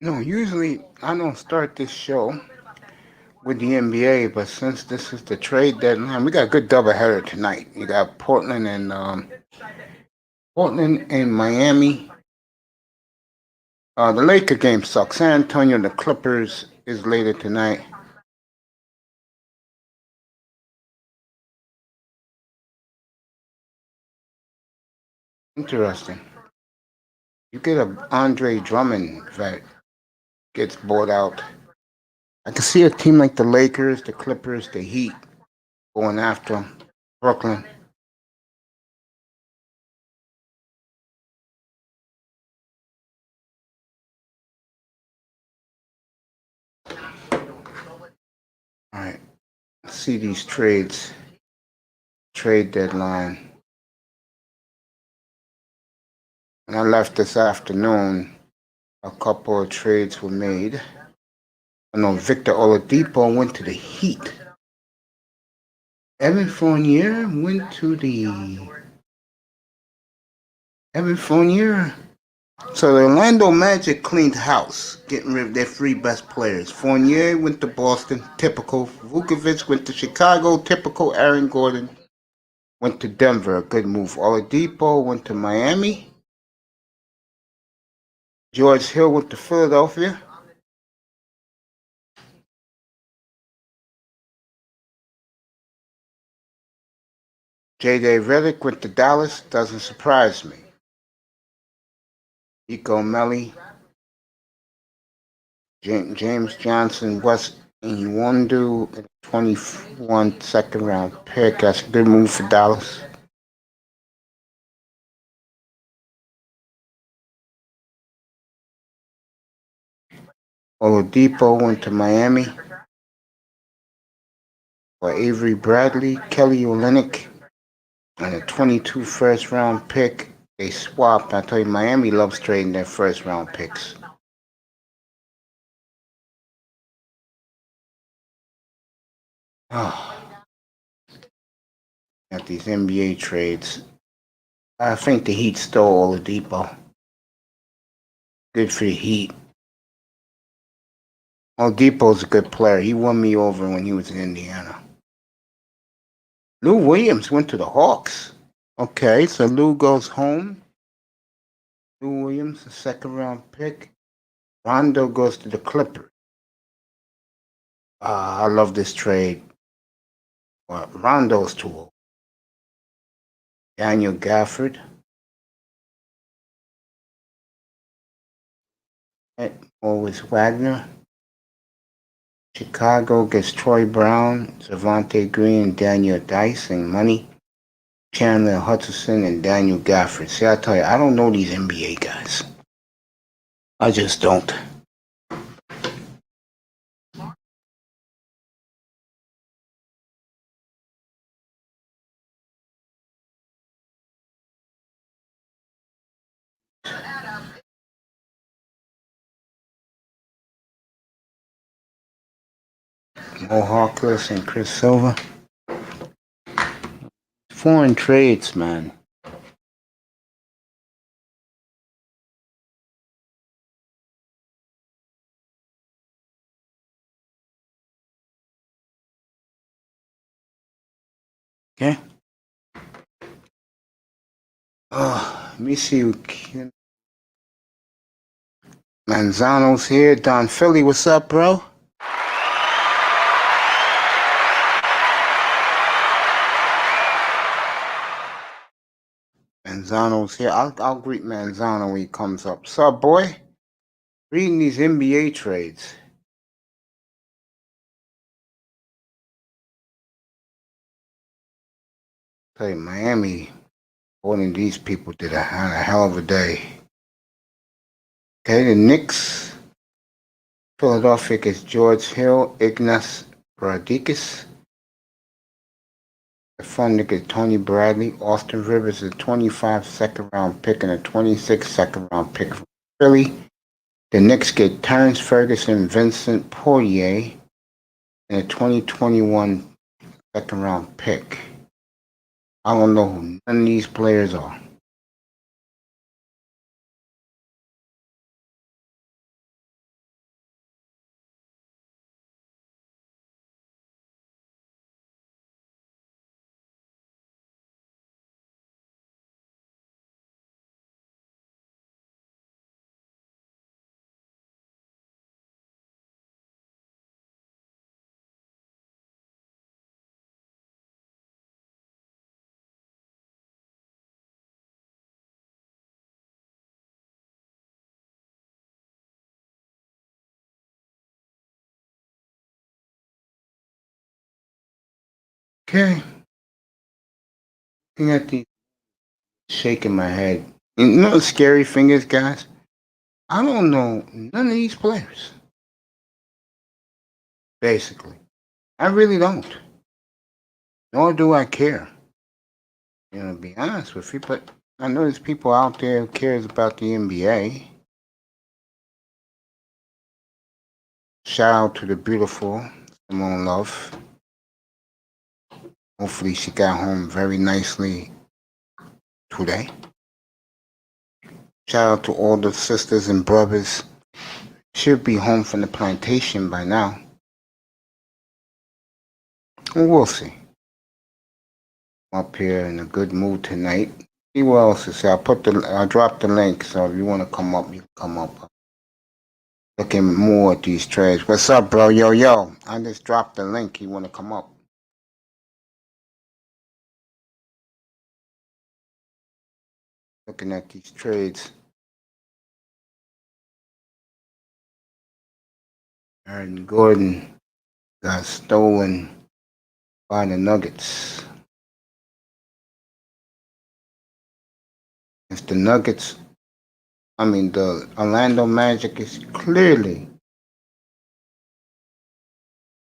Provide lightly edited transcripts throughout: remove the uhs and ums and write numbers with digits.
No, usually I don't start this show with the NBA, but since this is the trade deadline, we got a good doubleheader tonight. You got Portland and Miami. The Laker game sucks. San Antonio, the Clippers is later tonight. Interesting. You get a Andre Drummond that gets bought out. I can see a team like the Lakers, the Clippers, the Heat going after him. Brooklyn. All right. See these trades. Trade deadline. When I left this afternoon, a couple of trades were made. I know Victor Oladipo went to the Heat. Evan Fournier went to the Evan Fournier. So the Orlando Magic cleaned house, getting rid of their three best players. Fournier went to Boston, typical. Vukovic went to Chicago, typical. Aaron Gordon went to Denver, a good move. Oladipo went to Miami. George Hill went to Philadelphia. J.J. Redick went to Dallas. Doesn't surprise me. Nico Melli, James Johnson, West Iwundu, 21 second round pick. That's a good move for Dallas. Oladipo went to Miami for Avery Bradley, Kelly Olynyk, and a 22 first round pick. They swapped. I tell you, Miami loves trading their first round picks. Oh, at these NBA trades. I think the Heat stole Oladipo. Good for the Heat. Oladipo's a good player. He won me over when he was in Indiana. Lou Williams went to the Hawks. Okay, so Lou goes home. Lou Williams, a second round pick. Rondo goes to the Clippers. I love this trade. Well, Rondo's too old. Daniel Gafford. Always Wagner. Chicago gets Troy Brown, Javante Green, Daniel Dice, and money. Chandler Hutchison and Daniel Gafford. See, I tell you, I don't know these NBA guys. I just don't. Mo Harkless and Chris Silva. Foreign trades, man. Okay. Let me see. Manzano's here. Don Philly, what's up, bro? Manzano's here. I'll greet Manzano when he comes up. Sup, boy? Reading these NBA trades. Tell you, Miami, holding these people did a hell of a day. Okay, the Knicks. Philadelphia gets George Hill, Ignas Brazdeikis. The Thunder get Tony Bradley, Austin Rivers, a 25 second round pick and a 26 second round pick from Philly. The Knicks get Terrence Ferguson, Vincent Poirier, and a 2021 second round pick. I don't know who none of these players are. Okay. Looking at these, shaking my head. You know the scary thing is, guys? I don't know none of these players. Basically. I really don't. Nor do I care. You know, to be honest with you, but I know there's people out there who cares about the NBA. Shout out to the beautiful Simone Love. Hopefully she got home very nicely today. Shout out to all the sisters and brothers. Should be home from the plantation by now. We'll see. I'm up here in a good mood tonight. See what else is. I'll drop the link, so if you want to come up, you can come up. Looking more at these trades. What's up, bro? Yo. I just dropped the link. You want to come up? Looking at these trades. Aaron Gordon got stolen by the Nuggets. It's the Nuggets. The Orlando Magic is clearly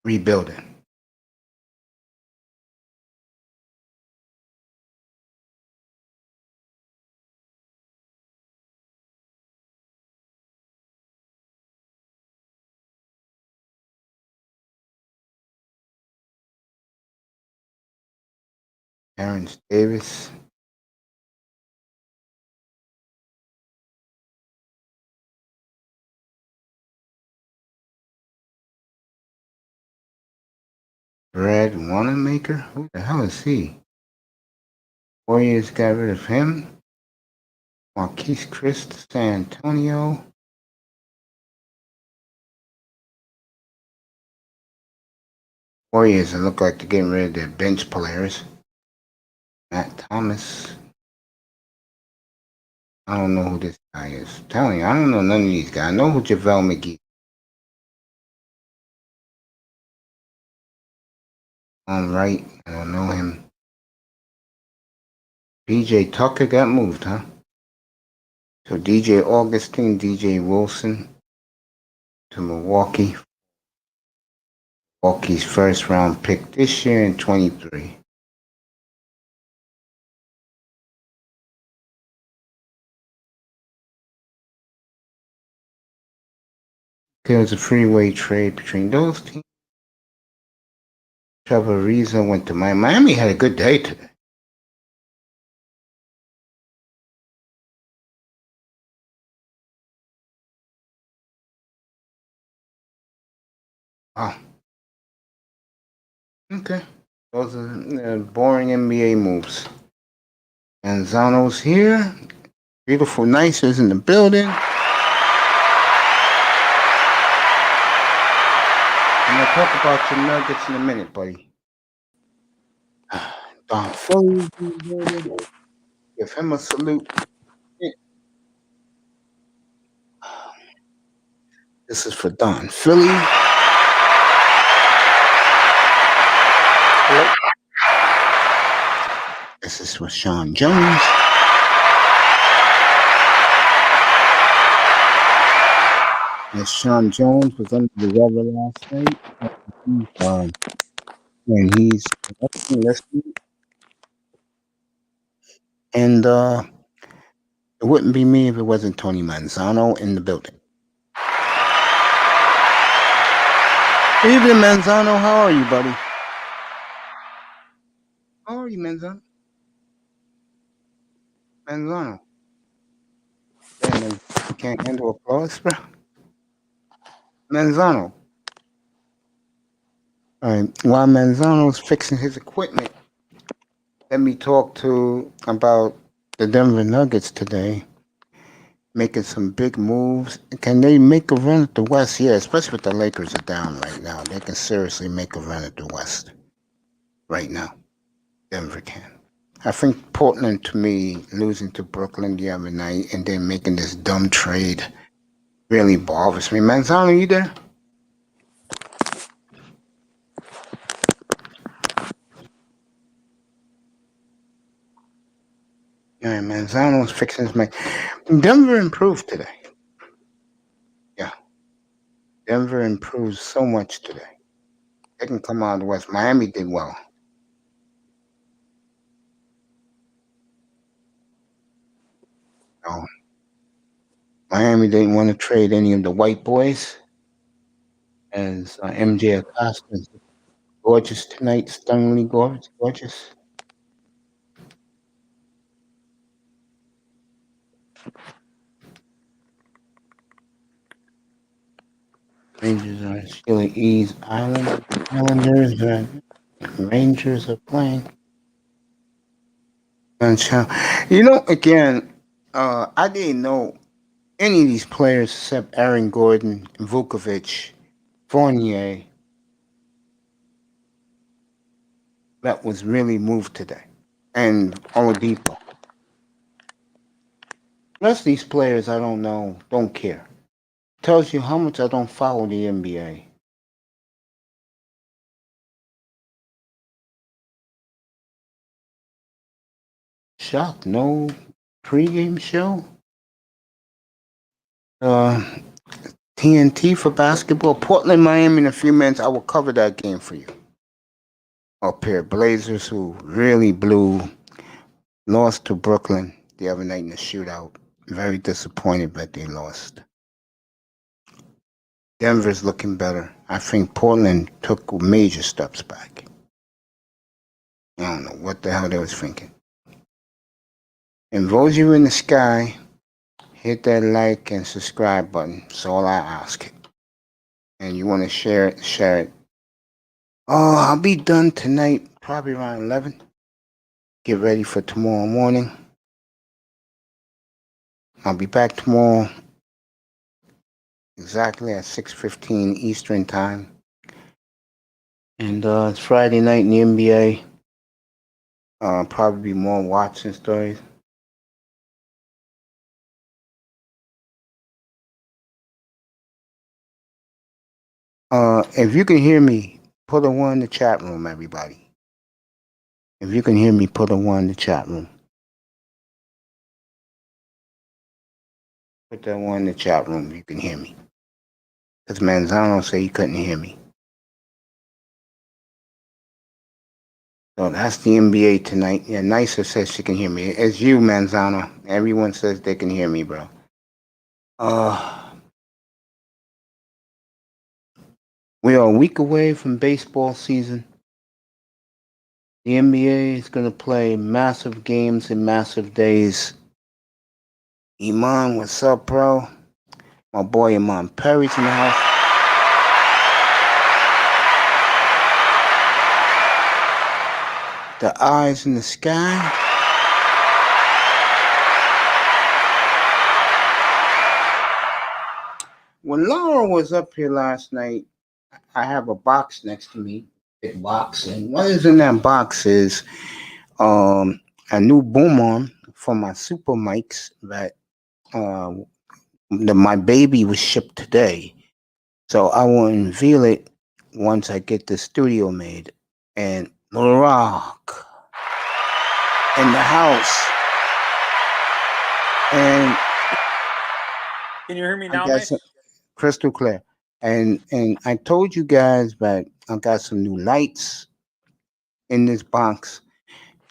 rebuilding. Terrence Davis. Brad Wanamaker? Who the hell is he? Warriors got rid of him. Marquise Chris to San Antonio. Warriors look like they're getting rid of their bench players. Matt Thomas. I don't know who this guy is. I'm telling you, I don't know none of these guys. I know who JaVale McGee is. Right, I don't know him. DJ Tucker got moved, huh? So DJ Augustine, DJ Wilson to Milwaukee. Milwaukee's first round pick this year in 23. There was a freeway trade between those teams. Trevor Ariza went to Miami. Miami had a good day today. Oh. Okay. Those are boring NBA moves. Manzano's here. Beautiful Nicers in the building. I'm going to talk about your Nuggets in a minute, buddy. Don Philly. Give him a salute. This is for Don Philly. Hello. This is for Sean Jones. As Sean Jones was under the weather last night, and he's listening. And it wouldn't be me if it wasn't Tony Manzano in the building. Evening, Manzano. How are you, buddy? How are you, Manzano? Manzano. Damn, you can't handle applause, bro. Manzano. All right. While Manzano's fixing his equipment, let me talk about the Denver Nuggets today. Making some big moves. Can they make a run at the West? Yeah, especially with the Lakers are down right now. They can seriously make a run at the West right now. Denver can. I think Portland, to me, losing to Brooklyn the other night and then making this dumb trade really bothers me. Manzano, you there? Manzano's fixing his mic. Denver improved today. Yeah, Denver improved so much today. They can come out of the West. Miami did well. No, Miami didn't want to trade any of the white boys, as MJ Acosta is gorgeous tonight, stunningly gorgeous. Rangers are Sheila E's Island. Islanders Rangers are playing. You know, again, I didn't know any of these players except Aaron Gordon, Vukovic, Fournier, that was really moved today, and Oladipo. The rest of these players, I don't know, don't care. Tells you how much I don't follow the NBA. Shocked, no pregame show. TNT for basketball. Portland, Miami in a few minutes. I will cover that game for you. Up here, Blazers, who really lost to Brooklyn the other night in the shootout. Very disappointed that they lost. Denver's looking better. I think Portland took major steps back. I don't know what the hell they was thinking. And those of you in the sky, hit that like and subscribe button. That's all I ask. And you want to share it, share it. Oh, I'll be done tonight, probably around 11. Get ready for tomorrow morning. I'll be back tomorrow exactly at 6:15 Eastern time. And it's Friday night in the NBA. Probably more Watson stories. If you can hear me, put a 1 in the chat room, everybody. If you can hear me, put a 1 in the chat room. Put that 1 in the chat room if you can hear me. Because Manzano said he couldn't hear me. So that's the NBA tonight. Yeah, Nicer says she can hear me. It's you, Manzano. Everyone says they can hear me, bro. We are a week away from baseball season. The NBA is going to play massive games in massive days. Iman, what's up, bro? My boy Iman Perry's in the house. The eyes in the sky. When Laura was up here last night, I have a box next to me, big box, and what is in that box is a new boom arm for my super mics that my baby was shipped today. So I will unveil it once I get the studio made. And Little Rock in the house. And can you hear me now, Mike? Crystal clear. And I told you guys that I got some new lights in this box,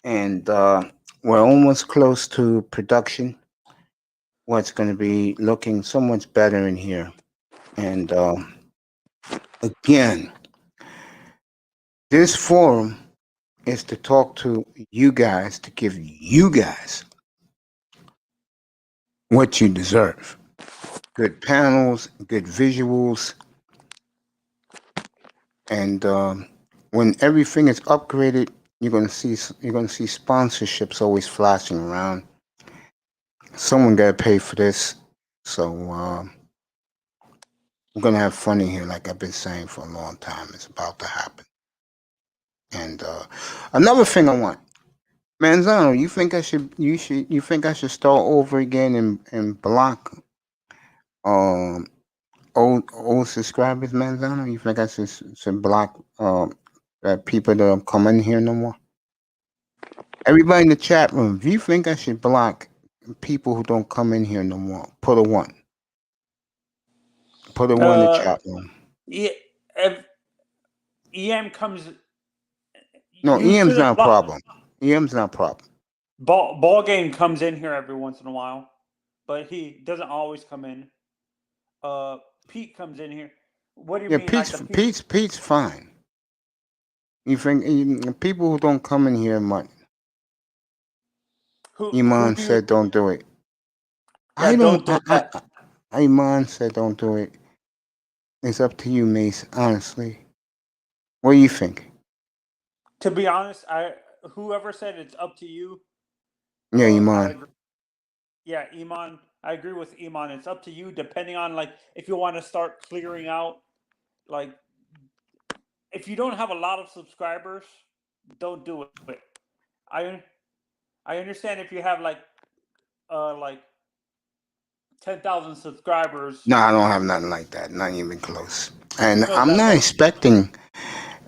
and we're almost close to production. What's going to be looking so much better in here. And again, this forum is to talk to you guys, to give you guys what you deserve. Good panels, good visuals, and when everything is upgraded, you're gonna see sponsorships always flashing around. Someone gotta pay for this, so we're gonna have fun in here, like I've been saying for a long time. It's about to happen. And another thing I want, Manzano, you think I should start over again and block old subscribers, Manzano? You think I should block people that don't come in here no more? Everybody in the chat room, do you think I should block people who don't come in here no more. Put a one. Put a one in the chat room. Yeah, if EM comes, No, you EM's should have not a problem. EM's not a problem. Ball game comes in here every once in a while, but he doesn't always come in. Pete comes in here. What do you Yeah, mean, like the Pete's fine. You think people who don't come in here much? who Iman do you? said don't do it. Yeah, I don't. don't do that. Iman said don't do it. It's up to you, Mace. Honestly, what do you think? To be honest, whoever said it's up to you. Yeah, I Iman. agree. Yeah, Iman. I agree with Iman. It's up to you, depending on like if you want to start clearing out. Like, if you don't have a lot of subscribers, don't do it. I I understand if you have like 10,000 subscribers. No, I don't have nothing like that. Not even close. And No, I'm that's not what. expecting.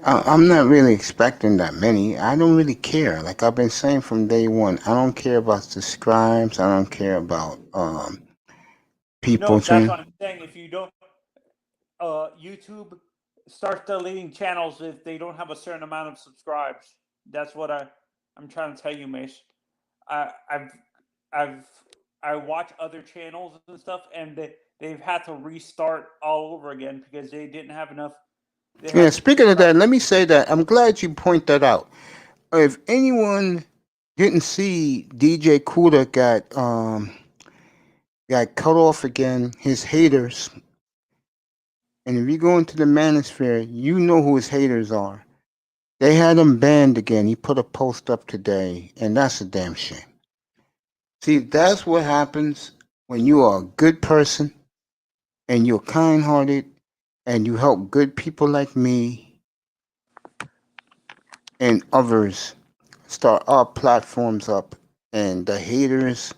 I'm not really expecting that many. I don't really care. Like I've been saying from day one, I don't care about subscribes. I don't care about people. No, that's what I'm saying. If you don't, YouTube starts deleting channels if they don't have a certain amount of subscribes. That's what I'm trying to tell you, Mace. I, I've I've I watch other channels and stuff, and they've had to restart all over again because they didn't have enough. They Yeah. had Speaking of that, let me say that I'm glad you point that out. If anyone didn't see, DJ Kuda got cut off again. His haters. And if you go into the manosphere, you know who his haters are. They had him banned again. He put a post up today, and that's a damn shame. See, that's what happens when you are a good person and you're kind hearted and you help good people like me and others start our platforms up, and the haters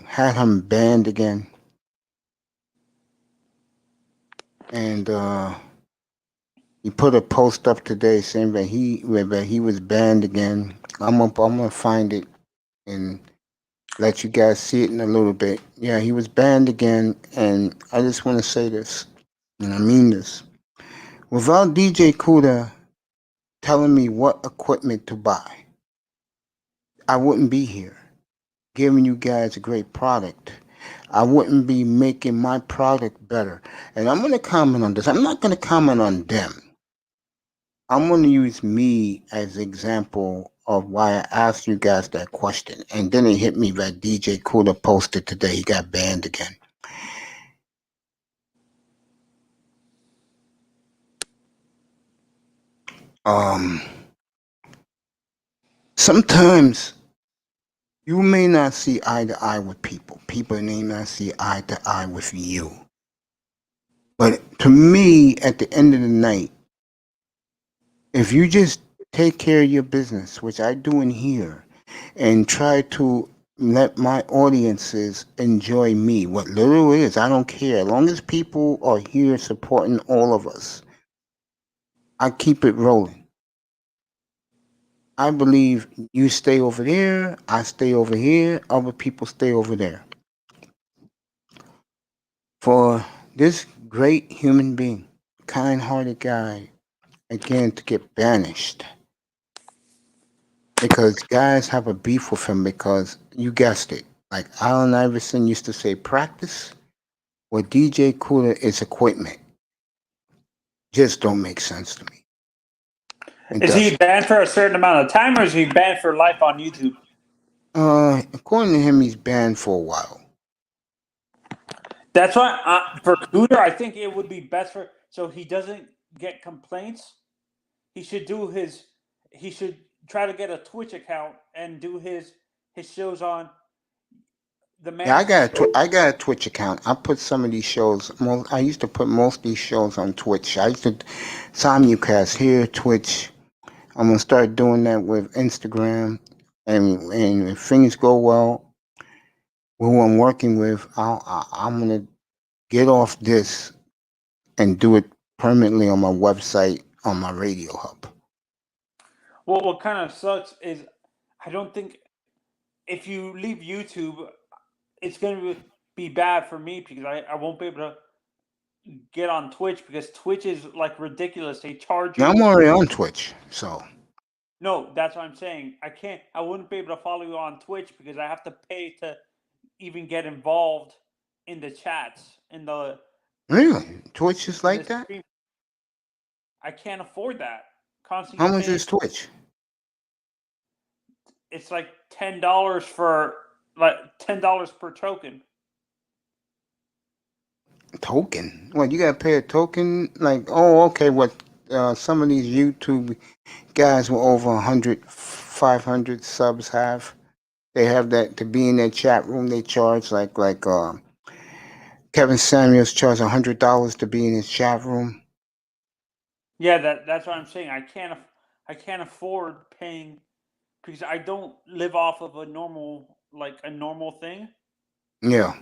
had him banned again. And he put a post up today saying that he was banned again. I'm gonna find it and let you guys see it in a little bit. Yeah, he was banned again, and I just want to say this, and I mean this. Without DJ Kuda telling me what equipment to buy, I wouldn't be here giving you guys a great product. I wouldn't be making my product better. And I'm going to comment on this. I'm not going to comment on them. I'm going to use me as an example of why I asked you guys that question. And then it hit me that DJ Kuda posted today he got banned again. Um, Sometimes you may not see eye to eye with people. People may not see eye to eye with you. But to me, at the end of the night, if you just take care of your business, which I do in here, and try to let my audiences enjoy me, what little it is, I don't care. As long as people are here supporting all of us, I keep it rolling. I believe you stay over there, I stay over here, other people stay over there. For this great human being, kind hearted guy, again to get banished. Because guys have a beef with him because you guessed it. Like Allen Iverson used to say, practice. Well, DJ Cooler is equipment. Just don't make sense to me. It Is he doesn't. banned for a certain amount of time, or is he banned for life on YouTube? According to him, he's banned for a while. That's why for Cooter, I think it would be best for so he doesn't get complaints. He should do his. He should try to get a Twitch account and do his shows on the Yeah, Manosphere. I got a Twitch account. I put some of these shows. I used to put most of these shows on Twitch. I used to simulcast here, Twitch. I'm gonna start doing that with Instagram, and if things go well, who I'm working with, I'm gonna get off this and do it permanently on my website on my radio hub. Well, what kind of sucks is I don't think if you leave YouTube, it's going to be bad for me because I won't be able to get on Twitch because Twitch is like ridiculous. They charge Now, you. I'm already on Twitch, so. No, that's what I'm saying. I wouldn't be able to follow you on Twitch because I have to pay to even get involved in the chats Really? Twitch is in the like that? stream. I can't afford that. Constantly How much paying. is Twitch? It's like $10 for like $10 per token. Token? What, you gotta pay a token? Like, oh, okay, what some of these YouTube guys with over 100, 500 subs have. They have that to be in their chat room. They charge like Kevin Samuels charged $100 to be in his chat room. Yeah, that's what I'm saying. I can't afford paying because I don't live off of a normal thing, Yeah.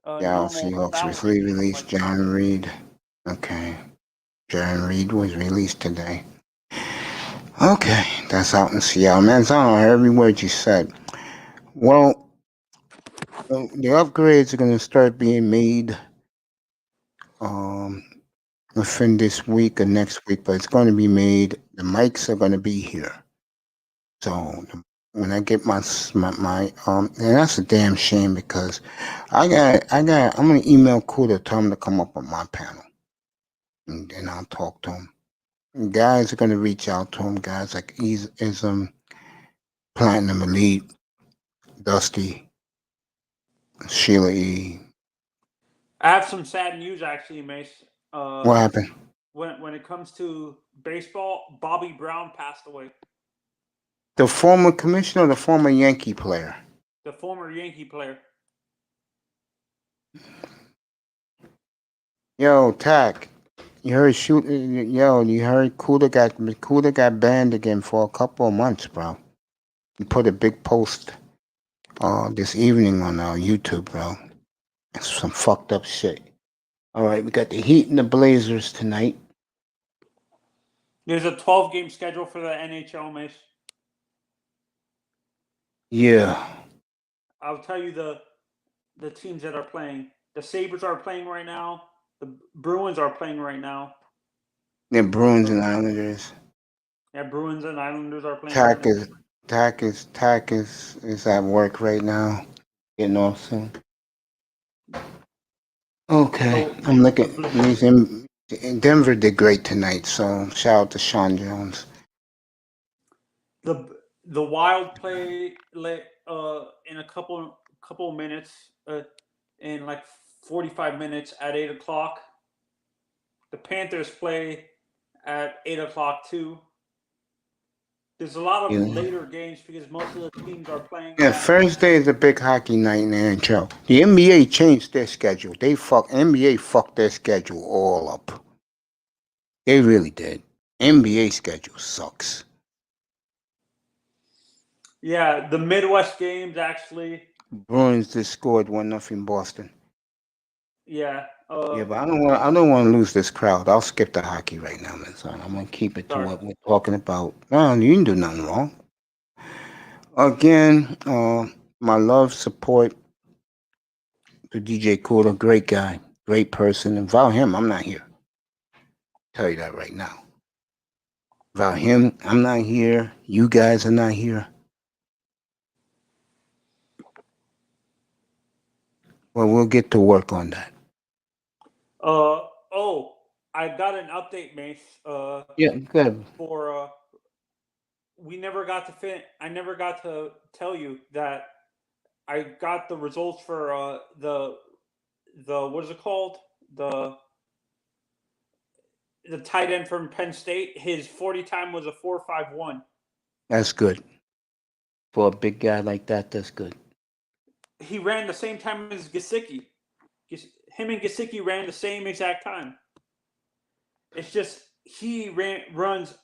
a Yeah, normal Seahawks salary. released John Reed. Okay. John Reed was released today. Okay, that's out in Seattle. Man, I don't know every word you said. Well, the upgrades are going to start being made within this week or next week, but it's going to be made. The mics are going to be here. So when I get my and that's a damn shame because I'm going to email Kuda, tell him to come up on my panel, and then I'll talk to him. Guys are going to reach out to him. Guys like Ism, Platinum Elite, Dusty, Sheila E. I have some sad news actually, Mace. What happened? When it comes to baseball, Bobby Brown passed away. The former commissioner or the former Yankee player? The former Yankee player. Yo, Tack. You heard you heard Kuda got banned again for a couple of months, bro. He put a big post this evening on YouTube, bro. It's some fucked up shit. All right, we got the Heat and the Blazers tonight. There's a 12-game schedule for the NHL, Mace. Yeah. I'll tell you the teams that are playing. The Sabres are playing right now. The Bruins are playing right now. The Bruins and Islanders. Yeah, Bruins and Islanders are playing right now. Tack is at work right now. Getting off soon. Okay. So, I'm looking. Denver did great tonight, so shout out to Sean Jones. the Wild play in a couple minutes in like 45 minutes at 8 o'clock. The Panthers play at 8 o'clock too. There's a lot of later games because most of the teams are playing. Yeah, Thursday is a big hockey night in the NHL. The NBA changed their schedule. NBA fucked their schedule all up. They really did. NBA schedule sucks. Yeah, the Midwest games actually. Bruins just scored 1-0 Boston. Yeah. Yeah, but I don't want to lose this crowd. I'll skip the hockey right now, man. Son. I'm gonna keep it to what we're talking about. No, you didn't do nothing wrong. Again, my love, support to DJ Cooler, great guy, great person. And without him, I'm not here. Tell you that right now. Without him, I'm not here. You guys are not here. Well, we'll get to work on that. I got an update, Mace. Yeah, good. For we never got to I never got to tell you that I got the results for the what is it called? The tight end from Penn State. His 40 time was a 4.51. That's good. For a big guy like that, that's good. He ran the same time as Gesicki. Him and Gesicki ran the same exact time. It's just he runs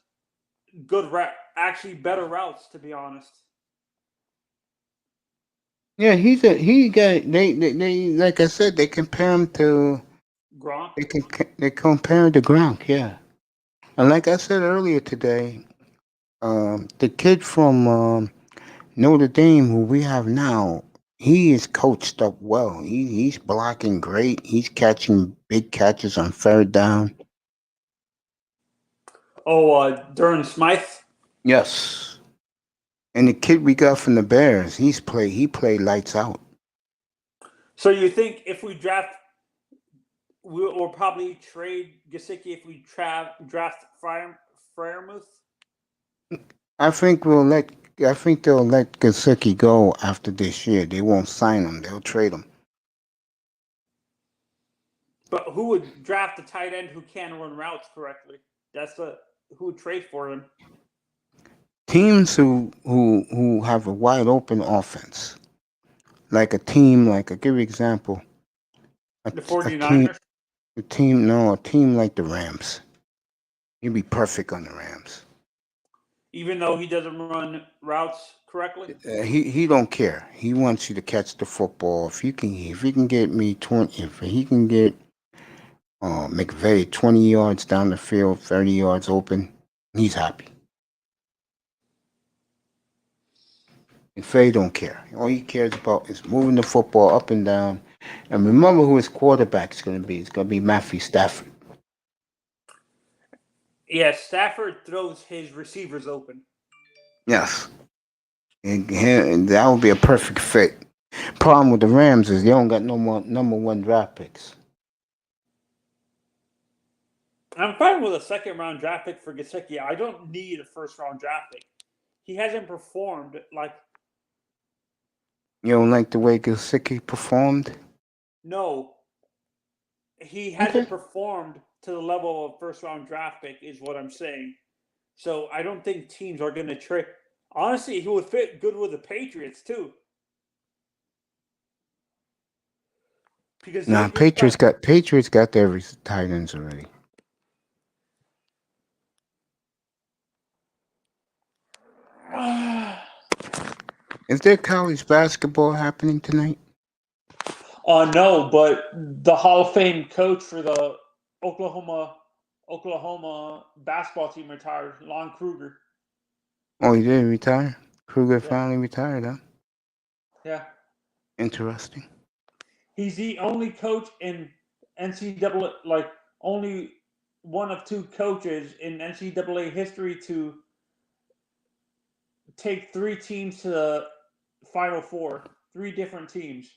good actually better routes, to be honest. Yeah, he got they like I said, they compare him to Gronk. They compare him to Gronk, yeah. And like I said earlier today, the kid from Notre Dame, who we have now, he is coached up well. He's blocking great. He's catching big catches on third down. Oh, Durham Smythe. Yes. And the kid we got from the Bears, he played lights out. So you think if we draft, we'll probably trade Gesicki if we draft Freiermuth? I think they'll let Gasicki go after this year. They won't sign him. They'll trade him. But who would draft a tight end who can run routes correctly? Who would trade for him? Teams who have a wide open offense. Like a team, like I'll give you an example. The 49ers? A team like the Rams. He'd be perfect on the Rams. Even though he doesn't run routes correctly? He don't care. He wants you to catch the football. If he can get me 20, if he can get McVay 20 yards down the field, 30 yards open, he's happy. McVay don't care. All he cares about is moving the football up and down. And remember who his quarterback is going to be. It's going to be Matthew Stafford. Yeah, Stafford throws his receivers open. Yes. And that would be a perfect fit. Problem with the Rams is they don't got no more number one draft picks. I'm fine with a second-round draft pick for Gesicki. I don't need a first-round draft pick. He hasn't performed like... You don't like the way Gesicki performed? No. He hasn't performed to the level of first-round draft pick is what I'm saying. So I don't think teams are going to trade. Honestly, he would fit good with the Patriots, too. Because Patriots got their tight ends already. Is there college basketball happening tonight? No, but the Hall of Fame coach for the Oklahoma basketball team retired, Lon Kruger. Oh, he did retire? Kruger finally retired, huh? Yeah. Interesting. He's the only coach in NCAA, like only one of two coaches in NCAA history to take three teams to the Final Four, three different teams.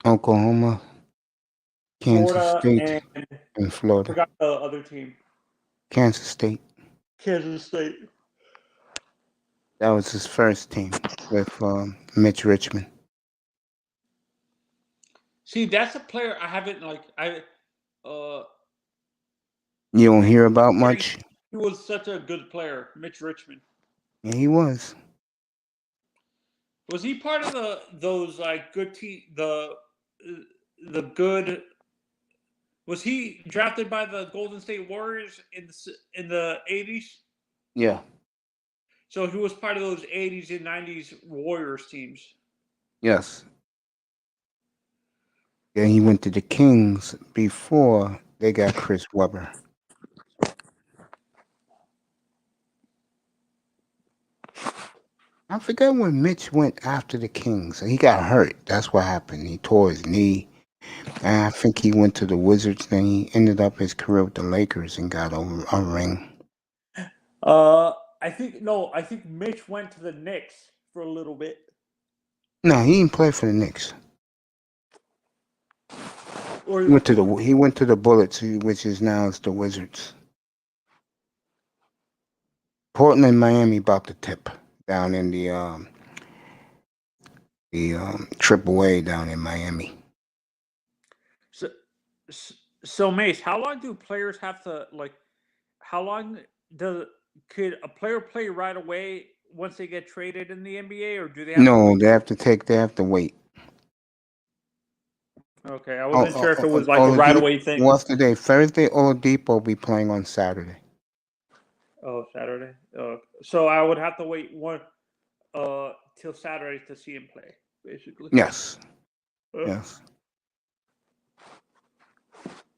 Oklahoma, Kansas Florida, State, and Florida. Forgot the other team. Kansas State. Kansas State. That was his first team with Mitch Richmond. See, that's a player I haven't You don't hear about much? He was such a good player, Mitch Richmond. Yeah, he was. Was he part of those like good team? The good. Was he drafted by the Golden State Warriors in the 80s? Yeah. So he was part of those 80s and 90s Warriors teams. Yes. Then he went to the Kings before they got Chris Webber. I forget when Mitch went after the Kings. He got hurt. That's what happened. He tore his knee. And I think he went to the Wizards. Then he ended up his career with the Lakers and got a ring. I think Mitch went to the Knicks for a little bit. No, he didn't play for the Knicks. He went to the Bullets, which is now the Wizards. Portland, Miami about to tip down in the AAA down in Miami. So Mace, how long do players have to how long could a player play right away once they get traded in the NBA, or do they have they have to wait. Okay, I wasn't sure if it was like a right away thing. What's today? Thursday. Oladipo will be playing on Saturday. Oh, Saturday. So I would have to wait till Saturday to see him play, basically. Yes. Yes.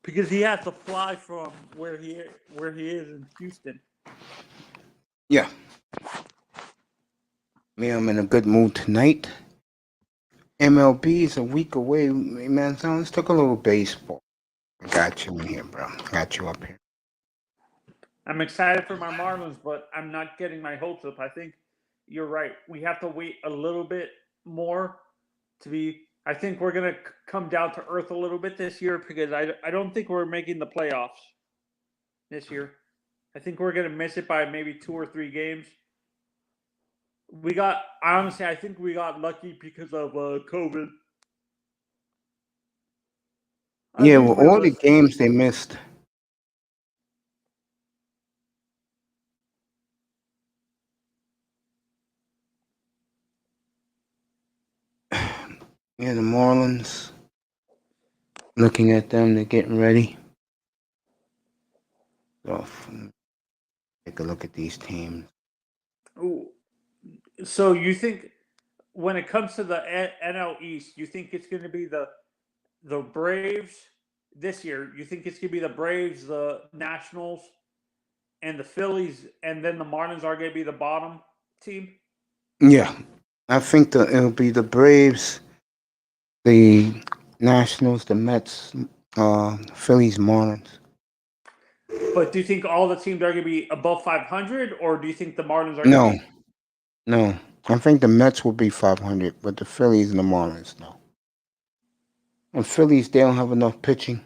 Because he has to fly from where he is in Houston. Yeah. Me, I'm in a good mood tonight. MLB is a week away, man. So let's talk a little baseball. I got you in here, bro. Got you up here. I'm excited for my Marlins, but I'm not getting my hopes up. I think you're right. We have to wait a little bit more to be. I think we're gonna come down to earth a little bit this year because I don't think we're making the playoffs this year. I think we're gonna miss it by maybe 2 or 3 games. We got honestly, I think we got lucky because of COVID. I Yeah, think well, we're all the less. games they missed. Yeah, the Marlins. Looking at them, they're getting ready. So, take a look at these teams. Ooh. So you think when it comes to the NL East, you think it's going to be the Braves this year? You think it's going to be the Braves, the Nationals, and the Phillies, and then the Marlins are going to be the bottom team? Yeah, I think it'll be the Braves, the Nationals, the Mets, Phillies, Marlins. But do you think all the teams are going to be above 500, or do you think the Marlins are going to No, be? no. I think the Mets will be 500, but the Phillies and the Marlins, no. And Phillies, they don't have enough pitching.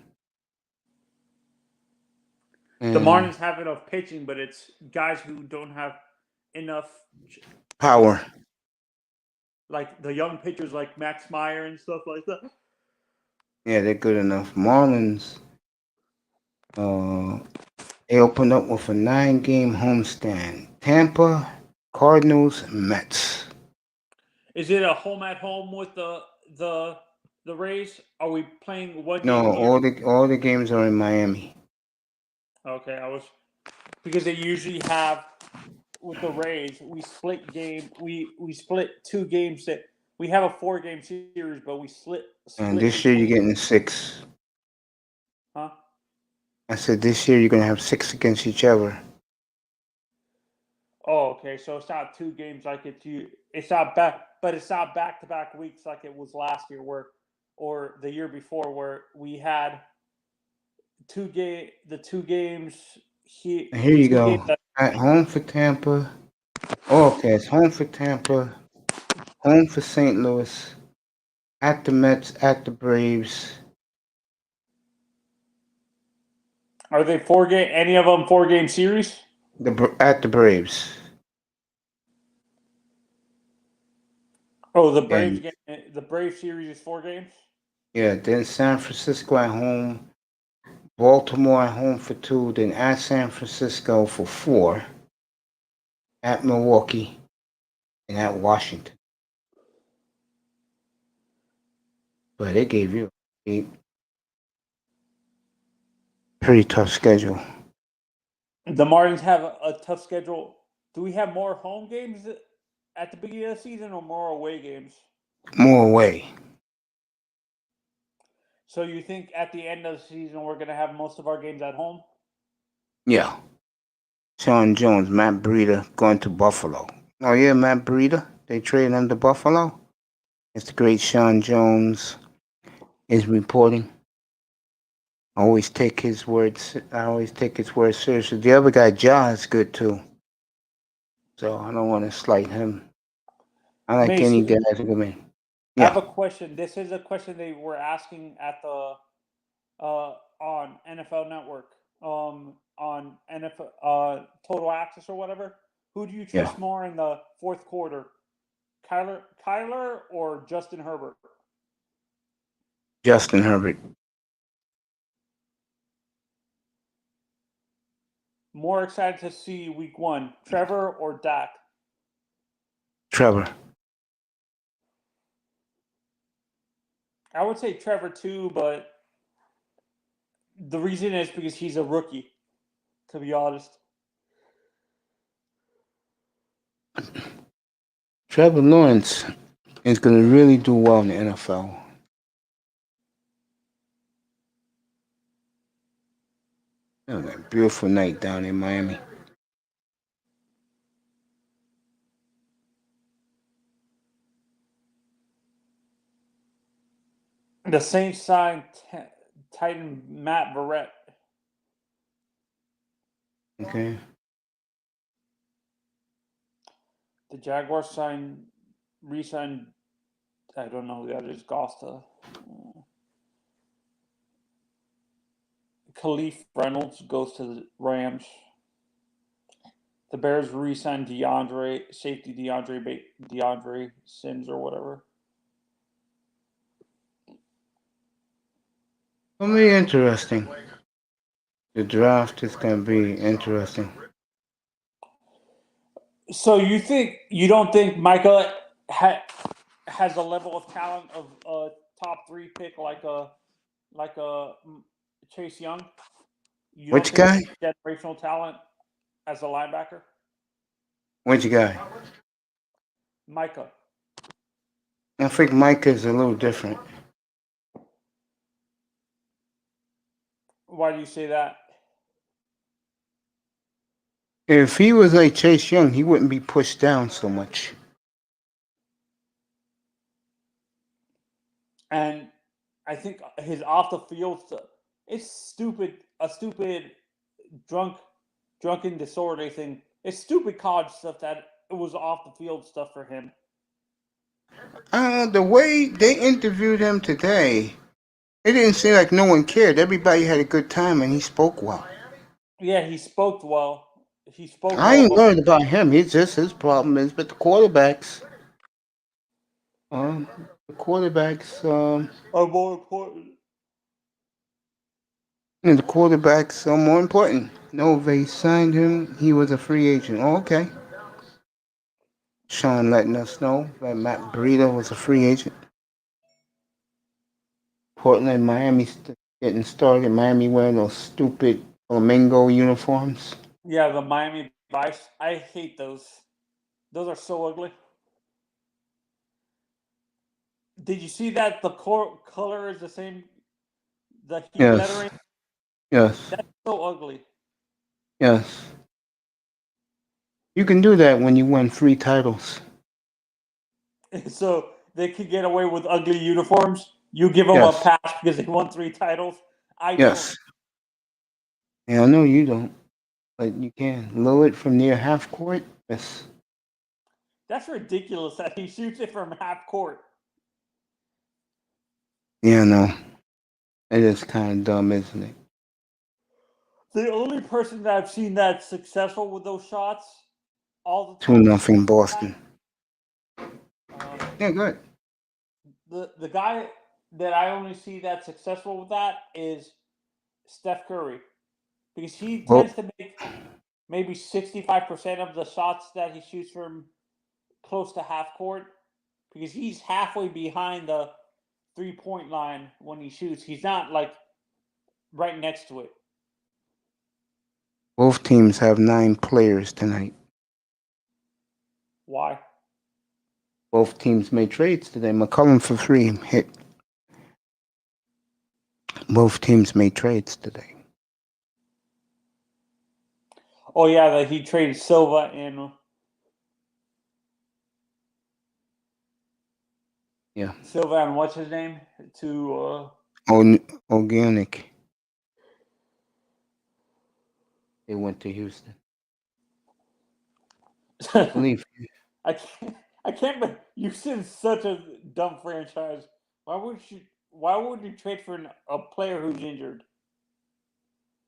The And Marlins have enough pitching, but it's guys who don't have enough, like power. like the young pitchers like Max Meyer and stuff like that. Yeah, they're good enough. Marlins, uh, they opened up with a 9-game homestand. Tampa, Cardinals, Mets. Is it a home at home with the the Rays? Are we playing one No, game here? all the games are in Miami. Okay, I was because they usually have with the Rays. We split game. We split 2 games. That we have a 4 game series, but we And split this year you're between. getting 6. Huh? I said this year you're gonna have 6 against each other. Oh, okay. So it's not 2 games like it's you. It's not back, but it's not back to back weeks like it was last year, where or the year before, where we had the 2 games. And here The you two go. games that At home for Tampa. Oh, okay, it's home for Tampa, home for St. Louis, at the Mets, at the Braves. are they 4 game? Any of them 4 game series? At the Braves. Oh, the Braves And game. The Brave series is 4 games. yeah, then San Francisco at home, Baltimore at home for 2, then at San Francisco for 4, at Milwaukee, and at Washington. But they gave you a pretty tough schedule. The Marlins have a tough schedule. Do we have more home games at the beginning of the season or more away games? More away. So you think at the end of the season we're going to have most of our games at home? Yeah. Sean Jones, Matt Breida going to Buffalo. Oh yeah, Matt Breida. They traded him to Buffalo. It's the great Sean Jones is reporting. I always take his words. I always take his words seriously. The other guy, Ja, is good too. So I don't want to slight him. I like Mace, any guys who come in. I have Yeah, a question. This is a question they were asking at the on NFL Network, on NFL Total Access or whatever. Who do you yeah. trust more in the fourth quarter, Kyler or Justin Herbert? Justin Herbert. More excited to see Week 1, Trevor or Dak? Trevor. I would say Trevor too, but the reason is because he's a rookie. To be honest, Trevor Lawrence is going to really do well in the NFL. Oh, that beautiful night down in Miami. The Saints signed tight end Matt Barrett. Okay. The Jaguars re-signed, I don't know who that is, Gosta. Khalif Reynolds goes to the Rams. The Bears re-signed safety DeAndre Sims or whatever. It'll be interesting. The draft is going to be interesting. So you don't think Micah has a level of talent of a top 3 pick like a Chase Young? You Which don't guy? think he's generational talent as a linebacker? Which guy? Micah. I think Mike is a little different. Why do you say that? If he was like Chase Young, he wouldn't be pushed down so much. And I think his off the field stuff, it's stupid. A stupid drunken disorder thing. It's stupid college stuff that it was off the field stuff for him. The way they interviewed him today, it didn't seem like no one cared. Everybody had a good time, and he spoke well. Yeah, he spoke well. I ain't worried about him. It's just his problem is with the quarterbacks. The quarterbacks. Are more important. And the quarterbacks are more important. No, they signed him. He was a free agent. Oh, okay. Sean letting us know that Matt Breida was a free agent. Portland, Miami getting started. Miami wearing those stupid flamingo uniforms. Yeah, the Miami Vice. I hate those. Those are so ugly. Did you see that the color is the same? The heat lettering? Yes. That's so ugly. Yes. You can do that when you win 3 titles. So they could get away with ugly uniforms. You give them a pass because they won 3 titles. I don't. Yeah, I know you don't, but you can. Lillard from near half court. Yes. That's ridiculous that he shoots it from half court. Yeah, no. It is kind of dumb, isn't it? The only person that I've seen that's successful with those shots all the time. 2-0 Boston. Yeah, good. The guy that I only see that's successful with that is Steph Curry, because he tends to make maybe 65% of the shots that he shoots from close to half court, because he's halfway behind the 3-point line when he shoots. He's not like right next to it. Both teams have 9 players tonight. Why? Both teams made trades today. McCollum for 3 hit. Both teams made trades today. Oh yeah, that he traded Silva and Silva and what's his name to Organic. They went to Houston. Believe me. I can't believe Houston's such a dumb franchise. Why would you trade for a player who's injured?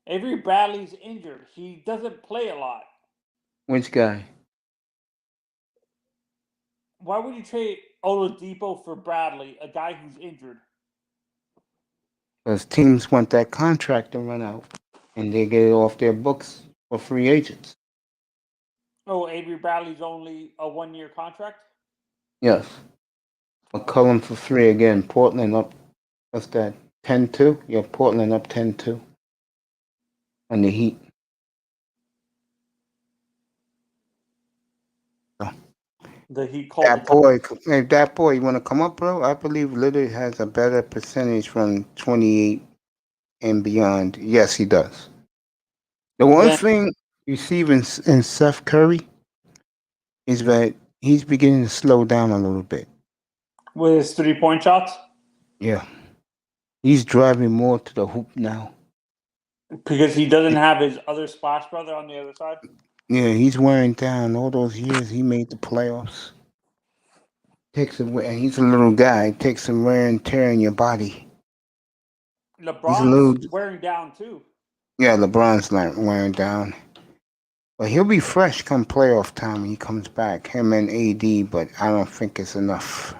Avery Bradley's injured. He doesn't play a lot. Which guy? Why would you trade Oladipo for Bradley, a guy who's injured? Because teams want that contract to run out, and they get it off their books for free agents. Oh, Avery Bradley's only a 1-year contract? Yes. McCollum for 3 again. Portland up, what's that, 10-2? Yeah, Portland up 10-2 on the Heat. The Heat called if that boy, you want to come up, bro? I believe Lillard has a better percentage from 28 and beyond. Yes, he does. The one thing you see in Seth Curry is that he's beginning to slow down a little bit. with his 3-point shots? Yeah. He's driving more to the hoop now. Because he doesn't have his other splash brother on the other side. Yeah, he's wearing down all those years he made the playoffs. Takes away, and he's a little guy. Takes some wear and tear in your body. He's a LeBron's little, wearing down too. yeah. LeBron's not wearing down, but he'll be fresh come playoff time when he comes back. Him and AD, but I don't think it's enough.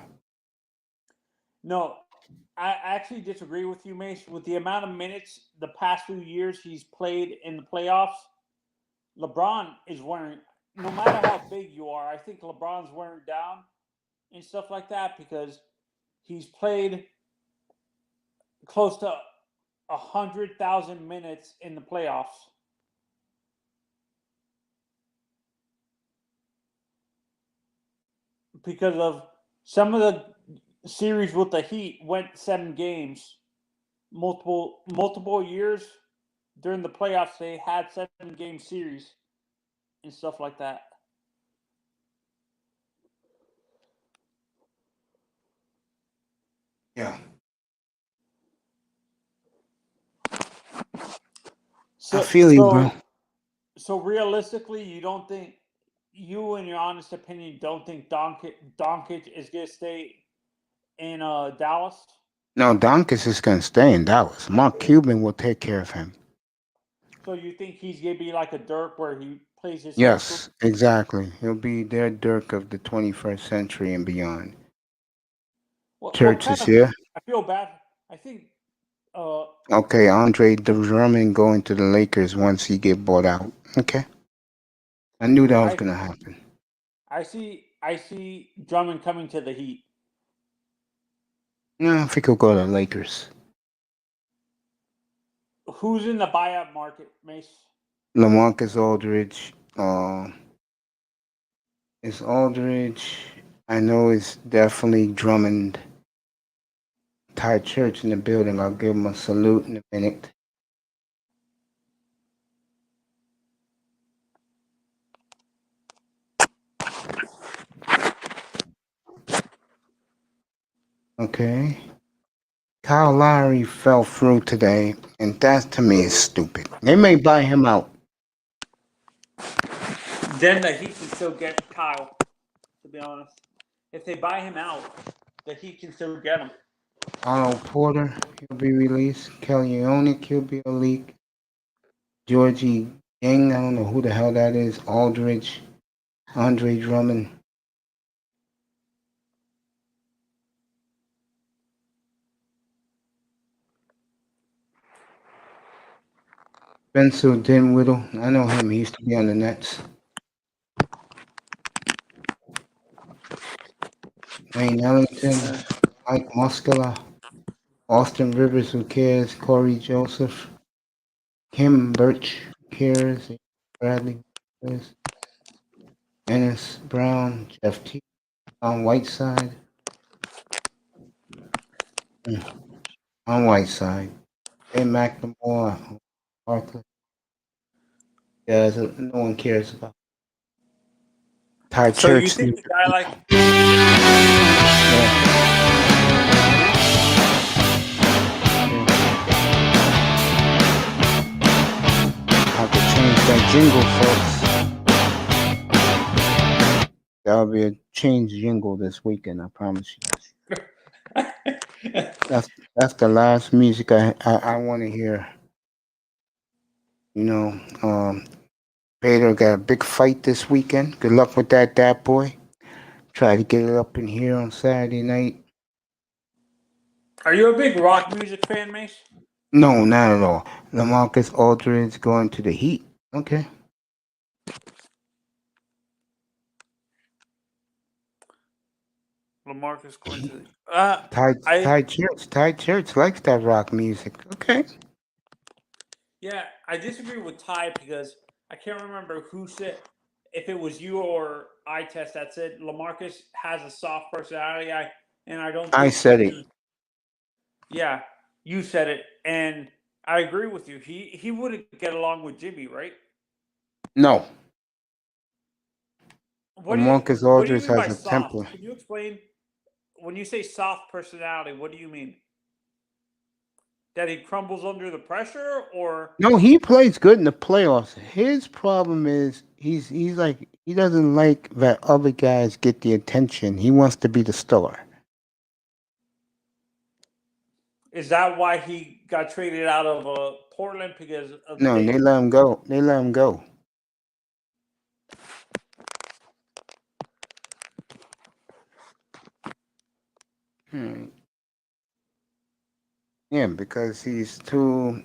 No, I actually disagree with you, Mace. With the amount of minutes the past few years he's played in the playoffs, LeBron is wearing. No matter how big you are, I think LeBron's wearing down and stuff like that because he's played close to 100,000 minutes in the playoffs. Because of some of the series with the Heat went 7 games, multiple years during the playoffs. They had 7 game series and stuff like that. Yeah, I So feel you, bro. so realistically, you don't think you, in your honest opinion, don't think Doncic is gonna stay in Dallas? No, Donkis is gonna stay in Dallas. Mark Cuban will take care of him. So you think he's gonna be like a Dirk where he plays his whole career? Yes, exactly. He'll be their Dirk of the 21st century and beyond. What Church kind is of? here. I feel bad. I think uh, Okay, Andre Drummond going to the Lakers once he get bought out. Okay, I knew that was I gonna happen. I see Drummond coming to the Heat. No, I think he'll go to the Lakers. Who's in the buyout market, Mace? LaMarcus Aldridge. It's Aldridge. I know it's definitely Drummond. Ty Church in the building. I'll give him a salute in a minute. Okay. Kyle Lowry fell through today, and that to me is stupid. They may buy him out. Then the Heat can still get Kyle. To be honest, if they buy him out, the Heat can still get him. Otto Porter, he'll be released. Kelly Olynyk, he'll be a leak. Georgie Yang, I don't know who the hell that is. Aldridge, Andre Drummond. Spencer Dinwiddie, I know him. He used to be on the Nets. Wayne Ellington, Mike Muscala, Austin Rivers, who cares? Corey Joseph, Kim Birch, cares? Bradley, cares? Ennis Brown, Jeff T. On Whiteside. On Whiteside. Hey, McNamara, Barkley. Yeah, no one cares about. Ty So you Church. think a guy like Have to change that jingle, folks. That'll be a change jingle this weekend, I promise you. That's the last music I want to hear. You know, Vader got a big fight this weekend. Good luck with that boy. Try to get it up in here on Saturday night. Are you a big rock music fan, Mace? No, not at all. LaMarcus Aldridge going to the Heat. Okay. LaMarcus going to the Ty Church likes that rock music. Okay. yeah, I disagree with Ty because I can't remember who said if it was you or I test that said LaMarcus has a soft personality. I don't I think said it. yeah, you said it, and I agree with you. He wouldn't get along with Jimmy, right? No. LaMarcus What do you Aldridge mean by has a soft? temper. Can you explain when you say soft personality? What do you mean? that he crumbles under the pressure, or No, he plays good in the playoffs. His problem is he's like he doesn't like that other guys get the attention. He wants to be the star. is that why he got traded out of Portland because of No, they Dame? let him go. They let him go. Hmm. Yeah, because he's too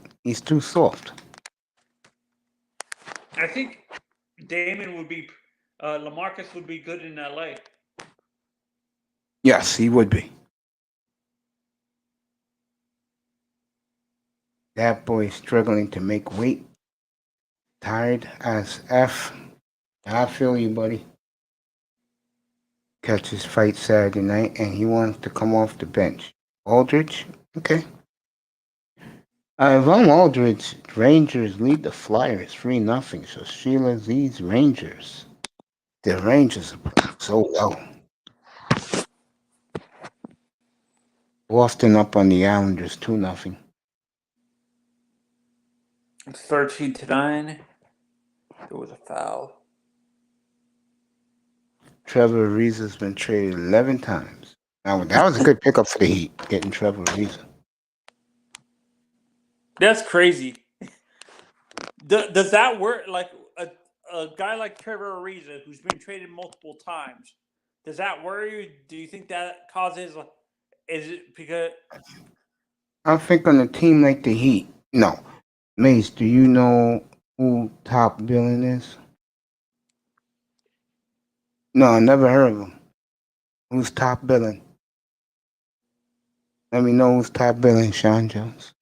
soft. I think Damon would be, Lamarcus would be good in LA. Yes, he would be. That boy's struggling to make weight. Tired as F. I feel you, buddy. Catch his fight Saturday night, and he wants to come off the bench. Aldridge? Okay. If I'm Aldridge, Rangers lead the Flyers 3-0. So Sheila leads Rangers. The Rangers are playing so well. Boston up on the Islanders 2-0. 13-9. There was a foul. Trevor Ariza's been traded 11 times. Now, that was a good pickup for the Heat, getting Trevor Ariza. That's crazy. Does that work? Like a guy like Trevor Ariza, who's been traded multiple times, does that worry you? Do you think that causes? Is it because? I think on a team like the Heat, no. Mace, do you know who top billing is? No, I never heard of him. Who's top billing? Let me know who's top billing, Sean Jones.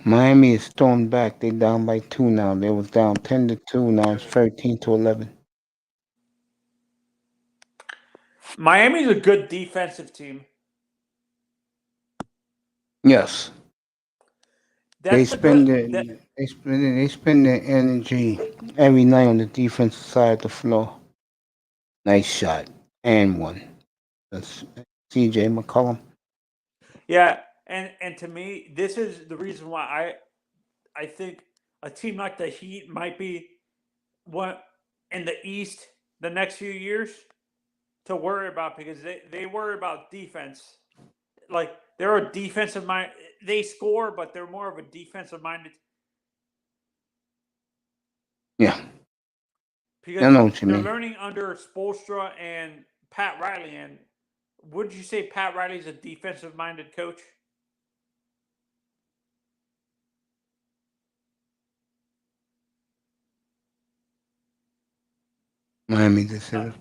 Miami is stormed back. They down by 2 now. They was down 10-2. Now it's 13-11. Miami's a good defensive team. Yes. They That's spend the they spend their energy every night on the defensive side of the floor. Nice shot. And one. That's CJ McCollum. yeah, and to me, this is the reason why I think a team like the Heat might be one in the East the next few years to worry about because they worry about defense. Like they're a defensive mind. They score, but they're more of a defensive minded Yeah. because I know what you they're mean. learning under Spoelstra and Pat Riley. And would you say Pat Riley's a defensive minded coach? Miami decision.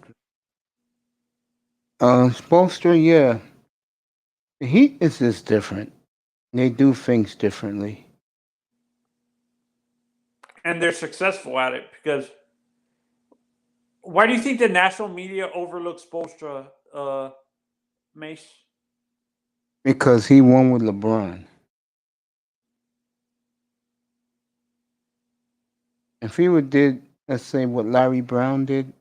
Spolstra, yeah. The Heat is just different. They do things differently. And they're successful at it because why do you think the national media overlooks Spoelstra, Mace? Because he won with LeBron. If he would did, let's say, what Larry Brown did,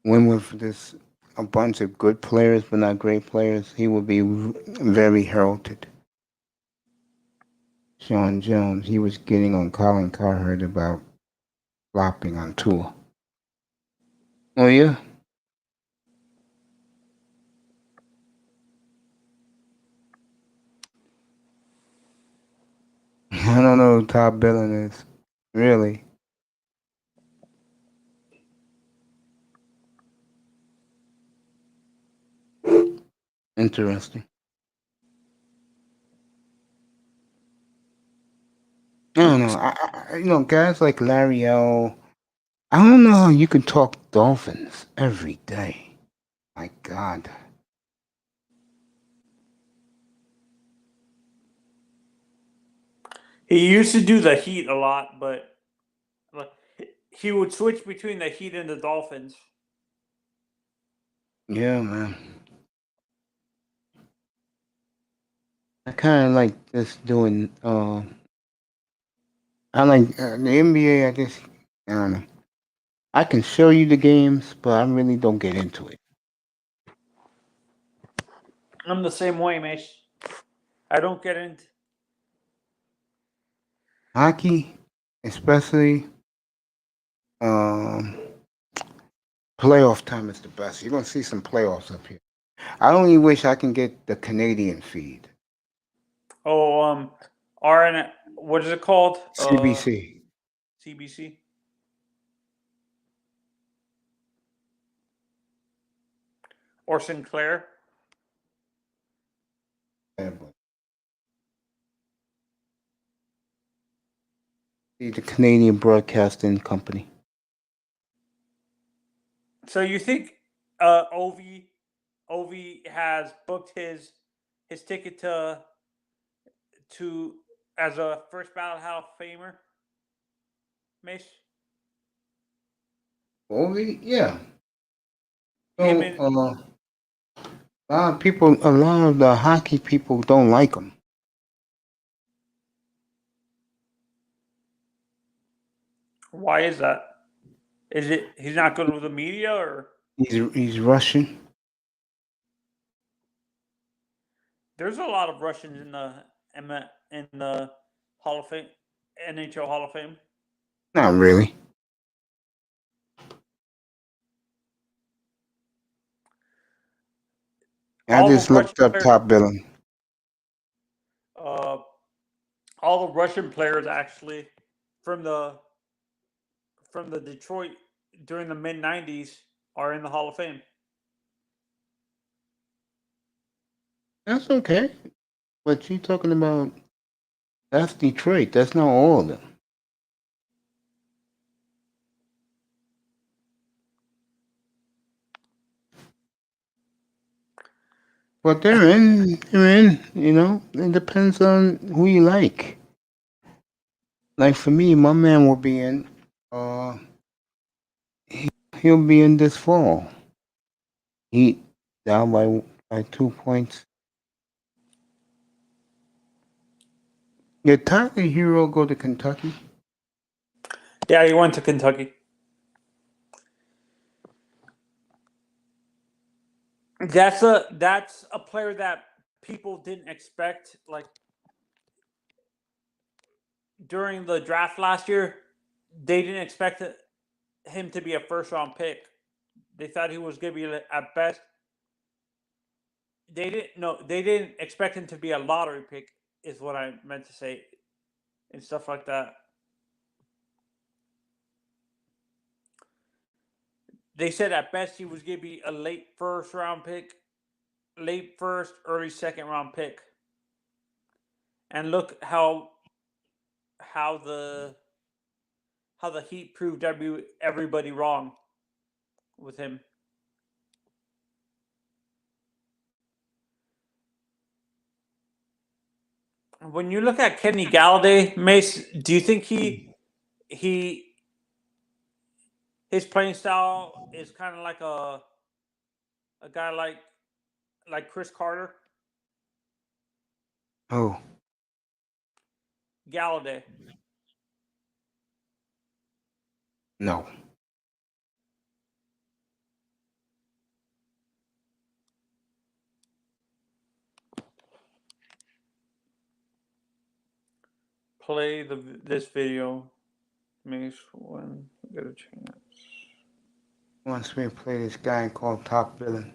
win with this a bunch of good players but not great players, he would be very heralded. Sean Jones, he was getting on Colin Cowherd about flopping on tour. Oh yeah. I don't know who top billing is. Really. Interesting. I don't know. Guys like Larry L. I don't know how you can talk Dolphins every day. My God. He used to do the Heat a lot, but he would switch between the Heat and the Dolphins. Yeah, man. I kind of like just doing. I like the NBA. I don't know. I can show you the games, but I really don't get into it. I'm the same way, Mace. I don't get into. Hockey, especially um, playoff time is the best. You're gonna see some playoffs up here. I only wish I can get the Canadian feed, Oh, RN. What is it called? CBC. CBC. Or Sinclair. The Canadian Broadcasting Company. So you think Ovi has booked his ticket to as a first ballot Hall of Famer, Mace? Only, yeah. Him So, and a lot of the hockey people don't like him. why is that? Is it he's not good with the media, or He's Russian. there's a lot of Russians in the Hall of Fame, NHL Hall of Fame. Not really. I All the just Russian looked up players, top billing. uh, all the Russian players actually from the Detroit during the mid '90s are in the Hall of Fame. That's okay. But you talking about that's Detroit. That's not all of them. But they're in. They're in. You know, it depends on who you like. Like for me, my man will be in. Uh, he'll be in this fall. Heat down by 2 points. Did Tyler Hero go to Kentucky? Yeah, he went to Kentucky. That's a player that people didn't expect. Like during the draft last year, they didn't expect him to be a first round pick. They thought he was going to be at best. They didn't expect him to be a lottery pick. Is what I meant to say, and stuff like that. They said at best he was going to be a late first round pick, late first, early second round pick. And look how the Heat proved everybody wrong with him. When you look at Kenny Galladay, Mace, do you think he his playing style is kind of like a guy like Chris Carter? Oh, Galladay. no. Play this video, Mace, when you get a chance. Wants me to play this guy called Top Billing.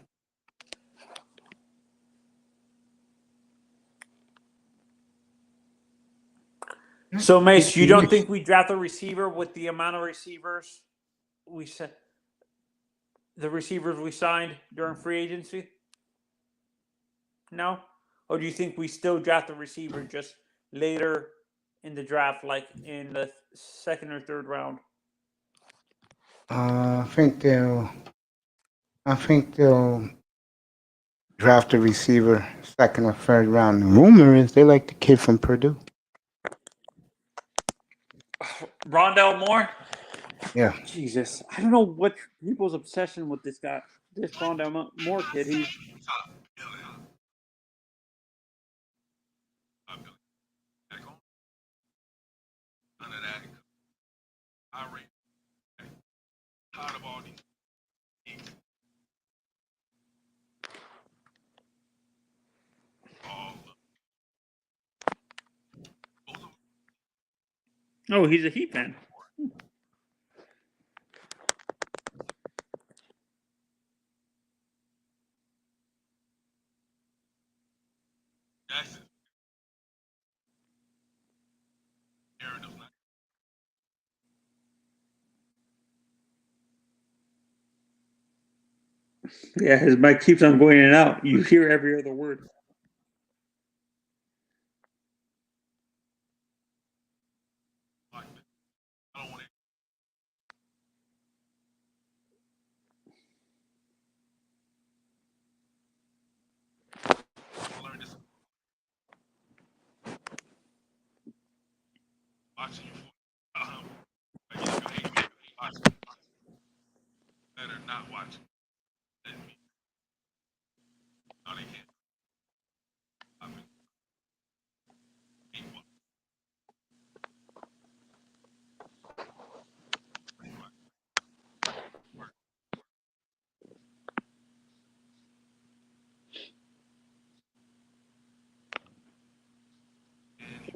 So Mace, you don't think we draft a receiver with the amount of receivers we said the receivers we signed during free agency? No? Or do you think we still draft a receiver just later in the draft, like in the second or third round? I think they'll. I think they'll draft a receiver second or third round. The rumor is they like the kid from Purdue. Rondell Moore? Yeah. Jesus. I don't know what people's obsession with this guy, this Rondell Moore kid. He's Oh, he's a Heat fan. Jackson. Aaron does not. Yeah, his mic keeps on going in and out. You hear every other word. Like that. I don't want it. I learned this watching you. Like, you know, hey, watching. Better not watching. Than me. No, they can't. I mean, ain't one. Work. And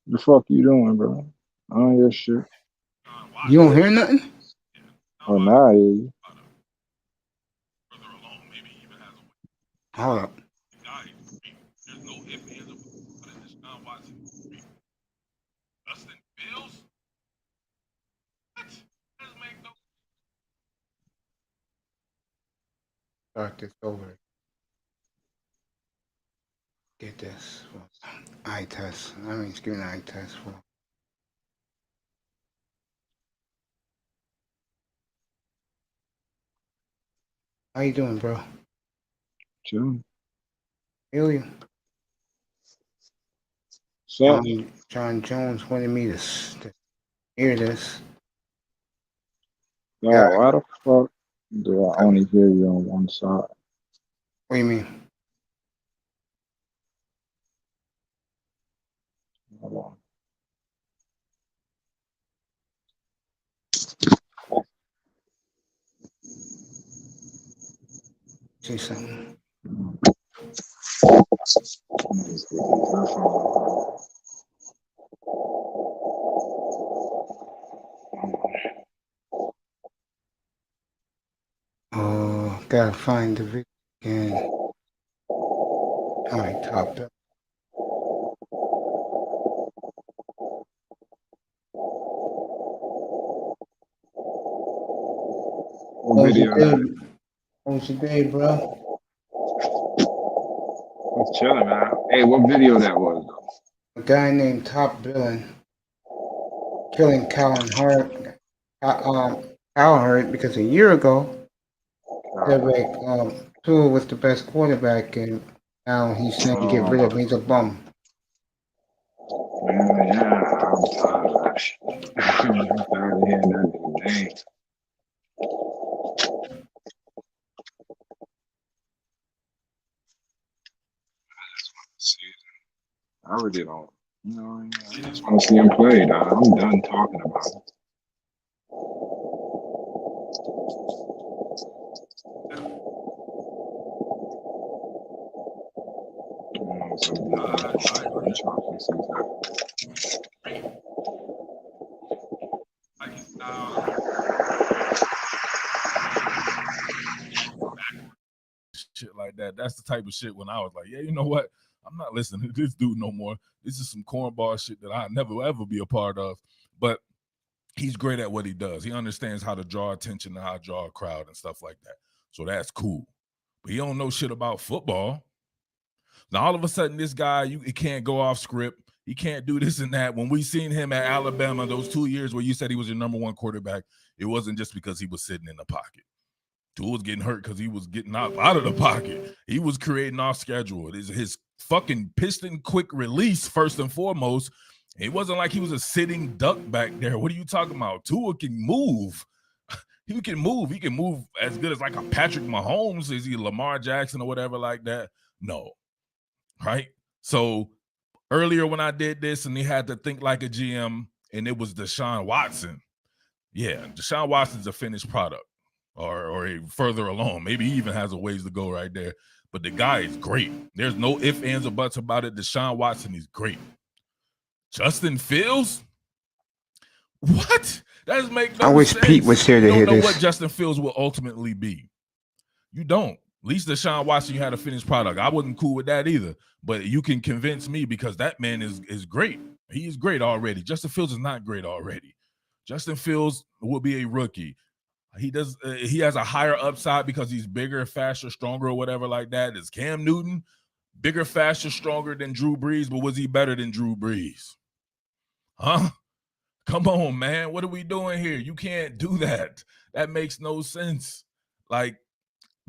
The fuck you doing, bro? I don't hear shit. You don't hear nothing? Oh, now I hear you. Further along, maybe he even has a way. Hold up. The guy is great. There's no ifs, ands, or buts about it. Deshaun Watson is great. Justin Fields? What? Doesn't make no. Start this over. Get this. Eye test. I mean, excuse me, eye test for. How you doing, bro? Chilling. Feel you. So, John Jones wanted me to hear this. God, why the fuck do I only hear you on one side? What do you mean? Hold on. Say something. Oh, gotta find the video again. All right, top it. What video that is? How was your day, bro? I'm chilling, man. Hey, what video that was, though? A guy named Top Billing killing Callan Hurt. Callan Hurt because a year ago, Tua was the best quarterback, and now he's saying get rid of him. He's a bum. Yeah, I'm tired of that shit. I'm tired of hearing that nigga name. I really don't. You know, I just want to see him play, dog. I'm done talking about it. Shit like that. That's the type of shit when I was like, yeah, you know what? I'm not listening to this dude no more. This is some cornball shit that I'll never ever be a part of. But he's great at what he does. He understands how to draw attention and how to draw a crowd and stuff like that. So that's cool. But he don't know shit about football. Now all of a sudden, this guy, he can't go off script. He can't do this and that. When we seen him at Alabama, those 2 years where you said he was your number one quarterback, it wasn't just because he was sitting in the pocket. Tua was getting hurt because he was getting out of the pocket. He was creating off schedule. His fucking piston quick release, first and foremost. It wasn't like he was a sitting duck back there. What are you talking about? Tua can move. He can move. He can move as good as like a Patrick Mahomes. Is he Lamar Jackson or whatever like that? No. Right? So earlier when I did this and he had to think like a GM and it was Deshaun Watson. Yeah, Deshaun Watson's a finished product. Or a further along. Maybe he even has a ways to go right there. But the guy is great. There's no ifs, ands, or buts about it. Deshaun Watson is great. Justin Fields? What? That doesn't make no sense. I wish Pete was here to hear this. You don't know what Justin Fields will ultimately be. You don't. At least Deshaun Watson, you had a finished product. I wasn't cool with that either. But you can convince me because that man is great. He is great already. Justin Fields is not great already. Justin Fields will be a rookie. He has a higher upside because he's bigger, faster, stronger, or whatever like that. Is Cam Newton bigger, faster, stronger than Drew Brees, but was he better than Drew Brees? Huh? Come on, man. What are we doing here? You can't do that. That makes no sense. Like,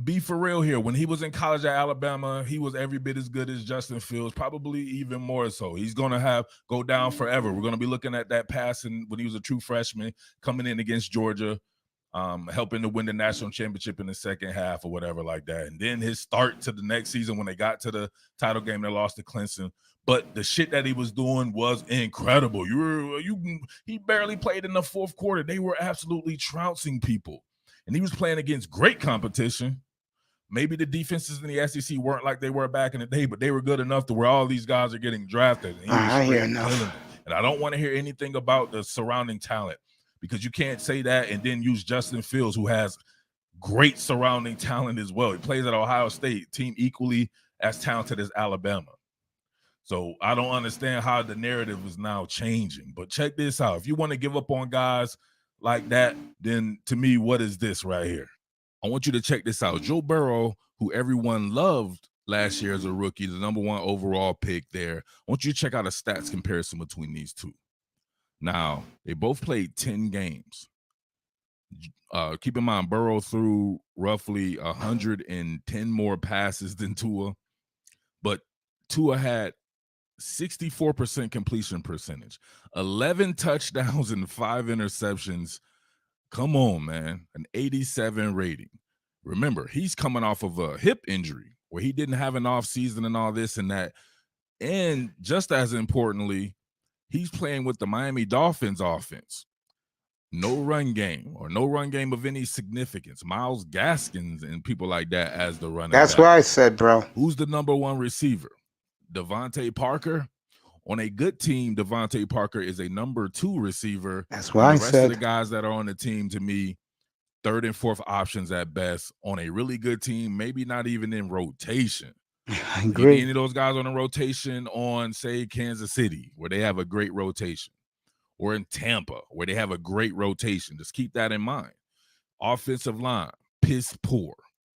be for real here. When he was in college at Alabama, he was every bit as good as Justin Fields, probably even more so. He's going to go down forever. We're going to be looking at that passing when he was a true freshman coming in against Georgia. Helping to win the national championship in the second half or whatever like that. And then his start to the next season when they got to the title game, they lost to Clemson. But the shit that he was doing was incredible. He barely played in the fourth quarter. They were absolutely trouncing people. And he was playing against great competition. Maybe the defenses in the SEC weren't like they were back in the day, but they were good enough to where all these guys are getting drafted. And he was I hear enough. And I don't want to hear anything about the surrounding talent, because you can't say that and then use Justin Fields, who has great surrounding talent as well. He plays at Ohio State, team equally as talented as Alabama. So I don't understand how the narrative is now changing. But check this out. If you want to give up on guys like that, then to me, what is this right here? I want you to check this out. Joe Burrow, who everyone loved last year as a rookie, the number 1 overall pick there. I want you to check out a stats comparison between these two. Now, they both played 10 games. Keep in mind, Burrow threw roughly 110 more passes than Tua, but Tua had 64% completion percentage, 11 touchdowns and 5 interceptions. Come on, man. An 87 rating. Remember, he's coming off of a hip injury where he didn't have an offseason and all this and that. And just as importantly, he's playing with the Miami Dolphins offense. No run game of any significance. Myles Gaskins and people like that as the running That's back. what I said, bro. Who's the number 1 receiver? Devontae Parker. On a good team, Devontae Parker is a number 2 receiver. That's what I The rest said. of the guys that are on the team, to me, 3rd and 4th options at best. On a really good team, maybe not even in rotation. I Maybe agree. any of those guys on a rotation on, say, Kansas City, where they have a great rotation, or in Tampa, where they have a great rotation. Just keep that in mind. Offensive line, piss poor.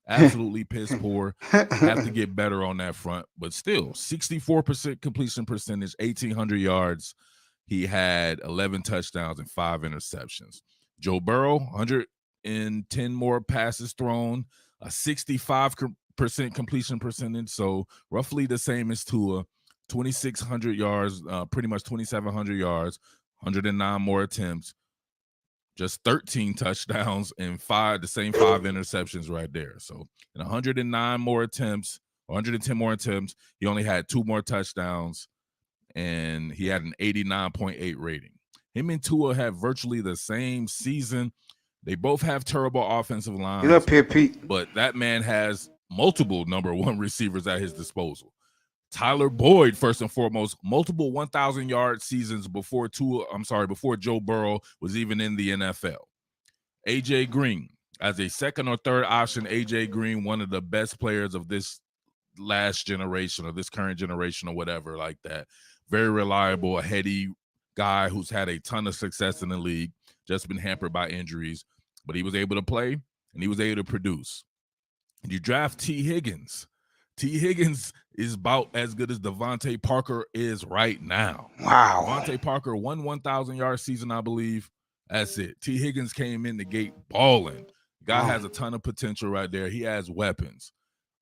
Absolutely piss poor. Have to get better on that front. But still, 64% completion percentage, 1,800 yards. He had 11 touchdowns and 5 interceptions. Joe Burrow, 110 more passes thrown, a 65% completion percentage, so roughly the same as Tua. 2,600 yards, pretty much 2,700 yards, 109 more attempts, just 13 touchdowns and the same 5 interceptions right there. So in 109 more attempts, 110 more attempts, he only had 2 more touchdowns, and he had an 89.8 rating. Him and Tua have virtually the same season. They both have terrible offensive lines. Get up here, Pete. But that man has multiple number 1 receivers at his disposal. Tyler Boyd, first and foremost, multiple 1,000-yard seasons before Joe Burrow was even in the NFL. A.J. Green, as a 2nd or 3rd option, A.J. Green, one of the best players of this last generation or this current generation or whatever like that. Very reliable, a heady guy who's had a ton of success in the league, just been hampered by injuries, but he was able to play and he was able to produce. And you draft T. Higgins. T. Higgins is about as good as Devontae Parker is right now. Wow. Devontae Parker won 1,000-yard season, I believe. That's it. T. Higgins came in the gate balling. Guy has a ton of potential right there. He has weapons.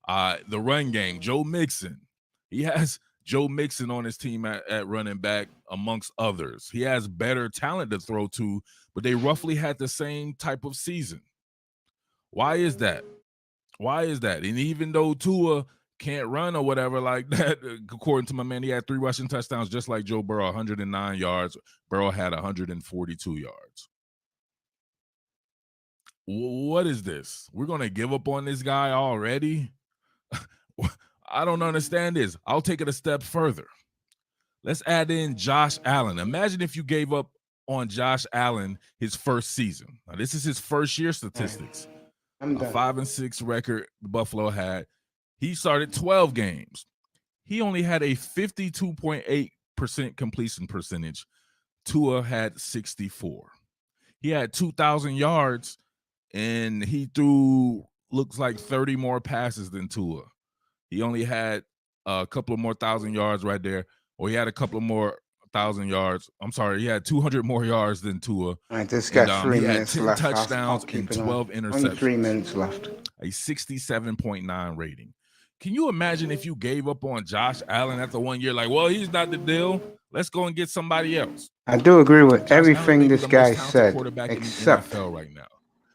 The run game, Joe Mixon. He has Joe Mixon on his team at running back, amongst others. He has better talent to throw to, but they roughly had the same type of season. Why is that? And even though Tua can't run or whatever like that, according to my man, he had 3 rushing touchdowns just like Joe Burrow, 109 yards. Burrow had 142 yards. What is this? We're going to give up on this guy already? I don't understand this. I'll take it a step further. Let's add in Josh Allen. Imagine if you gave up on Josh Allen his first season. Now, this is his first year statistics. A 5-6 record Buffalo had. He started 12 games. He only had a 52.8% completion percentage. Tua had 64. He had 2,000 yards, and he threw, looks like 30 more passes than Tua. He only had a couple of more 1,000 yards right there, or he had a couple of more 1,000 yards. I'm sorry, he had 200 more yards than Tua. All right, this got 3 minutes he had 10 left. touchdowns and 12 interceptions. Only 3 minutes left. A 67.9 rating. Can you imagine if you gave up on Josh Allen after 1 year? Like, well, he's not the deal. Let's go and get somebody else. I do agree with Josh everything Allen this may be the guy most talented said, quarterback except in the NFL right now.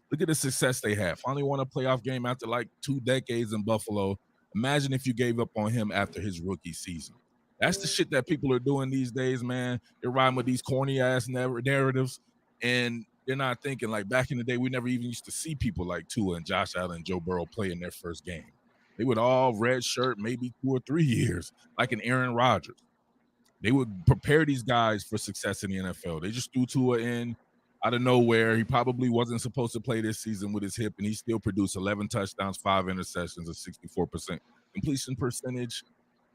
Look at the success they have. Finally won a playoff game after like 2 decades in Buffalo. Imagine if you gave up on him after his rookie season. That's the shit that people are doing these days, man. They're riding with these corny ass narratives, and they're not thinking like back in the day. We never even used to see people like Tua and Josh Allen and Joe Burrow play in their first game. They would all red shirt maybe 2 or 3 years, like an Aaron Rodgers. They would prepare these guys for success in the NFL. They just threw Tua in out of nowhere. He probably wasn't supposed to play this season with his hip, and he still produced 11 touchdowns, 5 interceptions, a 64% completion percentage.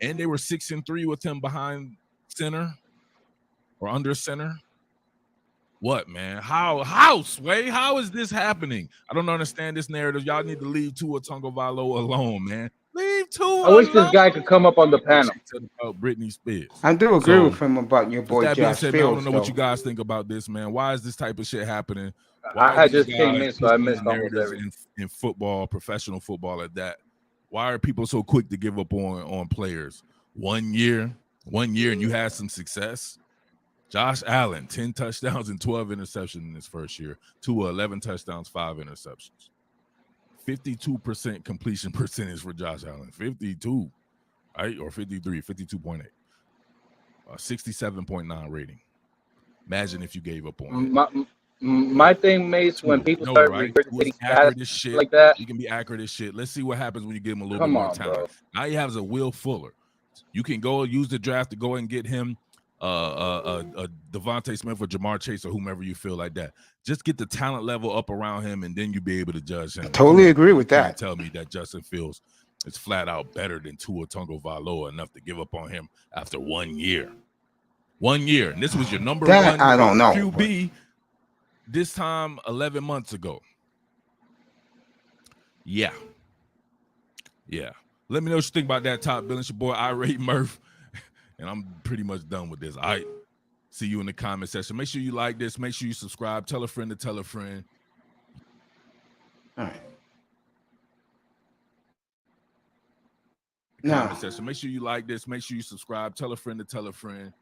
And they were 6-3 with him behind center or under center. What, man? How, Sway? How is this happening? I don't understand this narrative. Y'all need to leave Tua Tagovailoa alone, man. Leave Tua I wish alone. this guy could come up on the panel. About Britney Spears. I do agree with him about your With boy that being Josh said, man, I don't Fields, know what you though. guys think about this, man. Why is this type of shit happening? Why I are these just came guys in, so I pushing missed these almost narratives everything. in football, professional football at that? Why are people so quick to give up on players? 1 year, and you had some success. Josh Allen, 10 touchdowns and 12 interceptions in his first year. Tua, 11 touchdowns, 5 interceptions. 52% completion percentage for Josh Allen. 52, right? Or 53, 52.8. 67.9 rating. Imagine if you gave up on him. My thing, Mace, when people start regurgitating accurate as shit like that, you can be accurate as shit. Let's see what happens when you give him a little Come bit more on, talent. bro. Now he has a Will Fuller. You can go use the draft to go and get him Devontae Smith or Jamar Chase or whomever you feel like that. Just get the talent level up around him, and then you be able to judge him. I totally agree with You can't that. tell me that Justin Fields is flat out better than Tua Tagovailoa enough to give up on him after 1 year. 1 year, and this was your number That one I don't know, QB this time 11 months ago. Yeah. Let me know what you think about that, Top Bill. It's your boy Irate Murph, and I'm pretty much done with this. All right, see you in the comment section. Make sure you like this. Make sure you subscribe. Tell a friend to tell a friend. All right. Comment section. Make sure you like this. Make sure you subscribe. Tell a friend to tell a friend.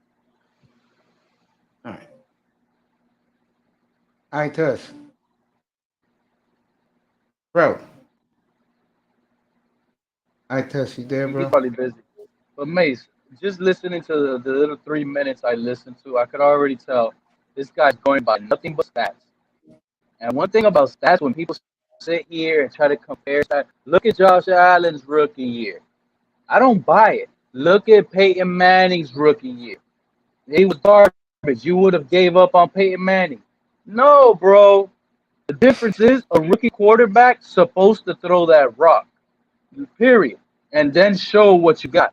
All right. All right, Tuss. Bro. All right, Tuss, you there, bro? he's probably busy. But Mace, just listening to the little 3 minutes I listened to, I could already tell this guy's going by nothing but stats. And one thing about stats, when people sit here and try to compare stats, look at Josh Allen's rookie year. I don't buy it. Look at Peyton Manning's rookie year. He was garbage. You would have gave up on Peyton Manning. No, bro. The difference is a rookie quarterback supposed to throw that rock. Period. And then show what you got.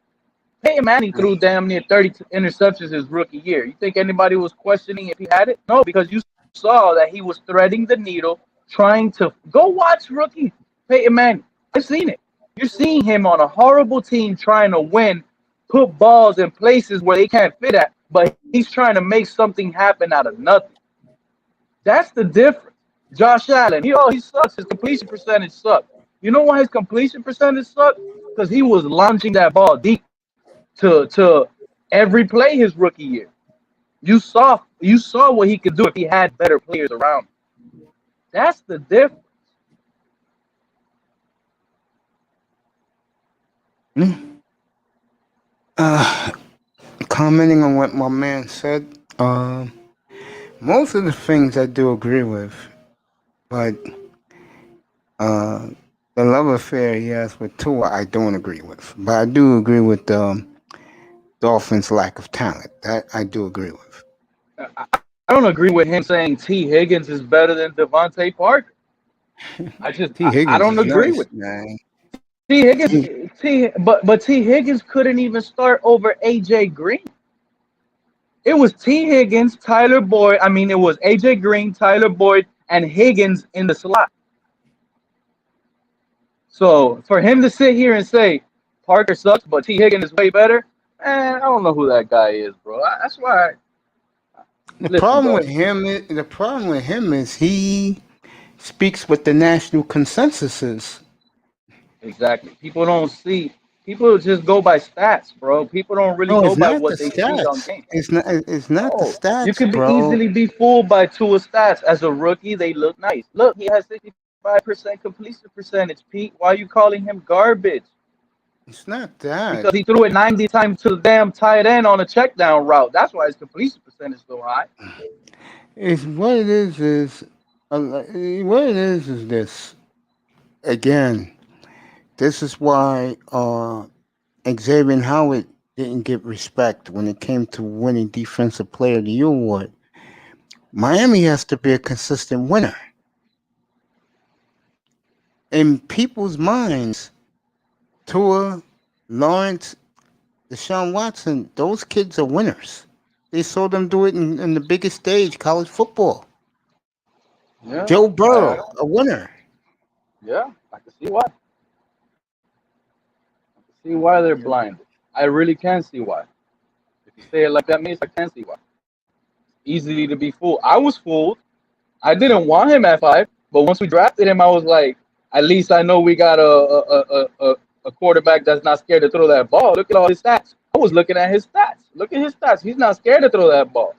Peyton Manning threw damn near 30 interceptions his rookie year. You think anybody was questioning if he had it? No, because you saw that he was threading the needle, trying to go watch rookie Peyton Manning. I've seen it. You're seeing him on a horrible team trying to win, put balls in places where they can't fit at, but he's trying to make something happen out of nothing. That's the difference. Josh Allen, he sucks. His completion percentage sucks. You know why his completion percentage sucked? Because he was launching that ball deep to every play his rookie year. You saw what he could do if he had better players around him. That's the difference. Commenting on what my man said, most of the things I do agree with, but the love affair he has with Tua, I don't agree with. But I do agree with Dolphins' lack of talent. That I do agree with. I don't agree with him saying T. Higgins is better than Devontae Parker. I don't agree with man. T. Higgins. But T. Higgins couldn't even start over AJ Green. It was T. Higgins, Tyler Boyd. I mean, it was AJ Green, Tyler Boyd, and Higgins in the slot. So for him to sit here and say Parker sucks, but T. Higgins is way better, I don't know who that guy is, bro. That's why. The problem with him is he speaks what the national consensus is. Exactly. People just go by stats, bro. People don't really go by what they see on game. It's not the stats, You can bro. easily be fooled by Tua's stats. As a rookie, they look nice. Look, he has 65% completion percentage, Pete. Why are you calling him garbage? It's not that. Because he threw it 90 times to the damn tight end on a check down route. That's why his completion percentage is so high. What it is this. Again, this is why Xavier Howard didn't get respect when it came to winning Defensive Player of the Year award. Miami has to be a consistent winner. In people's minds, Tua, Lawrence, Deshaun Watson, those kids are winners. They saw them do it in the biggest stage, college football. Yeah, Joe Burrow, a winner. yeah, I can see why. I can see why they're blinded. I really can see why. If you say it like that means I can see why. Easily to be fooled. I was fooled. I didn't want him at 5, but once we drafted him, I was like, at least I know we got a quarterback that's not scared to throw that ball. Look at all his stats. I was looking at his stats. Look at his stats. He's not scared to throw that ball.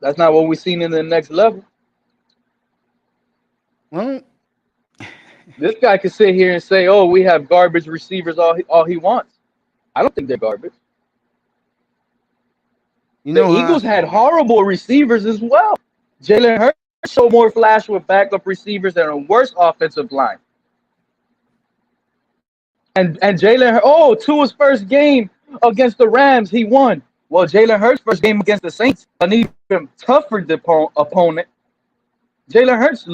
That's not what we've seen in the next level. Well, This guy could sit here and say, "Oh, we have garbage receivers all he wants." I don't think they're garbage. you The know Eagles how had horrible receivers as well. Jalen Hurts showed more flash with backup receivers than a worse offensive line. And Jalen, Tua's first game against the Rams, he won. Well, Jalen Hurts' first game against the Saints, an even tougher opponent. Jalen Hurts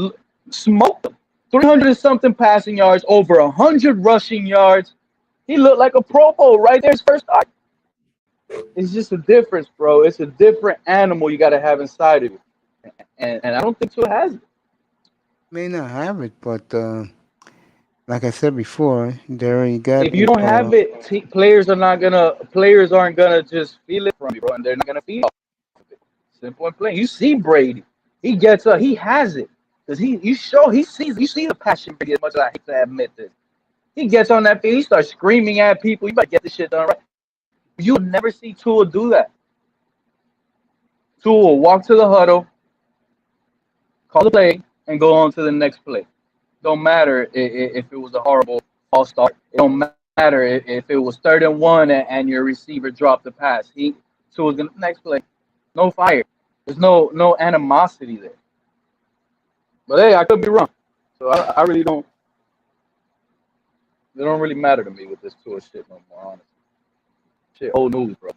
smoked them. 300 something passing yards, over 100 rushing yards. He looked like a Pro Bowl right there his first start. It's just a difference, bro. It's a different animal you got to have inside of you. And I don't think Tua has it. may not have it, but like I said before, there you got. If you don't have it, players aren't gonna just feel it from you, bro, and they're not gonna feed off of it. Simple and plain. You see Brady, he gets up, he has it, because you see the passion Brady. As much as I hate to admit this, he gets on that field, he starts screaming at people. You better get this shit done right. You'll never see Tua do that. Tua will walk to the huddle, call the play, and go on to the next play. Don't matter if it was a horrible false start. It don't matter if it was 3rd and 1 and your receiver dropped the pass. Tua's gonna next play. No fire. There's no animosity there. But hey, I could be wrong. So I really don't. It don't really matter to me with this Tua shit no more, honestly. Shit, old news, bro.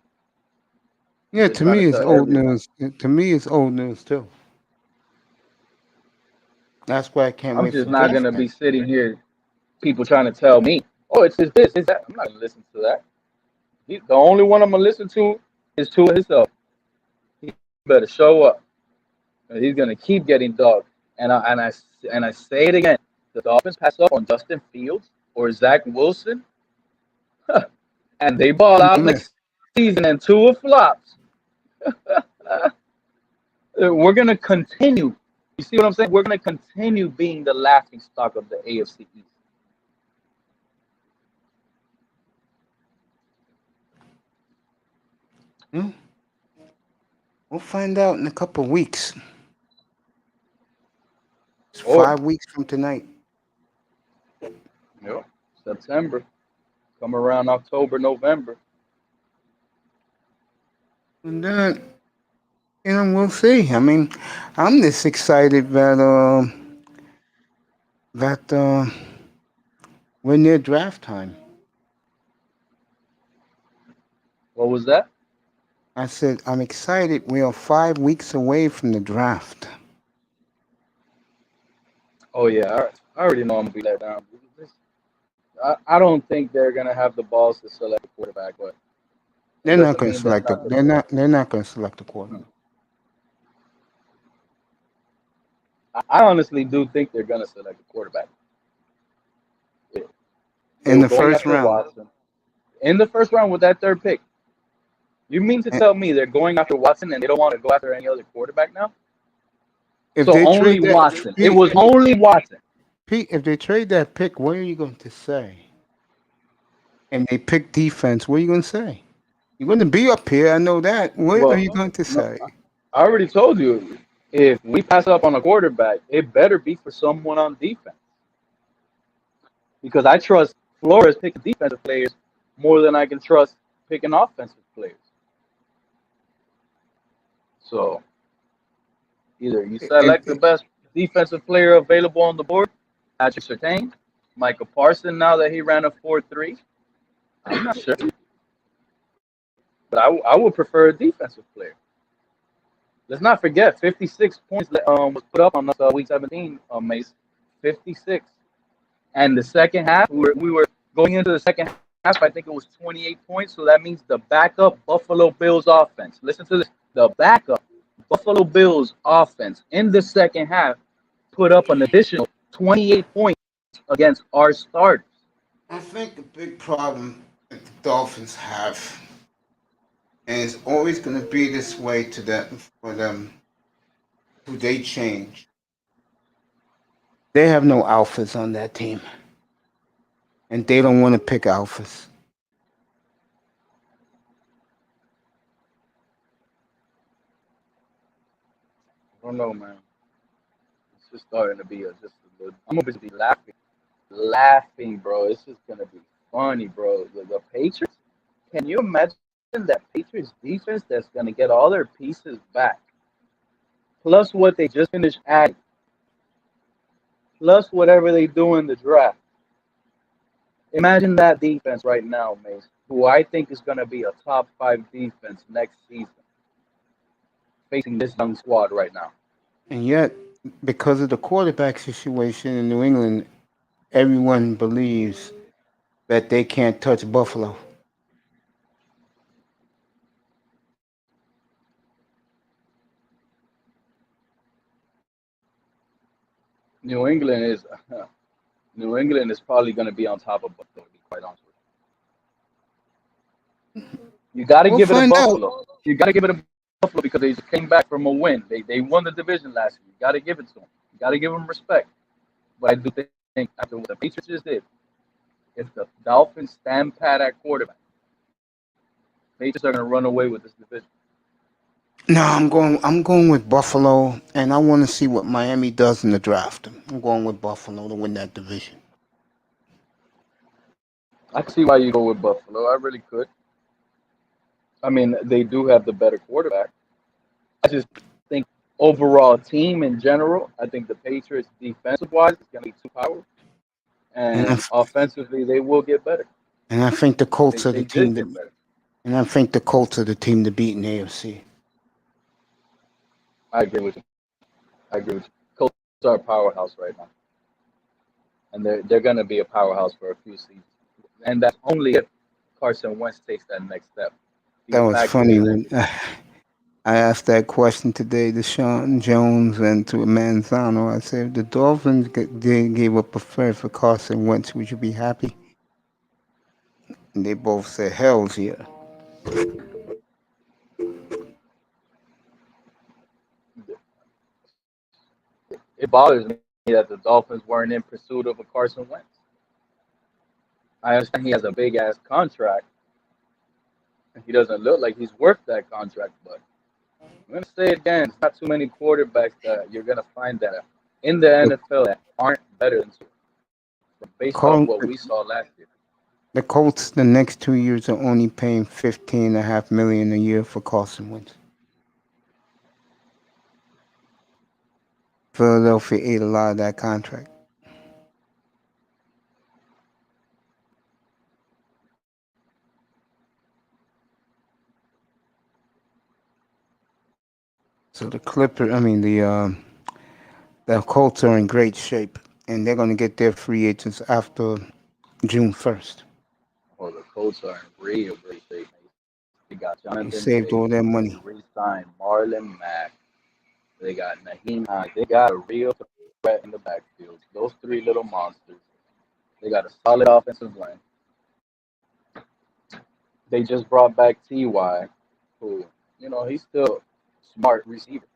Yeah, They're to trying me to it's tell old everybody. news. To me it's old news too. That's why I can't I'm wait just for not draft gonna day. be sitting here, people trying to tell me, oh, it's this, it's that. I'm not gonna listen to that. The only one I'm gonna listen to is Tua himself. He better show up. And he's gonna keep getting dogged. And I say it again. The Dolphins pass up on Justin Fields or Zach Wilson, and they ball out next season and Tua flops. We're gonna continue. You see what I'm saying? We're gonna continue being the laughing stock of the AFC East. We'll find out in a couple of weeks. It's Or 5 weeks from tonight. September, come around October, November. And then, we'll see. I mean, I'm just excited that we're near draft time. What was that? I said I'm excited. We are 5 weeks away from the draft. Oh yeah, I already know I'm gonna be let down. I don't think they're gonna have the balls to select a quarterback, but They're not doesn't going to mean select. that's not They're not going to select a quarterback. I honestly do think they're gonna select a quarterback. In the Going first after round. Watson. In the first round with that 3rd pick. You mean to tell me they're going after Watson and they don't want to go after any other quarterback now? If So they only trade that, Watson. It was only Watson. Pete, if they trade that pick, what are you going to say? And they pick defense, what are you going to say? You're going to be up here. I know that. What are Well, you going to say? I already told you. If we pass up on a quarterback, it better be for someone on defense. Because I trust Flores picking defensive players more than I can trust picking offensive players. So either you select the best defensive player available on the board, Patrick Surtain, Michael Parsons, now that he ran a 4.3, I'm not sure. But I would prefer a defensive player. Let's not forget, 56 points was put up on us week 17, Mace. 56. And the second half, we were going into the second half, I think it was 28 points. So that means the backup Buffalo Bills offense. Listen to this. The backup Buffalo Bills offense in the second half put up an additional 28 points against our starters. I think the big problem that the Dolphins have, and it's always going to be this way to them for them, who they change. They have no alphas on that team, and they don't want to pick alphas. I don't know, man. It's just starting to be just a little. I'm gonna be laughing, bro. It's just gonna be funny, bro. The Patriots. Can you imagine that Patriots defense that's gonna get all their pieces back, plus what they just finished adding, plus whatever they do in the draft? Imagine that defense right now, Mace, who I think is gonna be a top 5 defense next season, facing this young squad right now. And yet, because of the quarterback situation in New England, everyone believes that they can't touch Buffalo. New England is New England is probably going to be on top of Buffalo, to be quite honest with you. You got to We'll give it to find out. Buffalo. You got to give it to Buffalo because they just came back from a win. They won the division last year. You got to give it to them. You got to give them respect. But I do think after what the Patriots just did, if the Dolphins stand pat at quarterback, Patriots are going to run away with this division. No, I'm going with Buffalo, and I want to see what Miami does in the draft. I'm going with Buffalo to win that division. I can see why you go with Buffalo. I really could. I mean, they do have the better quarterback. I just think overall team in general, I think the Patriots defensive wise is going to be too powerful, And and offensively they will get better. I think the Colts are They the team did get that, better. and I think the Colts are the team to beat in the AFC. I agree with you. I agree with you. Colts are a powerhouse right now, and they're going to be a powerhouse for a few seasons, and that's only if Carson Wentz takes that next step. That was Back funny to when I asked that question today to Sean Jones and to Manzano. I said, if the Dolphins they gave up a first for Carson Wentz, would you be happy? And they both said, hell's yeah. it bothers me that the Dolphins weren't in pursuit of a Carson Wentz. I understand he has a big ass contract. He doesn't look like he's worth that contract, but I'm gonna say it again. It's not too many quarterbacks that you're gonna find that in the NFL that aren't better than based off what we saw last year. The Colts, the next 2 years, are only paying $15.5 million a year for Carson Wentz. Philadelphia ate a lot of that contract. So the Colts are in great shape, and they're going to get their free agents after June 1st. Oh, the Colts are in real great shape. They got Jonathan They saved all their money. Re-signed Marlon Mack. They got Naheem Hines. They got a real threat in the backfield. Those 3 little monsters. They got a solid offensive line. They just brought back Ty, who, he's still a smart receiver.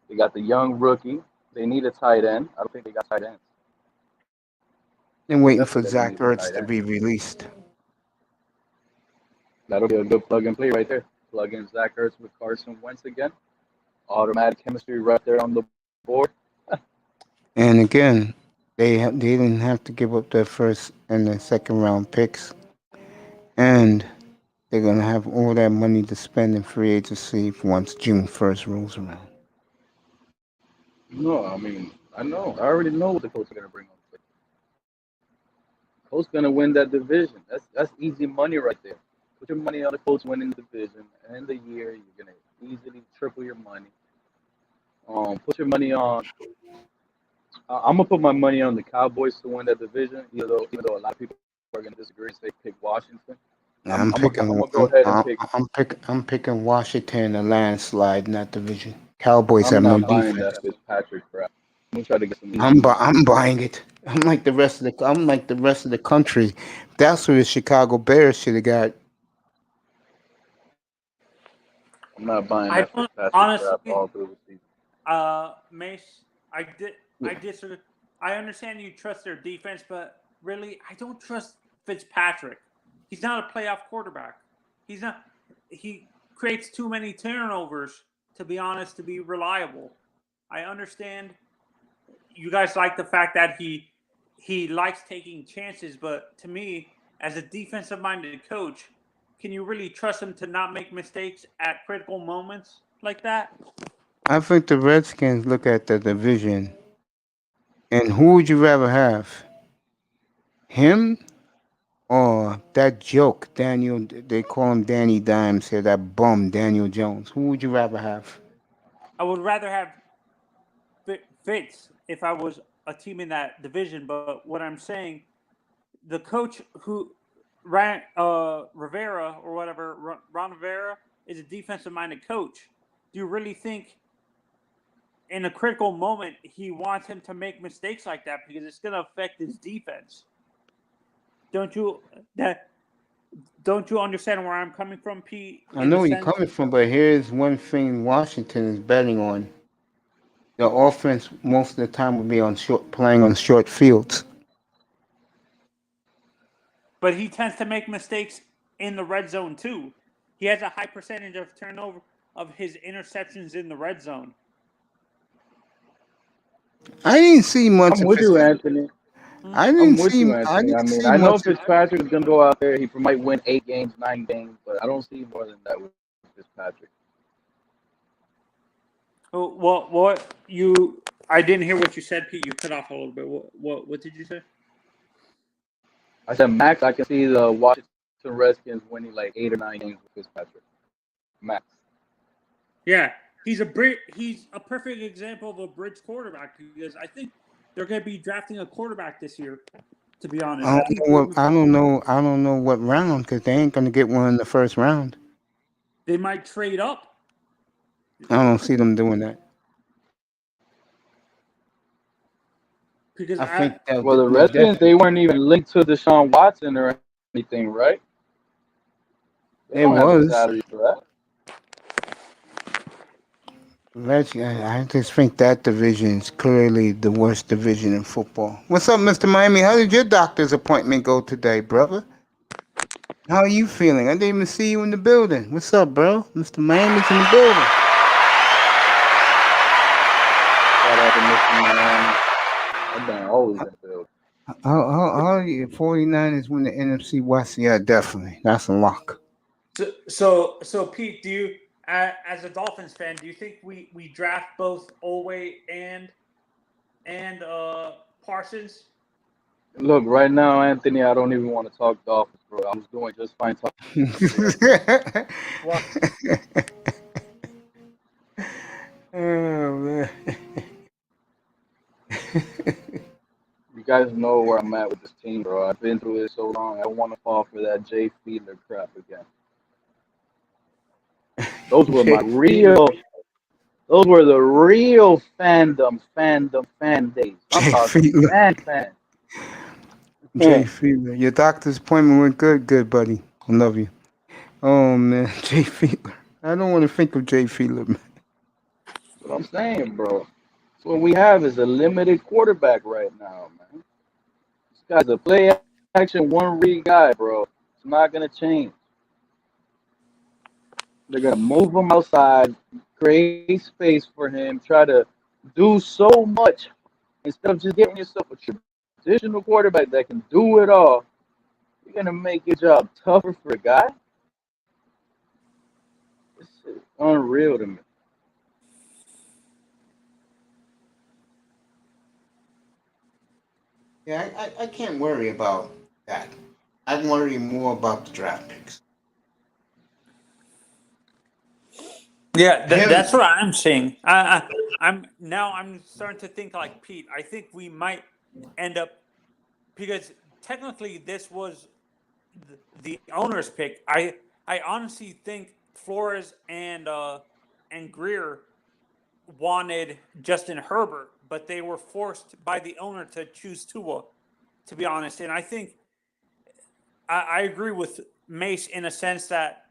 They got the young rookie. They need a tight end. I don't think they got tight ends. They're waiting for Definitely Zach need a Ertz tight to end. be released. That'll be a good plug and play right there. Plug in Zach Ertz with Carson Wentz again. Automatic chemistry right there on the board. And again, they didn't have to give up their first and their second round picks, and they're gonna have all that money to spend in free agency once June 1st rolls around. No, I mean, I know. I already know what the Colts are going to bring on. Colts gonna win that division. That's easy money right there. Put your money on the Colts winning the division. End the year, you're gonna easily triple your money. Put your money on. I'm gonna put my money on the Cowboys to win that division, even though a lot of people are gonna disagree and say pick Washington. I'm I'm I'm gonna, picking. I'm gonna go ahead and I'm, pick. I'm picking Washington a landslide in that division. Cowboys I'm have no not buying defense. that Fitzpatrick crap. I'm gonna try to get some easy money. I'm buying it. I'm like the rest of the country. That's what the Chicago Bears should have got. I'm not buying I that don't Fitzpatrick crap honestly, all through the season. Mace. I disagree. I understand you trust their defense, but really, I don't trust Fitzpatrick. He's not a playoff quarterback. He's not. He creates too many turnovers, to be honest, to be reliable. I understand you guys like the fact that he likes taking chances, but to me, as a defensive minded coach, can you really trust him to not make mistakes at critical moments like that? I think the Redskins look at the division, and who would you rather have, him or that joke Daniel? They call him Danny Dimes here. That bum Daniel Jones. Who would you rather have? I would rather have Fitz if I was a team in that division, but what I'm saying, the coach who ran Rivera or whatever, Ron Rivera, is a defensive minded coach. Do you really think in a critical moment he wants him to make mistakes like that because it's going to affect his defense? Don't you that don't you understand where I'm coming from, Pete? I In the know where you're sense, coming from, but here's one thing Washington is betting on. The offense most of the time will be playing on short fields. but he tends to make mistakes in the red zone too. He has a high percentage of turnover of his interceptions in the red zone. I didn't see much I'm of with his. you, Anthony. I I'm didn't with see. you, I Anthony. I didn't mean, see I know much of. Fitzpatrick is gonna go out there. He might win 8 games, 9 games, but I don't see more than that with Fitzpatrick. What you? I didn't hear what you said, Pete. You cut off a little bit. What did you say? I said max. I can see the Washington Redskins winning like 8 or 9 games with Fitzpatrick. Max. Yeah, he's a perfect example of a bridge quarterback because I think they're going to be drafting a quarterback this year. To be honest, I I don't think know what. I don't know. I don't know what round because they ain't gonna get one in the first round. they might trade up I don't see them doing that. because I think that Well, the no, Redskins they weren't even linked to Deshaun Watson or anything, right? They it don't have the was. salary for that. I just think that division is clearly the worst division in football. What's up, Mr. Miami? How did your doctor's appointment go today, brother? How are you feeling? I didn't even see you in the building. What's up, bro? Mr. Miami's in the building. Shout out to Mr. Miami. That man always in the field. How are you? 49ers win the NFC West? Yeah, definitely. That's a lock. So Pete, do you as a Dolphins fan, do you think we draft both Olway and Parsons? Look, right now, Anthony, I don't even want to talk Dolphins, bro. I was doing just fine talking right Well, Oh man. You guys know where I'm at with this team, bro. I've been through it so long. I don't want to fall for that Jay Fiedler crap again. Those were my real. Those were the real fan days. I'm Jay talking Fiedler. fan. Jay Fiedler. Your doctor's appointment went good, good buddy. I love you. Oh man, Jay Fiedler. I don't want to think of Jay Fiedler, man. That's what I'm saying, bro. So what we have is a limited quarterback right now, man. This guy's a play action one read guy, bro. It's not gonna change. They're gonna move him outside, create space for him, try to do so much instead of just getting yourself a traditional quarterback that can do it all. You're gonna make your job tougher for a guy. This is unreal to me. Yeah, I can't worry about that. I worry more about the draft picks. Yeah, Him, that's what I'm saying. I'm starting to think like Pete. I think we might end up because technically this was the owner's pick. I honestly think Flores and Greer wanted Justin Herbert, but they were forced by the owner to choose Tua. To be honest, and I think I agree with Mace in a sense that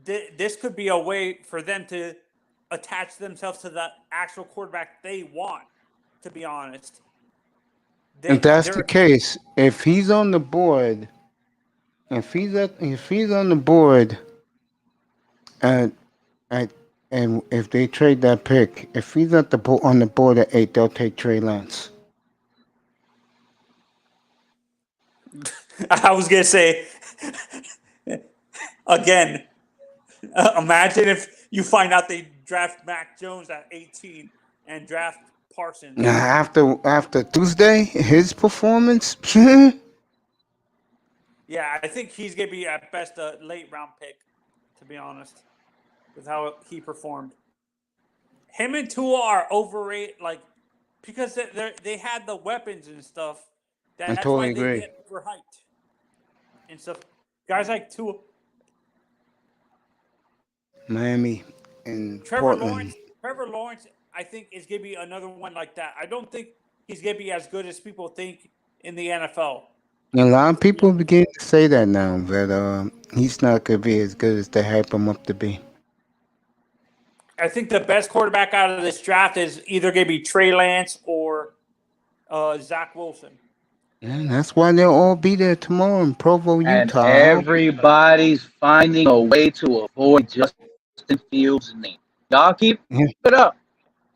this could be a way for them to attach themselves to the actual quarterback they want. To be honest, if that's the they're case, if he's on the board, if he's on the board at at and if they trade that pick, if he's at on the board at 8, they'll take Trey Lance. I was gonna say again. Imagine if you find out they draft Mac Jones at 18 and draft Parsons. Now, after Tuesday, his performance, Yeah, I think he's gonna be at best a late round pick. To be honest, with how he performed, him and Tua are overrated. Like because they had the weapons and stuff. I That's why totally they agree. get overhyped and stuff. Guys like Tua, Miami and Trevor Portland. Lawrence. Trevor Lawrence, I think, is gonna be another one like that. I don't think he's gonna be as good as people think in the NFL. A lot of people begin to say that now that he's not gonna be as good as they hype him up to be. I think the best quarterback out of this draft is either going to be Trey Lance or Zach Wilson. And that's why they'll all be there tomorrow in Provo, And Utah. everybody's finding a way to avoid Justin Fields' name. Y'all keep Yeah. it up.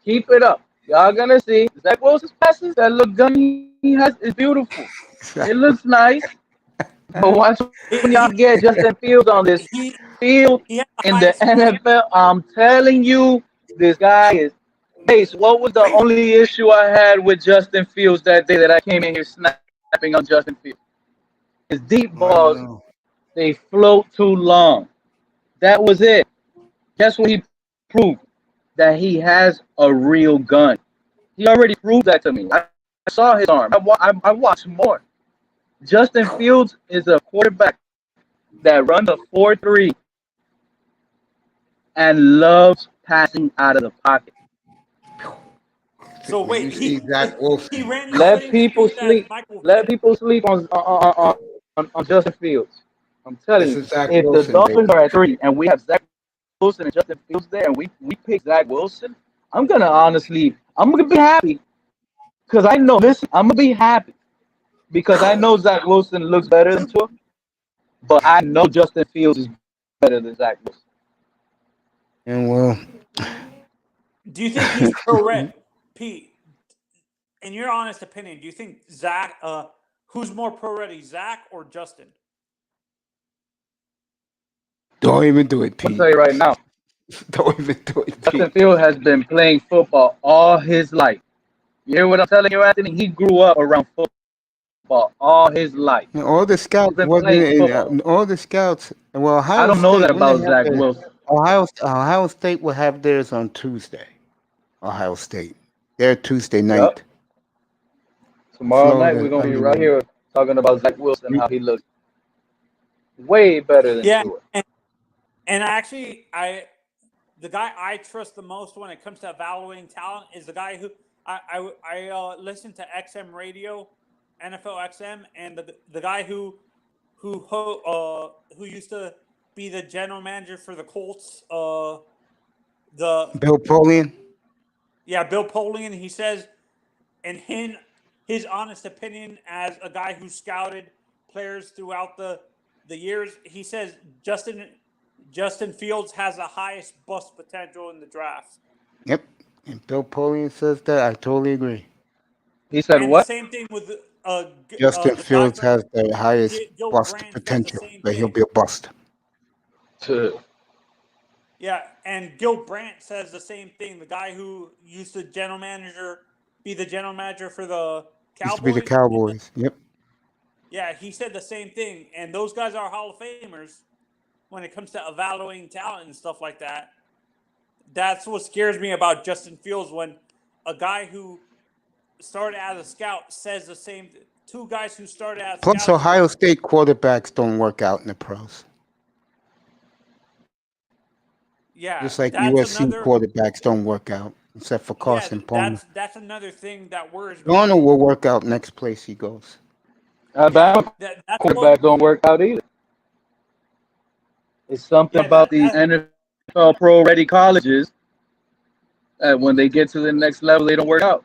Keep it up. Y'all gonna see Zach Wilson's passes. That look gun he has is beautiful. It looks nice. But watch when y'all get Justin Fields on this field He had the in the highest scoring- NFL. I'm telling you, this guy is. Hey, so what was the only issue I had with Justin Fields that day that I came in here snapping on Justin Fields? His deep balls, they float too long. That was it. Guess what he proved? That he has a real gun. He already proved that to me. I saw his arm. I watched more. Justin Fields is a quarterback that runs a 4-3 and loves passing out of the pocket. So wait, You see Zach Wilson. he ran the Let same people speed as sleep. Michael Let Vick. people sleep on Justin Fields. I'm telling This you, is Zach if the Wilson, Dolphins baby. are at 3 and we have Zach Wilson and Justin Fields there, and we pick Zach Wilson, I'm gonna be happy because I know. Listen, I'm gonna be happy because I know Zach Wilson looks better than Tua, but I know Justin Fields is better than Zach Wilson. And well, Do you think he's pro-red? Pete, in your honest opinion, do you think Zach, who's more pro-ready, Zach or Justin? don't even do it, I'll Pete. tell you right now, Don't even do it, Justin Pete. Fields has been playing football all his life. You hear what I'm telling you, Anthony? He grew up around football all his life. And all the scouts He's been wasn't playing in. football. All the scouts. Well, I Ohio don't know State. that When they about have Zach their Wilson. Ohio State will have theirs on Tuesday. Ohio State. They're Tuesday night. Yep. Tomorrow night Florida. we're gonna I be mean, right here talking about Zach Wilson, how he looks way better than Yeah, Tua. and actually, the guy I trust the most when it comes to evaluating talent is the guy who I listen to XM Radio, NFL XM, and the guy who used to be the general manager for the Colts. Bill Polian. Bill Polian. He says, in his honest opinion as a guy who scouted players throughout the years, he says Justin Fields has the highest bust potential in the draft. Yep. And Bill Polian says that. I totally agree. He said And the what? same thing with Justin the guy Fields from has the highest Gil bust Brandt says the potential, same but he'll thing. be a bust. Yeah, and Gil Brandt says the same thing. The guy who used to be the general manager for the Used to be the Cowboys. Cowboys. Yep. Yeah, he said the same thing. And those guys are Hall of Famers when it comes to evaluating talent and stuff like that. That's what scares me about Justin Fields when a guy who started as a scout says the same. Two guys who started as Plus, scouts. Ohio State quarterbacks don't work out in the pros. Yeah, Just like that's USC another. quarterbacks don't work out, except for Yeah, Carson Palmer. that's another thing that worries me. Darnold will work out next place he goes. Alabama That's quarterbacks don't work out either. It's something Yeah, about these NFL pro-ready colleges that when they get to the next level, they don't work out.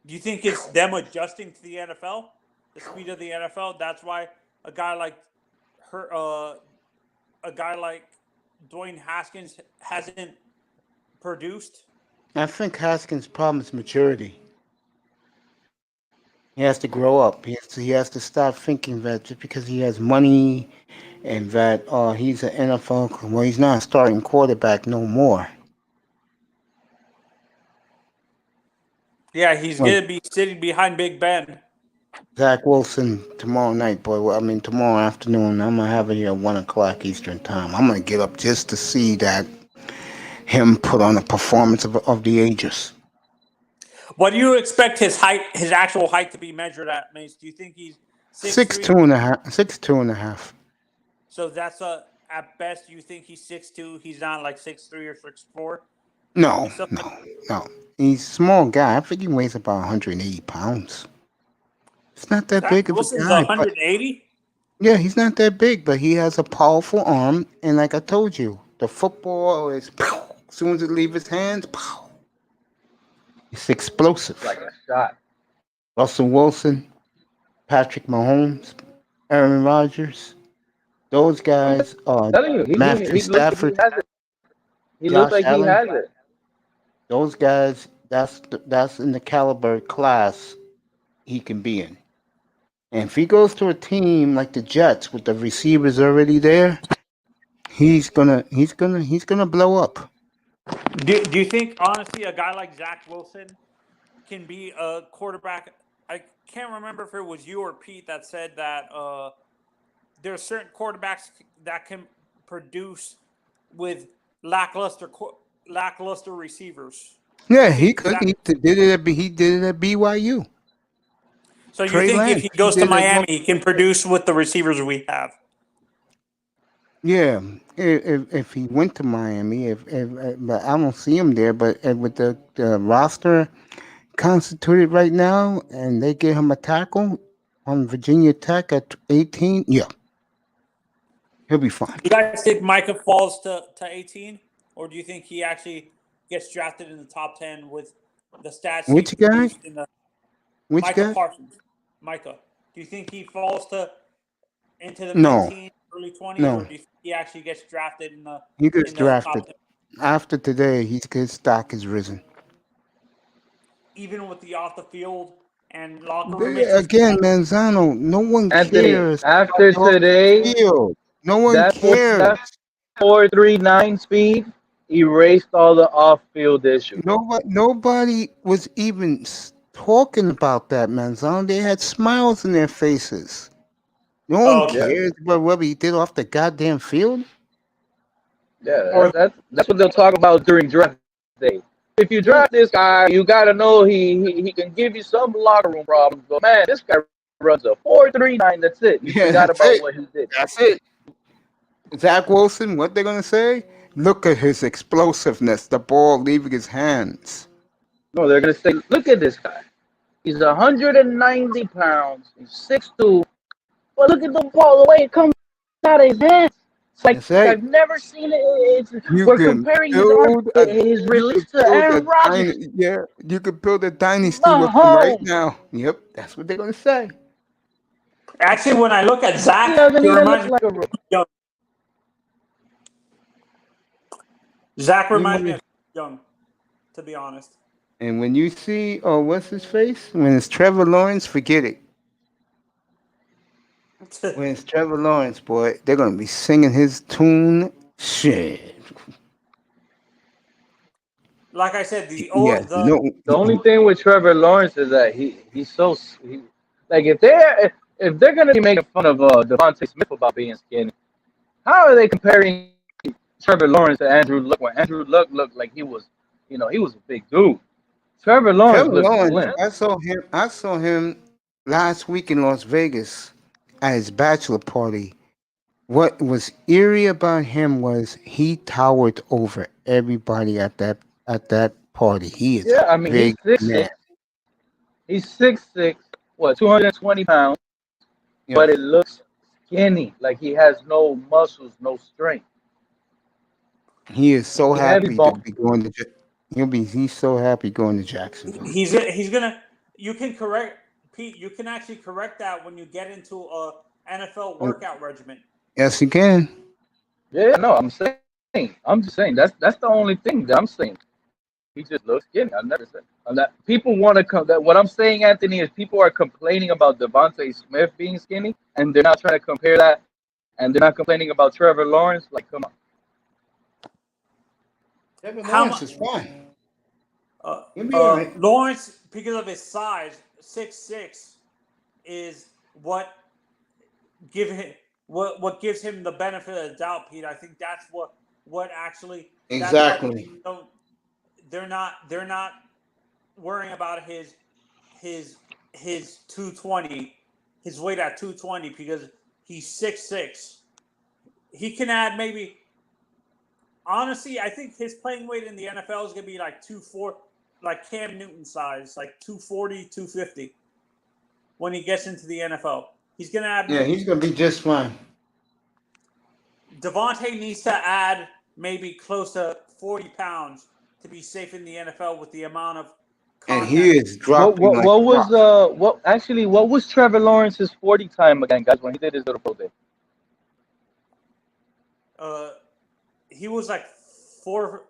Do you think it's them adjusting to the NFL, the speed of the NFL? That's why a guy like Dwayne Haskins hasn't produced. I think Haskins' problem is maturity. He has to grow up. He has to start thinking that just because he has money and that he's an NFL, well, he's not a starting quarterback no more. Yeah, he's gonna be sitting behind Big Ben. Zach Wilson tomorrow night, boy. Well, I mean tomorrow afternoon. I'm gonna have it here at 1:00 Eastern time. I'm gonna get up just to see that him put on a performance of the ages. What do you expect his actual height to be measured at, Mace? Do you think he's 6'2" and a half. 6'2" and a half. So that's at best you think he's 6'2", he's not like 6'3" or 6'4"? No. He's a small guy. I think he weighs about 180 pounds. It's not that big of a Wilson's guy. 180? Yeah, he's not that big, but he has a powerful arm. And like I told you, the football is pow, as soon as it leaves his hands, pow. It's explosive. Like a shot. Russell Wilson, Patrick Mahomes, Aaron Rodgers, those guys are Matthew Stafford. He looks like Allen. he has it. Those guys, that's in the caliber class he can be in. And if he goes to a team like the Jets with the receivers already there, he's gonna blow up. Do you think honestly a guy like Zach Wilson can be a quarterback? I can't remember if it was you or Pete that said that there are certain quarterbacks that can produce with lackluster receivers. Yeah, he could. He did it at BYU. So you think if he goes to Miami, he can produce with the receivers we have? Yeah, if he went to Miami, but I don't see him there. But with the roster constituted right now, and they give him a tackle on Virginia Tech at 18, yeah, he'll be fine. Do you guys think Micah falls to 18, or do you think he actually gets drafted in the top 10 with the stats? Which guy? Which Micah guy? Parsons. Micah. Do you think he falls into the No. 19, early 20s, No. or do you think he actually gets drafted in the? He gets in the top drafted. 10? After today, his stock has risen. Even with the off the field and locker room Again, Manzano, no one cares. After today, Field. No one cares. That 4.39 speed erased all the off-field issues. Nobody was even talking about that, Manzano. They had smiles in their faces. No one cares about what he did off the goddamn field. Yeah, that's what they'll talk about during draft day. If you draft this guy, you gotta know he can give you some locker room problems. But man, this guy runs a 4.39. That's it. You forgot about what he did. That's it. Zach Wilson, what they're gonna say? Look at his explosiveness, the ball leaving his hands. No, they're gonna say, look at this guy. He's 190 pounds. He's 6'2". But look at the ball, the way it comes out of his hands. It's like I've never seen it. We're comparing his release to Aaron Rodgers. Yeah, you could build a dynasty with him right now. Yep, that's what they're gonna say. Actually, when I look at Zach, he doesn't even look like a rookie. Zach reminds me of young, to be honest. And when you see, what's his face? When it's Trevor Lawrence, forget it. When it's Trevor Lawrence, boy, they're gonna be singing his tune. Shit. Like I said, the only thing with Trevor Lawrence is that Like if they're gonna be making fun of Devontae Smith about being skinny, how are they comparing Trevor Lawrence to Andrew Luck when Andrew Luck looked like he was, he was a big dude. Trevor Lawrence Trevor looked Lawrence, slim. I saw him last week in Las Vegas at his bachelor party. What was eerie about him was he towered over everybody at that party. He is Yeah, a I mean he's big six man. six. He's 6'6", 220 pounds, but Yes. it looks skinny, like he has no muscles, no strength. He is so He heavy happy to bone. be going to he's so happy going to Jacksonville. He's gonna. You can correct Pete. You can actually correct that when you get into a NFL Oh, workout regimen. yes, he can. Yeah, no, I'm just saying that's the only thing that I'm saying. He just looks skinny. I never said that. People want to come. That what I'm saying, Anthony, is people are complaining about Devontae Smith being skinny, and they're not trying to compare that, and they're not complaining about Trevor Lawrence. Like, come on. Trevor How Lawrence much? is fine. He'll be all right. Lawrence, because of his size, 6'6", is what what gives him the benefit of the doubt, Pete. I think that's what actually that's why Exactly. people don't. They're not worrying about his 220, his weight at 220 because he's 6'6". He can add maybe. Honestly, I think his playing weight in the NFL is going to be like 240, like Cam Newton size, like 240, 250 when he gets into the NFL. He's going to add. Yeah, he's gonna be just fine. Devontae needs to add maybe close to 40 pounds to be safe in the NFL with the amount of And he contact. is dropping like a rock. What was Trevor Lawrence's 40 time again, guys, when he did his little pro day? He was like four,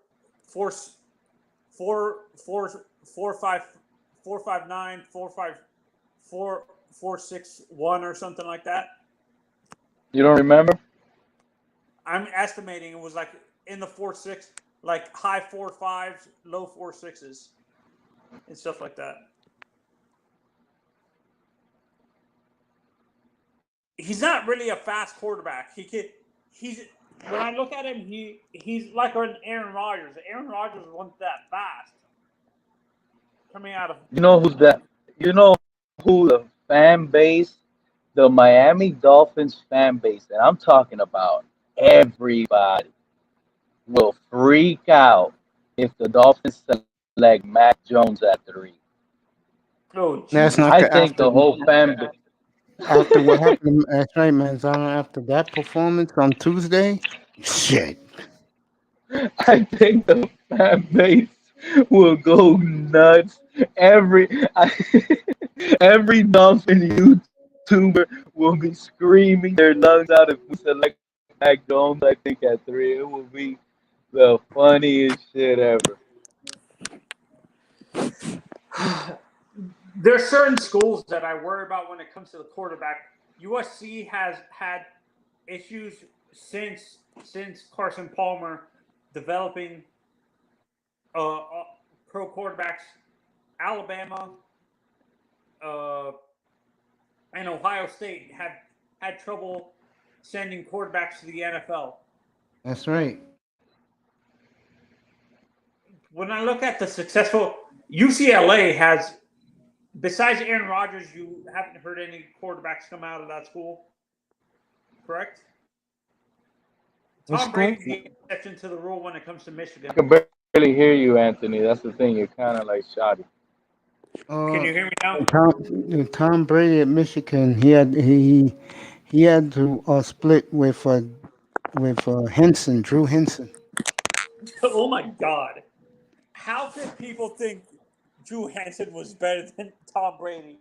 4.59, 4.6.1 or something like that. You don't remember? I'm estimating it was like in the 4.6, like high 4.5s, low 4.6s, and stuff like that. He's not really a fast quarterback. He's when I look at him, he's like an Aaron Rodgers. Aaron Rodgers wasn't that fast coming out of. You know who's that? You know who the fan base, the Miami Dolphins fan base, and I'm talking about everybody, will freak out if the Dolphins select Mac Jones at 3. Oh, That's Jesus. not I the think the whole fan base. after what happened. That's right, man. After that performance on Tuesday, shit. I think the fan base will go nuts. Every Dolphin YouTuber will be screaming their lungs out if we select Mac Jones. I think at 3, it will be the funniest shit ever. There's certain schools that I worry about when it comes to the quarterback. USC has had issues since Carson Palmer developing pro quarterbacks. Alabama and Ohio State had trouble sending quarterbacks to the NFL. That's right. When I look at the successful UCLA has, besides Aaron Rodgers, you haven't heard any quarterbacks come out of that school, correct? Which Tom school? Brady is the exception to the rule when it comes to Michigan. I can barely hear you, Anthony. That's the thing. You're kind of like shoddy. Can you hear me now? Tom Brady at Michigan, he had to split with Henson, Drew Henson. Oh my God! How could people think Drew Henson was better than Tom Brady?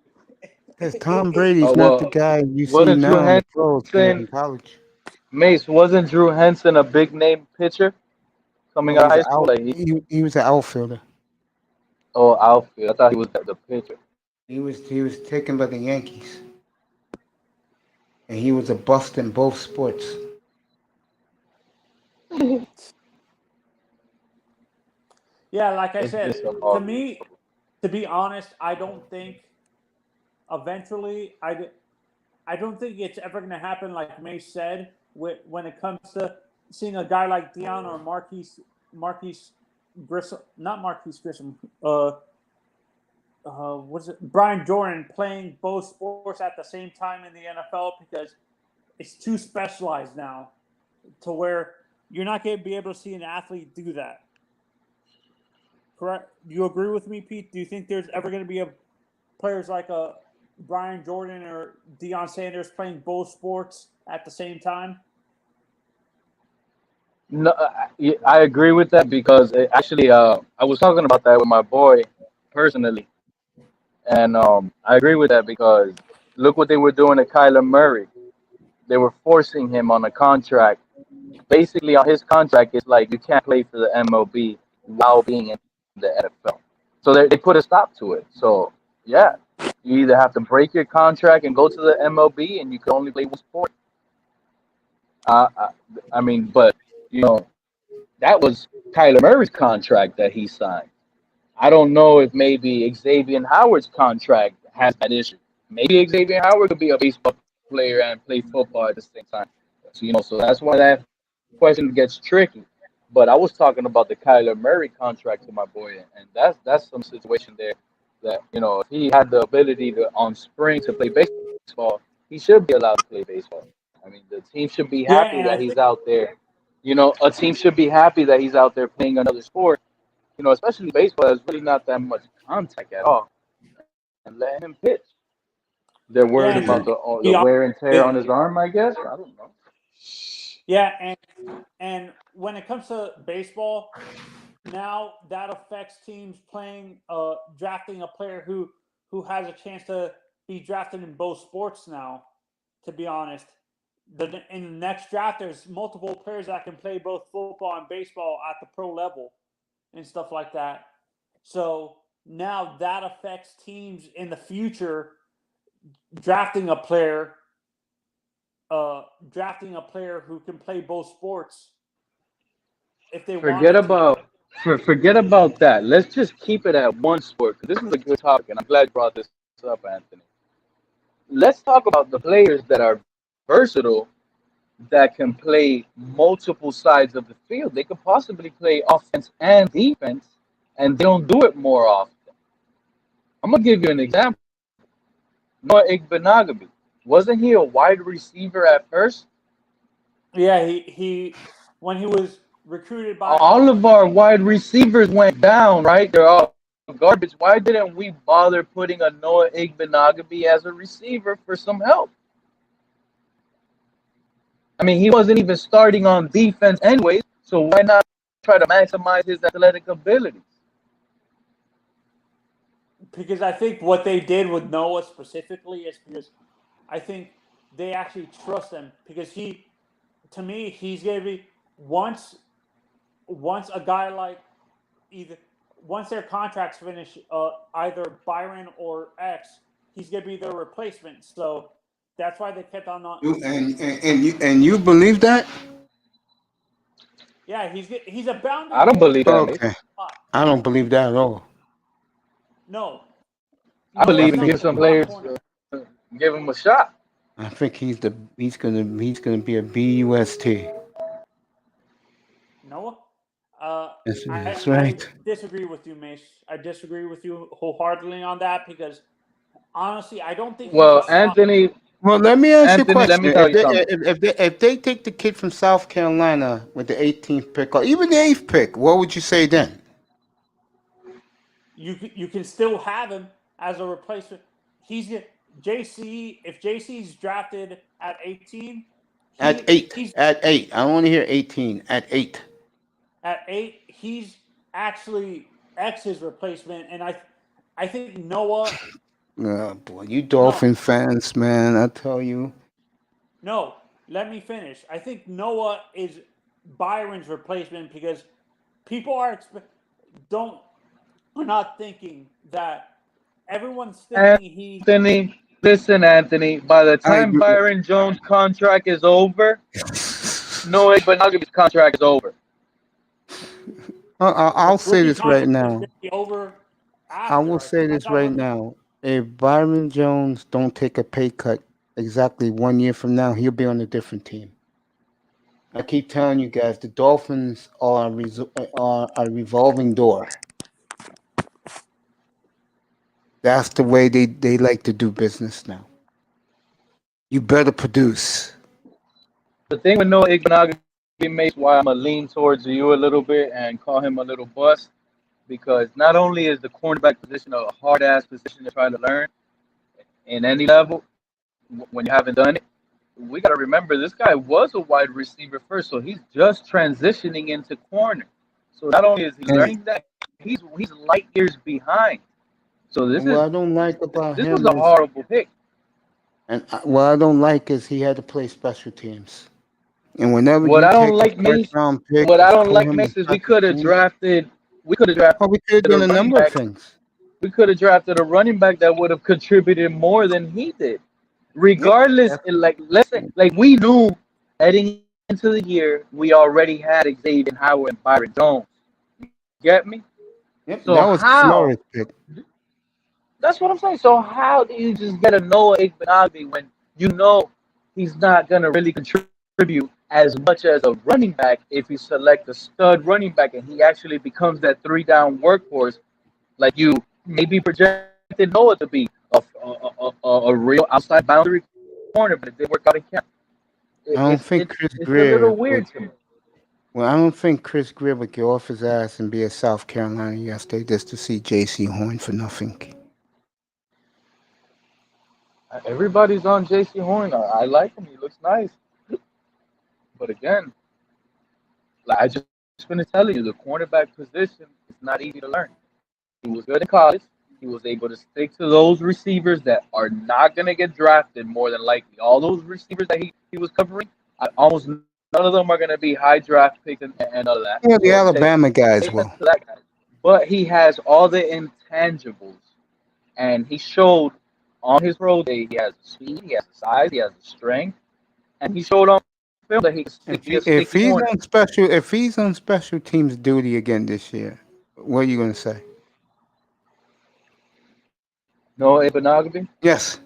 Because Tom Brady's Oh not the well, guy you see wasn't Drew now in the pros and in Henson, college. Mace? Wasn't Drew Henson a big name pitcher coming No, out of high school? Like he was an outfielder. Outfield. I thought he was the pitcher. He was taken by the Yankees, and he was a bust in both sports. Yeah, like I It's said, just a to me, to be honest, I don't think eventually, I don't think it's ever going to happen like Mace said when it comes to seeing a guy like Dion or Marquise Grissom, not Marquise Grissom, what's it? Brian Jordan playing both sports at the same time in the NFL because it's too specialized now to where you're not going to be able to see an athlete do that. Correct? Do you agree with me, Pete? Do you think there's ever going to be players like a Brian Jordan or Deion Sanders playing both sports at the same time? No, I agree with that because actually, I was talking about that with my boy personally, and I agree with that because look what they were doing to Kyler Murray. They were forcing him on a contract. Basically, on his contract, it's like you can't play for the MLB while being in the NFL. So they put a stop to it. So yeah, you either have to break your contract and go to the MLB, and you can only play one sport. I, I mean, but you know, that was Kyler Murray's contract that he signed. I don't know if maybe Xavier Howard's contract has that issue. Maybe Xavier Howard could be a baseball player and play football at the same time. So so that's why that question gets tricky. But I was talking about the Kyler Murray contract to my boy, and that's some situation there that if he had the ability to on spring to play baseball, he should be allowed to play baseball. I mean, the team should be Yeah, happy and I that he's think out there. A team should be happy that he's out there playing another sport. Especially baseball, there's really not that much contact at all, and let him pitch. They're yeah, worried and about to the be honest, wear and tear on his arm, I guess. I don't know. yeah, and when it comes to baseball, now that affects teams playing drafting a player who has a chance to be drafted in both sports now. To be honest, in the next draft, there's multiple players that can play both football and baseball at the pro level and stuff like that. So now that affects teams in the future drafting a player who can play both sports if they Forget wanted to. about forget about that. Let's just keep it at one sport. 'Cause this is a good topic, and I'm glad you brought this up, Anthony. Let's talk about the players that are versatile that can play multiple sides of the field. They could possibly play offense and defense, and they don't do it more often. I'm gonna give you an example. Noah Igbenogany. Wasn't he a wide receiver at first? Yeah, he when he was recruited by All of our wide receivers went down, right? They're all garbage. Why didn't we bother putting a Noah Igbenogany as a receiver for some help? I mean, he wasn't even starting on defense anyways, so why not try to maximize his athletic abilities? because I think what they did with Noah specifically is because I think they actually trust him because to me, he's gonna be once a guy like either once their contracts finish, either Byron or X, he's gonna be their replacement. So that's why they kept on. And you believe that? Yeah, he's a boundary I don't boy. believe that, mate. Okay. I don't believe that at all. No, I Noah's believe in not giving the some slot players, corner. give him a shot. I think he's gonna be a BUST. Noah. That's I right. disagree with you, Mace. I disagree with you wholeheartedly on that because honestly, I don't think he's a Well, slot. Well, let me ask you a Anthony, let question. me tell you something. If they take the kid from South Carolina with the 18th pick or even the 8th pick, what would you say then? You can still have him as a replacement. JC. If JC's drafted at 18, At 8. At 8. I don't want to hear 18. At 8. At 8, he's actually X's replacement, and I think Noah. Oh, boy, you Dolphin fans, man, I tell you. No, let me finish. I think Noah is Byron's replacement because people are not thinking that everyone's thinking Anthony, listen, Anthony. By the I time Byron Jones' contract is over, Noah Igbenogany's contract is over. I'll say this right now. Over I will after, say this right now. if Byron Jones don't take a pay cut exactly 1 year from now, he'll be on a different team. I keep telling you guys, the Dolphins are a revolving door. That's the way they like to do business now. You better produce. The thing with Noah Igbenogany makes why I'm gonna lean towards you a little bit and call him a little bust, because not only is the cornerback position a hard ass position to try to learn in any level when you haven't done it. We got to remember this guy was a wide receiver first, so he's just transitioning into corner. So not only is he And learning that, he's light years behind. So what I don't like about this was him a is, horrible pick. and what I don't like is he had to play special teams. And whenever What you I don't take a like, first Mace, round pick, what I is don't put like, him in Mace, is we special could have teams. drafted Oh, we could have a done a running number of back. things. We could have drafted a running back that would have contributed more than he did. Yep. Regardless, like let's say, like we knew heading into the year, we already had Xavier Howard and Byron Jones. Get me? Yep. So That was how? Flores pick. That's what I'm saying. So how do you just get a Noah Igbenogany when you know he's not gonna really contribute as much as a running back if you select a stud running back and he actually becomes that 3-down workhorse like you maybe projected Noah to be a real outside boundary corner, but it didn't work out in camp. I don't think Chris It's a Greer little would. weird to me. Well, I don't think Chris Greer would get off his ass and be at South Carolina yesterday just to see J.C. Horn for nothing. Everybody's on J.C. Horn. I like him. He looks nice. But again, like I just finished telling you, the cornerback position is not easy to learn. He was good in college. He was able to stick to those receivers that are not going to get drafted more than likely. All those receivers that he was covering, almost none of them are going to be high draft picks and all of that. Yeah, the So Alabama guys take will. that to that guy. But he has all the intangibles. And he showed on his pro day he has the speed, he has the size, he has the strength. And he showed on film that he can be a If sticky he's corner. on special teams duty again this year, what are you gonna say? No Ibnogany? Yes.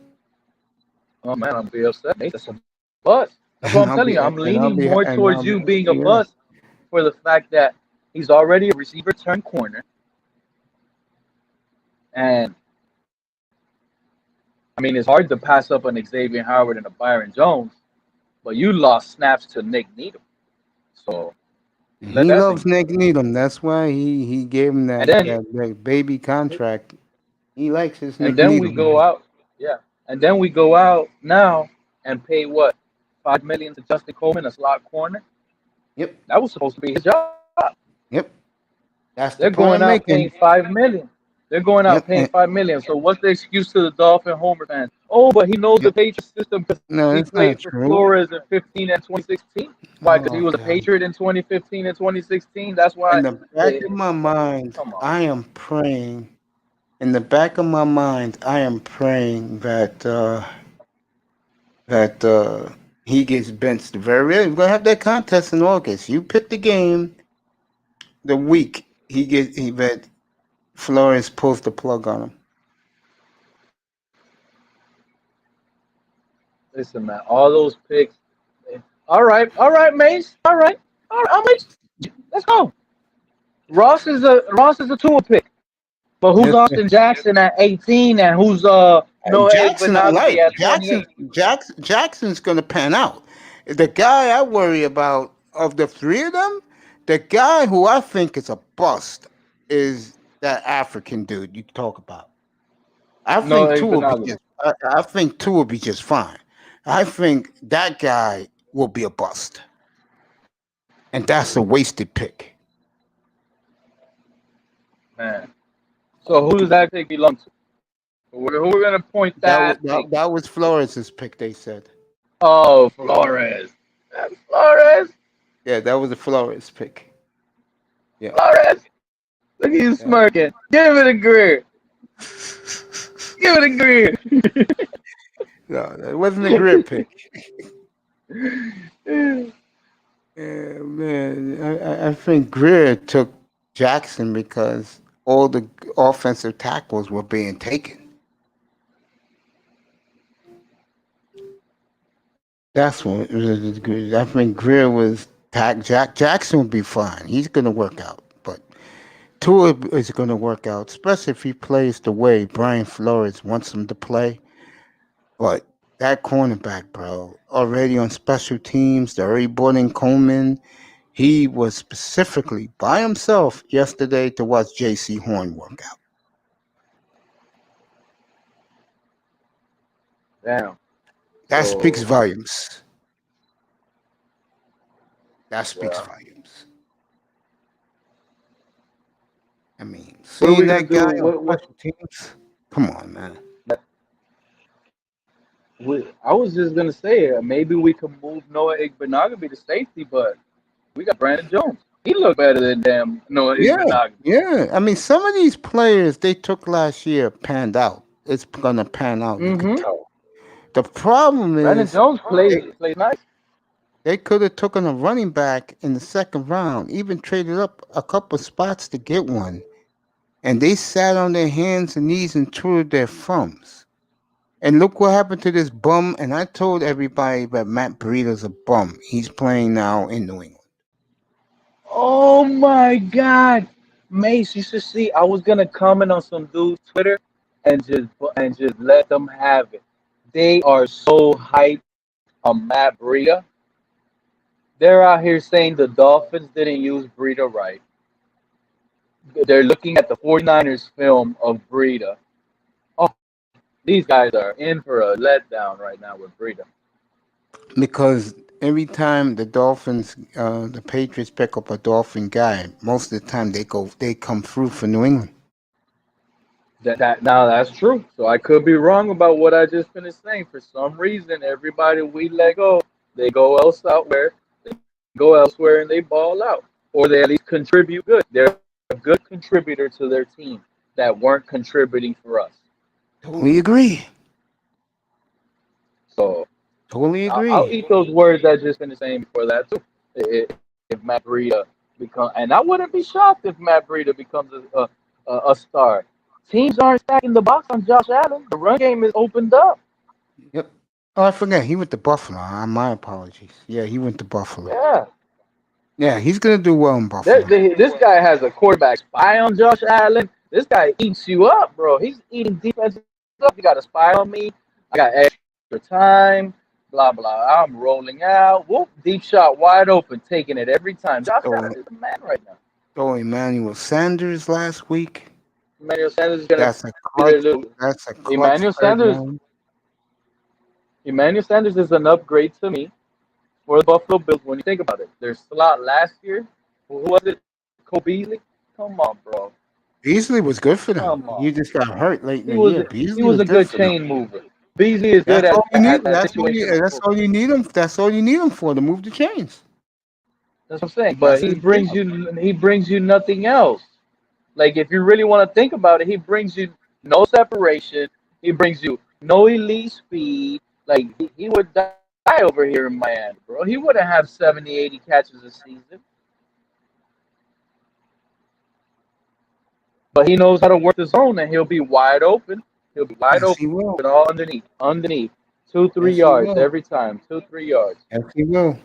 Oh man, I'm be upset. That's a bust. That's what I'm telling you. I'm leaning more towards you being a bust for the fact that he's already a receiver turned corner. And I mean, it's hard to pass up an Xavier Howard and a Byron Jones, but you lost snaps to Nick Needham. So He let that loves thing. Nick Needham. That's why he gave him And then that baby contract. He likes his and Nick then we Needham. go out, yeah. And then we go out now and pay what, $5 million to Justin Coleman, a slot corner. Yep. That was supposed to be his job. Yep. That's They're the point going I'm out making. paying $5 million. They're going out Yep. paying $5 million. So what's the excuse to the Dolphin Homer fans? Oh, but he knows the Yep. Patriot system because No, he that's not played for true. Flores in 15 and 2016. Why? Because he Oh was a God. Patriot in 2015 and 2016. That's why. In the back of my mind, Come on. I am praying. In the back of my mind, I am praying that he gets benched very early. We're gonna have that contest in August. You pick the game the week that Flores pulls the plug on him. Listen, man. All those picks. All right, Mace. All right. I'll make. Let's go. Ross is a Tua pick. But who's Yes, Austin Jackson at 18 and who's Noah Jackson, I Igbenogany like at 28? Jackson's gonna pan out. The guy I worry about of the three of them, the guy who I think is a bust is that African dude you talk about. I Noah think two will be Igbenogany. just. I think two will be just fine. I think that guy will be a bust, and that's a wasted pick. Man. So who does that pick belong to? Who we're gonna point that pick? That was Flores' pick. They said. Oh, Flores. That's Flores. Yeah, that was a Flores pick. Yeah. Flores. Look at you smirking. Give it a Greer. Give it a Greer. No, that wasn't a great pick. Yeah, man, I think Greer took Jackson because all the offensive tackles were being taken. That's what I think Greer was Jack Jackson would be fine. He's gonna work out. But Tua is gonna work out, especially if he plays the way Brian Flores wants him to play. But that cornerback, bro, already on special teams, they already brought in Coleman. He was specifically by himself yesterday to watch J.C. Horn work out. Damn. That speaks So volumes. That speaks yeah. volumes. I mean, What are we seeing gonna that guy do? on What special teams, come on, man. I was just gonna say maybe we could move Noah Igbenogany to safety, but we got Brandon Jones. He looked better than damn Noah Yeah, Igbenogany. yeah. I mean, some of these players they took last year panned out. It's gonna pan out. You could Mm-hmm. tell. The problem Brandon is Jones they, plays nice. they could have taken a running back in the second round, even traded up a couple spots to get one, and they sat on their hands and knees and twiddled their thumbs. And look what happened to this bum. And I told everybody that Matt Breida's a bum. He's playing now in New England. Oh my God, Mace, you should see. I was gonna comment on some dude's Twitter and just let them have it. They are so hyped on Matt Breida. They're out here saying the Dolphins didn't use Breida right. They're looking at the 49ers film of Breida. Oh, these guys are in for a letdown right now with Breida. Because every time the Dolphins, the Patriots pick up a Dolphin guy, most of the time they come through for New England. That now that's true. So I could be wrong about what I just finished saying. For some reason, everybody we let go, they go elsewhere. They go elsewhere and they ball out, or they at least contribute good. They're a good contributor to their team that weren't contributing for us. Totally agree. So Totally I'll agree. eat those words I just finished saying before that too. If Matt Breida become, and I wouldn't be shocked if Matt Breida becomes a star. Teams aren't stacking the box on Josh Allen. The run game is opened up. Yep. Oh, I forgot. He went to Buffalo. My apologies. Yeah, he went to Buffalo. Yeah. Yeah, he's gonna do well in Buffalo. This guy has a quarterback spy on Josh Allen. This guy eats you up, bro. He's eating defensive stuff. You got a spy on me. I got extra time. Blah blah. I'm rolling out. Whoop! Deep shot, wide open, taking it every time. Josh Allen is the man right now. Oh, Emmanuel Sanders last week. Emmanuel Sanders is gonna That's a be clutch. their little. That's a clutch. Emmanuel third Sanders. down. Emmanuel Sanders is an upgrade to me for the Buffalo Bills. When you think about it, their slot last year. Who was it? Cole Beasley. Come on, bro. Beasley was good for them. Come on. You just got hurt late in He the was year. Beasley he was a good for them. chain mover. Beasley is good That's all you at need. that That's situation. all you need him. That's all you need him for to move the chains. That's what I'm saying. But That's he brings you nothing else. Like if you really want to think about it, he brings you no separation. He brings you no elite speed. Like he would die over here in Miami, bro. He wouldn't have 70, 80 catches a season. But he knows how to work the zone, and he'll be wide open. He'll be wide Yes, open, he will. all underneath, 2-3 Yes, he yards will. every time, 2-3 yards. Yes, he will.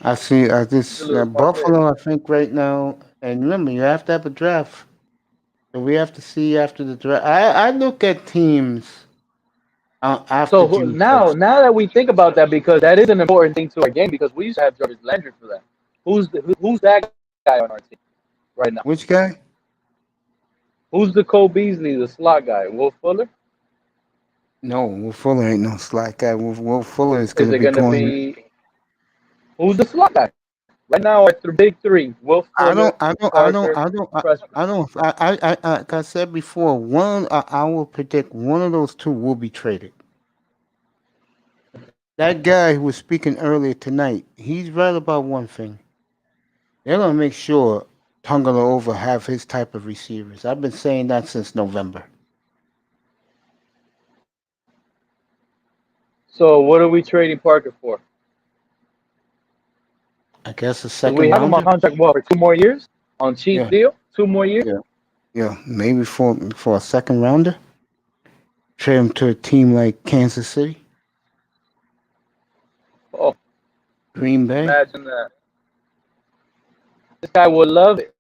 I see. I He's a just little smart player. Buffalo. I think right now, and remember, you have to have a draft. So we have to see after the draft. I look at teams after So June now 1st. that we think about that, because that is an important thing to our game, because we used to have Jarvis Landry for that. Who's that guy on our team right now? Which guy? Who's the Cole Beasley, the slot guy? Will Fuller? No, Will Fuller ain't no slack guy. Will Fuller is Is going to it be going to going. be who's the slot guy right now at the big three? Will Fuller, Parker, freshman. Like I said before, I will predict one of those two will be traded. That guy who was speaking earlier tonight, he's right about one thing. They're gonna make sure Tungaloova have his type of receivers. I've been saying that since November. So what are we trading Parker for? I guess a Do second we have him on rounder. contract for 2 more years? On cheap Yeah, deal? 2 more years? yeah, maybe for a second rounder. Trade him to a team like Kansas City. Green Bay. Imagine that. This guy would love it.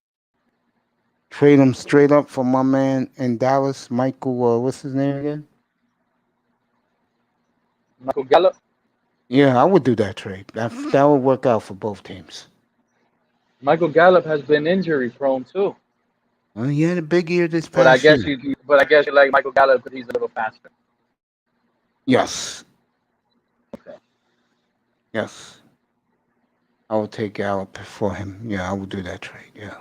Trade him straight up for my man in Dallas, Michael. What's his name again? Michael Gallup. Yeah, I would do that trade. That would work out for both teams. Michael Gallup has been injury prone too. Well, he had a big year this But I past guess year. you like Michael Gallup because he's a little faster. Yes. Okay. Yes. I would take Gallup for him. Yeah, I would do that trade. Yeah.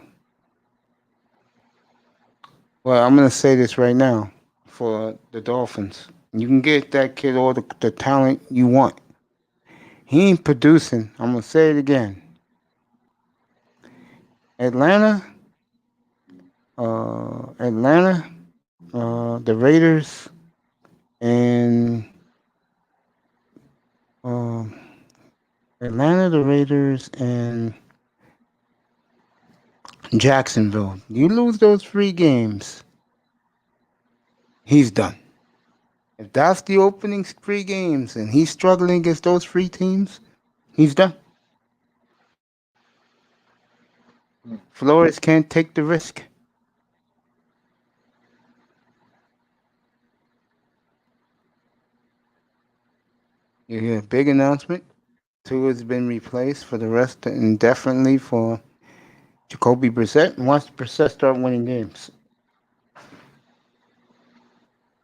Well, I'm going to say this right now for the Dolphins. You can get that kid all the talent you want. He ain't producing. I'm going to say it again. Atlanta, the Raiders, and Atlanta, the Raiders, and Jacksonville. You lose those 3 games, he's done. If that's the opening 3 games and he's struggling against those 3 teams, he's done. Flores can't take the risk. You hear a big announcement. Tua has been replaced for the rest indefinitely for Jacoby Brissett. And watch Brissett start winning games.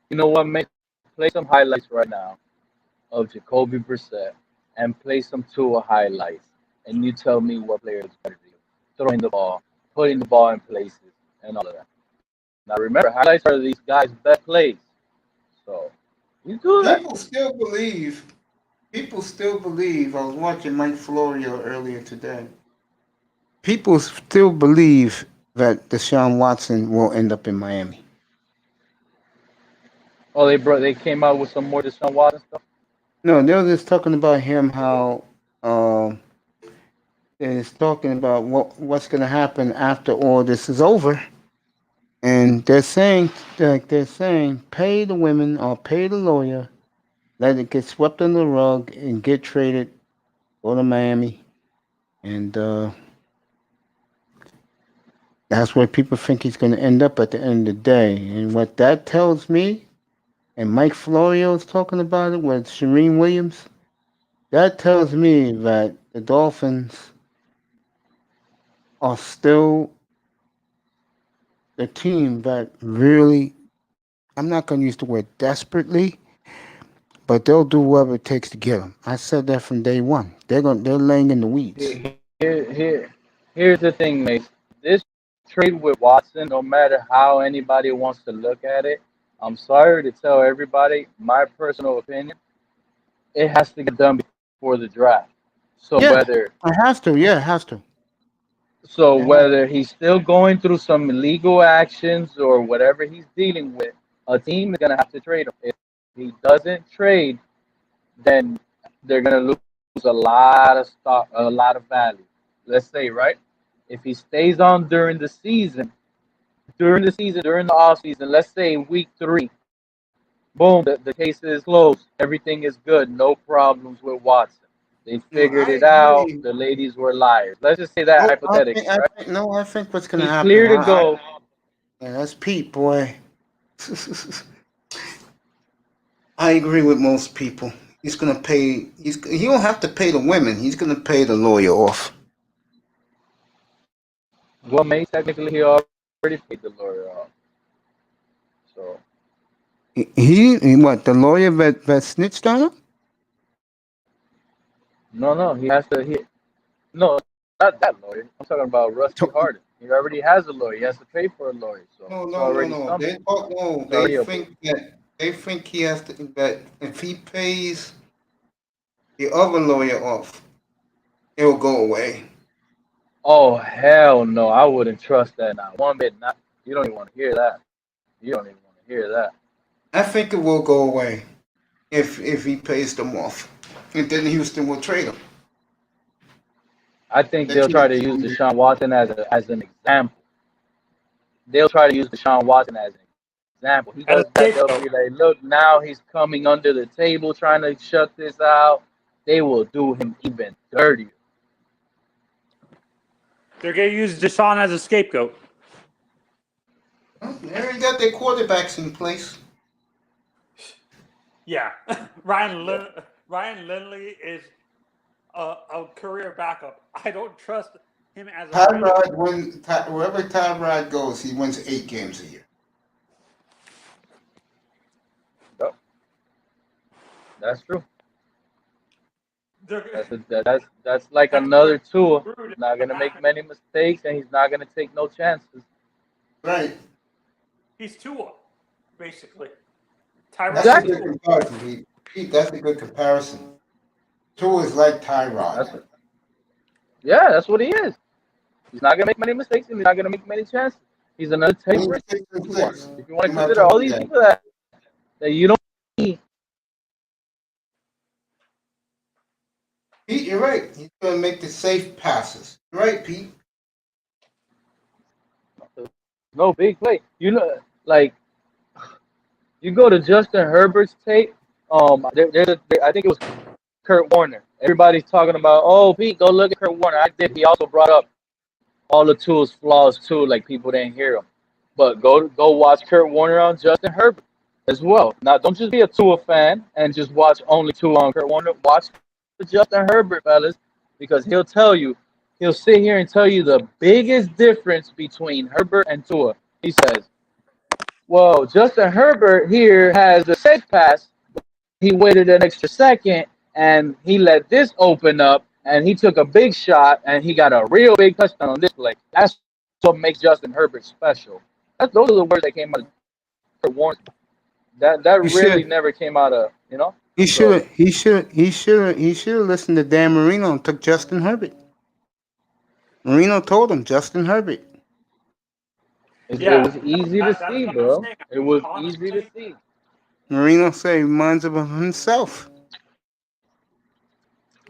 You know what, mate? Play some highlights right now of Jacoby Brissett and play some Tua highlights, and you tell me what player is better than you. Throwing the ball, putting the ball in places, and all of that. Now remember, highlights are these guys' best plays. So you do that. People still believe, I was watching Mike Florio earlier today. People still believe that Deshaun Watson will end up in Miami. Oh, they came out with some more Deshaun Watson stuff. No, they were just talking about him, how it's talking about what's going to happen after all this is over. And they're saying, pay the women or pay the lawyer, let it get swept under the rug and get traded, go to Miami. And that's where people think he's going to end up at the end of the day. And what that tells me, and Mike Florio is talking about it with Shereen Williams, that tells me that the Dolphins are still the team that really, I'm not going to use the word desperately, but they'll do whatever it takes to get him. I said that from day one. They're laying in the weeds. Here's the thing, mate. This trade with Watson, no matter how anybody wants to look at it, I'm sorry to tell everybody, my personal opinion, it has to get done before the draft. So Yeah, whether it has to. Yeah, it has to. So Yeah. whether he's still going through some legal actions or whatever he's dealing with, a team is gonna have to trade him. If he doesn't trade, then they're gonna lose a lot of stock, a lot of value. Let's say, right? If he stays on during the season, during the off season, let's say in week 3, boom, the case is closed. Everything is good. No problems with Watson. They figured I it out. agree. The ladies were liars. Let's just say that hypothetically, right? I think what's going to He's happen. clear to go. Yeah, that's Pete, boy. I agree with most people. He's going to pay. He don't have to pay the women. He's going to pay the lawyer off. Well, mate, technically he already paid the lawyer off. So He what? The lawyer that snitched on him? no, he has to. No, not that lawyer. I'm talking about Rusty Hardin. He already has a lawyer. He has to pay for a lawyer. So it's already something. They think he has to. That if he pays the other lawyer off, it'll go away. Oh hell no! I wouldn't trust that now. One bit. Not. You don't even want to hear that. You don't even want to hear that. I think it will go away if he pays them off, and then Houston will trade him. I think they'll try to use Deshaun Watson as an example. They'll try to use Deshaun Watson as an example. He does that. They'll be like, look, now he's coming under the table trying to shut this out. they will do him even dirtier. They're going to use Deshaun as a scapegoat. They already got their quarterbacks in place. Yeah. Ryan Lindley is a career backup. I don't trust him as a Tyrod wherever Tyrod goes, he wins 8 games a year. Yep. That's true. They're- That's like another tool. He's not gonna make many mistakes, and he's not gonna take no chances. Right. He's Tua, basically. That's Exactly. a good comparison, Pete. That's a good comparison. Tua is like Tyrod. That's what he is. He's not gonna make many mistakes, and he's not gonna make many chances. He's another take He's risk. 6-6. If you want to I'm not consider all talking these that. people that you don't see, Pete, you're right. He's going to make the safe passes. You're right, Pete. no big play. You know, like you go to Justin Herbert's tape. I think it was Kurt Warner. Everybody's talking about, oh, Pete, go look at Kurt Warner. I did. He also brought up all the Tua's flaws too, like people didn't hear him. But go watch Kurt Warner on Justin Herbert as well. Now, don't just be a Tua fan and just watch only Tua on Kurt Warner. Watch Justin Herbert, fellas, because he'll sit here and tell you the biggest difference between Herbert and Tua. He says, well, Justin Herbert here has a safe pass. He waited an extra second, and he let this open up, and he took a big shot, and he got a real big touchdown on this play. That's what makes Justin Herbert special. Those are the words that came out of Kurt Warner. That really never came out of, you know. He should have listened to Dan Marino and took Justin Herbert. Marino told him Justin Herbert. It was easy to see, bro. It was easy to see. Marino said he reminds him of himself.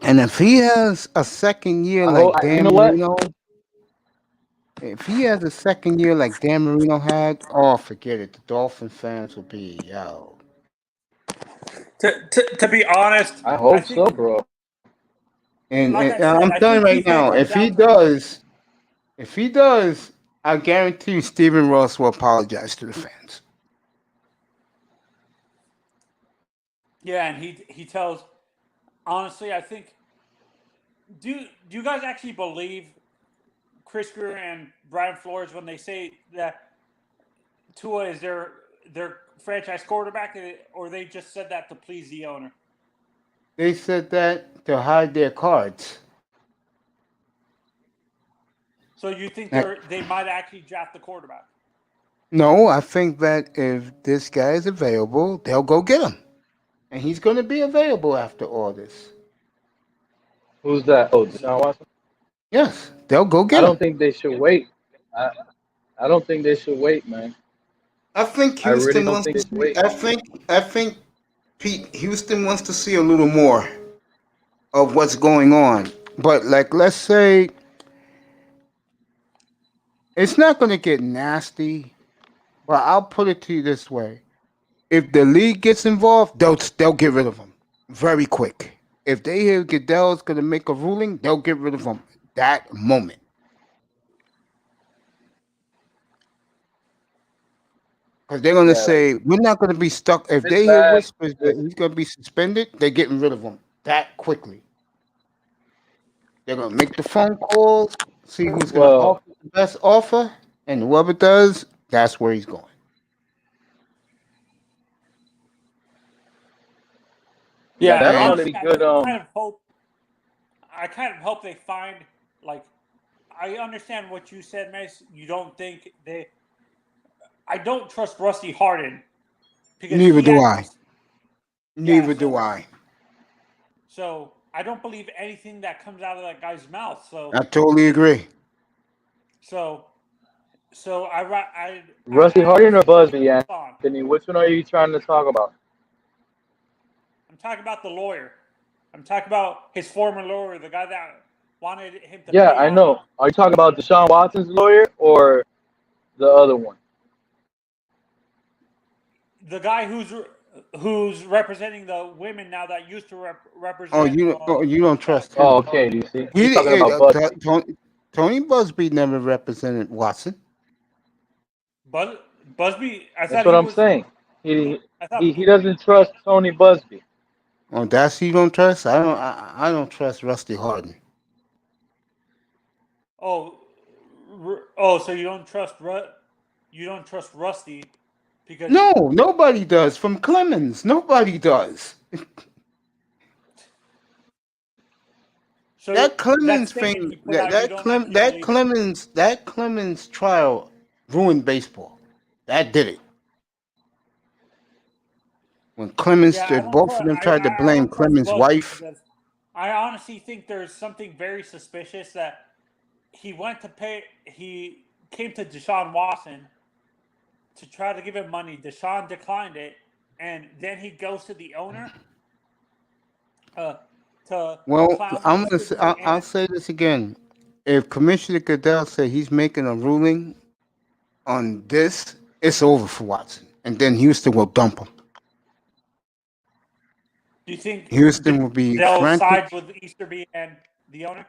And if he has a second year like Dan Marino, if he has a second year like Dan Marino had, oh, forget it. The Dolphin fans will be, yo. To be honest, I hope so, bro. And, Like I said, I'm I telling you think right now, he's if he does, I guarantee you Stephen Ross will apologize to the fans. yeah, and he tells. Honestly, I think. Do you guys actually believe Chris Greer and Brian Flores when they say that Tua is their franchise quarterback, or they just said that to please the owner? They said that to hide their cards. So you think they might actually draft the quarterback? No, I think that if this guy is available, they'll go get him. And he's going to be available after all this. Who's that? Oh, Deshaun Watson? Yes, they'll go get I him. don't think they should wait. I don't think they should wait, man. I think I really Houston don't wants think to they should see, wait. I think Pete, Houston wants to see a little more of what's going on. But like, let's say it's not going to get nasty, but I'll put it to you this way. If the league gets involved, they'll get rid of him very quick. If they hear Goodell's going to make a ruling, they'll get rid of him that moment. Because they're going to say, we're not going to be stuck. If they hear whispers that he's going to be suspended, they're getting rid of him that quickly. They're going to make the phone call, see who's going to offer the best offer, and whoever does, that's where he's going. Yeah, that's honestly, probably good. I kind of hope they find, like, I understand what you said, Mace. You don't think I don't trust Rusty Harden. Neither do I. Neither do I. So I don't believe anything that comes out of that guy's mouth. So I totally agree. So I Rusty Harden or Busby, Anthony? Which one are you trying to talk about? I'm talking about the lawyer. I'm talking about his former lawyer, the guy that wanted him to. Yeah, I know. Are you talking about Deshaun Watson's lawyer or the other one? The guy who's representing the women now that used to represent. You don't trust him. Oh, okay. You see, He he's talking did- about Busby. Tony Busby never represented Watson. Busby. I That's thought what he I'm was. saying. He I thought. he doesn't trust Tony Busby. Oh, that's who you don't trust. I don't trust Rusty Harden. Oh, so you don't trust Rusty because No, nobody does. From Clemens, nobody does. so That Clemens statement thing, he put out, you don't actually believe. that Clemens trial ruined baseball. That did it. When Clemens, Yeah, I don't both trust. of them tried to I blame don't trust Clemens' Busby wife. because I honestly think there's something very suspicious that he came to Deshaun Watson to try to give him money. Deshaun declined it, and then he goes to the owner to Well, clown I'll say this again. If Commissioner Goodell said he's making a ruling on this, it's over for Watson, and then Houston will dump him. Do you think Houston will be they'll frantic. side with Easterby and the owner?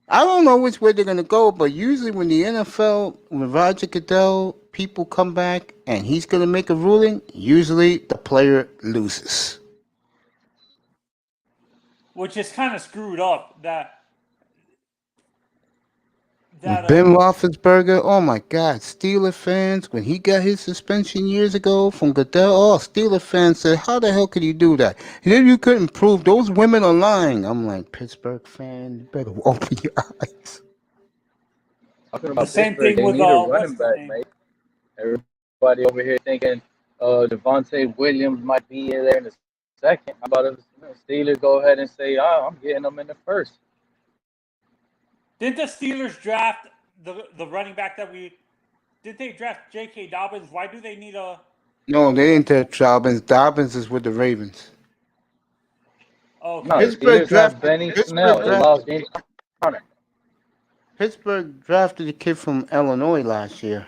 I don't know which way they're going to go, but usually when the NFL, when Roger Goodell, people come back and he's going to make a ruling, usually the player loses. Which is kind of screwed up. That Ben Roethlisberger, oh my God, Steeler fans, when he got his suspension years ago from Goodell, Steeler fans said, how the hell could you do that? And then you couldn't prove those women are lying. I'm like, Pittsburgh fan, you better open your eyes. Talking about the same Pittsburgh, thing they with need a what's running his back, name? mate. Everybody over here thinking Devontae Williams might be in there in the second. How about if Steelers go ahead and say, I'm getting them in the first? Didn't the Steelers draft the running back that did they draft J.K. Dobbins? Why do they need a? No, they didn't take Dobbins. Dobbins is with the Ravens. Okay. No, the Steelers have Benny Snell. They lost James Conner. Pittsburgh drafted a kid from Illinois last year.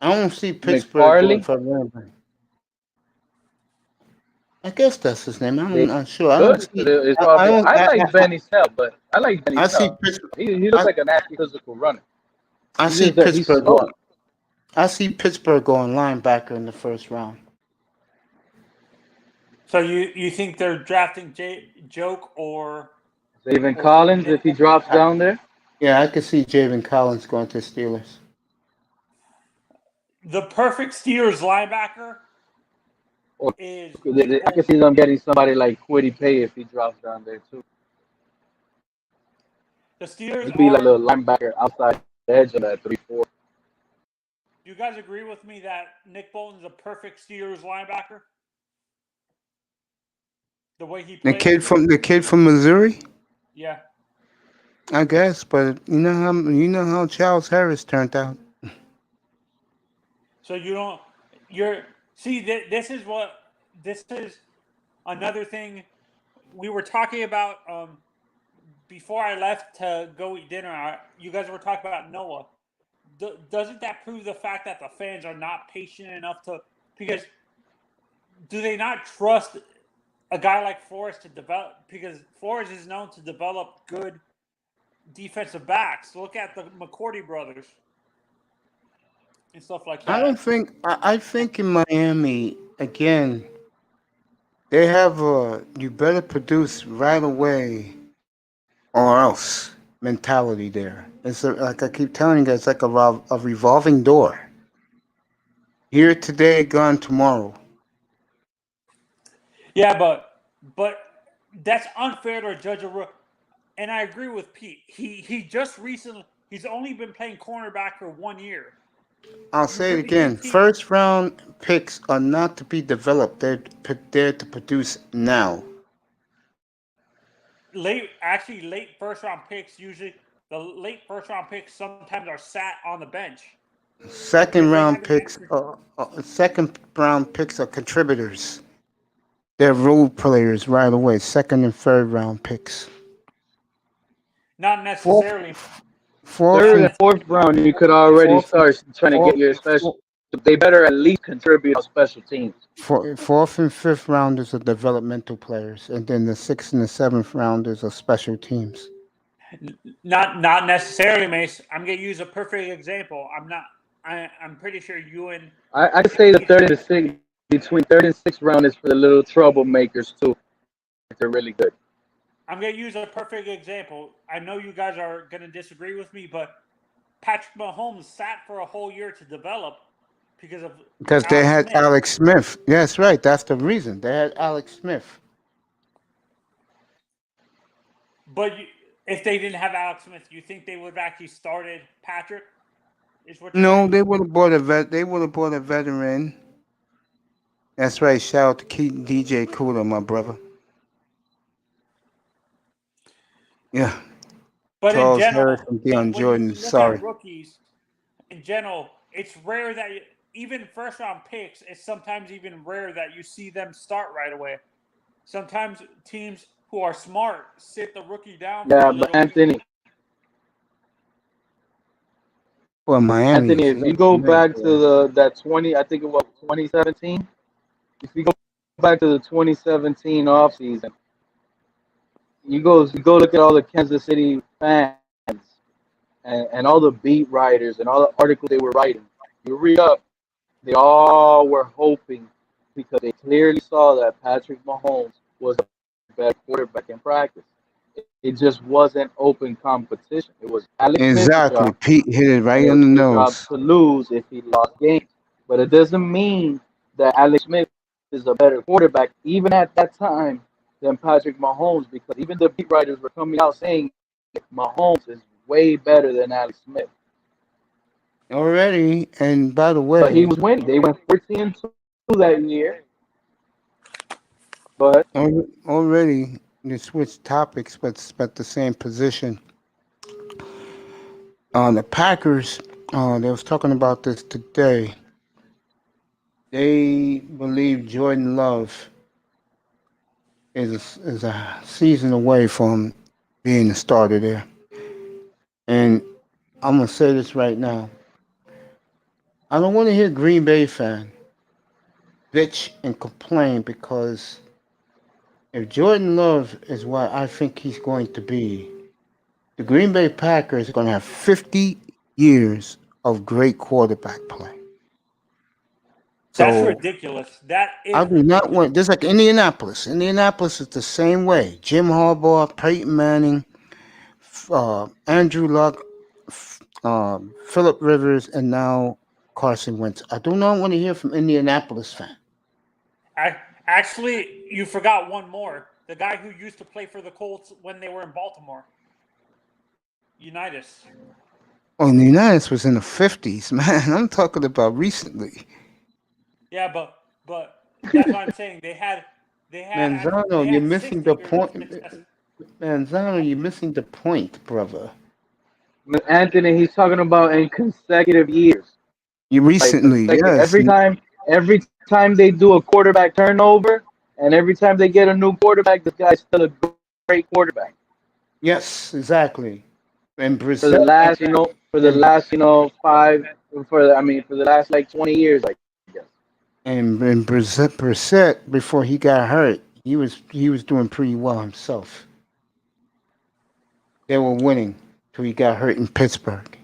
I don't see Pittsburgh going McFarley? for a running back. I guess that's his name. I'm They not sure. I could. don't see. It's I probably, don't. I like Benny Snell, but I like Benny I see Snell. Pittsburgh. He looks like a nasty physical runner. I He's see just that he's Pittsburgh slow. going. I see Pittsburgh going linebacker in the first round. So you think they're drafting Joke or David Collins, if he drops down there? Yeah, I could see Javen Collins going to Steelers. the perfect Steelers linebacker Or is I can see them getting somebody like Quiddy Pay if he drops down there too. the Steelers. He'd be like a little linebacker outside the edge of that 3-4. Do you guys agree with me that Nick Bolton's a perfect Steelers linebacker? The way he plays. The kid from Missouri. Yeah. I guess, but you know how Charles Harris turned out. So this is another thing we were talking about before I left to go eat dinner. You guys were talking about Noah. Doesn't that prove the fact that the fans are not patient enough because do they not trust a guy like Flores to develop, because Flores is known to develop good defensive backs. Look at the McCourty brothers and stuff like that. I think in Miami, again, they have you better produce right away or else mentality there. It's like I keep telling you guys, it's like a revolving door. Here today, gone tomorrow. Yeah, but that's unfair to judge a rookie. And I agree with Pete. He just recently, he's only been playing cornerback for 1 year. I'll say it again. First round picks are not to be developed. They're there to produce now. Late first round picks usually. The late first round picks sometimes are sat on the bench. Second round picks are contributors. They're role players right away. Second and third round picks. Not necessarily. Third and fourth round, you could already start trying to get your special they better at least contribute on special teams. Fourth and fifth rounders are developmental players, and then the sixth and the seventh rounders are special teams. Not necessarily, Mace. I'm gonna use a perfect example. I'm pretty sure you and I say the third and the sixth, between third and sixth round is for the little troublemakers too. If they're really good. I'm gonna use a perfect example. I know you guys are gonna disagree with me, but Patrick Mahomes sat for a whole year to develop Because they had Smith. Alex Smith. Yes, right. That's the reason. They had Alex Smith. But if they didn't have Alex Smith, you think they would have actually started Patrick? No, they would have bought a vet. They would have bought a veteran. That's right. Shout out to DJ Cooler, my brother. Yeah. But Charles in general, Harris and Deion Jordan. Look Sorry. at rookies, in general, it's rare that even first round picks, it's sometimes even rare that you see them start right away. Sometimes teams who are smart sit the rookie down. Yeah, but Anthony. Well, Miami. Anthony, if you go back to that 20, I think it was 2017. If you go back to the 2017 offseason, you go look at all the Kansas City fans and all the beat writers and all the articles they were writing. You read up, they all were hoping because they clearly saw that Patrick Mahomes was the best quarterback in practice. It just wasn't open competition. It was Alex Exactly. Smith's job. Pete hit it right It on was the his job nose. to lose if he lost games. But it doesn't mean that Alex Smith is a better quarterback, even at that time, than Patrick Mahomes, because even the beat writers were coming out saying Mahomes is way better than Alex Smith. Already, and by the way, But he was winning. They went 14-2 that year. But already they switched topics, but the same position. The Packers, they was talking about this today. They believe Jordan Love is a season away from being the starter there. And I'm gonna say this right now. I don't want to hear Green Bay fan bitch and complain because if Jordan Love is what I think he's going to be, the Green Bay Packers are going to have 50 years of great quarterback play. That's So ridiculous. That is I do not want, just like Indianapolis. Indianapolis is the same way. Jim Harbaugh, Peyton Manning, Andrew Luck, Philip Rivers, and now Carson Wentz. I do not want to hear from Indianapolis fan. Actually, you forgot one more. The guy who used to play for the Colts when they were in Baltimore. Unitas. Oh, the Unitas was in the 50s, man. I'm talking about recently. Yeah, but that's what I'm saying. They had Manzano, you're missing the point. Manzano, you're missing the point, brother. Anthony, he's talking about in consecutive years. You recently, yes. Every time they do a quarterback turnover, and every time they get a new quarterback, this guy's still a great quarterback. Yes, exactly. And For the last, for the last like 20 years, I guess. And Brissett, before he got hurt, he was doing pretty well himself. They were winning till he got hurt in Pittsburgh.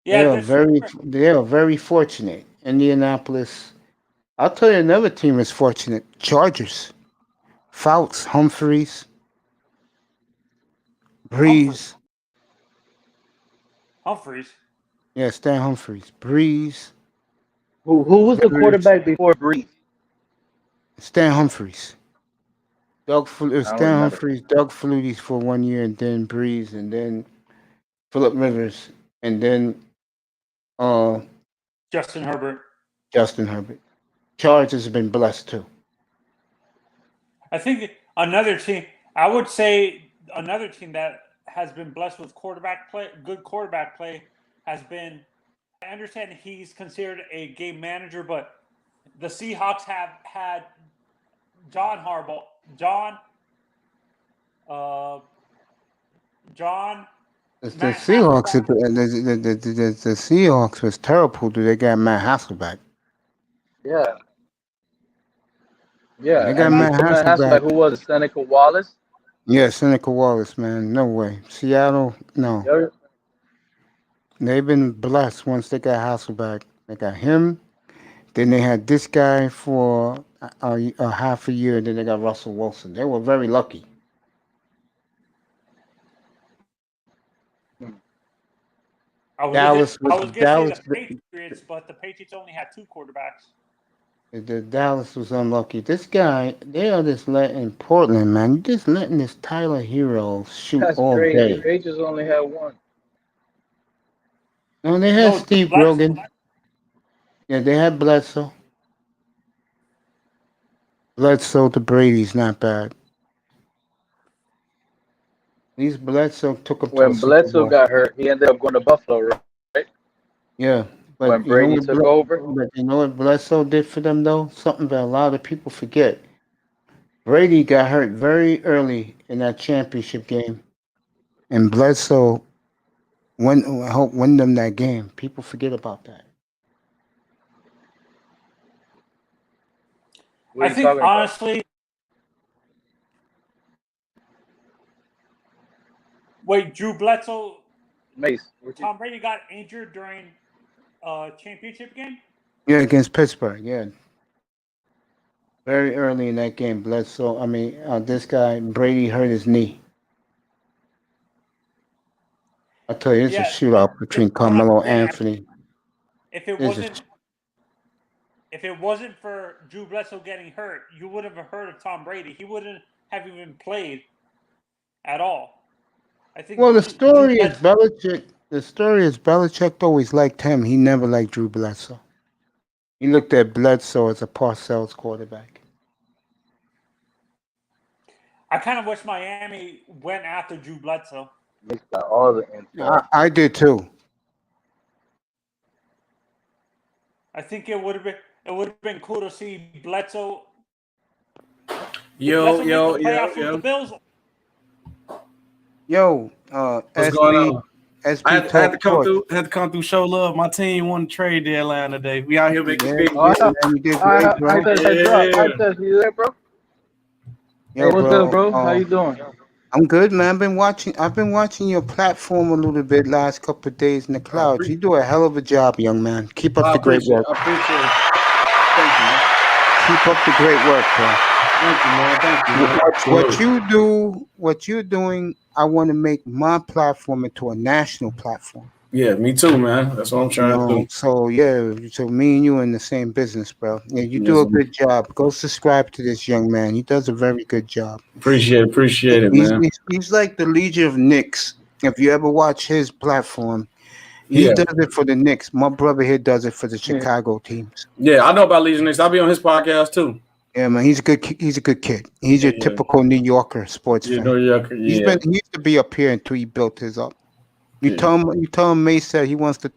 Yeah, they are very fortunate. Indianapolis. I'll tell you another team is fortunate. Chargers. Fouts, Humphreys, Breeze. Humphreys. Yeah, Stan Humphreys. Breeze. Who was the quarterback before Breeze? Stan Humphreys. Stan remember. Humphreys, Doug Flutie for 1 year, and then Breeze, and then Philip Rivers, and then Justin Herbert. Chargers have been blessed too. I think another team. I would say another team that has been blessed with good quarterback play, has been. I understand he's considered a game manager, but the Seahawks have had John The Matt Seahawks, Hasselbeck. the Seahawks was terrible. They got Matt Hasselbeck. Yeah, Yeah, yeah. they got And Matt, Matt before Matt Hasselbeck, Hasselbeck. who was it? Seneca Wallace. Yeah, Seneca Wallace, man. No way. Seattle, no. Yeah, They've been blessed once they got Hasselbeck. They got him. Then they had this guy for a half a year. Then they got Russell Wilson. They were very lucky. Dallas I was was gonna say Dallas. the Patriots, but the Patriots only had 2 quarterbacks. The Dallas was unlucky. This guy, they are just letting Portland, man. You just letting this Tyler Hero shoot that's all crazy. day. Patriots only had one. No, they had No, Steve Bledsoe. Grogan. Yeah, they had Bledsoe. Bledsoe to Brady's not bad. These Bledsoe took him to a When Super Bledsoe Bowl. got hurt, he ended up going to Buffalo, right? Yeah, When but you know Brady what? took over. But you know what Bledsoe did for them though? Something that a lot of people forget. Brady got hurt very early in that championship game, and Bledsoe helped win them that game. People forget about that. What I are you think talking about? honestly, wait, Drew Bledsoe, Mace. Tom Brady got injured during championship game. Yeah, against Pittsburgh. Yeah, very early in that game, Bledsoe. This guy Brady hurt his knee. I tell you, it's a Yeah, shootout between that's what I'm Carmelo saying. Anthony. If it It's a wasn't if it wasn't for Drew Bledsoe getting hurt, you wouldn't have heard of Tom Brady. He wouldn't have even played at all. I think Well, the Drew story is Bledsoe. Belichick. The story is Belichick always liked him. He never liked Drew Bledsoe. He looked at Bledsoe as a Parcells quarterback. I kind of wish Miami went after Drew Bledsoe. Mace got all the info. I did too. I think it would have been cool to see Bledsoe. Yo, Bledsoe make yo, the yo, playoffs with yo. the Bills. Yo, What's going SB, on? SB I had to Talk come Sports. through. Had to come through. Show love. My team won the trade deadline today. We out here making Yeah, big. Oh, yeah, man, you did Hi, great, bro. Hi, Tess, you there, bro? Yo, Hey, what's bro. up, bro? How you doing? I'm good, man. I've been watching your platform a little bit last couple of days in the clouds. You do a hell of a job, young man. Keep up I the great appreciate work. it. I appreciate it. Thank you, man. Keep up the great work, bro. Thank you, man. Thank you, man. What you're doing, I want to make my platform into a national platform. Yeah, me too, man. That's what I'm trying to do. So yeah, so me and you are in the same business, bro. Yeah, you Yes, do a sir. good job. Go subscribe to this young man. He does a very good job. Appreciate it, man. He's like the Legion of Knicks. If you ever watch his platform, he Yeah, does it for the Knicks. My brother here does it for the Chicago teams. yeah. I know about Legion Knicks. I'll be on his podcast too. Yeah, man, he's a good kid. He's your Yeah. typical New Yorker sports Yeah, fan. New Yorker. He Yeah, used to be up here until he built his up. You Yeah. tell him Mace said he wants to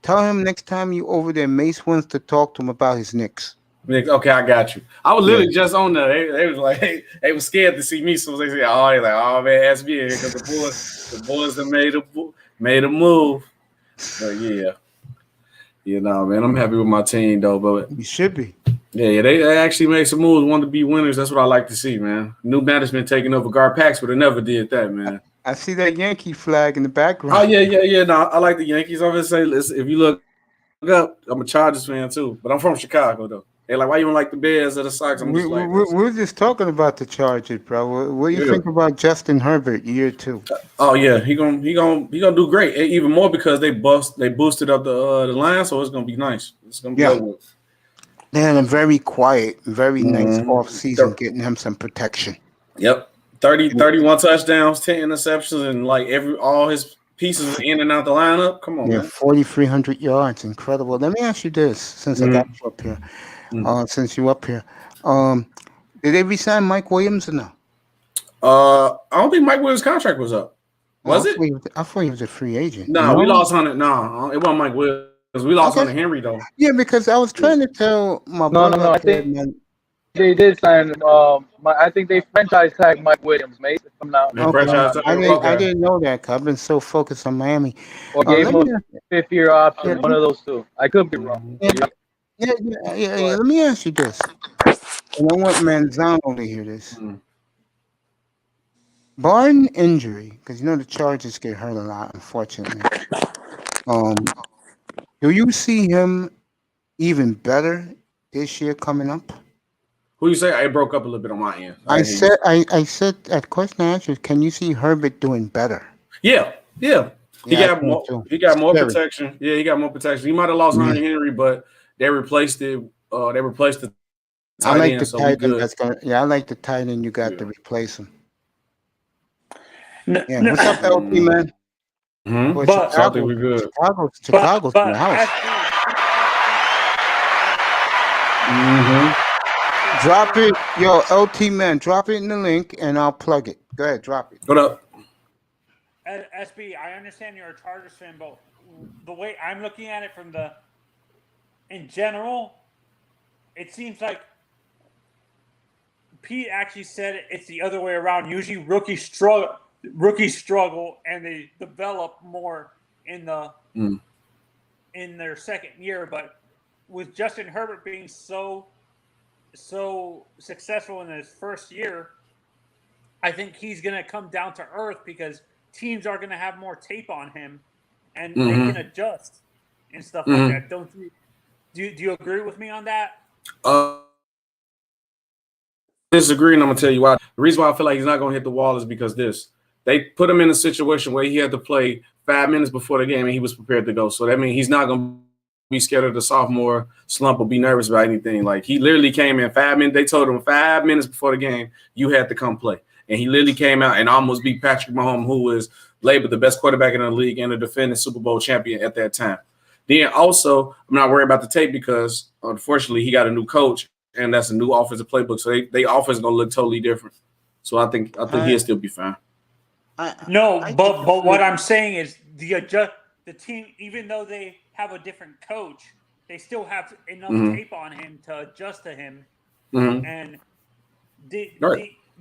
tell him next time you over there, Mace wants to talk to him about his Knicks. Okay, I got you. I was literally just on there. They was like, they was scared to see me. So they said, "Oh, they're like, oh man, SB here because the boys have made a move." But yeah, man, I'm happy with my team though. But You should be. yeah, they actually made some moves, wanted to be winners. That's what I like to see, man. New management taking over. Gar Pax would have never did that, man. I see that Yankee flag in the background. Oh yeah. No, I like the Yankees. I'm gonna say, listen, if you look up, I'm a Chargers fan too, but I'm from Chicago though. They're like, why you don't like the Bears or the Sox? I'm just like, We're just talking about the Chargers, bro. What do you think about Justin Herbert year 2? oh yeah, he gonna do great. Even more because they boosted up the line, so it's gonna be nice. It's gonna be over with. They had a very quiet, very nice Mhm. off season, getting him some protection. Yep. 31 touchdowns, 10 interceptions, and like all his pieces in and out the lineup. Come on, Yeah, man. 4,300 yards, incredible. Let me ask you this, since I got you up here. Since you up here, did they resign Mike Williams or no? I don't think Mike Williams' contract was up. Was it? I thought he was a free agent. No, we lost Hunter. No, it wasn't Mike Williams. We lost Hunter Henry though. Yeah, because I was trying to tell my brother. No. I think they did sign. I think they franchise tag Mike Williams, mate. If I'm not, They if I'm franchise not tag him? mistaken. I Okay. didn't know that. 'Cause I've been so focused on Miami. Or gave Let him me a 5th-year option. yeah, One of those two. I could be wrong. yeah, yeah. Let me ask you this, and I want Manzano to hear this. Mm. Barring injury, because you know the Chargers get hurt a lot, unfortunately. Do you see him even better this year coming up? Who you say? I broke up a little bit on my end. I didn't hear you. said I said that question I asked you. Can you see Herbert doing better? Yeah. He Yeah, I got think more. so. He got more Scary. protection. Yeah, he got more protection. He might have lost Yeah. Hunter Henry, but they replaced it. They replaced the I tight like end, the so we tight end. good. That's gonna. Yeah, I like the tight end. You got Yeah. to replace him. No, Yeah. no, What's up, LP man? Mm-hmm. Well, But- So I think we good. Chicago's in but the house. Mm-hmm. Drop it, yo, LT man. Drop it in the link, and I'll plug it. Go ahead, drop it. What up? SB, I understand you're a Chargers fan, but the way I'm looking at it in general, it seems like Pete actually said it's the other way around. Usually rookies struggle and they develop more in their second year. But with Justin Herbert being so successful in his first year, I think he's going to come down to earth because teams are going to have more tape on him and they can adjust and stuff like that. Don't you? Do you agree with me on that? Disagree, and I'm gonna tell you why. The reason why I feel like he's not gonna hit the wall is because they put him in a situation where he had to play 5 minutes before the game and he was prepared to go. So that means he's not gonna be scared of the sophomore slump or be nervous about anything. Like he literally came in 5 minutes. They told him 5 minutes before the game you had to come play, and he literally came out and almost beat Patrick Mahomes, who was labeled the best quarterback in the league and a defending Super Bowl champion at that time. Then also, I'm not worried about the tape because unfortunately he got a new coach. And that's a new offensive playbook, so they offense is gonna look totally different. So I think he'll still be fine. But what I'm saying is the team, even though they have a different coach, they still have enough tape on him to adjust to him, and the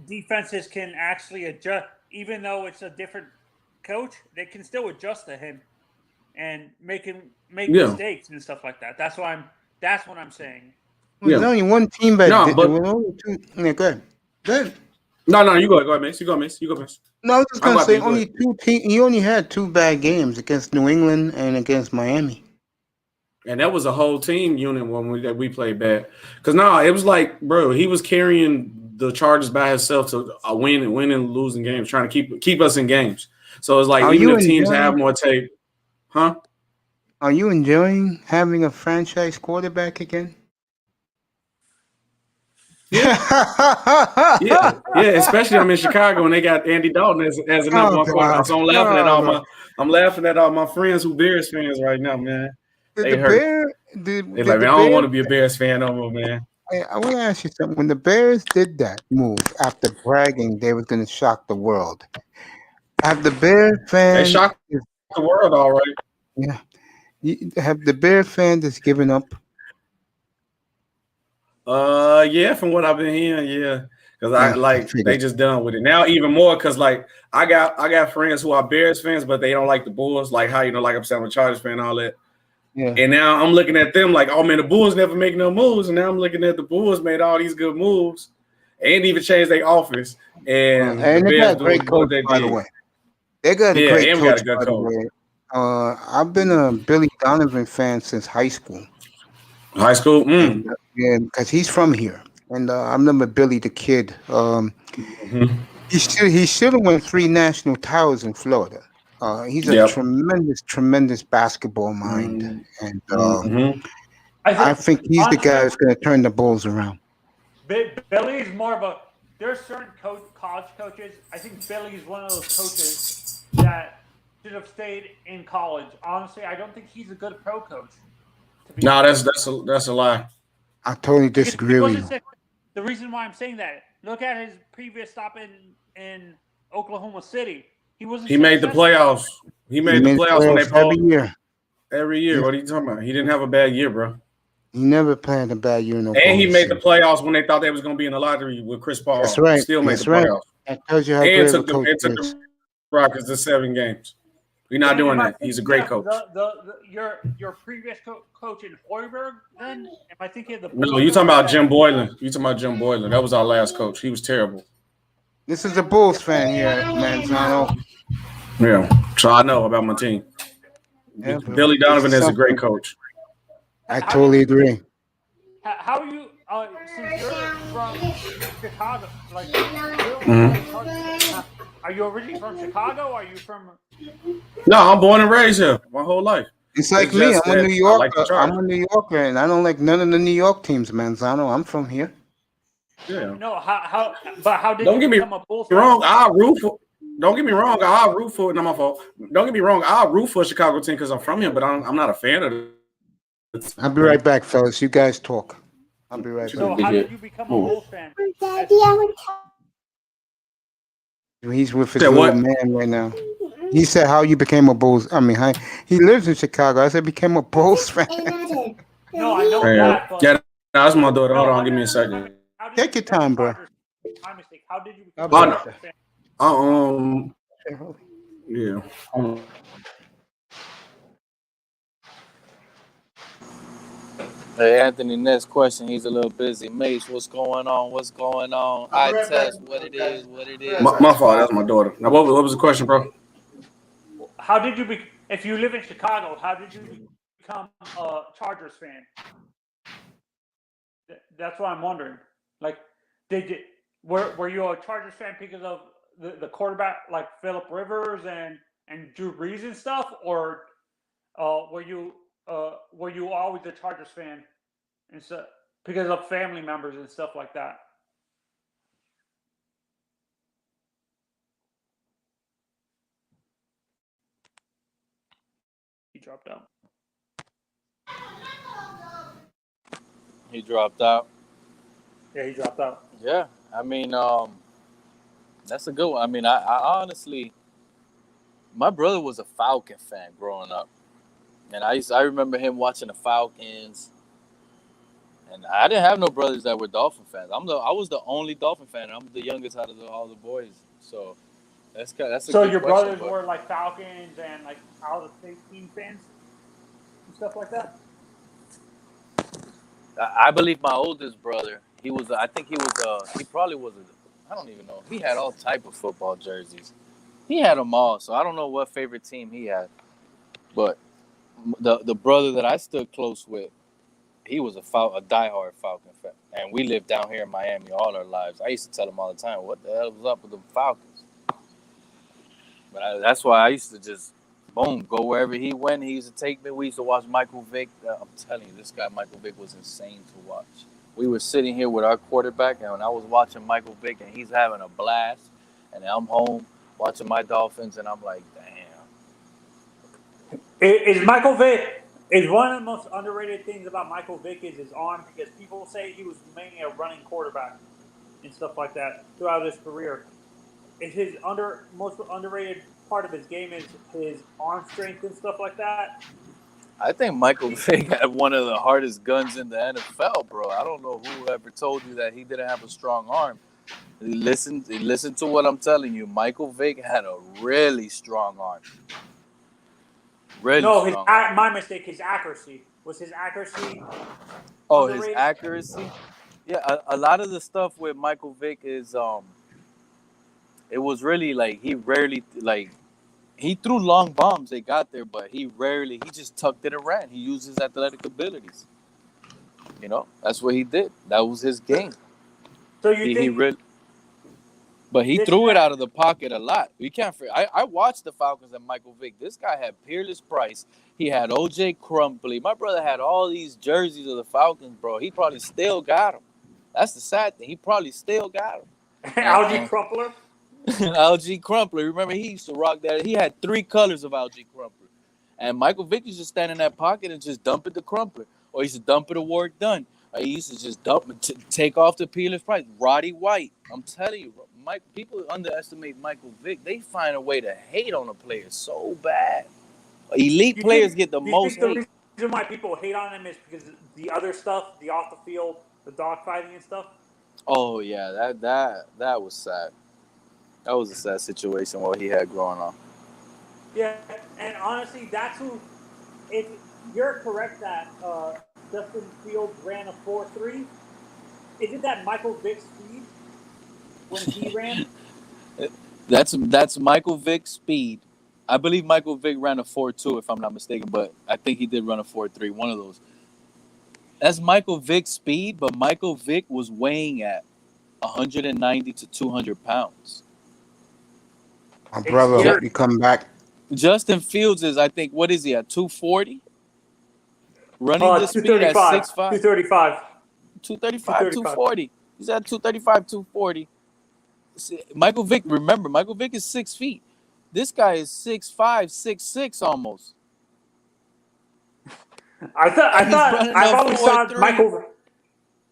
defenses can actually adjust. Even though it's a different coach, they can still adjust to him and make mistakes and stuff like that. That's what I'm saying. There's only one team that No, did. but- There were only two. Yeah, go ahead. Go ahead. No, you go ahead, Mace. You go, Mace. No, I was just I'm gonna happy say you go only two teams. He only had 2 bad games against New England and against Miami. And that was a whole team unit when we played bad. Because it was like, bro, he was carrying the Chargers by himself to winning and losing games, trying to keep us in games. So it's like even if teams have more tape, huh? Are you enjoying having a franchise quarterback again? Yeah, especially I'm in Chicago and they got Andy Dalton as a number one quarterback. So I'm laughing at all my friends who Bears fans right now, man. They hurt. They're like, man, I don't want to be a Bears fan no more, man. I want to ask you something. When the Bears did that move after bragging they were going to shock the world, have the Bear fans? They shocked the world, all right. Yeah. Have the Bear fans just given up? Yeah, from what I've been hearing, yeah. Because they just done with it. Now even more because like I got friends who are Bears fans, but they don't like the Bulls, like how like I'm saying I'm a Chargers fan and all that. Yeah. And now I'm looking at them like, oh man, the Bulls never make no moves. And now I'm looking at the Bulls made all these good moves and even changed their offense. And the they Bears got a great coach, by the way. They got a great coach, by the way. I've been a Billy Donovan fan since high school. High school? Yeah, because he's from here. And I remember Billy the Kid. He should have won 3 national titles in Florida. He's a tremendous basketball mind. And I think he's the guy who's going to turn the Bulls around. Billy is more of a – there's certain college coaches. I think Billy is one of those coaches that should have stayed in college. Honestly, I don't think he's a good pro coach. No, that's a lie. I totally disagree with you. The reason why I'm saying that, look at his previous stop in Oklahoma City. He made the playoffs. He made the playoffs when they every year. Every year. What are you talking about? He didn't have a bad year, bro. He never played a bad year in Oklahoma. And he made the City. playoffs when they thought they was going to be in the lottery with Chris Paul. That's right. Still made That's the right. playoffs. That tells you how And great of a took coach the he is. Rockets to 7 games. We're not doing that. He's a great coach. Your previous coach in Hoiberg, then? Am I thinking of the? No, you talking about Jim Boylan. You talking about Jim Boylan. That was our last coach. He was terrible. This is a Bulls fan here, Manzano. Yeah. So I know about my team. Yeah, bro. Billy Donovan is a Something. great coach. I totally agree. How are you? Since you're from Chicago, like, are you originally from Chicago? Or are you from? No, I'm born and raised here my whole life. It's like It's me. just I'm a that New I Yorker. like the Chargers. I'm a New Yorker, and I don't like none of the New York teams, Manzano. I'm from here. Yeah. No, how did Don't you get me become a Bulls fan? wrong. I'll root for. Don't get me wrong. I'll root for. Not my fault. Don't get me wrong. I'll root for a Chicago team because I'm from here, but I'm not a fan of it. I'll be right back, fellas. You guys talk. I'll be right So back. how did you become a Bulls fan? He's with his Said little what? man right now. He said, "How you became a Bulls?" I mean, he lives in Chicago. I said, "Became a Bulls fan." No, I know Hey, that. But yeah, that's my daughter. Hold on, give me a second. how did Take you your time, bro. My mistake. How did you become Oh, a no. Bulls fan? Yeah. Hey, Anthony, next question. He's a little busy. Mace, what's going on? What's going on? I test what it is, what it is. My fault. That's my daughter. Now, what was the question, bro? How did you if you live in Chicago, how did you become a Chargers fan? That's what I'm wondering. Like, were you a Chargers fan because of the quarterback, like Phillip Rivers and Drew Brees and stuff, or were you always a Chargers fan and so because of family members and stuff like that? He dropped out. He dropped out. Yeah, he dropped out. Yeah, I mean, that's a good one. I mean, I honestly, my brother was a Falcon fan growing up, and I remember him watching the Falcons. And I didn't have no brothers that were Dolphin fans. I was the only Dolphin fan. I'm the youngest out of all the boys. So that's a So good your question, brothers were like Falcons and like out of state team fans and stuff like that. I believe my oldest brother, he probably was I don't even know. He had all type of football jerseys. He had them all. So I don't know what favorite team he had. But the brother that I stood close with, he was a diehard Falcon fan. And we lived down here in Miami all our lives. I used to tell him all the time, what the hell was up with the Falcons? But that's why I used to just, boom, go wherever he went. He used to take me. We used to watch Michael Vick. I'm telling you, this guy, Michael Vick, was insane to watch. We were sitting here with our quarterback, and I was watching Michael Vick, and he's having a blast. And I'm home watching my Dolphins, and I'm like, damn. Is Michael Vick... Is one of the most underrated things about Michael Vick is his arm, because people say he was mainly a running quarterback and stuff like that throughout his career. Is his most underrated part of his game is his arm strength and stuff like that? I think Michael Vick had one of the hardest guns in the NFL, bro. I don't know who ever told you that he didn't have a strong arm. Listen to what I'm telling you. Michael Vick had a really strong arm. Really strong. My mistake. His accuracy was his accuracy. Oh, underrated? His accuracy. Yeah, a lot of the stuff with Michael Vick is it was really like he threw long bombs. They got there, but he just tucked it and ran. He used his athletic abilities. You know, that's what he did. That was his game. So you But he threw it out of the pocket a lot. You can't. I watched the Falcons and Michael Vick. This guy had Peerless Price. He had O.J. Crumpley. My brother had all these jerseys of the Falcons, bro. He probably still got them. That's the sad thing. He probably still got them. Algie Crumpler. Algie Crumpler. Remember, he used to rock that. He had 3 colors of Algie Crumpler. And Michael Vick used to stand in that pocket and just dump it to Crumpler. Or he used to dump it to Work Done. Or he used to just dump it, take off the Peerless Price. Roddy White. I'm telling you, bro. People underestimate Michael Vick. They find a way to hate on a player so bad. Elite players get the most hate. why people hate on him is because the other stuff, the off the field, the dog fighting and stuff. Oh yeah, that was sad. That was a sad situation what he had growing on. Yeah, and honestly, that's who. If you're correct that Justin Fields ran a 4.3, isn't that Michael Vick's speed when he ran? That's Michael Vick's speed. I believe Michael Vick ran a 4.2 if I'm not mistaken, but I think he did run a 4.3, one of those. That's Michael Vick's speed, but Michael Vick was weighing at 190 to 200 pounds. My brother, Yeah. hope you come back. Justin Fields is, I think, what is he at 240? Running the speed at 235. 6'5". 235. 235, 240. He's at 235, 240. See, Michael Vick, remember, Michael Vick is 6 feet. This guy is 6'5", 6'6" almost. I've always thought 4.3.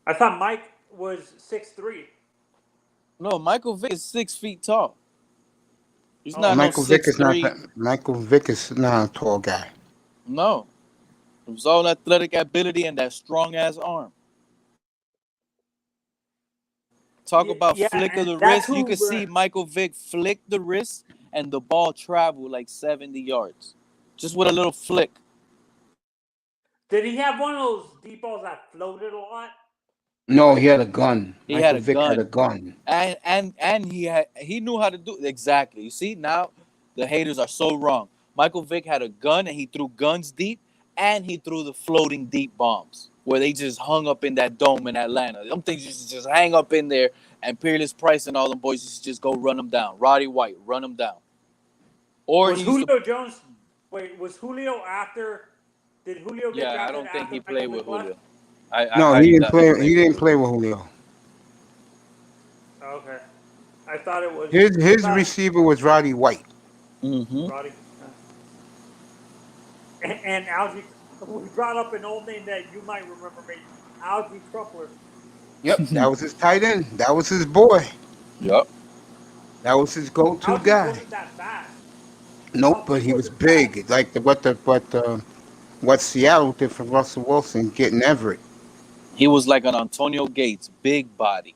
I thought Mike was 6'3". No, Michael Vick is 6 feet tall. He's Oh, not Michael no Vick is not 6'3". that. Michael Vick is not a tall guy. No. It was all athletic ability and that strong ass arm. Talk about Yeah, flick of and the that's wrist. You who could we're- see Michael Vick flick the wrist and the ball travel like 70 yards. Just with a little flick. Did he have one of those deep balls that floated a lot? No, he had a gun. He Michael had a Vick gun. had a gun. And he knew how to do it. Exactly. You see, now the haters are so wrong. Michael Vick had a gun and he threw guns deep and he threw the floating deep bombs where they just hung up in that dome in Atlanta. Them things used to just hang up in there and Peerless Price and all them boys used to just go run them down. Roddy White, run them down. Or Was he used Julio Jones? Wait, was Julio after? Did Julio get Yeah, I drafted don't think after he played Michael with Vick left? Julio. No, I he didn't doubt play. He didn't play with Julio. Okay, I thought it was His I thought- receiver was Roddy White. Mm-hmm. Roddy. And Algie, we brought up an old name that you might remember, maybe Algie Crumpler. Yep, that was his tight end. That was his boy. Yep. That was his go-to Algie guy. wasn't that fast. Nope, but he was big. Like what Seattle did for Russell Wilson, getting Everett. He was like an Antonio Gates, big body.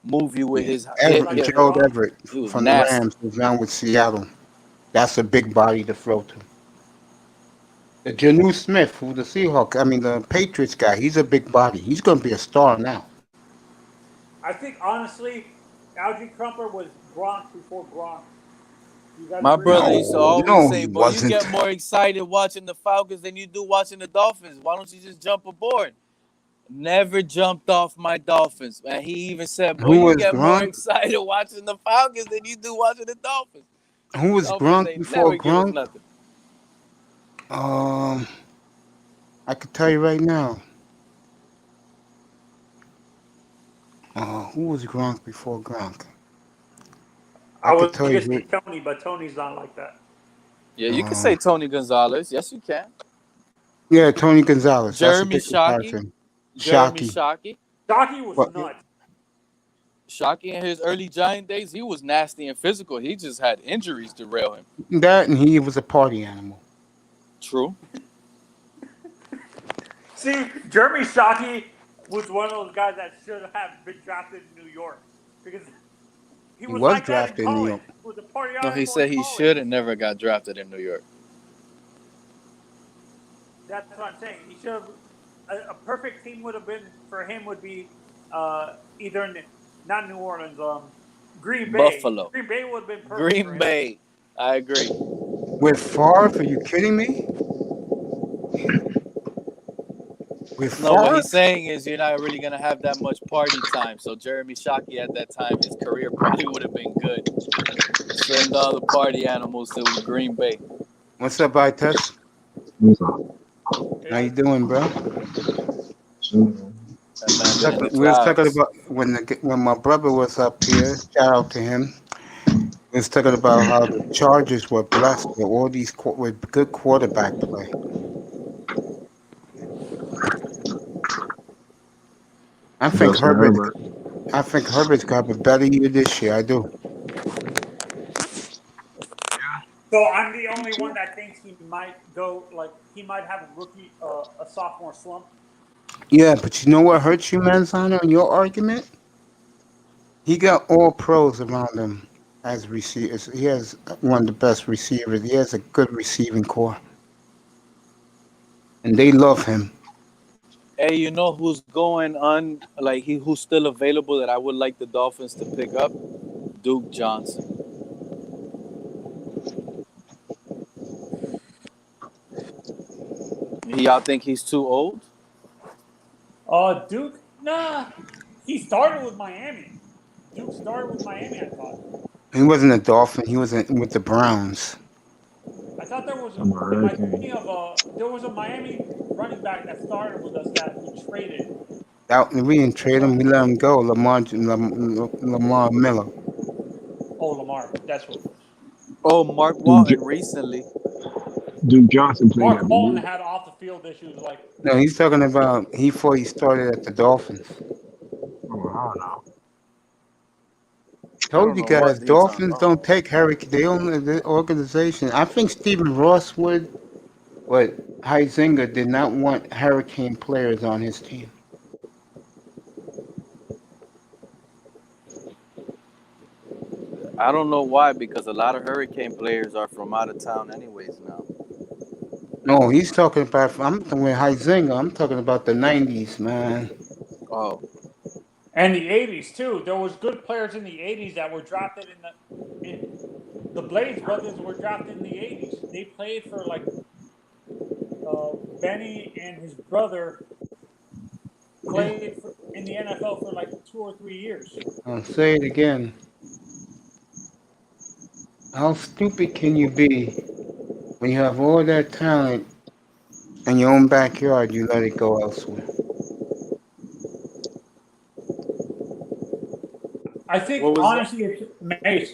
Move you with his Everett, yeah. Gerald Everett He was from nasty. the Rams was down with Seattle. That's a big body to throw to. The Janu Smith, who the the Patriots guy, he's a big body. He's going to be a star now. I think honestly, Algie Crumpler was Gronk before Gronk. You guys My agree? brother No, used to always no, say, he boy, you wasn't. get more excited watching the Falcons than you do watching the Dolphins. Why don't you just jump aboard? Never jumped off my Dolphins. And he even said, boy, Who you was get more Gronk? excited watching the Falcons than you do watching the Dolphins. Who was Dolphins Gronk ain't before never give us Gronk? nothing. I could tell you right now. Who was Gronk before Gronk? I was could tell you. just say Tony, but Tony's not like that. Yeah, you can say Tony Gonzalez. Yes, you can. Yeah, Tony Gonzalez. Jeremy That's a good Shockey. comparison. Jeremy Shockey. Shockey. Shockey was What? nuts. Shockey in his early Giant days, he was nasty and physical. He just had injuries derail him. That and he was a party animal. True. See, Jeremy Shockey was one of those guys that should have been drafted in New York because he was like that drafted in New college. York. He was a party No, animal he said in he college. should and never got drafted in New York. That's what I'm saying. He should have. A perfect team would have been for him would be either not New Orleans, Green Bay. Buffalo. Green Bay would have been perfect. for Green him. Bay. I agree. With Favre? Are you kidding me? With No, what Favre? he's saying is you're not really going to have that much party time. So Jeremy Shockey at that time, his career probably would have been good. Send all the party animals to Green Bay. What's up, Vitas? What's up? How you doing, bro? Chilling. That man been in the We was clouds. talking about when my brother was up here. Shout out to him. We was talking about how the Chargers were blessed with all these with good quarterback play. I think Justin Herbert. I think Herbert's gonna have a better year this year. I do. So I'm the only one that thinks he might go like he might have a sophomore slump. Yeah, but you know what hurts you, Manzano, in your argument? He got all pros around him as receivers. He has one of the best receivers. He has a good receiving core, and they love him. Hey, you know who's going on? Like who's still available that I would like the Dolphins to pick up? Duke Johnson. Y'all think he's too old? Duke, nah, he started with Miami. Duke started with Miami, I thought. He wasn't a Dolphin. He was with the Browns. I thought there was I'm a Hurricane. there was a Miami running back that started with us that we traded. We didn't trade him. We let him go. Lamar Miller. Oh, Lamar, that's what it was. Oh, Mark Walton recently. Duke Johnson played Mark at Bolton Bermuda. had off the field issues. Like, No, he's talking about before he started at the Dolphins. Oh, I don't know. Told you know what guys, he's Dolphins talking don't take Hurricane. They own the organization. I think Stephen Ross would, but Heisinger did not want Hurricane players on his team. I don't know why, because a lot of Hurricane players are from out of town anyways now. No, he's talking about. I'm talking about Heisinger. I'm talking about the '90s, man. Oh, and the '80s too. There was good players in the '80s that were drafted the Blades brothers were drafted in the '80s. They played for like Benny and his brother played in the NFL for like 2 or 3 years. I'll say it again. How stupid can you be when you have all that talent in your own backyard? You let it go elsewhere. I think honestly, it's Mace.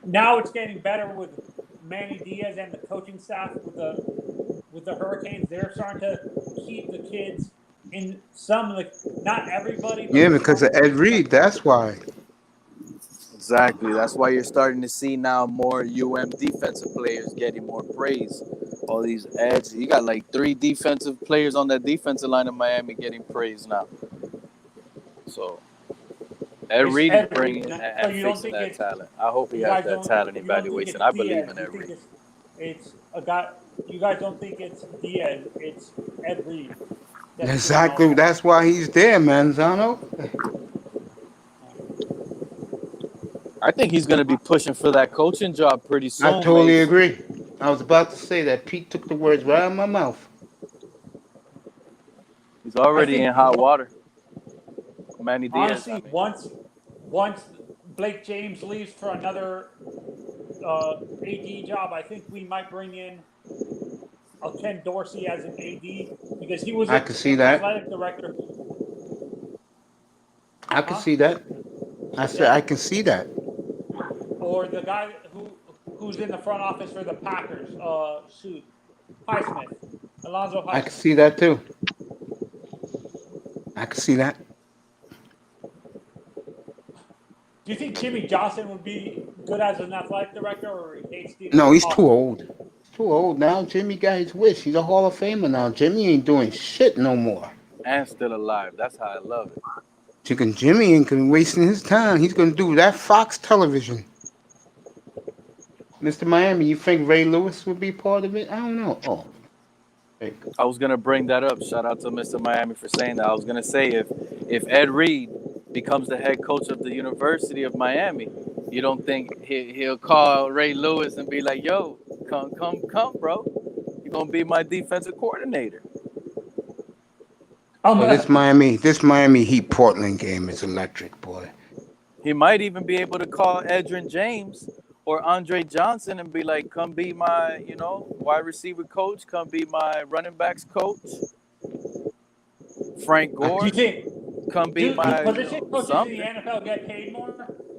Now it's getting better with Manny Diaz and the coaching staff with the Hurricanes. They're starting to keep the kids in some like not everybody. But Yeah, because of Ed Reed. That's why. exactly. That's why you're starting to see now more defensive players getting more praise. All these edge. You got like 3 defensive players on that defensive line of Miami getting praise now. So Ed Reed is bringing and fixing that talent. I hope he has that talent evaluation. I believe in Ed Reed. It's a guy. You guys don't think it's Diaz? It's Ed Reed. Exactly. That's why he's there, Manzano. I think he's going to be pushing for that coaching job pretty soon. I totally agree. I was about to say that. Pete took the words right out of my mouth. He's already in hot water. Manny Diaz. Honestly, once Blake James leaves for another AD job, I think we might bring in a Ken Dorsey as an AD because he was I could see that. athletic director. I can see that. I said I can see that. Or the guy who's in the front office for the Packers, Highsmith, Alonzo Highsmith. I can see that too. I can see that. Do you think Jimmy Johnson would be good as an athletic director, or he hates Steve? No, he's too old. He's too old now. Jimmy got his wish. He's a Hall of Famer now. Jimmy ain't doing shit no more. And still alive. That's how I love it. Jimmy ain't gonna wasting his time. He's gonna do that Fox television. Mr. Miami, you think Ray Lewis would be part of it? I don't know. Oh, I was gonna bring that up. Shout out to Mr. Miami for saying that. I was gonna say if Ed Reed becomes the head coach of the University of Miami, you don't think he'll call Ray Lewis and be like, "Yo, come, bro. You're gonna be my defensive coordinator." Oh, this Miami Heat Portland game is electric, boy. He might even be able to call Edgerrin James or Andre Johnson and be like, "Come be my, wide receiver coach. Come be my running backs coach." Frank Gore. Come be my position coaches something. in the NFL get paid more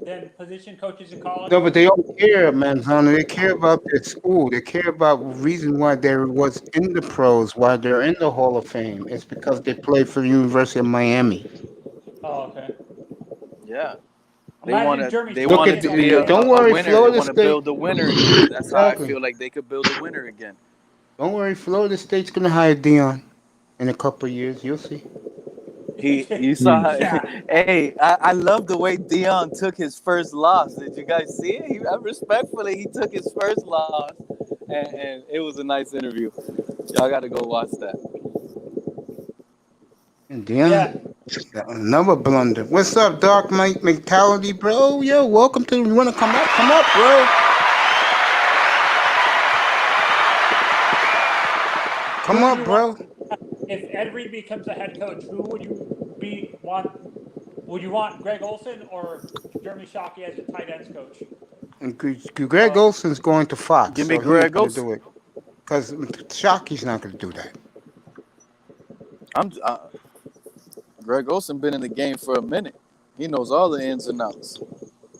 than position coaches in college? No, but they don't care, Manzano. They care about their school. They care about the reason why they was in the pros, why they're in the Hall of Fame. It's because they played for the University of Miami. Oh, okay. Yeah. They Imagine want to. Jeremy They Look want at it to Shockey be on don't the worry, winner. They Florida want to State. build a winner again. That's how I Exactly. feel like they could build a winner again. Don't worry, Florida State's gonna hire Dion in a couple of years. You'll see. You saw. Yeah. Hey, I love the way Dion took his first loss. Did you guys see it? Respectfully, he took his first loss, and it was a nice interview. Y'all got to go watch that. And Dion, Yeah. another blunder. What's up, Dark Mike Mentality, bro? Yo, welcome to. You wanna come up? Come up, bro. Come Who up, do you bro. want- If Ed Reed becomes a head coach, who would you want? Would you want Greg Olson or Jeremy Shockey as your tight ends coach? And Greg Olson's going to Fox. Give me so he's Greg gonna Olson. do it. Because Shockey's not gonna do that. Greg Olson been in the game for a minute. He knows all the ins and outs.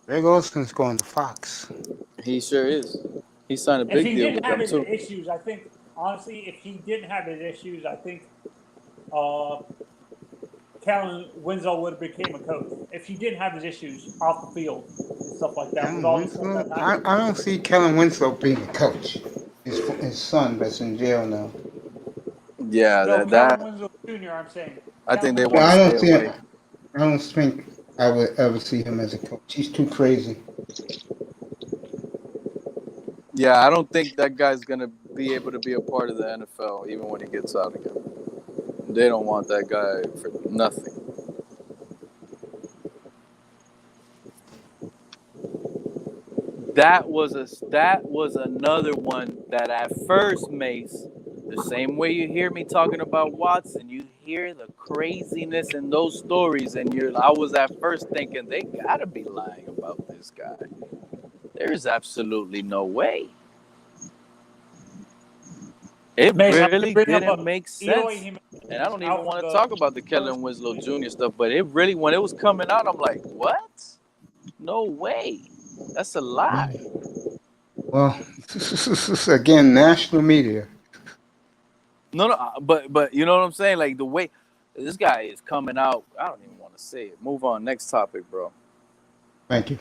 Greg Olson's going to Fox. He sure is. He signed a If big he deal didn't with have them his too. issues, I think honestly, if he didn't have his issues, I think Kellen Winslow would have became a coach. If he didn't have his issues off the field and stuff like that. With all the stuff that happened. I don't see Kellen Winslow being a coach. His son that's in jail now. Yeah, No, that Kellen Winslow Jr. I'm saying. I think they Kellen Well, want to stay away. I don't think I would ever see him as a coach. He's too crazy. Yeah, I don't think that guy's gonna be able to be a part of the NFL even when he gets out again. They don't want that guy for nothing. That was another one that at first, Mace, the same way you hear me talking about Watson, you hear the craziness in those stories, and I was at first thinking they gotta be lying about this guy. There's absolutely no way. It really didn't make sense. And I don't even want to talk about the Kellen Winslow Jr. stuff, but it really, when it was coming out, I'm like, what? No way. That's a lie. Well, again, national media. No, but you know what I'm saying? Like the way this guy is coming out, I don't even want to say it. Move on. Next topic, bro. Thank you.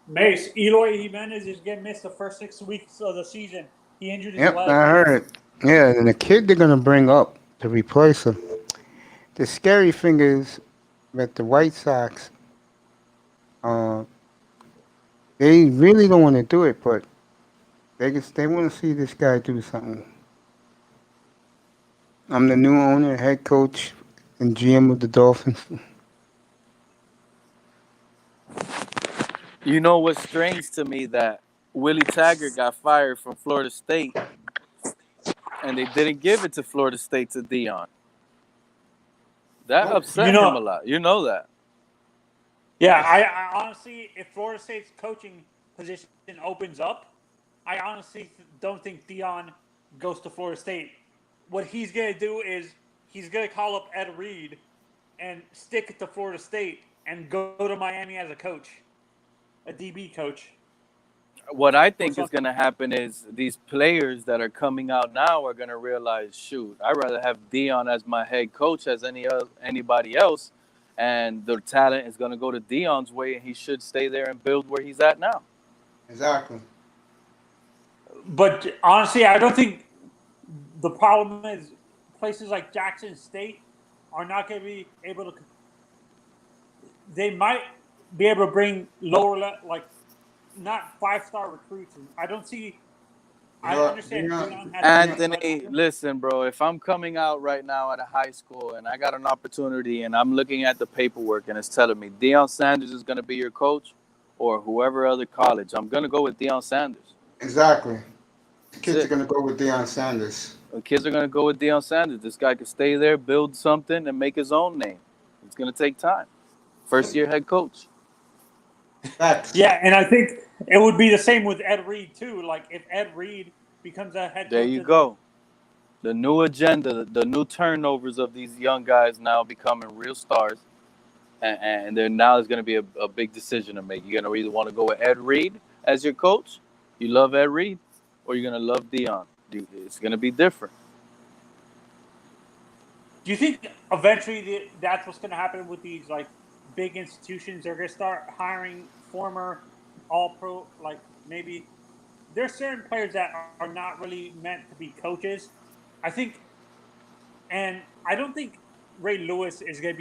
Mace, Eloy Jimenez is getting missed the first 6 weeks of the season. He injured his Yep, leg. I heard. Yeah, and the kid they're gonna bring up to replace him. The scary thing is that the White Sox, they really don't want to do it, but they want to see this guy do something. I'm the new owner, head coach, and GM of the Dolphins. You know what's strange to me that Willie Taggart got fired from Florida State, and they didn't give it to Florida State to Dion. That upset him a lot. You know that. Yeah, I honestly, if Florida State's coaching position opens up, I honestly don't think Dion goes to Florida State. What he's going to do is he's going to call up Ed Reed and stick it to Florida State and go to Miami as a coach, a DB coach. What I think is going to happen is these players that are coming out now are going to realize, shoot, I'd rather have Dion as my head coach as anybody else, and the talent is going to go to Dion's way, and he should stay there and build where he's at now. Exactly. But honestly, I don't think the problem is places like Jackson State are not going to be able to. They might be able to bring lower, like not 5-star recruits. I don't see. I understand. Anthony, listen, bro. If I'm coming out right now at a high school and I got an opportunity and I'm looking at the paperwork and it's telling me Deion Sanders is going to be your coach or whoever other college, I'm going to go with Deion Sanders. Exactly. The kids are going to go with Deion Sanders. The kids are going to go with Deion Sanders. This guy could stay there, build something, and make his own name. It's going to take time. First-year head coach. Facts. Yeah, and I think it would be the same with Ed Reed, too. Like, if Ed Reed becomes a head coach. There you go. The new agenda, the new turnovers of these young guys now becoming real stars. And then now there's going to be a big decision to make. You're going to either want to go with Ed Reed as your coach. You love Ed Reed. Or you're going to love Deion. It's going to be different. Do you think eventually that's what's going to happen with these like big institutions? They're going to start hiring former All-Pro, like maybe there's certain players that are not really meant to be coaches. I think, and I don't think Ray Lewis is going to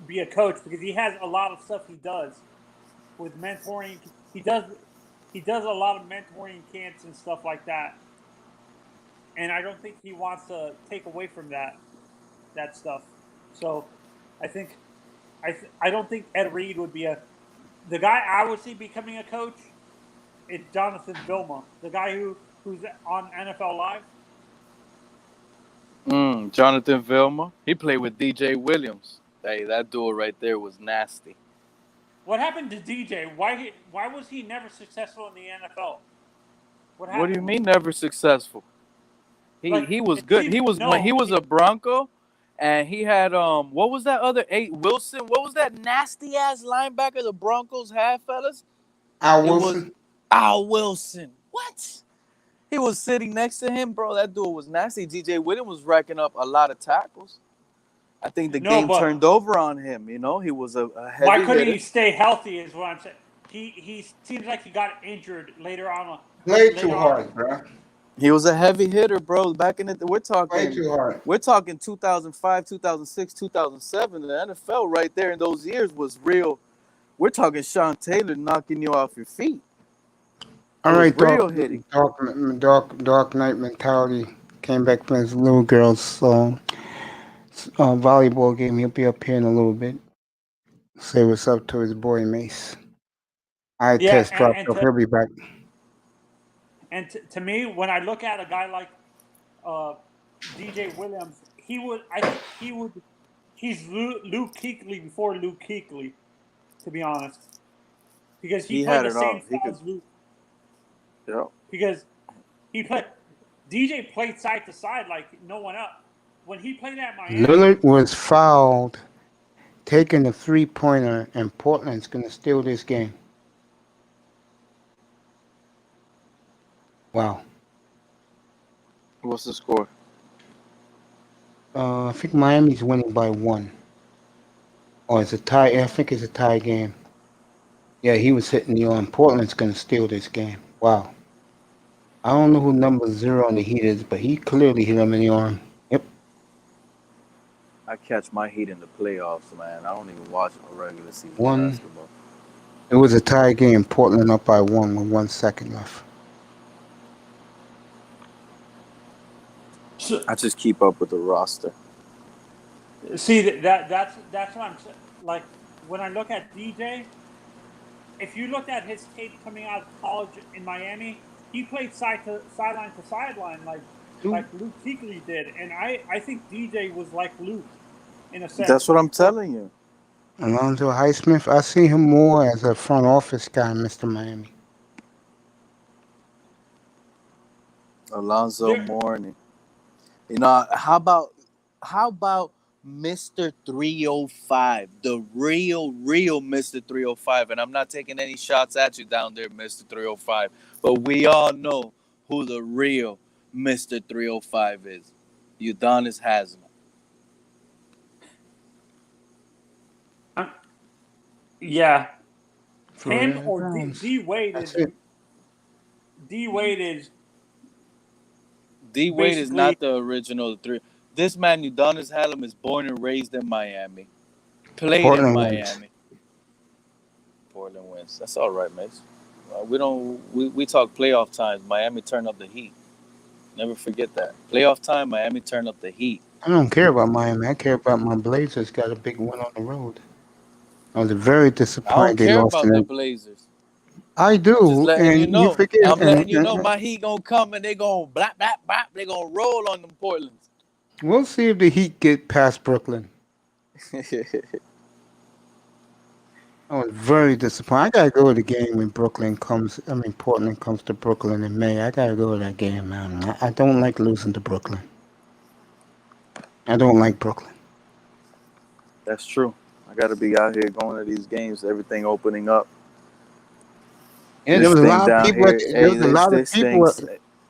be a coach because he has a lot of stuff he does with mentoring. He does a lot of mentoring camps and stuff like that. And I don't think he wants to take away from that stuff. So I think I don't think Ed Reed would be the guy I would see becoming a coach. It's Jonathan Vilma, the guy who's on NFL Live. Jonathan Vilma. He played with DJ Williams. Hey, that duo right there was nasty. What happened to DJ? Why was he never successful in the NFL? What do you mean never successful? He was good. When he was a Bronco, and he had what was that other Wilson? What was that nasty ass linebacker the Broncos had, fellas? Al Wilson. Al Wilson. What? He was sitting next to him, bro. That dude was nasty. DJ Williams was racking up a lot of tackles. I think the game turned over on him. You know, he was a heavy Why couldn't hitter. he stay healthy? Is what I'm saying. He seems like he got injured later on. Played too hard, bro. He was a heavy hitter, bro. Back in Way too hard. We're talking 2005, 2006, 2007. The NFL right there in those years was real. We're talking Sean Taylor knocking you off your feet. All right, real hitting. Dark Knight mentality came back from his little girl's volleyball game. He'll be up here in a little bit. Say what's up to his boy Mace. Test dropped, so he'll be back. And to me, when I look at a guy like DJ Williams, he's Luke Kuechly before Luke Kuechly, to be honest. Because he played the same style as Luke. Yeah. Because DJ played side to side like no one else. When he played at Miami, Lillard was fouled, taking a 3-pointer, and Portland's going to steal this game. Wow. What's the score? I think Miami's winning by 1. Or it's a tie. I think it's a tie game. Yeah, he was hitting the arm. Portland's going to steal this game. Wow. I don't know who number 0 on the Heat is, but he clearly hit him in the arm. Yep. I catch my Heat in the playoffs, man. I don't even watch a regular season basketball. It was a tie game. Portland up by 1 with 1 second left. I just keep up with the roster. See that's what I'm saying. Like when I look at DJ, if you looked at his tape coming out of college in Miami, he played sideline to sideline like Luke Kuechly did, and I think DJ was like Luke in a sense. That's what I'm telling you. Alonzo Highsmith, I see him more as a front office guy, Mr. Miami. Alonzo Mourning. You know, how about Mr. 305, the real Mr. 305, and I'm not taking any shots at you down there, Mr. 305, but we all know who the real Mr. 305 is. Udonis Haslam. Yeah. Him or D Wade is. D Wade is. D Wade is not the original 3. This man, Udonis Haslam, is born and raised in Miami. Played Portland in Miami. wins. Portland wins. That's all right, Mace. We talk playoff times. Miami turn up the heat. Never forget that. Playoff time, Miami turn up the heat. I don't care about Miami. I care about my Blazers. Got a big win on the road. I was very disappointed. I don't care about the Blazers. I do. Just letting you know. forget. I'm letting you know my Heat gonna come and they gonna blap, blap, blap. They gonna roll on them Portlands. We'll see if the Heat get past Brooklyn. I was very disappointed. I gotta go to the game when Portland comes to Brooklyn in May. I gotta go to that game, man. I don't like losing to Brooklyn. I don't like Brooklyn. That's true. I gotta be out here going to these games. Everything opening up. Yeah, there was a lot of people. There was a lot of people.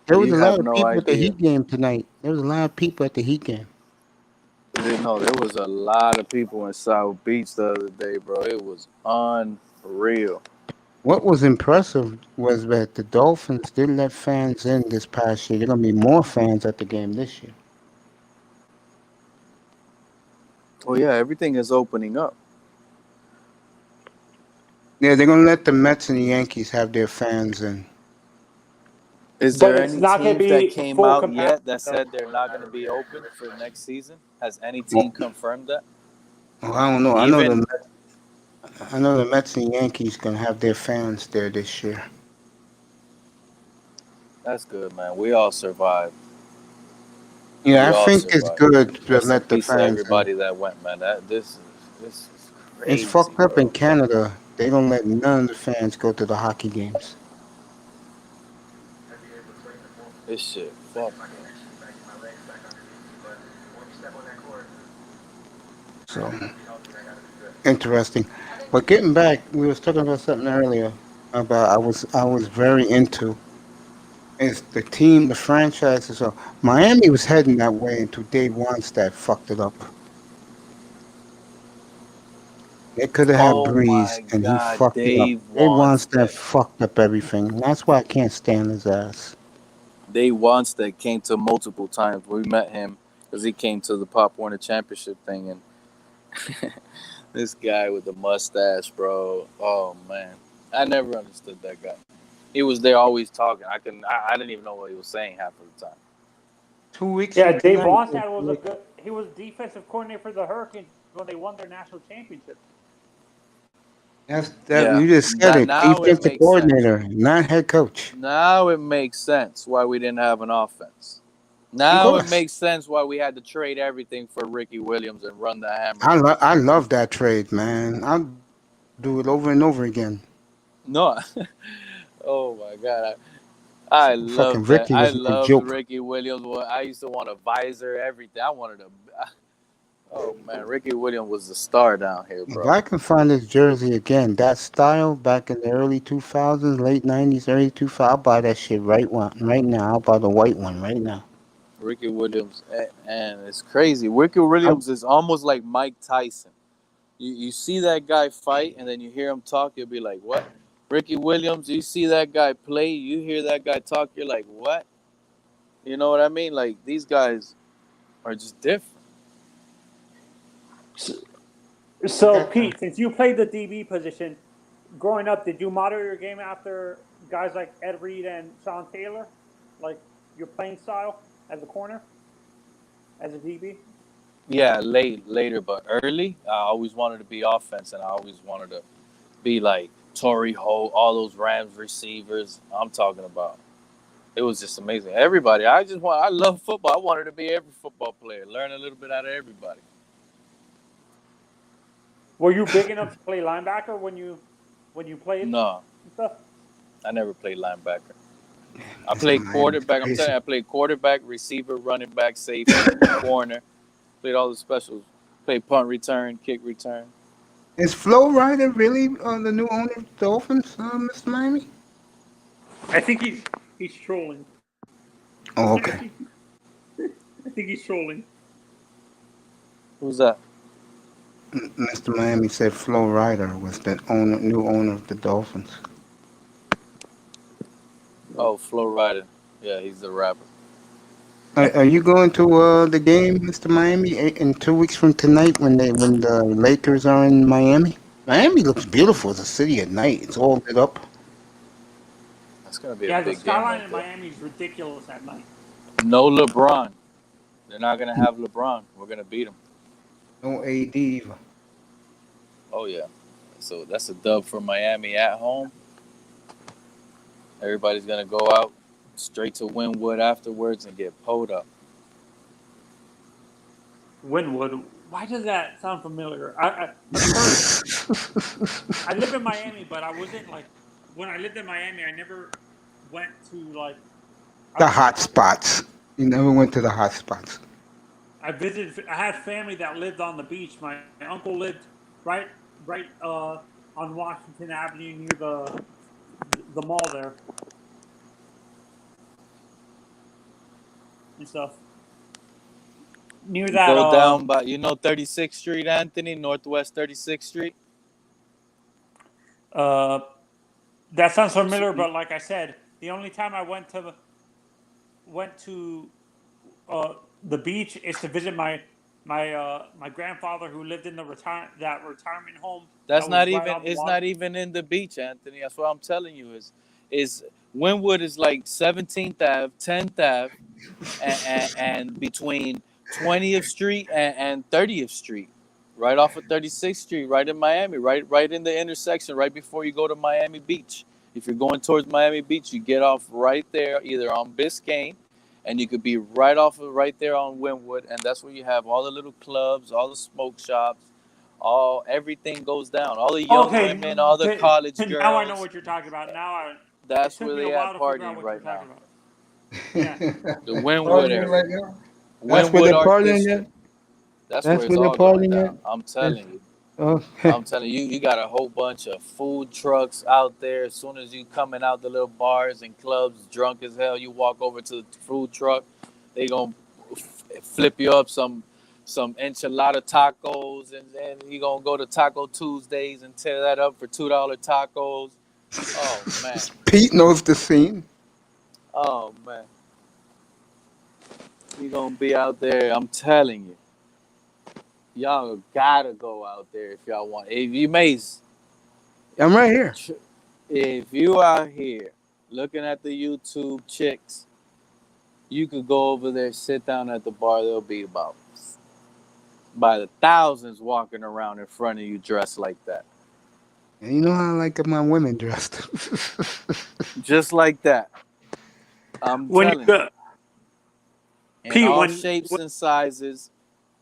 There was a lot of people at the Heat game tonight. There was a lot of people at the Heat game. No, there was a lot of people in South Beach the other day, bro. It was unreal. What was impressive was that the Dolphins didn't let fans in this past year. There are gonna be more fans at the game this year. Oh yeah, everything is opening up. Yeah, they're gonna let the Mets and the Yankees have their fans in. Is But there it's any not going to teams that be came full out capacity. yet that said they're not going to be open for next season? Has any Well, team confirmed that? I don't know. Even I know the Mets and Yankees gonna have their fans there this year. that's good, man. We all survived. Yeah, We I all think it's survived. good to Rest in let the peace to fans in. everybody that went, man. This is It's crazy, fucked up in bro. Canada. They don't let none of the fans go to the hockey games. This shit, fuck. So interesting. But getting back, we was talking about something earlier about I was very into is the team, the franchises. So Miami was heading that way until Dave Wannstedt fucked it up. They could have had Oh Breeze, my and he God, fucked it up. Dave Dave wants Wannstedt that. fucked up everything. And that's why I can't stand his ass. Dave wants that came to multiple times. We met him because he came to the Pop Warner Championship thing, and this guy with the mustache, bro. Oh man, I never understood that guy. He was there always talking. I didn't even know what he was saying half of the time. 2 weeks Yeah, from Dave tonight. Ronstadt was a good. He was defensive coordinator for the Hurricanes when they won their national championship. That Yeah, you just said that it. now it Defensive makes sense. coordinator, not head coach. Now it makes sense why we didn't have an offense. Of Now it course. makes sense why we had to trade everything for Ricky Williams and run the hammer. I love that trade, man. I'll do it over and over again. No, oh my God, I Fucking love that. Ricky I was no loved joke. Ricky Williams. I used to want a visor, everything. I wanted a. Oh man, Ricky Williams was the star down here, If bro. I can find this jersey again, that style back in the early 2000s, late 90s, early 2000s, I'll buy that shit right now. I'll buy the white one right now. Ricky Williams, and it's crazy. Ricky I, Williams is almost like Mike Tyson. You see that guy fight, and then you hear him talk, you'll be like, what? Ricky Williams, you see that guy play, you hear that guy talk, you're like, what? You know what I mean? Like, these guys are just different. So, Pete, since you played the DB position growing up, did you model your game after guys like Ed Reed and Sean Taylor, like your playing style as a corner, as a DB? Yeah, later, but early, I always wanted to be offense, and I always wanted to be like Torrey Holt, all those Rams receivers. I'm talking about. It was just amazing. Everybody, I love football. I wanted to be every football player, learn a little bit out of everybody. Were you big enough to play linebacker when you played No, and stuff? I never played linebacker. I Mr. played Miami's quarterback. I'm telling crazy. you, I played quarterback, receiver, running back, safety, corner. Played all the specials. Played punt return, kick return. Is Flo Rida really the new owner of the Dolphins, Mr. Miami? I think he's trolling. Oh, I okay. think he's trolling. Who's that? Mr. Miami said Flo Rida was the new owner of the Dolphins. Oh, Flo Rida. Yeah, he's the rapper. Are you going to the game, Mr. Miami, in 2 weeks from tonight when the Lakers are in Miami? Miami looks beautiful as a city at night. It's all lit up. That's gonna be a Yeah, the big game skyline right in there. Miami is ridiculous at night. No LeBron. They're not gonna have LeBron. We're gonna beat them. No AD either. Oh yeah. So that's a dub for Miami at home. Everybody's gonna go out straight to Wynwood afterwards and get pulled up. Wynwood. Why does that sound familiar? I've heard. I live in Miami, but I wasn't like when I lived in Miami. I never went to like. The hot spots. You never went to the hot spots. I visited. I had family that lived on the beach. My uncle lived right on Washington Avenue near the mall there and stuff. near You that. go down by 36th Street, Anthony, Northwest 36th Street. That sounds familiar, but like I said, the only time I went to the beach is to visit my grandfather who lived in that retirement home. That's That was not right even. on the It's water. not even in the beach, Anthony. That's what I'm telling you. Is Wynwood is like 17th Ave, 10th Ave, and between 20th Street and 30th Street, right off of 36th Street, right in Miami, right in the intersection, right before you go to Miami Beach. If you're going towards Miami Beach, you get off right there, either on Biscayne, and you could be right there on Wynwood, and that's where you have all the little clubs, all the smoke shops, everything goes down. All the young Okay, women, all the college now I know girls. what you're talking about. It That's took where me a they while at to figure out partying what you're right now. talking about. Yeah. The Wynwood Partying area. right now? That's where Wynwood they're Art partying District. at? That's That's where it's where they're all going partying at? down. I'm telling you. Oh, I'm telling you, you got a whole bunch of food trucks out there. As soon as you coming out the little bars and clubs, drunk as hell, you walk over to the food truck, they gonna flip you up some enchilada tacos, and then you gonna go to Taco Tuesdays and tear that up for $2 tacos. Oh man, Pete knows the scene. oh man, you gonna be out there. I'm telling you, y'all gotta go out there if y'all want. If you Mace, I'm right here. if you out here looking at the YouTube chicks, you could go over there, sit down at the bar. There'll be about by the thousands walking around in front of you dressed like that. And you know how I like my women dressed. Just like that. I'm When you telling you. go, In Pete, all shapes and sizes,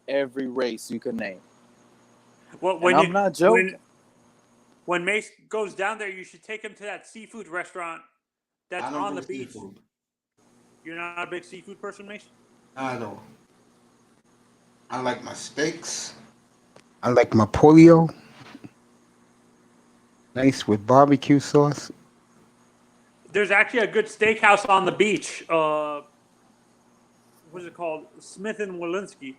every race you can name. when I'm not joking. when Mace goes down there, you should take him to that seafood restaurant that's I don't on the do beach. seafood. You're not a big seafood person, Mace? I don't. I like my steaks. I like my polio. Nice with barbecue sauce. There's actually a good steakhouse on the beach. What is it called? Smith and Walensky.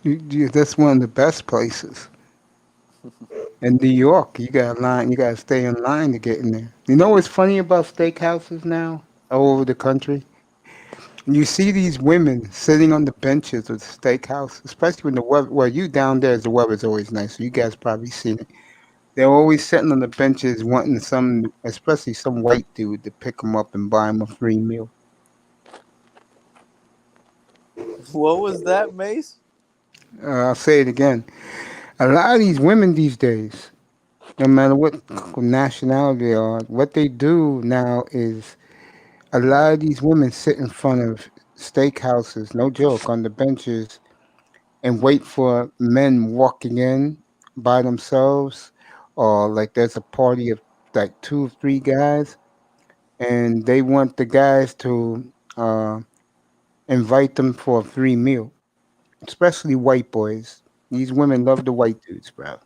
That's one of the best places. In New York, you got line. You got to stay in line to get in there. You know what's funny about steakhouses now all over the country? You see these women sitting on the benches of the steakhouse, especially when the weather. Well, you down there, the weather's always nice, so you guys probably seen it. They're always sitting on the benches, wanting especially some white dude, to pick them up and buy them a free meal. What was that, Mace? I'll say it again. A lot of these women these days, no matter what nationality they are, what they do now is a lot of these women sit in front of steakhouses, no joke, on the benches and wait for men walking in by themselves, or like there's a party of like 2 or 3 guys, and they want the guys to invite them for a free meal, especially white boys. These women love the white dudes, bro.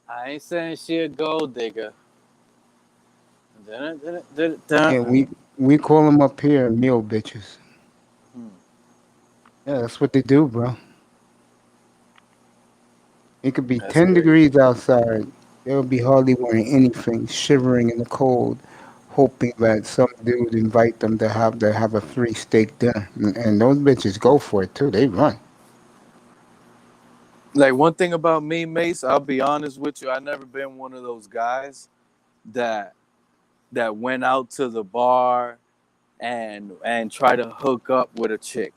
I ain't saying she a gold digger. And we call them up here meal bitches. Yeah, that's what they do, bro. It could be That's 10 crazy. degrees outside. They'll be hardly wearing anything, shivering in the cold, hoping that some dude invite them to have a free steak dinner. And those bitches go for it too. They run. Like, one thing about me, Mace, I'll be honest with you, I never been one of those guys that went out to the bar and try to hook up with a chick,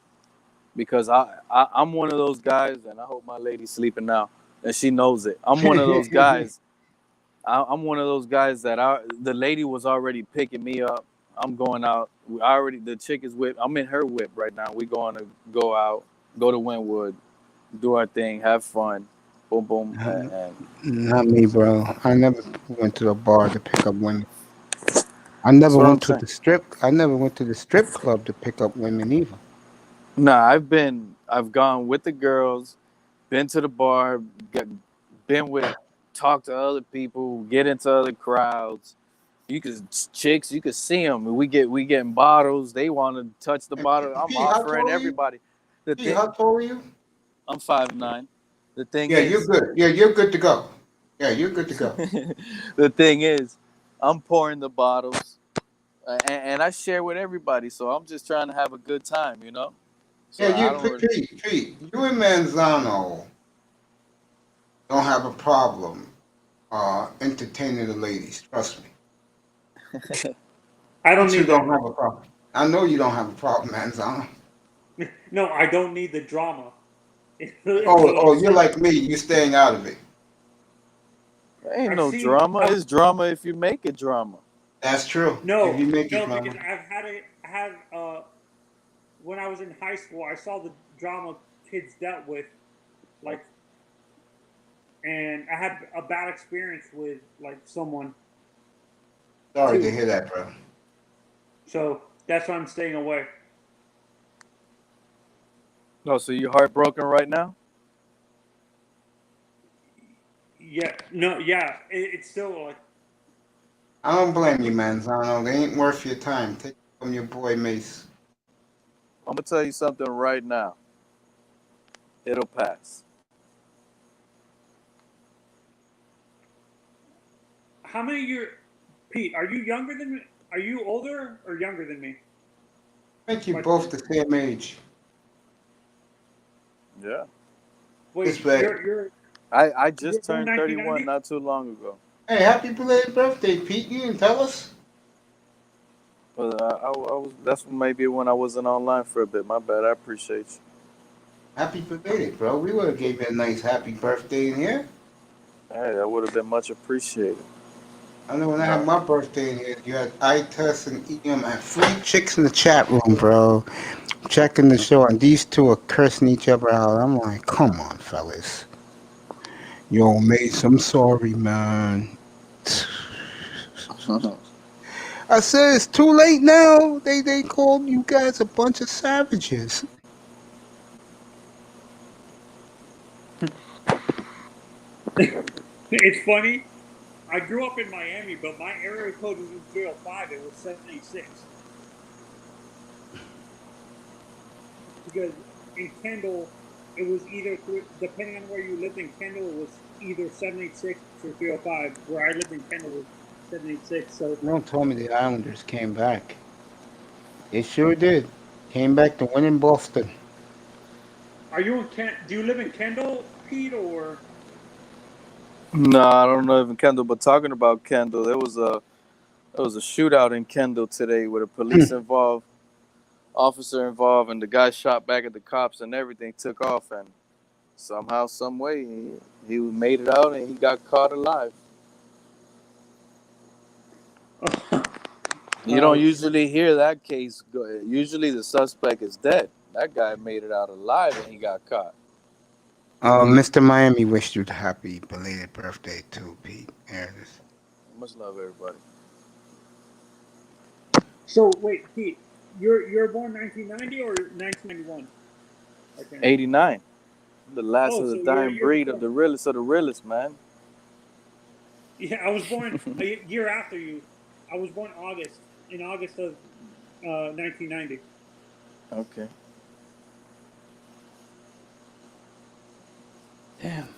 because I'm one of those guys, and I hope my lady's sleeping now and she knows it. I'm one of those guys. I'm one of those guys that the lady was already picking me up. I'm going out. The chick is whip. I'm in her whip right now. We going to go out, go to Wynwood, do our thing, have fun, boom, boom. Not me, bro. I never went to a bar to pick up women. I That's never what I'm went to saying. the strip. I never went to the strip club to pick up women either. Nah, I've gone with the girls, been to the bar, talked to other people, get into other crowds, You could see them. We getting bottles. They want to touch the And bottle. I'm Pete, how offering tall are you? everybody. The Pete, thing, how tall are you? I'm 5'9". The thing Yeah, you're is, good. Yeah, you're good to go. Yeah, you're good to go. the thing is, I'm pouring the bottles, and I share with everybody. So I'm just trying to have a good time, you know. So Yeah, I you, don't really. Pete, you and Manzano don't have a problem entertaining the ladies. Trust me. I don't You two need don't that. have a problem. I know you don't have a problem, Manzano. No, I don't need the drama. Oh, you're like me. You're staying out of it. There ain't I've no seen. drama. It's drama if you make it drama. That's true. If No, you make it no, drama. because I had when I was in high school, I saw the drama kids dealt with, like, and I had a bad experience with like someone Sorry to too. hear that, bro. So that's why I'm staying away. No, so you heartbroken right now? Yeah, no, yeah, it's still like I don't blame you, Manzano. They ain't worth your time. Take it from your boy Mace. I'm gonna tell you something right now. It'll pass. how many years? Pete, are you younger than me? Are you older or younger than me? I think you both Question. the same age. Yeah. This Wait, way. I you're just born turned 31 1990? not too long ago. Hey, happy belated birthday, Pete. You didn't tell us. But I was that's maybe when I wasn't online for a bit. My bad. I appreciate you. Happy belated, bro. We would have gave you a nice happy birthday in here. Hey, that would have been much appreciated. I know when I had No. my birthday in here, you had Itus and EM and free chicks in the chat room, bro. Checking the show, and these two are cursing each other out. I'm like, come on, fellas. Yo, Mace, I'm sorry, man. I said it's too late now. They called you guys a bunch of savages. It's funny. I grew up in Miami, but my area code was 305. It was 76. Because in Kendall, it was either, depending on where you lived in Kendall, it was either 786 or 305. Where I lived in Kendall was 786. So, Don't tell me the Islanders came back. They sure did. Came back to win in Boston. are you in do you live in Kendall, Pete, or? No, I don't know if in Kendall, but talking about Kendall, there was a shootout in Kendall today with a police involved, officer involved, and the guy shot back at the cops and everything took off, and somehow, some way, he made it out and he got caught alive. You don't usually hear that case. Usually the suspect is dead. That guy made it out alive and he got caught. Mr. Miami wished you a happy belated birthday too, Pete. There it is. Much love, everybody. So wait, Pete, you're born 1990 or 1991? Okay. 89. The last Oh, of the so you're a dying year breed of before. the realest, man. Yeah, I was born a year after you. I was born in August of 1990. Okay. Damn.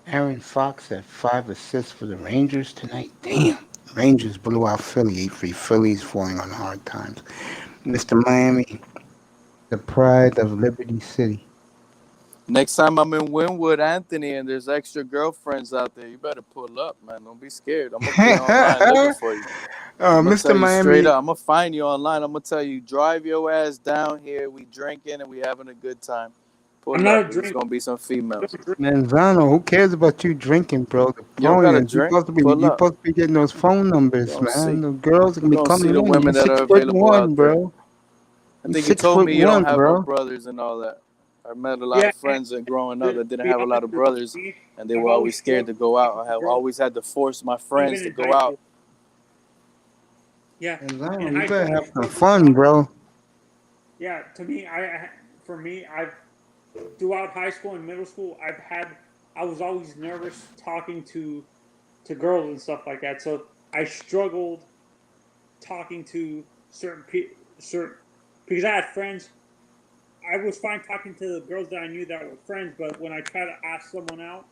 Aaron Fox had 5 assists for the Rangers tonight. Damn. Rangers blew out Philly 8-3. Philly's falling on hard times. Mr. Miami, the pride of Liberty City. Next time I'm in Wynwood, Anthony, and there's extra girlfriends out there, you better pull up, man. Don't be scared. I'm going to be online looking for you. I'm going to Mr. tell you straight Miami, up. I'm going to find you online. I'm going to tell you, drive your ass down here. We drinking and we having a good time. I'm Pull not up. a There's drinker. going to be some females. Manzano, who cares about you drinking, bro? The You don't point got to is, drink. Pull you up. supposed to be getting those phone numbers, You're man. The girls are gonna be going to see coming the in. You women that are available 6'1", out there. bro. I You think you told me you 6'1", don't have no bro. brothers and all that. I met a lot Yeah, of friends that growing up to that didn't be have a lot honest of with brothers, me, and they I've were always always scared to struggled go out. with I have girls, always had to force my even friends to in go high out. school. Yeah, in Manzano, you high school better I have some struggled. fun, bro. Yeah, to me, for me, I've throughout high school and middle school, I was always nervous talking to girls and stuff like that. So I struggled talking to certain because I had friends. I was fine talking to the girls that I knew that were friends, but when I try to ask someone out,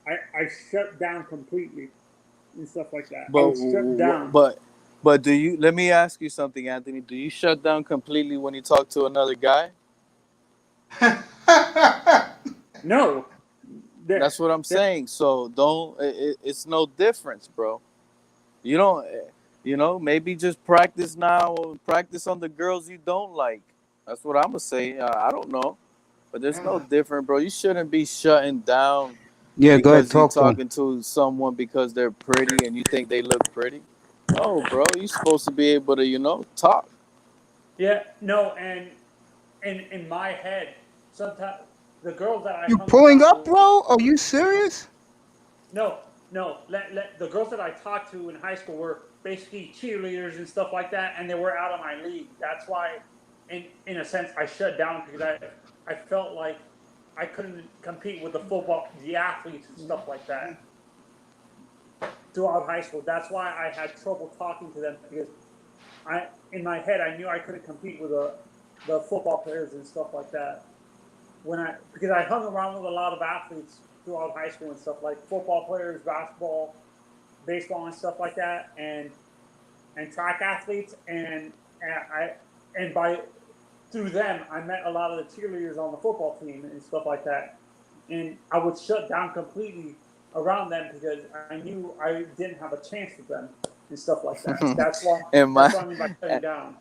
I shut down completely and stuff like that. I would shut down. But do you? Let me ask you something, Anthony. Do you shut down completely when you talk to another guy? No. That's what I'm saying. So don't. It's no difference, bro. You don't. Maybe just practice now. Practice on the girls you don't like. That's what I'm gonna say. I don't know, but there's no difference, bro. You shouldn't be shutting down Yeah, go ahead, because you're talk to him. talking to someone because they're pretty and you think they look pretty. No, bro. You're supposed to be able to, talk. Yeah, no, and in my head, sometimes the girls that I You hung pulling around up, with, bro? Are you serious? no, the girls that I talked to in high school were basically cheerleaders and stuff like that, and they were out of my league. That's why, in a sense, I shut down because I felt like I couldn't compete with the athletes and stuff like that throughout high school. That's why I had trouble talking to them because in my head, I knew I couldn't compete with the football players and stuff like that. Because I hung around with a lot of athletes throughout high school and stuff like football players, basketball, baseball, and stuff like that, and track athletes, and through them, I met a lot of the cheerleaders on the football team and stuff like that, and I would shut down completely around them because I knew I didn't have a chance with them and stuff like that. That's what I mean by shutting down.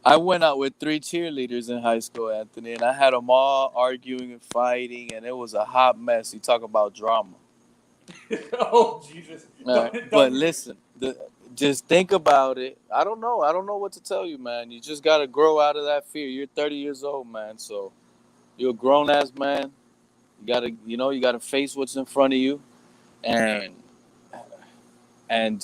I went out with 3 cheerleaders in high school, Anthony, and I had them all arguing and fighting, and it was a hot mess. You talk about drama. Oh, Jesus. But listen, just think about it. I don't know what to tell you, man. You just got to grow out of that fear. You're 30 years old, man, so you're a grown-ass man. You got to face what's in front of you, and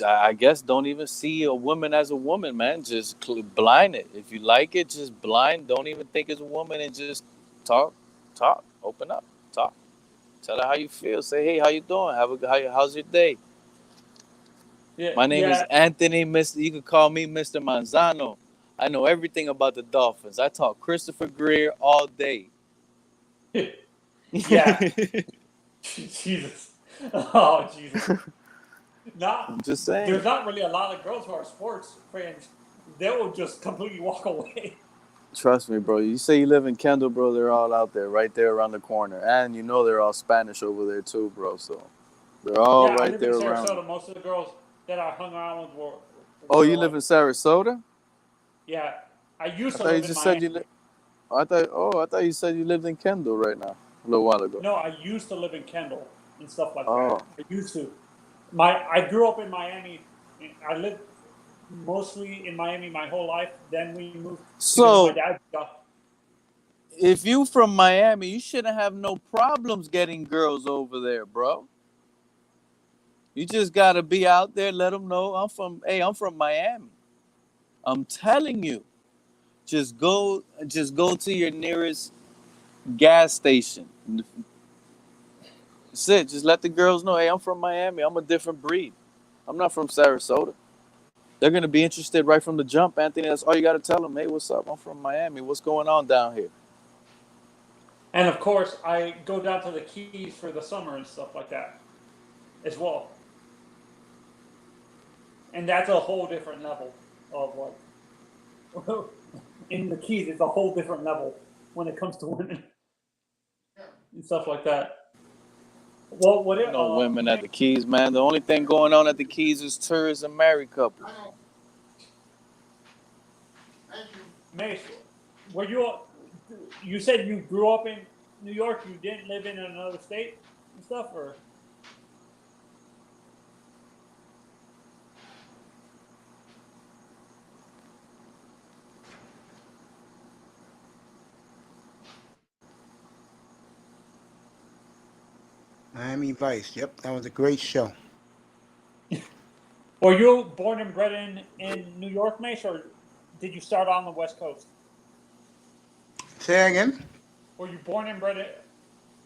I guess don't even see a woman as a woman, man. Just blind it. If you like it, just blind. Don't even think it's a woman and just talk, open up, talk. Tell her how you feel. Say, hey, how you doing? How's your day? Yeah, My name is Anthony. You can call me Mr. Manzano. I know everything about the Dolphins. I talk Christopher Greer all day. Yeah. Jesus. Oh, Jesus. I'm just saying. There's not really a lot of girls who are sports fans. They will just completely walk away. Trust me, bro. You say you live in Kendall, bro. They're all out there, right there around the corner. And they're all Spanish over there too, bro. So they're all right there around. I live in Sarasota. Most of the girls that I hung around with were Oh, you live in Sarasota? Yeah. I used to live in Miami. I thought you said you lived in Kendall right now, a little while ago. No, I used to live in Kendall and stuff like that. I used to. I grew up in Miami. I lived mostly in Miami my whole life. Then we moved. So, my dad's job. If you from Miami, you shouldn't have no problems getting girls over there, bro. You just gotta be out there. Let them know I'm from Miami. I'm telling you, just go to your nearest gas station. That's it. Just let the girls know, hey, I'm from Miami. I'm a different breed. I'm not from Sarasota. They're going to be interested right from the jump, Anthony. That's all you got to tell them. Hey, what's up? I'm from Miami. What's going on down here? And, of course, I go down to the Keys for the summer and stuff like that as well. And that's a whole different level of in the Keys, it's a whole different level when it comes to women and stuff like that. Well, no women at the Keys, man. The only thing going on at the Keys is tourism married couples. Mace, you said you grew up in New York, you didn't live in another state and stuff, or? Miami Vice. Yep, that was a great show. Were you born and bred in New York, Mace, or did you start on the West Coast? Say again? Were you born and bred?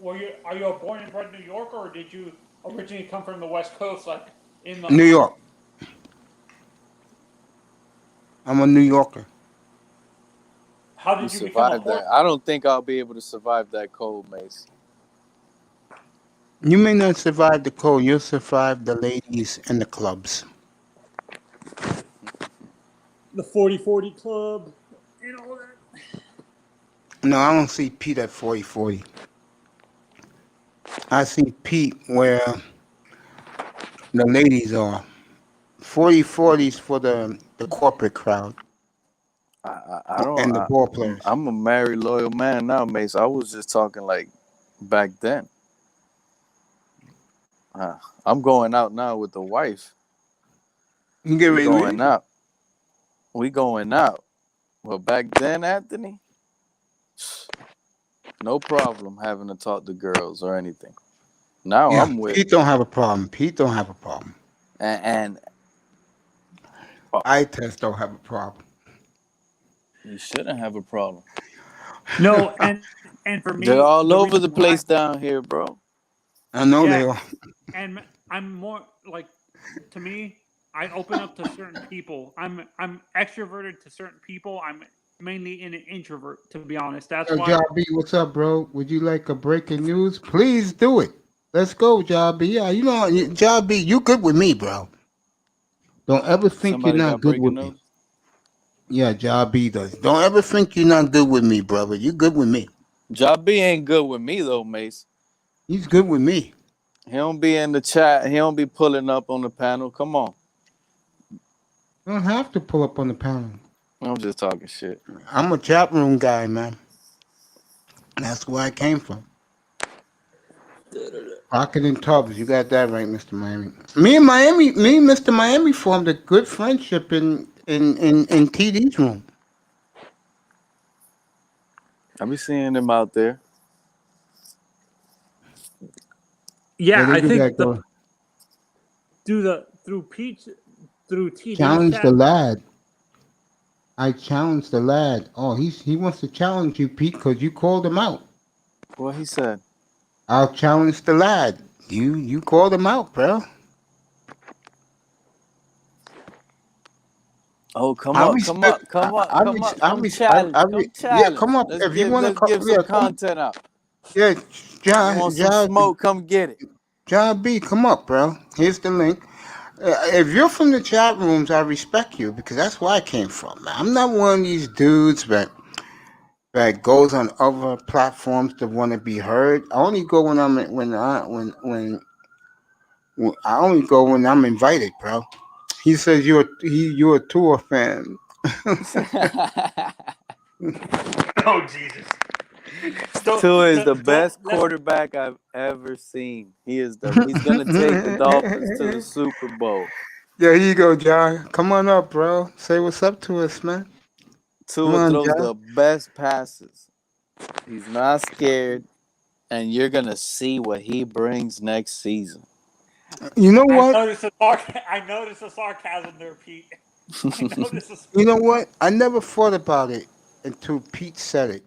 Are you a born and bred New Yorker, or did you originally come from the West Coast, like in the New York? I'm a New Yorker. How You did you become a survived horse? that. I don't think I'll be able to survive that cold, Mace. You may not survive the cold. You'll survive the ladies and the clubs. The 40-40 club and all that. No, I don't see Pete at 40-40. I see Pete where the ladies are. 40-40s for the corporate crowd I don't. and the ball players. I'm a married, loyal man now, Mace. I was just talking like back then. I'm going out now with the wife. You get We ready to going leave? out. We going out. Well, back then, Anthony, no problem having to talk to girls or anything. Now Yeah, I'm with Pete don't have a problem. Pete don't have a problem. and I test don't have a problem. you shouldn't have a problem. No, and for me, They're all over reason the place down here, bro. I know Yeah. they are. And I'm more like, to me, I open up to certain people. I'm extroverted to certain people. I'm mainly an introvert, to be honest. That's Yo, why. Jobby, what's up, bro? Would you like a breaking news? Please do it. Let's go, Jobby. Yeah, you know, Jobby, you good with me, bro. Don't ever think Somebody you're got not good breaking with me. news. Yeah, Jobby does. Don't ever think you're not good with me, brother. You good with me. Job B ain't good with me though, Mace. He's good with me. He don't be in the chat. He don't be pulling up on the panel. Come on. You don't have to pull up on the panel. I'm just talking shit. I'm a chat room guy, man. That's where I came from. Pocket and Tubbs, you got that right, Mr. Miami. Me and Mr. Miami formed a good friendship in TD's room. I be seeing him out there. Yeah, they I do think that, through Pete's through TD's challenge chat. the lad. I challenged the lad. Oh, he wants to challenge you, Pete, because you called him out. What he said? I'll challenge the lad. You called him out, bro. Oh, come I up. respect. Come I, challenge. Come yeah, challenge. come up if you want to. Let's give Yeah, some come. content out. Yeah, You want some John, smoke? Come get it. John B, come up, bro. Here's the link. If you're from the chat rooms, I respect you because that's where I came from. Man. I'm not one of these dudes that goes on other platforms to want to be heard. I only go when I only go when I'm invited, bro. He says you're a tour fan. Oh Jesus! Tua is the best quarterback I've ever seen. He's gonna take the Dolphins to the Super Bowl. Yeah, here you go, John. Come on up, bro. Say what's up to us, man. Tua throws John. the best passes. He's not scared, and you're gonna see what he brings next season. You know what? I noticed the sarcasm there, Pete. You know what? I never thought about it until Pete said it.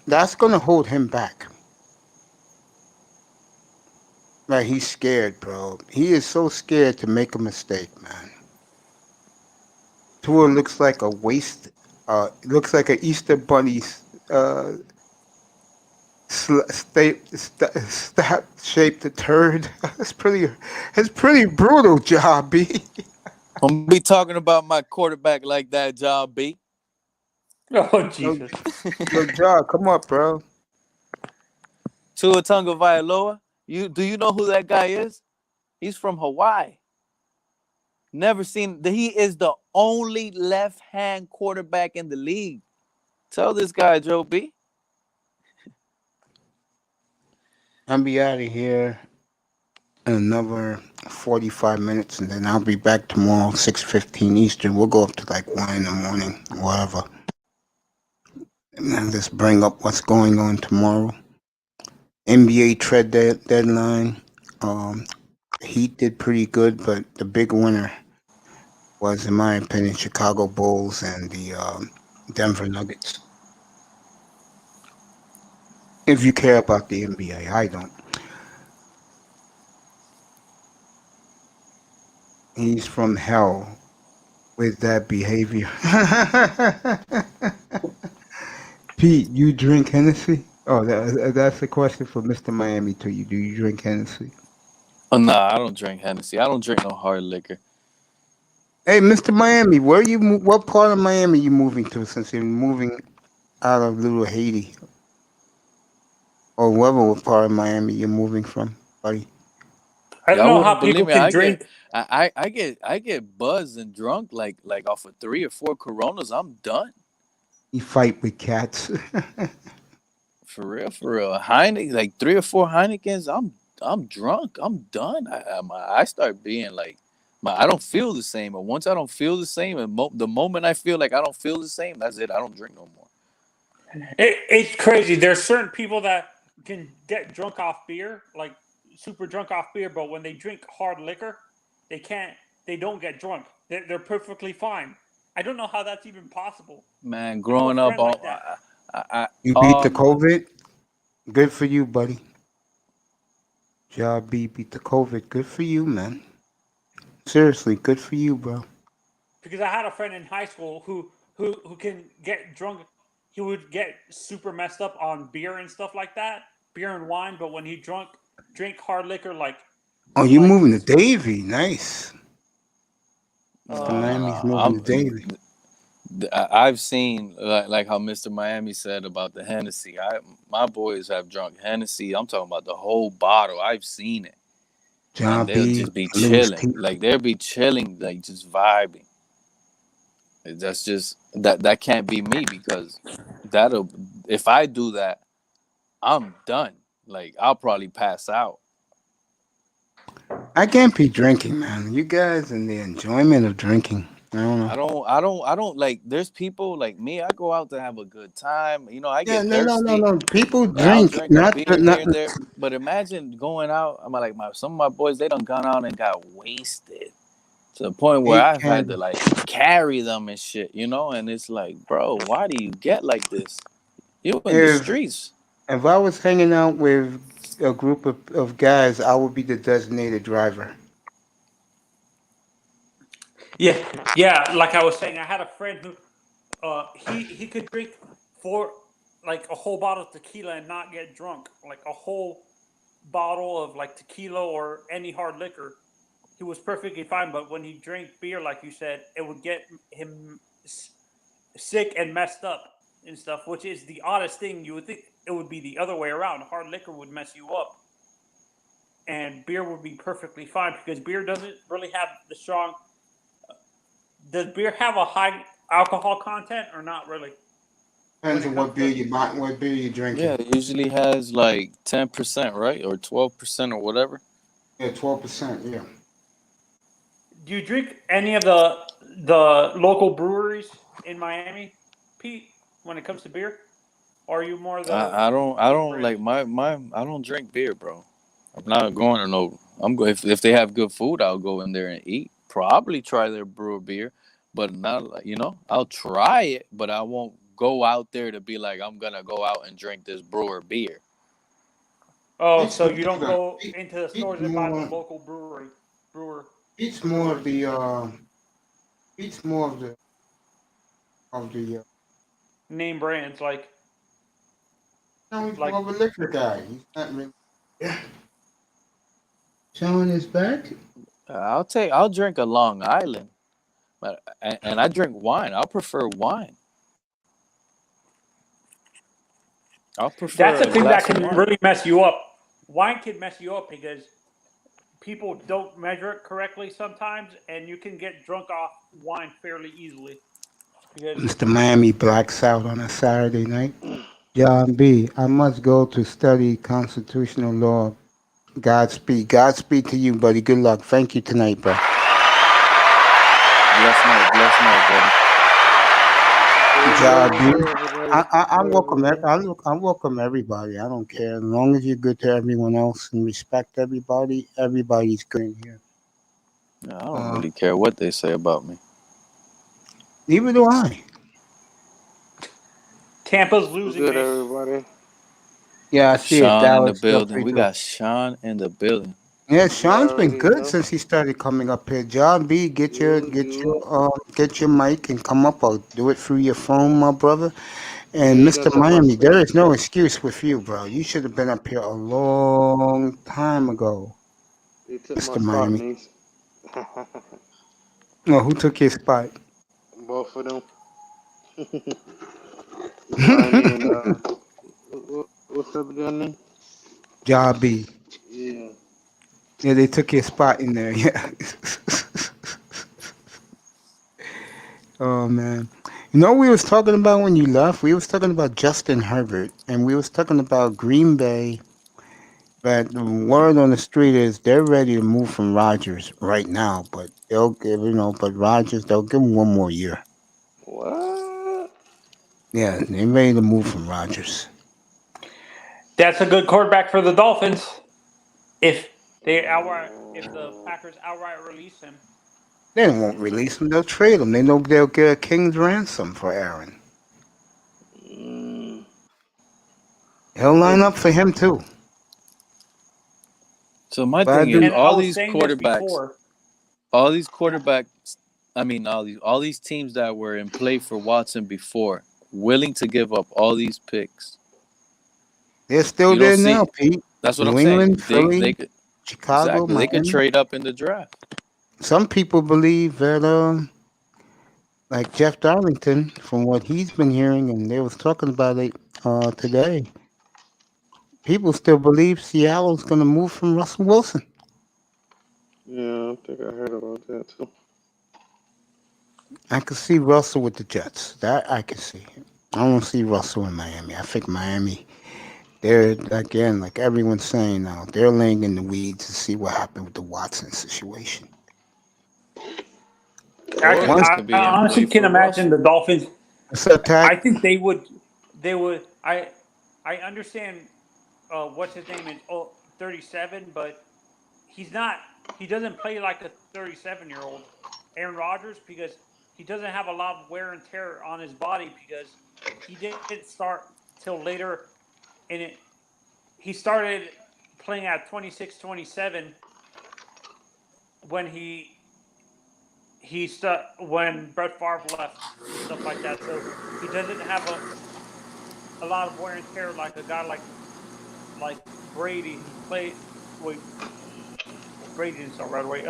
That's gonna hold him back. Like he's scared, bro. He is so scared to make a mistake, man. Tua looks like a waste. Looks like an Easter bunny. Shaped turd. It's pretty brutal, Job B. Don't be talking about my quarterback like that, Job B. Oh Jesus! Yo, Job, come up, bro. Tua Tagovailoa. Do you know who that guy is? He's from Hawaii. Never seen. He is the only left-hand quarterback in the league. Tell this guy, Joe B. I'll be out of here in another 45 minutes, and then I'll be back tomorrow, 6:15 Eastern. We'll go up to like 1 in the morning, whatever. And then just bring up what's going on tomorrow. NBA trade deadline. Heat did pretty good, but the big winner was, in my opinion, Chicago Bulls and the Denver Nuggets. If you care about the NBA, I don't. He's from hell. with that behavior. Pete, you drink Hennessy? Oh, that's a question for Mr. Miami to you. Do you drink Hennessy? Oh, nah, I don't drink Hennessy. I don't drink no hard liquor. Hey, Mr. Miami, where you? What part of Miami you moving to? Since you're moving out of Little Haiti, or whatever part of Miami you're moving from, buddy. I don't Y'all know wouldn't how believe people me. can drink. I get buzzed and drunk like off of 3 or 4 Coronas. I'm done. You fight with cats. For real, for real. Heineken, like 3 or 4 Heinekens. I'm drunk. I'm done. I start being like, I don't feel the same. And once I don't feel the same, and the moment I feel like I don't feel the same, that's it. I don't drink no more. It's crazy. There's certain people that can get drunk off beer, like super drunk off beer, but when they drink hard liquor, they can't. They don't get drunk. They're perfectly fine. I don't know how that's even possible. Man, I have a growing up, friend like that. You beat the my, COVID. Good for you, buddy. Job beat the COVID. Good for you, man. Seriously, good for you, bro. Because I had a friend in high school who can get drunk. He would get super messed up on beer and stuff like that, beer and wine. But when he drink hard liquor, like Oh, you moving to Davie? Nice. Mr. no, Miami's moving to Davie. I've seen like how Mr. Miami said about the Hennessy. My boys have drunk Hennessy. I'm talking about the whole bottle. I've seen it. John And they'll B. just be Louis chilling. T. Like they'll be chilling, like just vibing. That's just that can't be me because if I do that, I'm done. Like I'll probably pass out. I can't be drinking, man. You guys and the enjoyment of drinking. I don't know. I don't like there's people like me, I go out to have a good time. You know, I Yeah, get thirsty. no. People I'll drink, drink a not beer not. here and there. But imagine going out. I'm like some of my boys, they done gone out and got wasted to the point where They I've had to can. like carry them and shit, you know? And it's like, bro, why do you get like this? You in the If streets. if I was hanging out with a group of guys, I would be the designated driver. yeah. Like I was saying, I had a friend who he could drink like a whole bottle of tequila and not get drunk, like a whole bottle of like tequila or any hard liquor. He was perfectly fine, but when he drank beer, like you said, it would get him sick and messed up and stuff, which is the oddest thing. You would think it would be the other way around. Hard liquor would mess you up, and beer would be perfectly fine because beer doesn't really have the strong. Does beer have a high alcohol content or not really? Depends on what beer you buy, what beer you're drinking. Yeah, it usually has like 10%, right? Or 12% or whatever. Yeah, 12%. Yeah. Do you drink any of the local breweries in Miami, Pete? When it comes to beer, or are you more the I don't like I don't drink beer, bro. I'm not going to no. I'm going if they have good food, I'll go in there and eat. Probably try their brewer beer, but not like I'll try it, but I won't go out there to be like I'm gonna go out and drink this brewer beer. Oh, so you don't go into the stores and buy the local brewer. It's more of the it's more of the Name brands like he's more of a liquor guy. He's not really. Yeah. Showing his back. I'll drink a Long Island, but and I drink wine. I'll prefer wine. I'll prefer. That's the a thing that glass of can wine. really mess you up. Wine can mess you up because people don't measure it correctly sometimes, and you can get drunk off wine fairly easily. Because Mr. Miami blacks out on a Saturday night. John B. I must go to study constitutional law. Godspeed. Godspeed to you, buddy. Good luck. Thank you tonight, bro. Bless night, buddy. John B. I welcome. I welcome everybody. I don't care as long as you're good to everyone else and respect everybody. Everybody's good in here. I don't really care what they say about me. Neither do I. Tampa's losing. Good, everybody. Yeah, I see Sean it. in the Dallas building. still We got Sean in the building. Yeah, You Sean's been already good know. since he started coming up here. John B, get your mic and come up. I'll do it through your phone, my brother. Yeah, And he done Mr. took my Miami, there spot. is no excuse with you, bro. You should have been up here a long time ago, He took my Mr. spot, Miami. niece. Oh, who took your spot? Both of them. Miami and what's the other guy name? John B. Yeah. Yeah, they took your spot in there. Yeah. Oh man. You know what we was talking about when you left? We was talking about Justin Herbert, and we was talking about Green Bay. But the word on the street is they're ready to move from Rodgers right now, but they'll give but Rodgers they'll give him one more year. What? Yeah, they're ready to move from Rodgers. That's a good quarterback for the Dolphins. If if the Packers outright release him. They won't release him. They'll trade him. They know they'll get a king's ransom for Aaron. Mm, He'll line up for him too. So my But I thing is, do. And I was saying this before. all these quarterbacks, I mean, all these teams that were in play for Watson before, willing to give up all these picks. They're still You don't there see. now, Pete. That's what New I'm saying. England, They Philly, could Chicago, exactly. They could Miami. trade up in the draft. Some people believe that like Jeff Darlington, from what he's been hearing, and they was talking about it today. People still believe Seattle's going to move from Russell Wilson. yeah, I think I heard about that too. I could see Russell with the Jets. That I can see. I don't see Russell in Miami. I think Miami, they're again, like everyone's saying now, they're laying in the weeds to see what happened with the Watson situation. Or Once, he I could be in honestly play can for imagine Russell. the Dolphins. what's up, I Tag? think they would. I understand. What's his name is 37, but he's not. He doesn't play like a 37-year-old Aaron Rodgers because he doesn't have a lot of wear and tear on his body because he didn't start till later in it. He started playing at 26, 27 when when Brett Favre left and stuff like that. So he doesn't have a lot of wear and tear like a guy like Brady who played. Wait, Brady didn't start right away.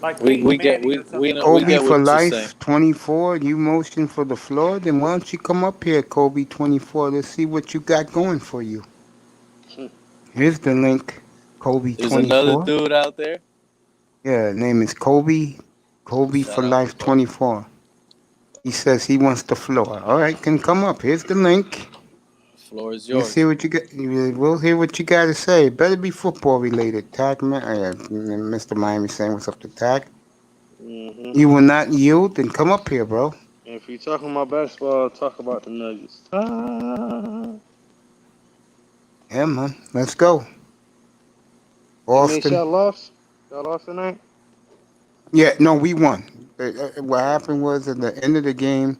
Like Peyton We get Manning or something. we Kobe get for what you're saying. life, 24. You motion for the floor. Then why don't you come up here, Kobe 24? Let's see what you got going for you. Here's the link, Kobe There's another 24. dude out there. Yeah, name is Kobe. Kobe Shout for out life to Kobe. 24. He says he wants the floor. All right, can come up. Here's the link. The floor is Let's see yours. what you got. We'll hear what you got to say. Better be football related. Tag, Mr. Miami saying what's up to Tag. Hmm. You will not yield. Then come up here, bro. If you talking about basketball, talk about the Nuggets. Yeah, man. Let's go. I mean, Austin. y'all lost. Y'all lost tonight. Yeah, no, we won. What happened was at the end of the game,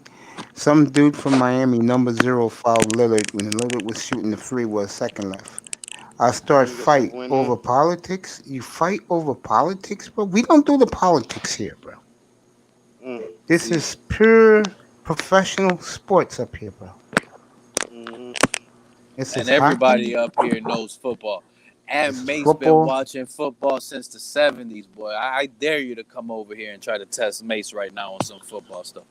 some dude from Miami, number 0, fouled Lillard when Lillard was shooting the free with a second left. I start You guys fight win over then. politics. You fight over politics, bro? We don't do the politics here, bro. This See. is pure professional sports up here, bro. Hmm. This And is everybody hockey. up here knows football. And This is Mace been football. watching football since the 70s, boy. I dare you to come over here and try to test Mace right now on some football stuff.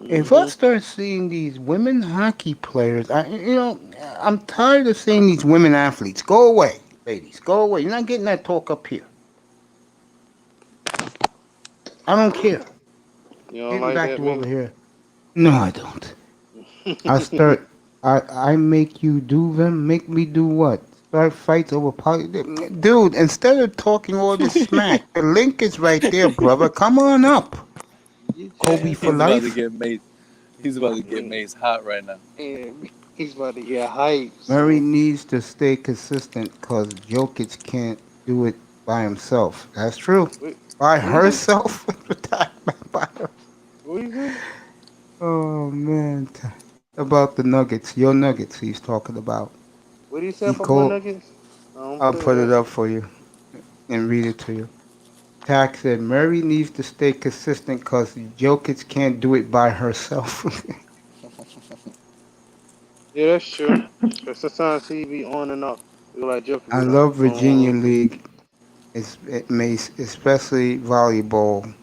If I start seeing these women hockey players, I'm tired of seeing these women athletes. Go away, ladies. Go away. You're not getting that talk up here. I don't care. You don't Getting like back that, to over man? here. No, I don't. I make you do them. Make me do what? Start fights over politics. Dude, instead of talking all this smack, the link is right there, brother. Come on up. Kobe for He's about to life. get Mace. He's about to get Mace hot right now. He's about to get hyped. Murray needs to stay consistent because Jokic can't do it by himself. That's true. By herself? What you say? Oh, man. About the Nuggets. Your Nuggets he's talking about. What do you say He about my called. Nuggets? I'll put it up for you. and read it to you. Tack said Murray needs to stay consistent because Jokic can't do it by herself. Yeah, that's true. But sometimes he be on and off. Feel like Joker I be like, love Virginia League. It makes especially volleyball.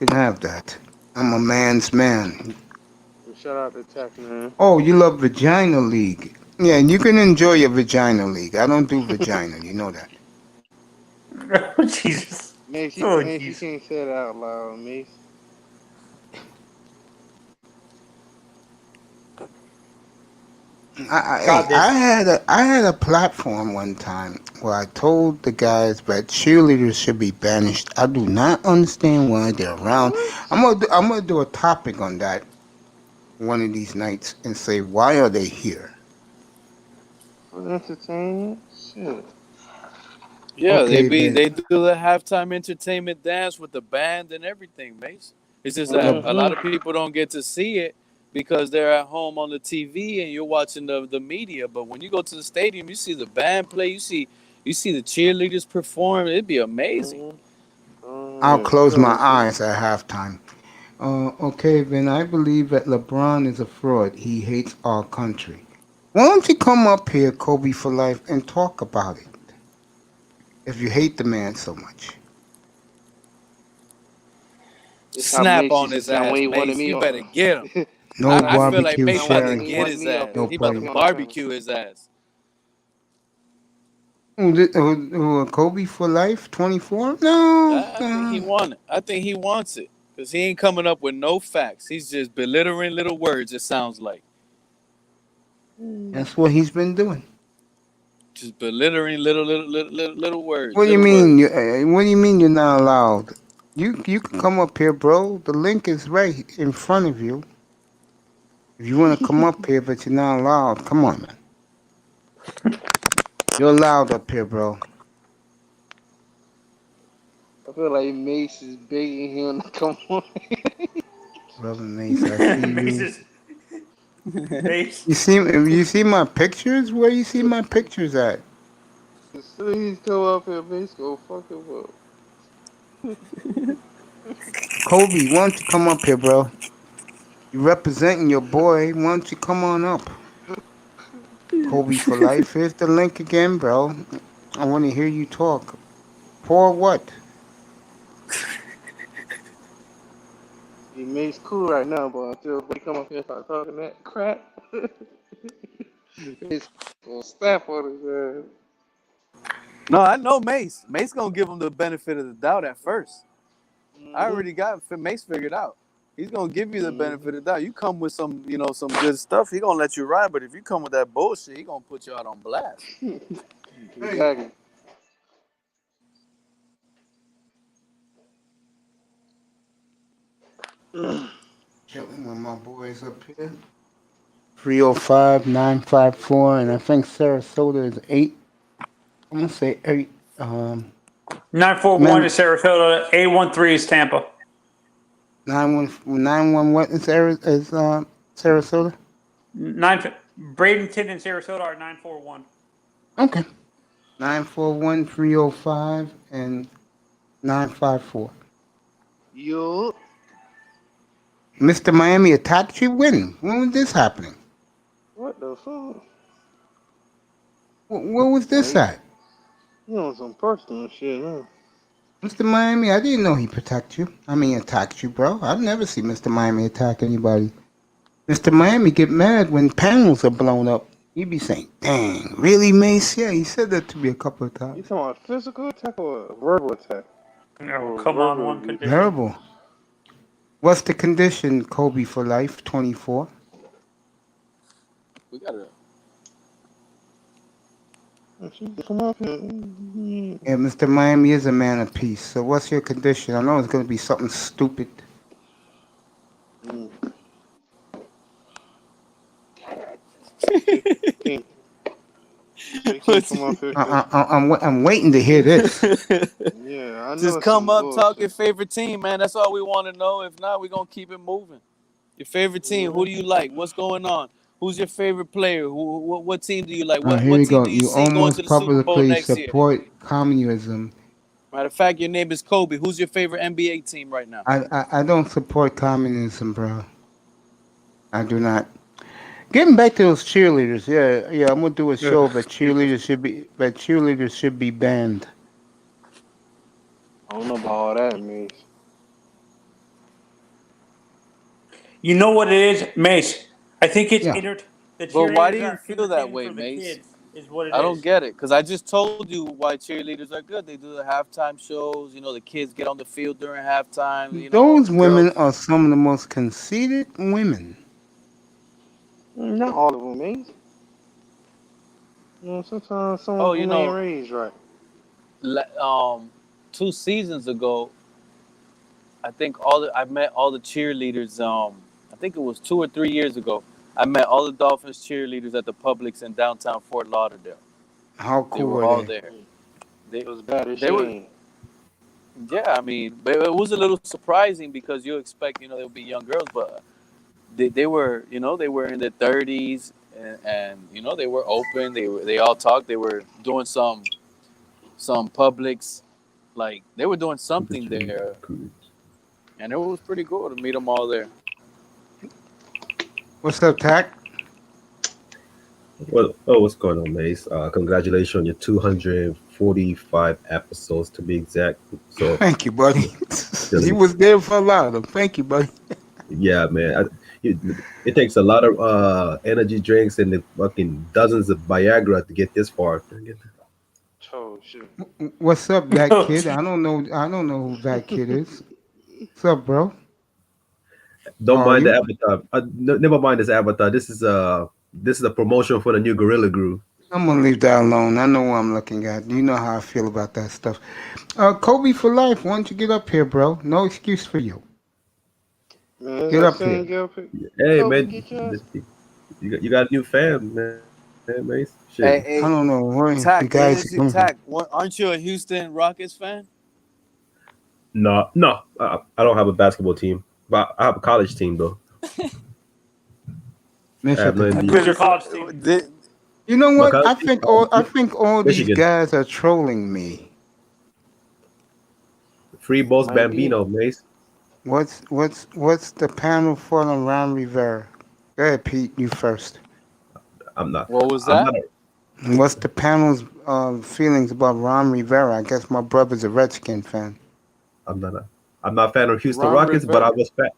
You can have that. I'm a man's man. shout out to Tech, man. Oh, you love Vagina League. Yeah, and you can enjoy your Vagina League. I don't do vagina. You know that. Oh, Jesus. Mace, Oh, you jeez. can't say that out loud, Mace. I had a platform one time where I told the guys that cheerleaders should be banished. I do not understand why they're around. I'm gonna do a topic on that one of these nights and say why are they here? For entertainment? Shit. Yeah, Okay, they then. do the halftime entertainment dance with the band and everything, Mace. It's just that a lot of people don't get to see it because they're at home on the TV and you're watching the media. But when you go to the stadium, you see the band play, you see the cheerleaders perform. It'd be amazing. I'll Yeah, close my sure. eyes at halftime. Okay, then I believe that LeBron is a fraud. He hates our country. Why don't you come up here, Kobe for life, and talk about it? If you hate the man so much. It's how Snap Mace on used to his sound ass, when he wanted Mace. me You on. better get him. No I feel like barbecue Mace about to sharing. get his ass. No He about to party. barbecue his ass. Kobe for life, 24? No, I think he no. won it. I think he wants it because he ain't coming up with no facts. He's just belittling little words. It sounds like That's what he's been doing. just belittling little words. What do you Little mean? words. What do you mean you're not allowed? You can come up here, bro. The link is right in front of you. If you want to come up here, but you're not allowed, come on, man. You're allowed up here, bro. I feel like Mace is begging him to come on. Brother Mace, I see you. Mace. You see my pictures? Where you see my pictures at? As soon as he come up here, Mace go fuck him up. Kobe, why don't you come up here, bro? You representing your boy. Why don't you come on up? Kobe for life. Here's the link again, bro. I want to hear you talk. For what? He Mace cool right now, but until they come up here and start talking that crap, Mace gonna snap on his ass. No, I know Mace. Mace gonna give him the benefit of the doubt at first. I already got Mace figured out. He's gonna give you the benefit of the doubt. You come with some good stuff, he gonna let you ride. But if you come with that bullshit, he gonna put you out on blast. Exactly. Chilling with my boys up here. 305-954, and I think Sarasota is 8. I'm gonna say 8. 941 is Sarasota. 813 is Tampa. 911 what is Sarasota? Bradenton and Sarasota are 941. Okay. 941, 305, and 954. Yo. Mr. Miami attacked you? When? When was this happening? What the fuck? Where was this at? You on some personal shit, huh? Mr. Miami, I didn't know he attacked you, bro. I've never seen Mr. Miami attack anybody. Mr. Miami get mad when panels are blown up. He be saying, dang, really, Mace? Yeah, he said that to me a couple of You times. talking about physical attack or a verbal attack? No, come on, one condition. Terrible. What's the condition, Kobe for life, 24? We gotta. Come up here. Yeah, Mr. Miami is a man of peace. So what's your condition? I know it's going to be something stupid. I'm waiting to hear this. Yeah, I know. Just come up, talk your favorite team, man. That's all we want to know. If not, we're gonna keep it moving. Your favorite team, who do you like? What's going on? Who's your favorite player? What team do you like? Oh, What here what we team go. do you You see going to almost the Super Bowl publicly next year? support communism. Matter of fact, your name is Kobe. Who's your favorite NBA team right now? I don't support communism, bro. I do not. Getting back to those cheerleaders, yeah, I'm gonna do a show, but cheerleaders should be banned. I don't know about all that, man. You know what it is, Mace? I think it's Yeah. the But why do cheerleaders you are feel that entertainment way, for the Mace? kids, is what it I don't is. get it because I just told you why cheerleaders are good. They do the halftime shows. You know, the kids get on the field during halftime. You know, Those the women girls. are some of the most conceited women. Not all of them, man. You know, sometimes some Oh, of you them ain't know, raised right. 2 seasons ago, I met all the cheerleaders. I think it was 2 or 3 years ago. I met all the Dolphins cheerleaders at the Publix in downtown Fort Lauderdale. How They cool were were all they? there. They It was bad as they shit. were Ain't. yeah. I mean, but it was a little surprising because you expect they would be young girls, but they were they were in their 30s and they were open. They all talked. They were doing some Publix, like they were doing something there, and it was pretty cool to meet them all there. What's up, Tack? Well, what's going on, Mace? Congratulations on your 245 episodes, to be exact. So, Thank you, buddy. He was there for a lot of them. Thank you, buddy. yeah, man. It takes a lot of energy drinks and the fucking dozens of Viagra to get this far. Oh shit. What's up, that kid? I don't know who that kid is. What's up, bro? Don't How are mind the you? avatar. Never mind this avatar. This is a promotion for the new Gorilla Glue. I'm gonna leave that alone. I know what I'm looking at. You know how I feel about that stuff. Kobe for life. Why don't you get up here, bro? No excuse for you. Man, Get that up same here. girl pick. Hey, Kobe, man, get your ass. you got a new fan, man, Mace. Shit. Hey, I hey, don't know where the Tack, where guys is are you? coming from. Tack, aren't you a Houston Rockets fan? No, I don't have a basketball team, but I have a college team though. I have no Michigan. NBA. Who's your college team? You know My what? college I team, think all these Michigan. guys are trolling me. Free Boss Might be. Bambino, Mace. What's the panel for on Ron Rivera? Go ahead, Pete. You first. I'm not. What was I'm that? not. What's the panel's feelings about Ron Rivera? I guess my brother's a Redskin fan. I'm not. I'm not a fan of Houston Ron Rockets, but Rivera.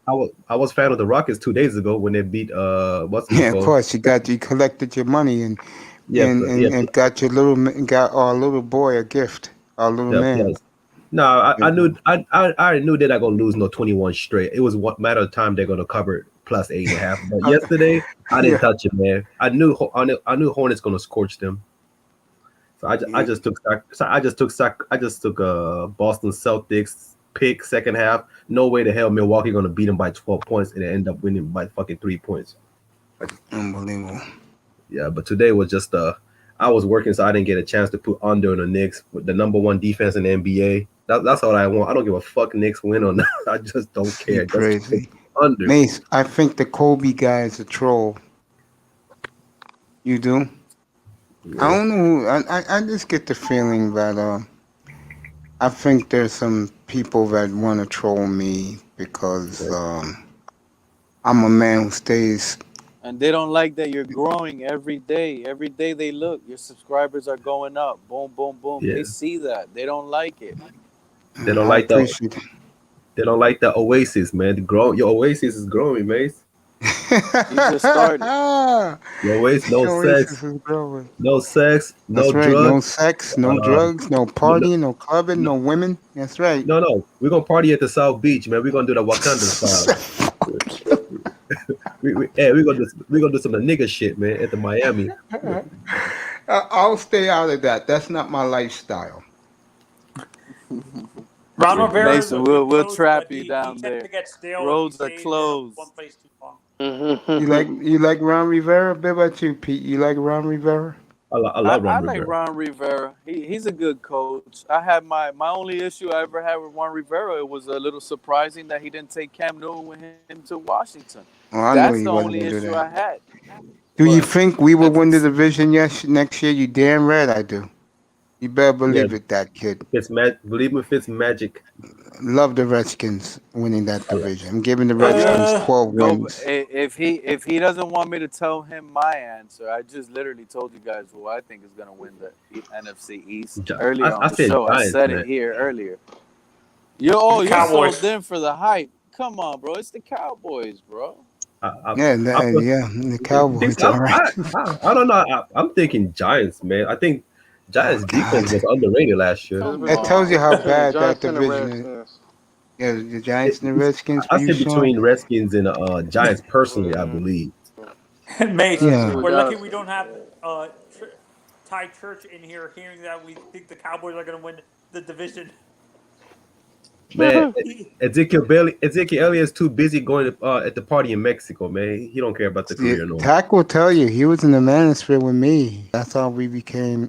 I was fan of the Rockets 2 days ago when they beat what's it Yeah, of called? course. You collected your money and Yeah, and got got our little boy a gift. Our little yeah, man. yes. No, I knew I already knew they're not gonna lose no 21 straight. It was one matter of time they're gonna cover plus 8.5. But yesterday I didn't Yeah. touch it, man. I knew Hornets gonna scorch them. So I just took Boston Celtics pick second half. No way the hell Milwaukee gonna beat them by 12 points and they end up winning by fucking 3 points. Unbelievable. Yeah, but today was just I was working, so I didn't get a chance to put under on the Knicks with the #1 defense in the NBA. That's all I want. I don't give a fuck Knicks win or not. I just don't care. You're crazy. Just under. Mace, I think the Kobe guy is a troll. You do? I don't know. I just get the feeling that I think there's some people that want to troll me because I'm a man who stays. And they don't like that you're growing every day. Every day they look, your subscribers are going up. Boom, boom, boom. Yeah. They see that. They don't like it. They don't I like the appreciate it. They don't like the Oasis, man. Your Oasis is growing, Mace. You just started. Your Oasis, no Oasis sex, is growing. no sex, no That's right. No drugs. sex, no drugs, no partying, no clubbing, no women. That's right. No. We're gonna party at the South Beach, man. We're gonna do the Wakanda style. We're gonna do some nigga shit, man, at the Miami. I'll stay out of that. That's not my lifestyle. Ron Rivera. Mason, we'll trap you down there. To get stale Roads if he are stays closed. in one place too long. You like Ron Rivera? What about you, Pete? You like Ron Rivera? I love I Ron like Rivera. Ron Rivera. He's a good coach. I had my only issue I ever had with Ron Rivera. It was a little surprising that he didn't take Cam Newton with him to Washington. Well, I That's knew he the wasn't only gonna do issue that. I had. Do you But think we will win the division next year? You damn right I do. You better believe it, that kid. Believe me, if it's magic. Love the Redskins winning that I like- division. I'm giving the Redskins 12 Go wins. if he doesn't want me to tell him my answer, I just literally told you guys who I think is gonna win the NFC East earlier on I the said show. I Giants, said man. it here earlier. You're Cowboys. sold in for the hype. Come on, bro. It's the Cowboys, bro. Yeah, I put- the Cowboys. I, All right. I don't know. I'm thinking Giants, man. I think Giants defense was underrated last year. Come It tells you how on. bad that Giants and the division is. Redskins. Yeah, the Giants and the Redskins. I For you, said between Sean? Redskins and Giants personally, I believe. Mace, Yeah. we're lucky we don't have Ty Church in here hearing that we think the Cowboys are going to win the division. Man, Ezekiel Elliott's too busy going at the party in Mexico, man. He don't care about the career no more. Tack will tell you he was in the manosphere with me. That's how we became,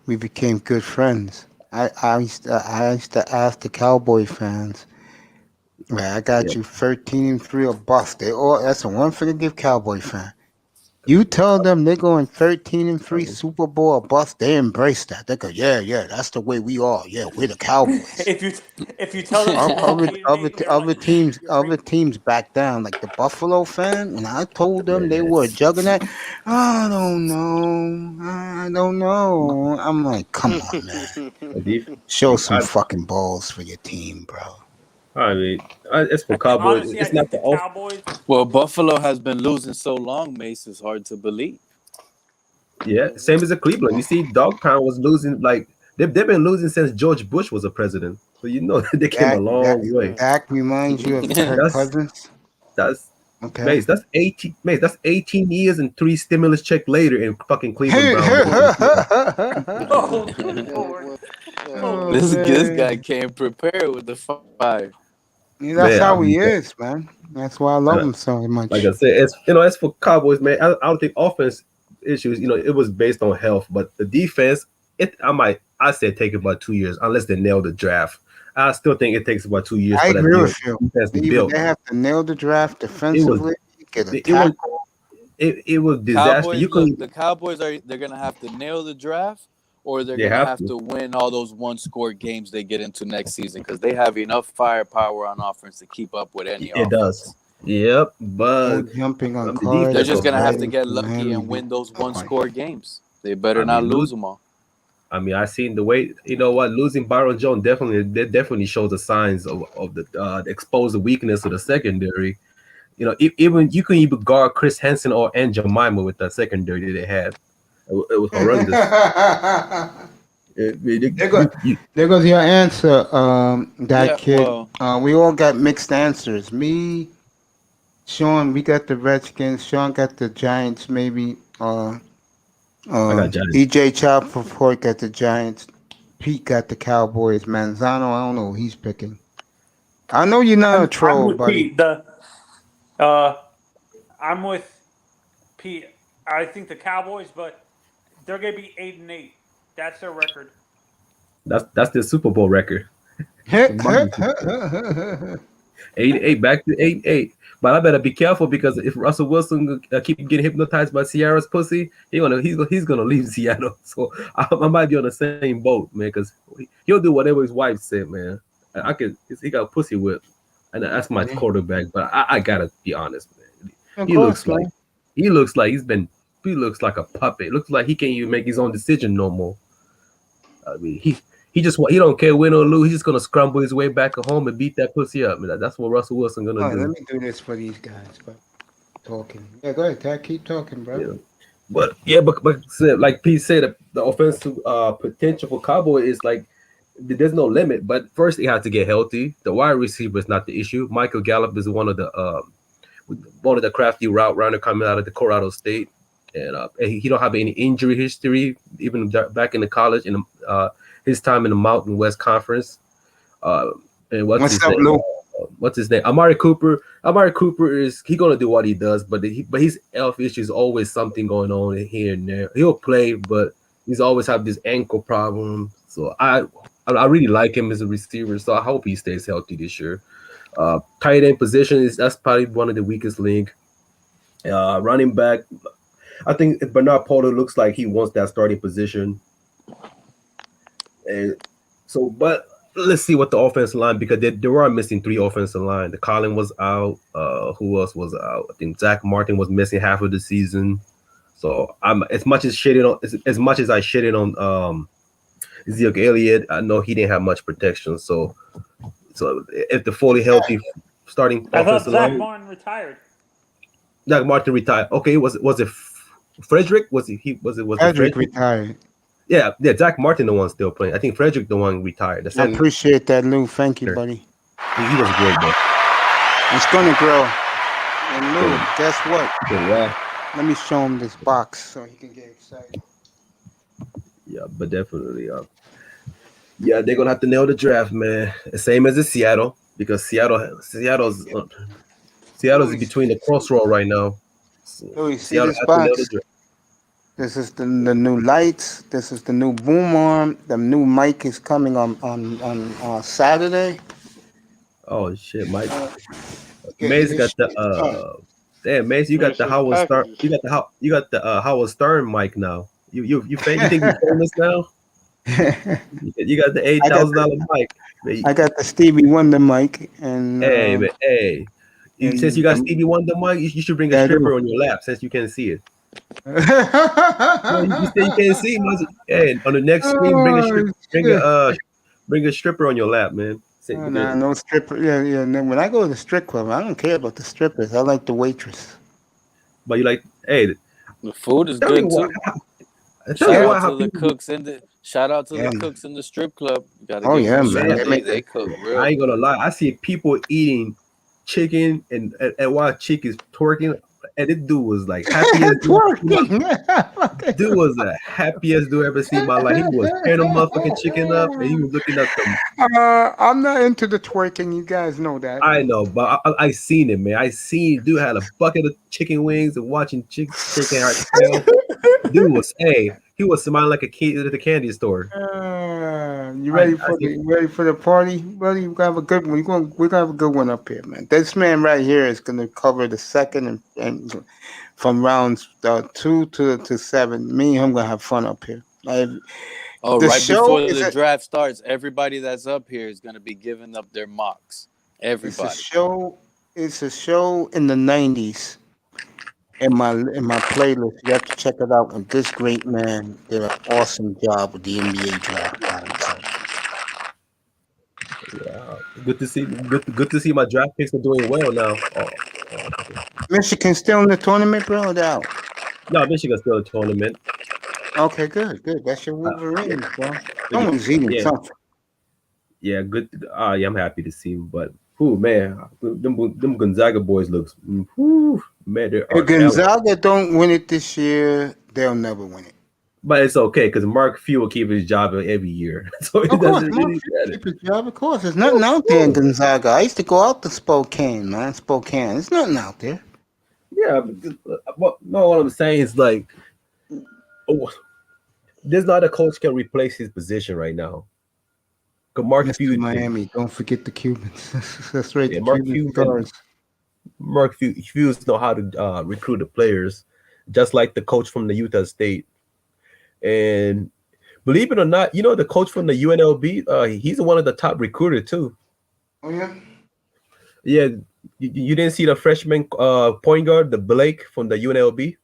we became good friends. I used to ask the Cowboy fans, man, I got you 13-3 or bust. That's the one thing to give Cowboy fan. You tell them they're going 13-3 Super Bowl or bust, they embrace that. They go, yeah, that's the way we are. Yeah, we're the Cowboys. if you tell them to go 8-8, they're like, Other teams back down. Like the Buffalo fan, when I told them they were a juggernaut, I don't know. I'm like, come on, man. Show some fucking balls for your team, bro. I mean, it's for Cowboys. honestly, It's I not think the the Cowboys. Well, Buffalo has been losing so long, Mace. It's hard to believe. Yeah, same as the Cleveland. You see, Dogtown was losing like they've been losing since George Bush was a president. So they came a long way. That reminds you of Kirk Cousins. That's Okay. Mace, that's 18 years and 3 stimulus check later in fucking Cleveland Brown. Oh, good Lord. Oh, This guy came prepared with the 5. Yeah, that's Man, how he is, man. That's why I love him so much. Like I said, as for Cowboys, man, I don't think offense issues, it was based on health, but the defense, I said take about 2 years unless they nail the draft. I still think it takes about 2 years. I for agree that with you. defense to build. They have to nail the draft defensively. Get a It was, tackle. it was disaster. The Cowboys they're gonna have to nail the draft, or they're gonna have to win all those one-score games they get into next season because they have enough firepower on offense to keep up with any. It does. Yep, but jumping on they're just gonna have to get lucky and win those one-score games. They better not lose them all. I mean, I seen the way losing Byron Jones definitely shows the signs of the expose the weakness of the secondary. Even you couldn't even guard Chris Hansen and Jemima with that secondary that they had. It was horrendous. There goes your answer, kid. Well, We all got mixed answers. Me, Sean, we got the Redskins. Sean got the Giants, maybe. I got Giants. EJ Chop for Port got the Giants. Pete got the Cowboys. Manzano, I don't know who he's picking. I know you're not a troll, I'm with buddy. Pete. I'm with Pete. I think the Cowboys, but they're gonna be 8-8. That's their record. That's the Super Bowl record. 8-8 back to 8-8. But I better be careful because if Russell Wilson keep getting hypnotized by Ciara's pussy, he's gonna leave Seattle. So I might be on the same boat, man, because he'll do whatever his wife said, man. He got a pussy whip, and that's my quarterback. But I gotta be honest, man. He looks like a puppet. Looks like he can't even make his own decision no more. I mean, he don't care win or lose. He's just gonna scramble his way back home and beat that pussy up. Man, that's what Russell Wilson gonna do. Let me do this for these guys, bro. Talking. Yeah, go ahead, Tad. Keep talking, bro. But like Pete said, the offensive potential for Cowboy is like there's no limit. But first, he has to get healthy. The wide receiver is not the issue. Michael Gallup is one of the crafty route runner coming out of the Colorado State, and he don't have any injury history even back in the college in his time in the Mountain West Conference. And what's his name? Amari Cooper. Amari Cooper is gonna do what he does, but his health issues always something going on here and there. He'll play, but he's always have this ankle problem. So I really like him as a receiver. So I hope he stays healthy this year. Tight end position that's probably one of the weakest link. Running back, I think Bernard Porter looks like he wants that starting position. And so, but let's see what the offensive line, because they were missing 3 offensive line. The Colin was out. Who else was out? I think Zach Martin was missing half of the season. So I'm as much as I shitted on Ezekiel Elliott, I know he didn't have much protection. So if the fully healthy starting I thought offensive Zach line, Martin retired. Zach Martin retired. Okay, was it Frederick? Was it Frederick retired. Yeah, Zach Martin the one still playing. I think Frederick the one retired. I appreciate that, Lou. Thank you, buddy. He was great, though. It's gonna grow. And Lou, guess what? Yeah. Let me show him this box so he can get excited. Yeah, but definitely, yeah, they're gonna have to nail the draft, man. Same as in Seattle, because Seattle's between the crossroad right now. So Louis, see Seattle this has to nail box? the draft. This is the new lights. This is the new boom arm. The new mic is coming on Saturday. Oh shit, Mike. Mace got the damn Mace. You got the Howard Stern. You got the Howard Stern mic now. You think you're famous now? You got the $8,000 mic. I got the Stevie Wonder mic, and hey. Since you got Stevie Wonder mic, you should bring a stripper on your lap, since you can see it. You say you can't see much. Hey, on the next screen, bring a stripper on your lap, man. No stripper. Yeah. No, when I go to the strip club, I don't care about the strippers. I like the waitress. But you like, hey, the food is good too. Shout out to the cooks in the strip club. You gotta man. They cook real. I ain't gonna lie. I see people eating chicken and while chick is twerking, and this dude was like happy as dude was the happiest dude I ever seen in my life. He was tearing the motherfucking chicken up, and he was looking at them. I'm not into the twerking. You guys know that. I know, but I seen it, man. I seen dude had a bucket of chicken wings and watching chicken heart. Dude was he was smiling like a kid at the candy store. You ready for the party, buddy? We're gonna have a good one. We're gonna have a good one up here, man. This man right here is gonna cover the second and from rounds 2 to 7. Me and him gonna have fun up here. Right before the draft starts, everybody that's up here is gonna be giving up their mocks. Everybody. It's a show in the 90s. In my playlist, you have to check it out. And this great man did an awesome job with the NBA draft. Yeah, good to see my draft picks are doing well now. Michigan still in the tournament, bro? Or out? No, Michigan's still in the tournament. Okay, good. That's your Wolverines, bro. Someone's eating something. Yeah, good. Yeah, I'm happy to see him, but. Man, them Gonzaga boys looks. Man, if Gonzaga don't win it this year, they'll never win it. But it's okay because Mark Few will keep his job every year, so it doesn't really matter. Keep his job, of course. There's nothing out there in Gonzaga. I used to go out to Spokane, man. There's nothing out there. Yeah, but no, what I'm saying is like, there's not a coach can replace his position right now. Mark Few, Miami. Don't forget the Cubans. That's right. Yeah, Mark Few know how to recruit the players, just like the coach from the Utah State. And believe it or not, the coach from the UNLV, he's one of the top recruiters too. Oh yeah. Yeah, you didn't see the freshman point guard, the Blake from the UNLV.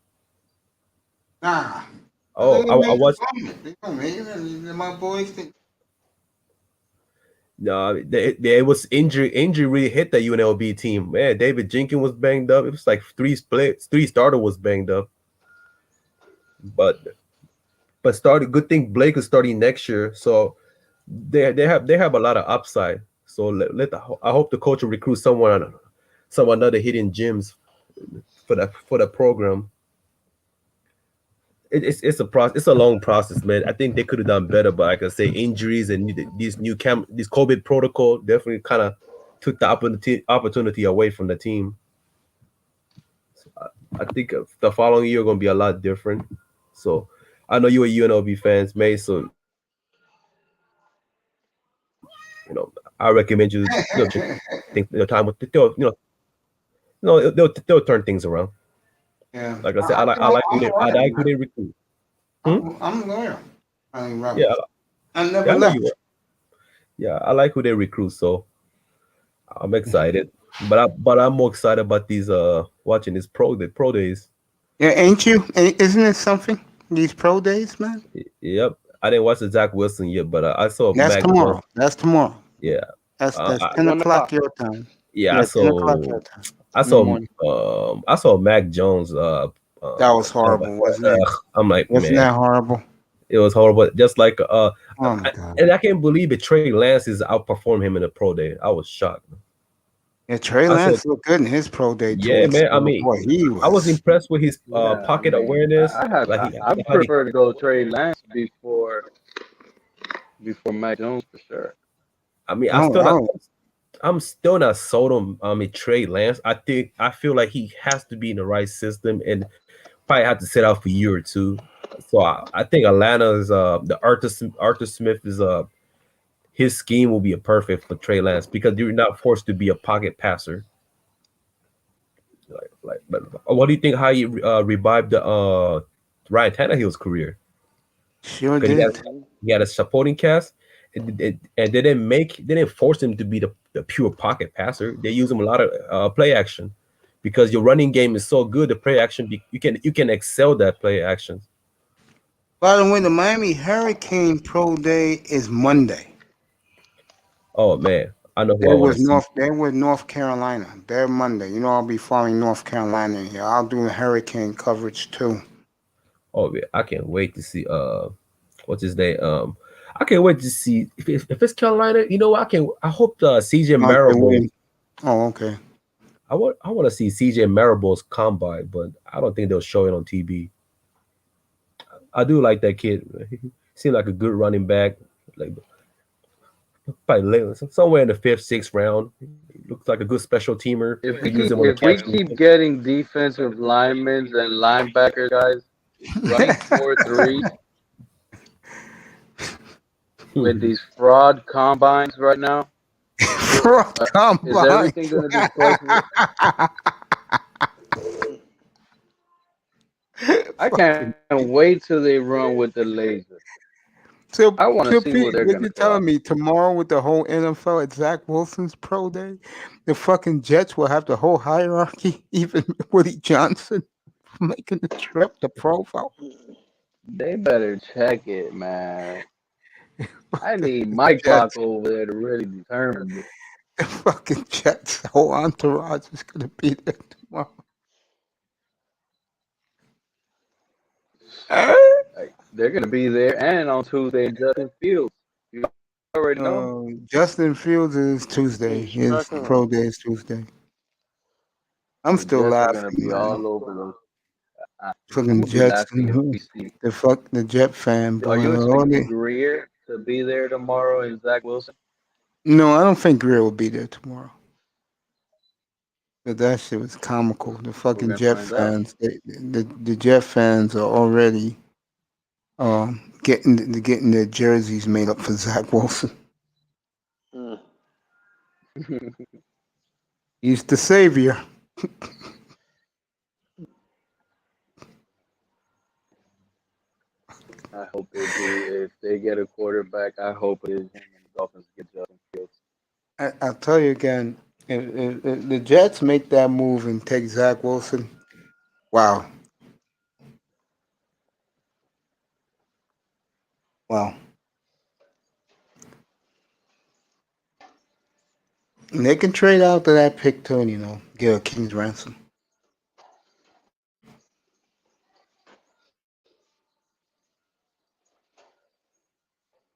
Nah. Oh, I watched. My boys think. No, it was injury really hit the UNLV team. Man, David Jenkins was banged up. It was like 3 starter was banged up. But good thing Blake is starting next year, so they have a lot of upside. So I hope the coach will recruit some other hidden gems for the program. It's a long process, man. I think they could have done better, but like I say, injuries and this COVID protocol definitely kind of took the opportunity away from the team. So I think the following year going to be a lot different. So I know you are UNLV fans, May. So I recommend you take your time with they'll turn things around. Yeah. Like I said, I like who they recruit. I'm loyal. I mean, Robert. Yeah, I yeah, never I know left. you are. Yeah, I like who they recruit, so I'm excited. But I'm more excited about these watching this pro days. Yeah, ain't you? Isn't it something? These pro days, man. Yep, I didn't watch the Zach Wilson yet, but I saw That's Mac Jones. tomorrow. That's tomorrow. Yeah, That's I, 10 o'clock your time. yeah, Yeah, 10 o'clock your time in the morning. I saw Mac Jones. That was horrible, wasn't it? I'm like, Wasn't man, that horrible? it was horrible. Just like Oh my God. and I can't believe it. Trey Lance is outperformed him in the pro day. I was shocked. Yeah, Trey I Lance said, looked good in his pro day yeah, tour. man. I So, mean, boy, he I was was. impressed with his Yeah, I pocket mean, awareness. I prefer to go Trey Lance before Mac Jones for sure. I mean, Oh, I'm still not sold on Trey Lance. I feel like he has to be in the right system and probably have to sit out for a year or two. So I think Atlanta's the Arthur Smith is his scheme will be a perfect for Trey Lance because you're not forced to be a pocket passer. But what do you think? How he revived the Ryan Tannehill's career? sure 'Cause did. he had a supporting cast, and they didn't force him to be the pure pocket passer. They use him a lot of play action because your running game is so good. The play action you can excel that play action. By the way, the Miami Hurricane Pro Day is Monday. Oh man, I know who I want to see. They were North Carolina. They're Monday. You know, I'll be following North Carolina here. I'll do the hurricane coverage too. Oh yeah, I can't wait to see what's his name. I can't wait to see if it's Carolina. You know, I hope CJ Marable. Oh, okay. I want to see CJ Marable's combine, but I don't think they'll show it on TV. I do like that kid. He seemed like a good running back. Like probably somewhere in the 5th, 6th round. He looks like a good special teamer. If we keep getting defensive linemen and linebacker guys running 4.3 with these fraud combines right now, is everything going to be possible? I can't wait till they run with the laser. So, I want to see what they're what going you to telling me tomorrow with the whole NFL at Zach Wilson's pro day, the fucking Jets will have the whole hierarchy, even Woody Johnson making the trip to profile. They better check it, man. I need Mike Clock over there to really determine this. The fucking Jets, the whole entourage is going to be there tomorrow. Like, they're going to be there, and on Tuesday, Justin Fields. You already know. Justin Fields is Tuesday. His pro day is Tuesday. I'm still laughing. Going to be all over those. Fucking Jets. The Jet fan. Are you expecting Greer to be there tomorrow and Zach Wilson? No, I don't think Greer will be there tomorrow. But that shit was comical. The fucking Jet fans, the Jet fans are already getting their jerseys made up for Zach Wilson. He's the savior. I hope they do. If they get a quarterback, I hope it is him and the Dolphins get Justin Fields. I'll tell you again, if the Jets make that move and take Zach Wilson, wow. Wow. And they can trade out to that pick too, you know, get a king's ransom.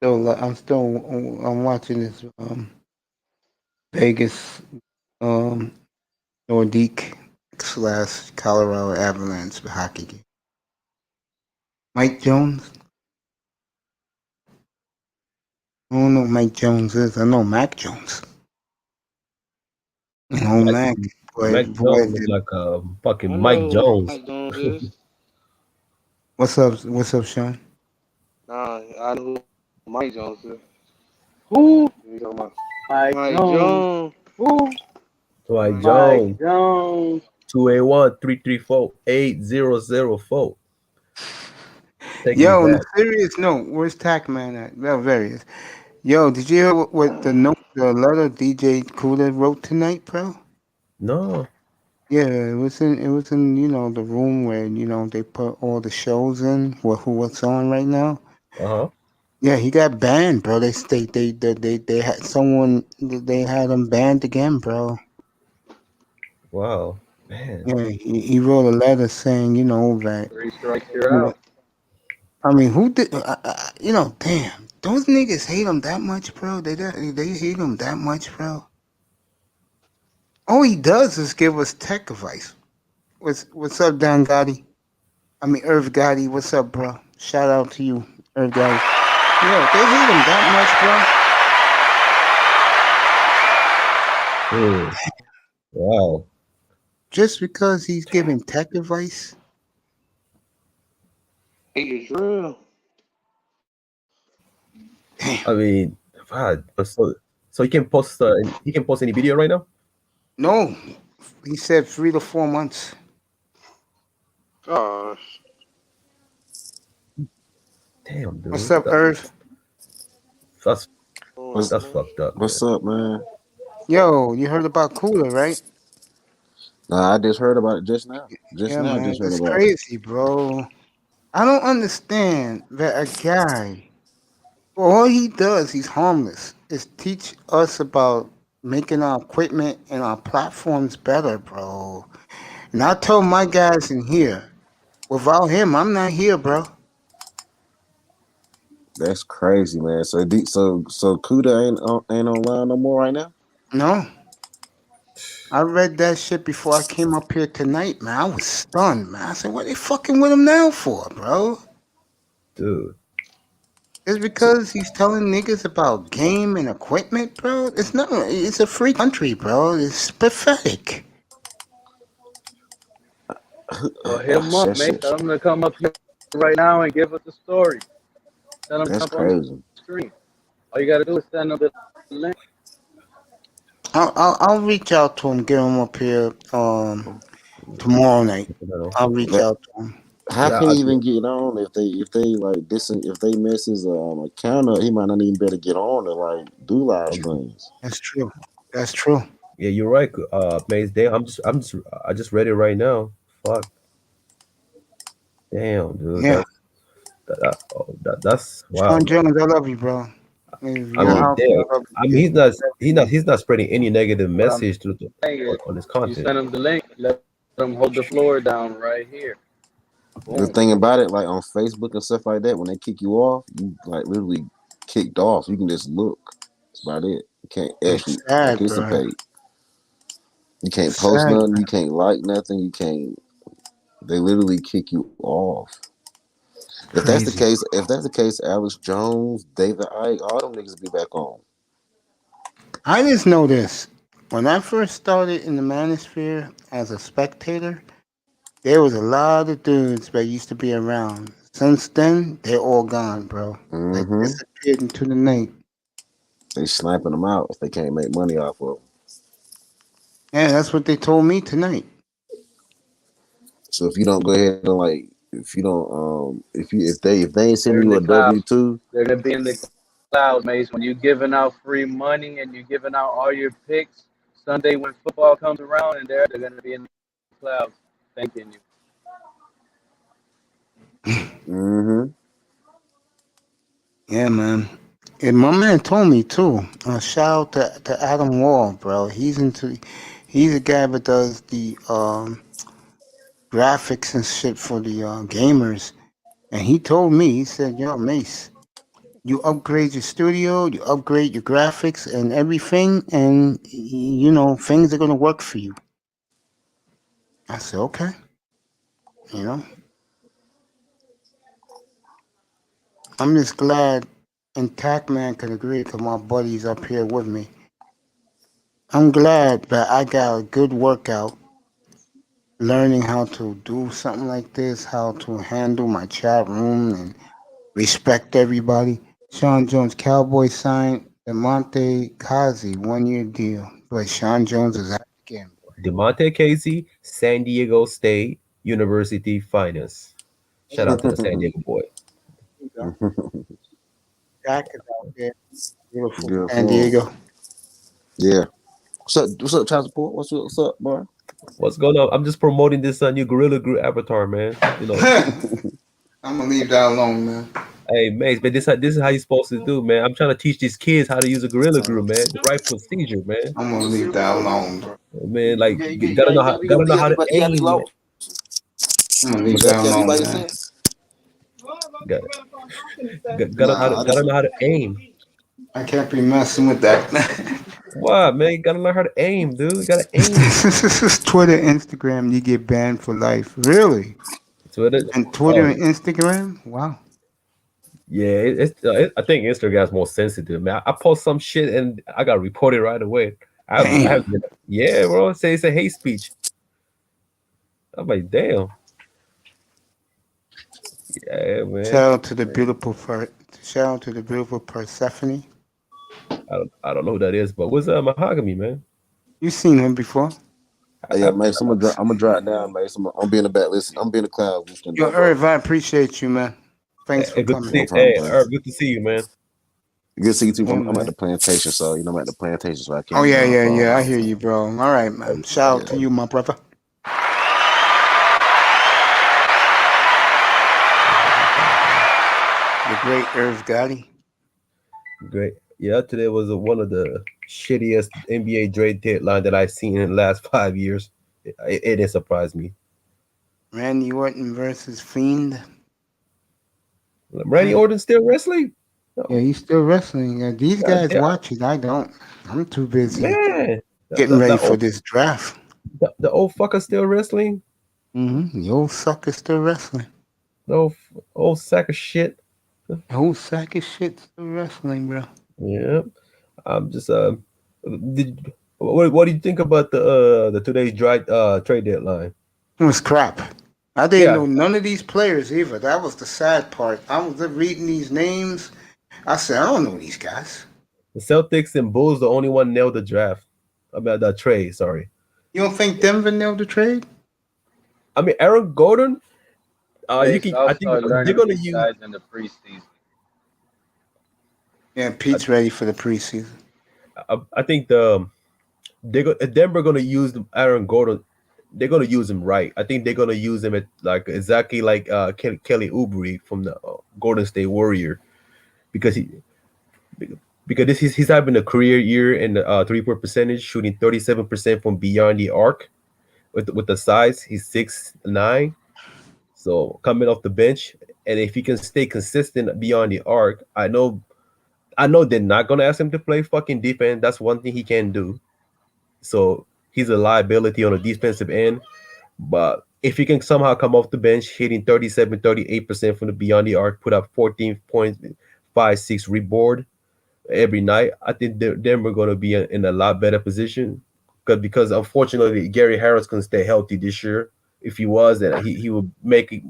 I'm watching this Vegas Nordique / Colorado Avalanche hockey game. Mike Jones. I don't know who Mike Jones is. I know Mac Jones. Mac. Mac Jones is like a fucking Mike Jones. Mike Jones is. What's up, Sean? Nah, I know who Mike Jones is. Who? Mike Jones. Who? Mike Jones. Jones. 281-334-8004. Taking Yo, on a back. serious note, where's Tackman at? Well, various. Yo, did you hear what the letter DJ Kuda wrote tonight, bro? No. Yeah, it was in the room where they put all the shows in what's on right now. Uh-huh. Yeah, he got banned, bro. They had they had him banned again, bro. Wow. Man. Yeah, he wrote a letter saying that. 3 strikes, you're You know, out. I mean, who did? Damn, those niggas hate him that much, bro. They hate him that much, bro. All he does is give us tech advice. What's up, Don Gotti? I mean, Irv Gotti. What's up, bro? Shout out to you, Irv Gotti. Yo, they hate him that much, bro. Wow. Just because he's giving tech advice. Hate is real. I mean, God, so he can post any video right now? No, he said 3 to 4 months. Gosh. Damn, dude. What's up, Irv? That's What's fucked up. What's Man. up, man? Yo, you heard about Cooler, right? Nah, I just heard about it just now. Yeah, I man, just heard it's about it. crazy, bro. I don't understand that a guy, all he does, he's harmless, is teach us about making our equipment and our platforms better, bro. And I told my guys in here, without him, I'm not here, bro. That's crazy, man. So Kuda ain't online no more right now. No, I read that shit before I came up here tonight, man. I was stunned, man. I said, what they fucking with him now for, bro? Dude. It's because he's telling niggas about game and equipment, bro. It's a free country, bro. It's pathetic. Well, hit him up, mate. Tell him to come up here right now and give us the story. Tell him to That's jump on the crazy. screen. All you gotta do is send him the link. I'll reach out to him, get him up here tomorrow night. I'll reach But out to him. how Yeah, can he even get on if they like this? If they mess his account up, he might not even be able to get on and like do live streams. That's true. That's true. Yeah, you're right, Maze. Damn, I just read it right now. Fuck. Damn, dude. Yeah. That's wow. Sean Jones, I love you, bro. If I you're mean, out there, damn. I love I you. mean, he's not spreading any negative message Saying is, on his you content. send him the link, let them hold the floor down right here. The thing about it, like on Facebook and stuff like that, when they kick you off, you like literally kicked off. You can just look. That's about it. You can't actually It's sad, bro. participate. You can't It's post sad, nothing. man. You can't like nothing. You can't. They literally kick you off. If that's the case, Alex Jones, David Icke, all them niggas be back on. I just know this. When I first started in the manosphere as a spectator, there was a lot of dudes that used to be around. Since then, they're all gone, bro. They Mm-hmm. disappeared into the night. They sniping them out if they can't make money off of them. Yeah, that's what they told me tonight. So if you don't go ahead and like, if you don't, if they ain't They're sending in you the a clouds. W-2, They're gonna be in the clouds, Mace. When you're giving out free money and you're giving out all your picks, Sunday when football comes around and they're gonna be in the clouds thanking you. mm-hmm. Yeah, man. And my man told me too. Shout out to Adam Wall, bro. He's a guy that does the graphics and shit for the gamers. And he told me, he said, yo, Mace, you upgrade your studio, you upgrade your graphics and everything, and things are gonna work for you. I said, okay. You know, I'm just glad and Tackman can agree because my buddy's up here with me. I'm glad that I got a good workout learning how to do something like this, how to handle my chat room and respect everybody. Sean Jones, Cowboy signed Demonte Kazi 1-year deal. But Sean Jones is out again, boy. DeMonte Casey, San Diego State University Finance. Shout out to the San Diego boy. Jack is out there. Beautiful Good San for him. Diego. Yeah. What's up, child support? What's up, boy? What's going on? I'm just promoting this new Gorilla Glue avatar, man. You know, I'm gonna leave that alone, man. hey, Mace, but this is how you're supposed to do, man. I'm trying to teach these kids how to use a Gorilla Glue, man. The right procedure, man. I'm gonna leave that alone, bro. Man, like you gotta know how to aim. Man. I'm gonna leave that alone, man. Gotta know how to aim. I can't be messing with that. Why, man? You gotta learn how to aim, dude. You gotta aim. Twitter, Instagram, you get banned for life. Really? Twitter and Instagram? Wow. Yeah, I think Instagram's more sensitive, man. I post some shit and I got reported right away. Yeah, bro. Say it's a hate speech. I'm like, damn. Yeah, man. Shout out to the beautiful Persephone. I don't know who that is, but what's Mahogany, man? You seen him before? Yeah, man. I'm gonna drop down, man. I'm being the back. Listen, I'm being the cloud. Yo, Irv, I appreciate you, man. Thanks for coming. Irv, good to see you, man. Good to see you too. I'm at the plantation, so I'm at the plantation, so I can't. Oh yeah. I hear you, bro. All right, man. Shout out to you, my brother. The great Irv Gotti. Great. Yeah, today was one of the shittiest NBA trade deadline that I've seen in the last 5 years. It didn't surprise me. Randy Orton versus Fiend. Randy Orton still wrestling? No. Yeah, he's still wrestling. These guys watch it. I don't. I'm too busy getting ready for this draft. The old fucker still wrestling? Mm-hmm. The old sucker still wrestling. The old sack of shit. The whole sack of shit still wrestling, bro. Yeah. I'm just what do you think about the today's trade deadline? It was crap. I didn't know none of these players either. That was the sad part. I was reading these names. I said, I don't know these guys. The Celtics and Bulls the only one nailed the draft. About the trade, sorry. You don't think Denver nailed the trade? I mean, Aaron Gordon. I think they're going to use guys in the preseason. Yeah, Pete's ready for the preseason. I think Denver going to use Aaron Gordon. They're going to use him right. I think they're going to use him at exactly like Kelly Oubre from the Golden State Warrior, because he's having a career year in the 3-point percentage, shooting 37% from beyond the arc. With the size, he's 6'9". So coming off the bench, and if he can stay consistent beyond the arc, I know they're not gonna ask him to play fucking defense. That's one thing he can do. So he's a liability on the defensive end. But if he can somehow come off the bench, hitting 37, 38% from the beyond the arc, put up 14 points, 5-6 rebound every night, I think Denver going to be in a lot better position. Because unfortunately, Gary Harris couldn't stay healthy this year. If he was, then he would make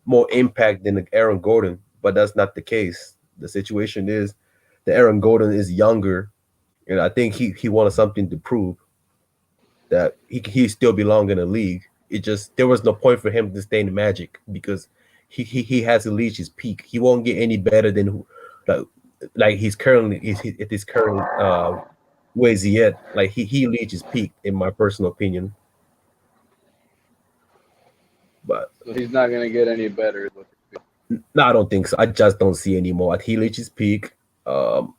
more impact than Aaron Gordon. But that's not the case. The situation is that Aaron Gordon is younger, and I think he wanted something to prove that he still belong in the league. It just, there was no point for him to stay in the Magic because he has to reach his peak. He won't get any better than like he's currently at his current where's he at? Like he reached his peak, in my personal opinion. But so he's not gonna get any better. No, I don't think so. I just don't see any more. He reached his peak. And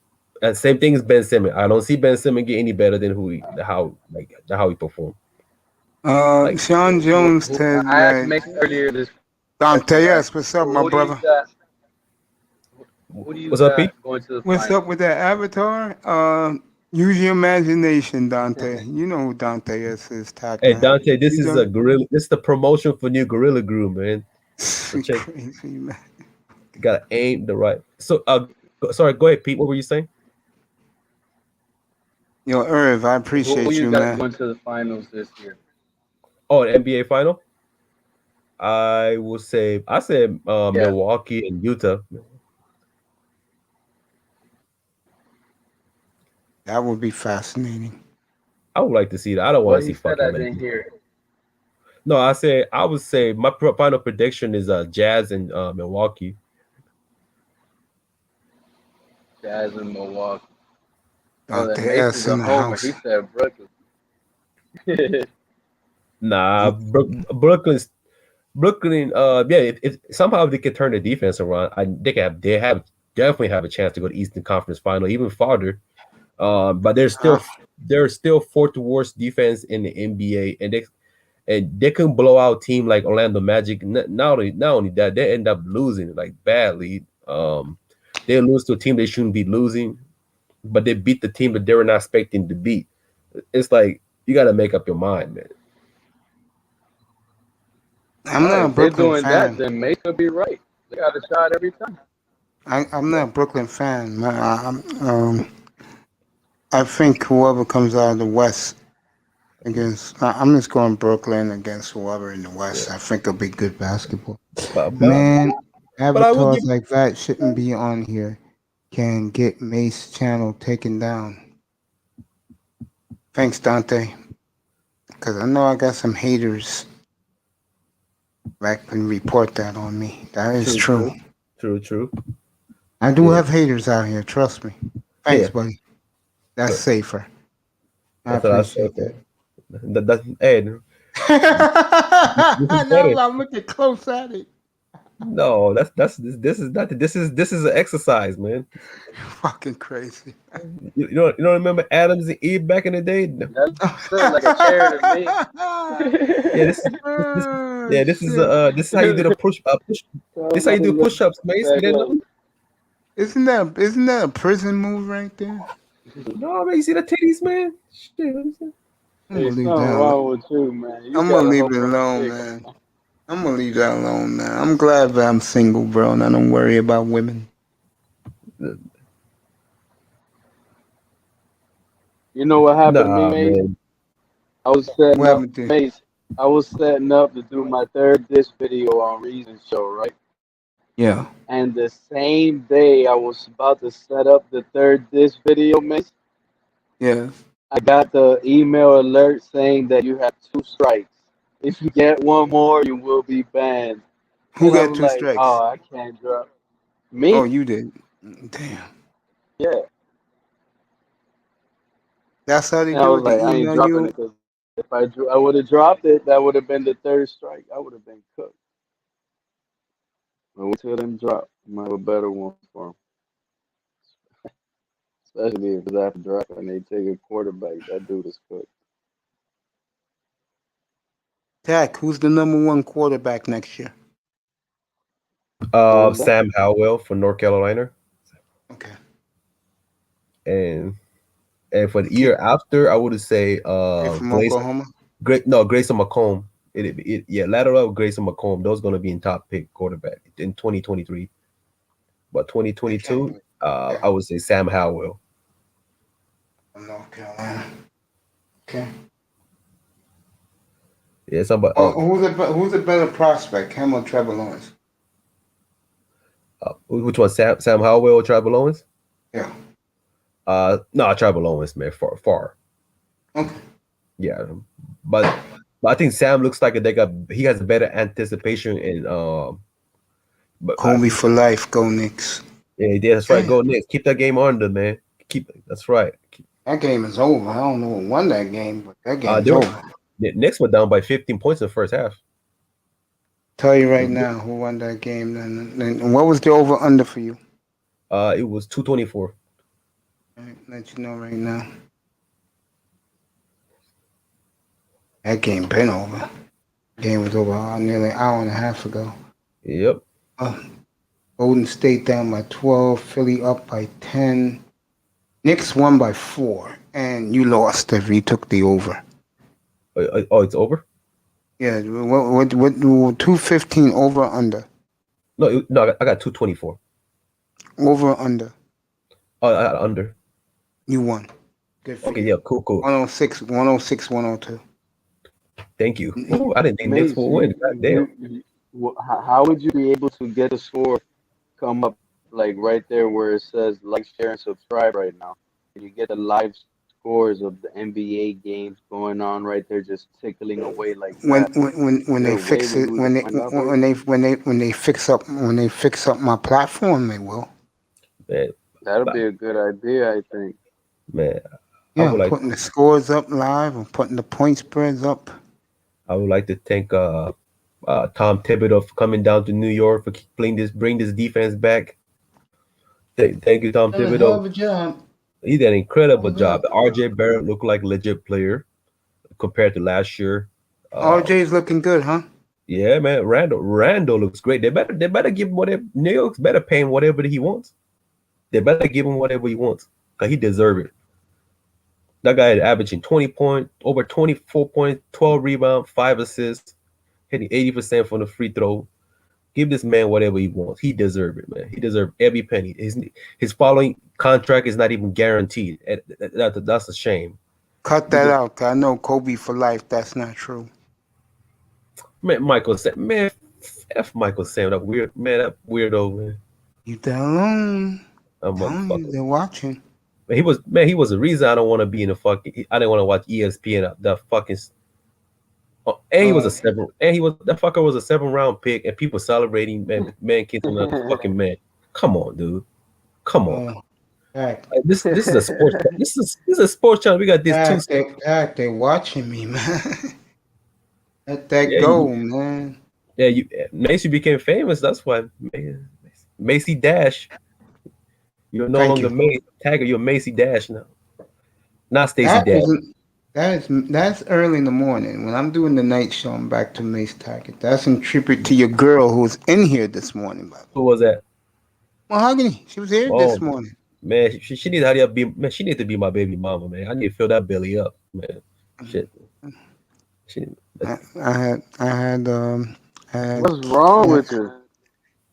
same thing as Ben Simmons. I don't see Ben Simmons get any better than how he performed. Sean Jones said I asked Mason earlier this. Dante, yes, what's up, my brother? What's up, Pete? What's up with that avatar? Use your imagination, Dante. You know who Dante is. His tag. Hey, Dante, this is a gorilla. This is the promotion for new Gorilla Glue, man. So check. Crazy, man. You gotta aim the right. So, sorry. Go ahead, Pete. What were you saying? Yo, Irv, I appreciate you, man. Who went to the finals this year? Oh, the NBA final. I said Milwaukee and Utah. That would be fascinating. I would like to see that. I don't want What to he see said, fucking I Lakers. didn't hear it. No, I would say my final prediction is Jazz and Milwaukee. Jazz in Milwaukee. Oh, Got that the Mason's S a in the homer. He house. said Brooklyn. Nah, Brooklyn. Yeah, if somehow they could turn the defense around, they have definitely have a chance to go to Eastern Conference Final, even farther. But they're still fourth worst defense in the NBA, and they can blow out team like Orlando Magic. Not only that, they end up losing like badly. They lose to a team they shouldn't be losing, but they beat the team that they were not expecting to beat. It's like you got to make up your mind, man. I'm not a If they're Brooklyn doing that, fan. then Mason be right. They got a shot every time. I'm not a Brooklyn fan. I think whoever comes out of the West against, I'm just going Brooklyn against whoever in the West. Yeah. I think it'll be good basketball. But Man, I will avatars give like that shouldn't be on here. Can get Mace channel taken down. Thanks, Dante. Because I know I got some haters that can report that on me. That is true. True. I do Yeah. have haters out here. Trust me. Thanks, Yeah. buddy. That's Good. safer. I That's what I said. appreciate Hey, that. better. Now I'm looking close at it. No, this is not this is an exercise, man. Fucking crazy. You don't remember Adams and Eve back in the day? That looked like a chair to me. Yeah, this is how you do the push. This is how you do push-ups, Mace. You didn't know? Isn't that a prison move right there? No, man, you see the titties, man? Shit, what is that? I'm Hey, gonna leave something that wrong alone. with you, man. You I'm got gonna a leave whole it alone, chick. man. I'm gonna leave that alone, man. I'm glad that I'm single, bro, and I don't worry about women. You know what happened to Nah, me, Mace? man. I was setting What up, happened to you? Mace. I was setting up to do my third disc video on Reason Show, right? Yeah. And the same day I was about to set up the third disc video, Mace, Yeah. I got the email alert saying that you have 2 strikes. If you get one more, you will be banned. Who And got I'm 2 like, strikes? oh, I can't drop. Me? Oh, you did. Damn. Yeah. That's how they And I do was it. They like, I ain't email dropping you. it because if I would have dropped it, that would have been the 3rd strike. I would have been cooked. But wait till them drop. I might have a better one for them. Especially if it's after drop and they take a quarterback. That dude is cooked. Dak, who's the number 1 quarterback next year? Who's that? Sam Howell for North Carolina, Okay. and for the year after, I would say From Oklahoma? Grayson McComb. Lateral Grayson McComb. Those going to be in top pick quarterback in 2023. But 2022, I would say Sam Howell. From North Carolina. Okay. Yeah, somebody. Who's a better prospect, him or Trevor Lawrence? Which one, Sam Howell or Trevor Lawrence? Yeah. No, Trevor Lawrence, man, far. Okay. Yeah, but I think Sam looks like he has a better anticipation and Kobe for life, go Knicks. Yeah, that's right. Go Knicks. Keep that game under, man. That's right. That game is over. I don't know who won that game, but that game is over. The Knicks were down by 15 points in the first half. Tell you right now who won that game. And what was the over under for you? It was 224. Let you know right now. That game been over. Game was over nearly an hour and a half ago. Yep. Golden State down by 12. Philly up by 10. Knicks won by 4. And you lost if you took the over. Oh, it's over? Yeah. What 215 over under? No, I got 224. Over under. Oh, I got under. You won. Good for Okay, you. yeah, cool. 106, 102. Thank you. Ooh, I didn't think Knicks would win. God damn. How would you be able to get the score come up like right there where it says like, share, and subscribe right now? Can you get the live scores of the NBA games going on right there, just tickling away like when that. when Is there they a way fix where it we can find out, bro? when they fix up my platform, they will. Man, That'll but, be a good idea, I think. man, I Yeah, would I'm like putting the scores up live. I'm putting the point spreads up. I would like to thank Tom Thibodeau for coming down to New York for bring this defense back. Thank you, Tom Done a hell Thibodeau. of a job. He did an incredible Oh, job. man. RJ Barrett looked like a legit player compared to last year. RJ's looking good, huh? Yeah, man. Randall looks great. They better give him whatever. New York's better pay him whatever he wants. They better give him whatever he wants because he deserves it. That guy is averaging 20 points, over 24 points, 12 rebounds, 5 assists, hitting 80% from the free throw. Give this man whatever he wants. He deserves it, man. He deserves every penny. His following contract is not even guaranteed. That's a shame. Cut that out. I know Kobe for life. That's not true. Man, F Michael Sam, that weirdo, man. You that alone. That motherfucker. They're watching. He was the reason I don't want to be in the fucking. I didn't want to watch ESPN. That fucking. And he was a that fucker was a 7th-round pick, and people celebrating man kissing another fucking man. Come on, dude. Come on. Like, this is a sports. This is a sports channel. We got these two. They're watching me, man. Let that go, man. Yeah, Macy became famous. That's why, man. Macy Dash. You're no longer Macy Tagger. You're Macy Dash now. Not Stacey Dash. That's early in the morning. When I'm doing the night show, I'm back to Mace Tackett. That's in tribute to your girl who's in here this morning. Who was that? Mahogany. She was here this morning. Man, she needs to be. Man, she needs to be my baby mama, man. I need to fill that belly up, man. Shit. I had What's wrong with you?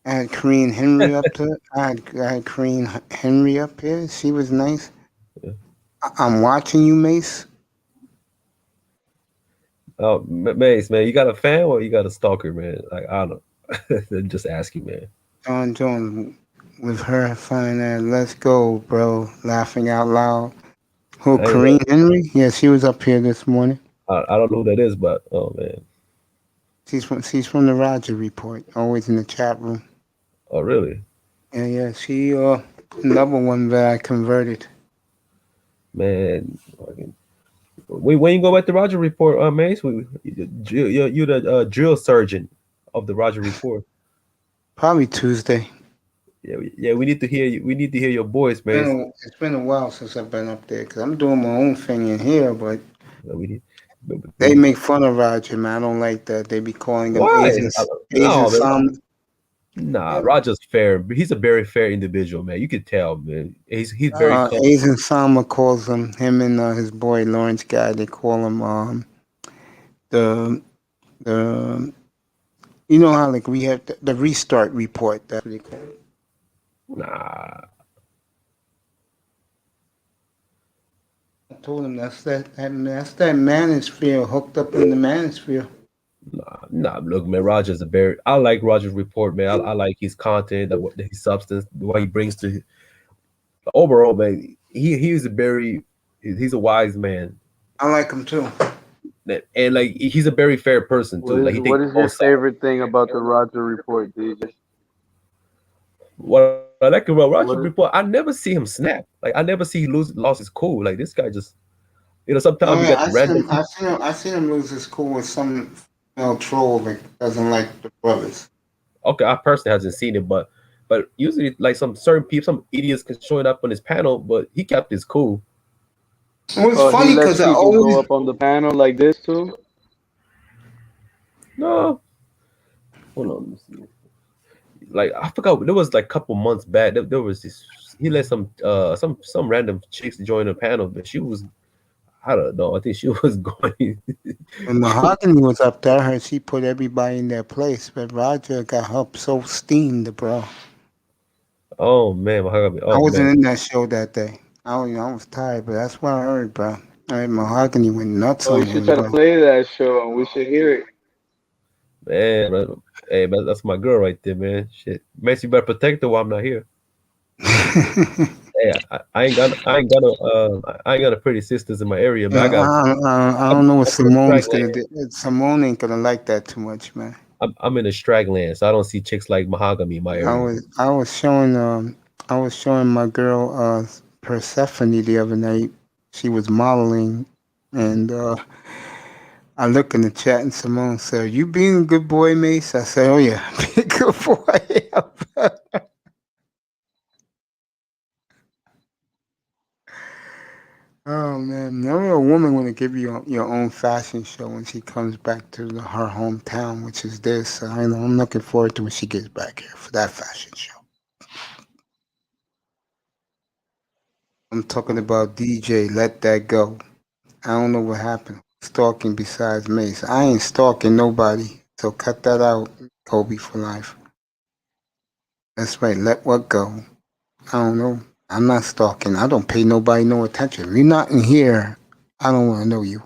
I had Kareen Henry up there. I had Kareen Henry up here. She was nice. Yeah. I'm watching you, Mace. Oh, Mace, man, you got a fan or you got a stalker, man? Like, I don't know. Just ask you, man. John Jones with her fine ass. Let's go, bro. Laughing out loud. Who, Kareen Henry? Yeah, she was up here this morning. I don't know who that is, but oh man. She's from the Roger Report, always in the chat room. Oh really? Yeah. She another one that I converted. Man, when you go back to Roger Report, Mace, you're the drill surgeon of the Roger Report. Probably Tuesday. Yeah, we need to hear you. We need to hear your voice, man. It's been a while since I've been up there because I'm doing my own thing in here, but they make fun of Roger, man. I don't like that. They be calling him Asian. Nah, Roger's fair. He's a very fair individual, man. You could tell, man. He's very. Asian Sama calls him and his boy Lawrence Guy. They call him the you know how like we have the restart report. That's what they call it. Nah. I told him that's that manosphere hooked up in the manosphere. Nah. Look, man, I like Roger's report, man. I like his content, his substance, what he brings to. Overall, man, he's a wise man. I like him too. And like he's a very fair person too. What is your favorite thing about the Roger Report, DJ? What I like about Roger Report, I never see him snap. Like I never see he lost his cool. Like this guy just, sometimes we got random. I seen him lose his cool with some troll that doesn't like the brothers. Okay, I personally hasn't seen it, but usually like some certain people, some idiots can showing up on his panel, but he kept his cool. It was funny because I always go up on the panel like this too. No, hold on, let me see. Like I forgot, there was like a couple months back. There was this. He let some random chicks join the panel, but she was, I don't know. I think she was going. When Mahogany was up there, I heard she put everybody in their place, but Roger got her so steamed, bro. Oh man, Mahogany. I wasn't in that show that day. I was tired, but that's what I heard, bro. I heard Mahogany went nuts on we should try to play that show, and we should hear it. Man, bro. Hey, that's my girl right there, man. Shit, makes you better protect her while I'm not here. Hey, I ain't got a pretty sisters in my area, man. Yeah, I don't know what I'm in a Simone's gonna stragland. do. Simone ain't gonna like that too much, man. I'm in a stragland, so I don't see chicks like mahogany in my area. I was showing my girl Persephone the other night. She was modeling, and I look in the chat, and Simone said, "You being a good boy, Mace?" I said, "Oh yeah, be a good boy." Oh man, never a woman want to give you your own fashion show when she comes back to her hometown, which is this. So I know I'm looking forward to when she gets back here for that fashion show. I'm talking about DJ. Let that go. I don't know what happened. Stalking besides Mace. I ain't stalking nobody. So cut that out, Kobe for life. That's right. Let what go. I don't know. I'm not stalking. I don't pay nobody no attention. If you're not in here, I don't want to know you.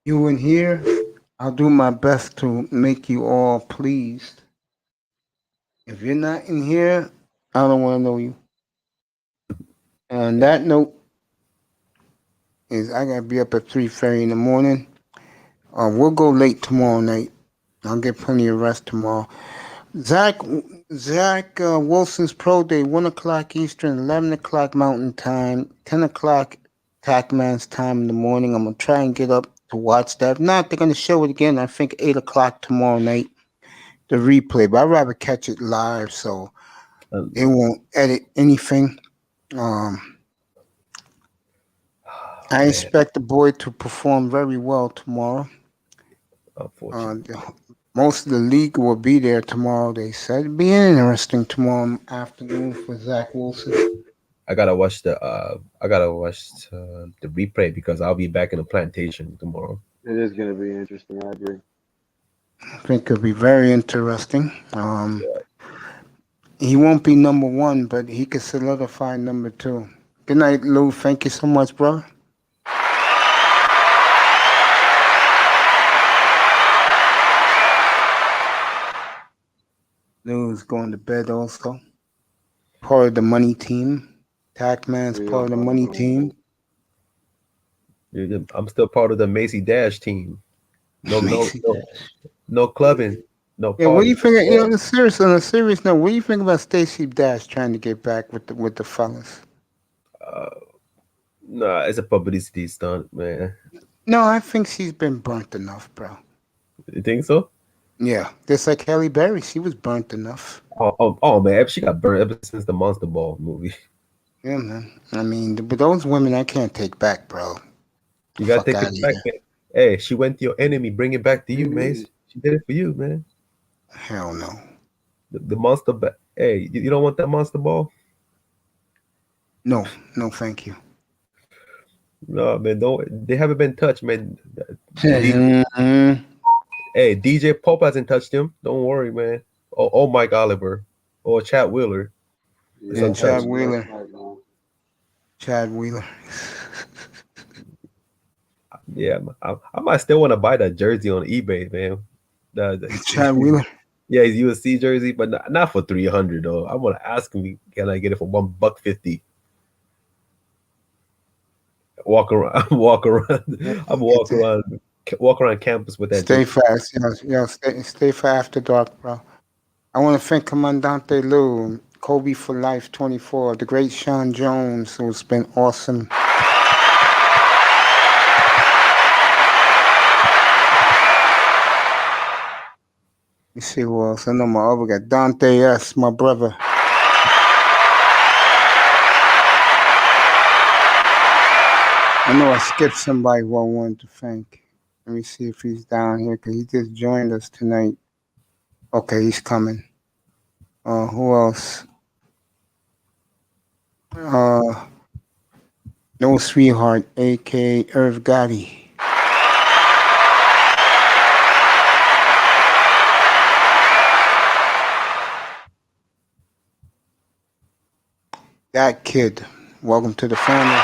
You in here, I'll do my best to make you all pleased. If you're not in here, I don't want to know you. And on that note, is I gotta be up at 3:30 in the morning. We'll go late tomorrow night. I'll get plenty of rest tomorrow. Zach Wilson's Pro Day, 1 o'clock Eastern, 11 o'clock Mountain Time, 10 o'clock Pac-Man's time in the morning. I'm gonna try and get up to watch that. If not, they're gonna show it again. I think 8 o'clock tomorrow night, the replay. But I'd rather catch it live, so they won't edit anything. I Man, expect the boy to perform very well tomorrow. unfortunately, Most of the league will be there tomorrow. They said it'd be interesting tomorrow afternoon for Zach Wilson. I gotta watch the replay because I'll be back in the plantation tomorrow. It is gonna be interesting. I agree. I think it'll be very interesting. He won't be number one, but he could solidify number two. Good night, Lou. Thank you so much, brother. Lou's going to bed also. Part of the money team. Tackman's We part all of the about money to go. team. I'm still part of the Macy Dash team. No Macy no clubbing, no Yeah, what do you party. think? On a serious note, what do you think about Stacey Dash trying to get back with the fellas? Nah, it's a publicity stunt, man. No, I think she's been burnt enough, bro. You think so? Yeah, just like Halle Berry, she was burnt enough. Oh man, she got burned ever since the Monster Ball movie. Yeah, man. I mean, but those women I can't take back, bro. You gotta Fuck take out of it back, here. man. Hey, she went to your enemy, bring it back to you, Mace. She did it for you, man. Hell no. The monster. Hey, you don't want that Monster Ball? No, thank you. No, man. Don't. They haven't been touched, man. Mhm. Hey, DJ Pope hasn't touched him. Don't worry, man. Oh, Mike Oliver or Chad Wheeler. It's Yeah, Chad untouched. Wheeler. Chad Wheeler. Yeah, I might still want to buy that jersey on eBay, man. Chad Wheeler. Yeah, his USC jersey, but not for 300 though. I want to ask him, can I get it for $1.50? Walk around, walk around campus with that Stay jersey. fast, stay for after dark, bro. I want to thank Commandante Lou, Kobe for Life 24, the great Sean Jones, who's been awesome. Let me see who else. I know my other guy, Dante S., my brother. I know I skipped somebody who I wanted to thank. Let me see if he's down here, because he just joined us tonight. Okay, he's coming. Who else? No Sweetheart, a.k.a. Irv Gotti. That kid. Welcome to the family.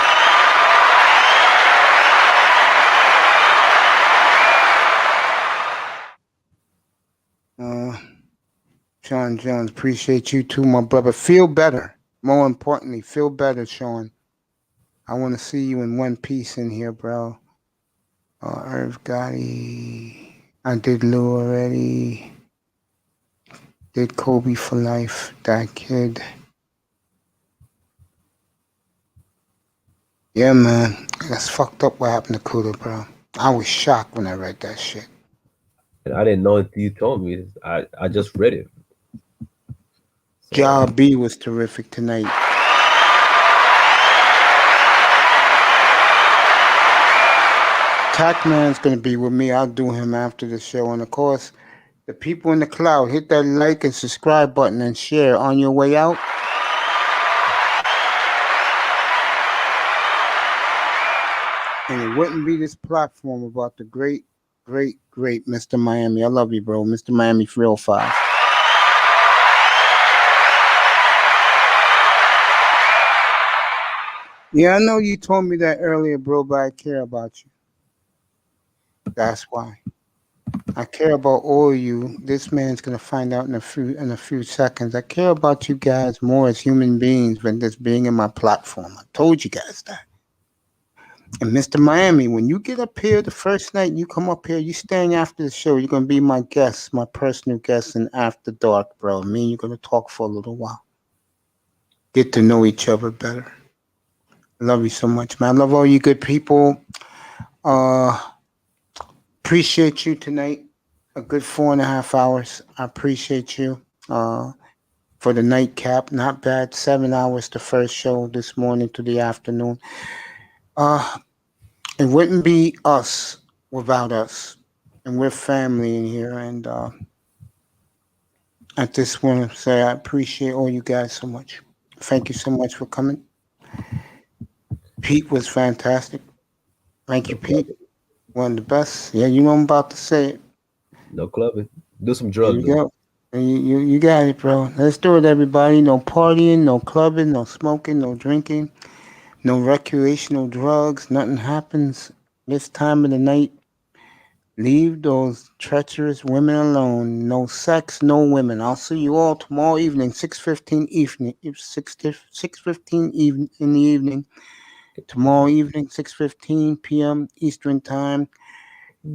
Sean Jones, appreciate you too, my brother. Feel better. More importantly, feel better, Sean. I want to see you in one piece in here, bro. Irv Gotti. I did Lou already. Did Kobe for life. That kid. Yeah, man. That's fucked up what happened to Kuda, bro. I was shocked when I read that shit. And I didn't know until you told me. I just read it. So, Ja B was terrific tonight. Tackman's gonna be with me. I'll do him after the show. And of course, the people in the cloud, hit that like and subscribe button and share on your way out. And it wouldn't be this platform without the great, great, great Mr. Miami. I love you, bro. Mr. Miami 305. Yeah, I know you told me that earlier, bro, but I care about you. That's why. I care about all of you. This man's gonna find out in a few seconds. I care about you guys more as human beings than just being in my platform. I told you guys that. And Mr. Miami, when you get up here the first night, you come up here, you staying after the show. You're gonna be my guest, my personal guest in After Dark, bro. Me and you're gonna talk for a little while. Get to know each other better. I love you so much, man. I love all you good people. Appreciate you tonight. A good 4.5 hours. I appreciate you. For the nightcap, not bad. 7 hours the first show this morning to the afternoon. It wouldn't be us without us, and we're family in here. And I just want to say I appreciate all you guys so much. Thank you so much for coming. Pete was fantastic. Thank you, Pete. One of the best. Yeah, you know I'm about to say it. no clubbing. Do some There drugs. you go. You got it, bro. Let's do it, everybody. No partying, no clubbing, no smoking, no drinking, no recreational drugs. Nothing happens this time of the night. Leave those treacherous women alone. No sex, no women. I'll see you all tomorrow evening, 6:15 evening, 6:15 in the evening. Tomorrow evening, 6:15 p.m. Eastern time.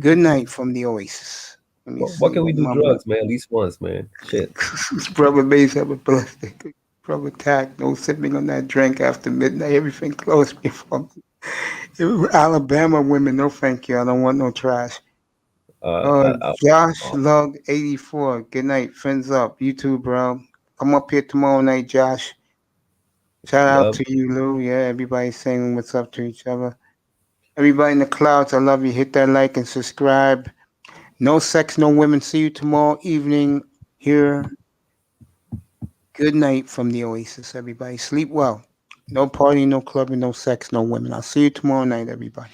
Good night from the Oasis. Let me Why see. can't we do drugs, man? At least once, man. Shit. Brother Mace have a blessing. Brother Tack, no sipping on that drink after midnight. Everything closed before. Alabama women, no thank you. I don't want no trash. Josh Lug 84. Good night. Fins up. You too, bro. Come up here tomorrow night, Josh. Shout out to you, Lou. Yeah, everybody's saying what's up to each other. Everybody in the clouds, I love you. Hit that like and subscribe. No sex, no women. See you tomorrow evening here. Good night from the Oasis, everybody. Sleep well. No partying, no clubbing, no sex, no women. I'll see you tomorrow night, everybody.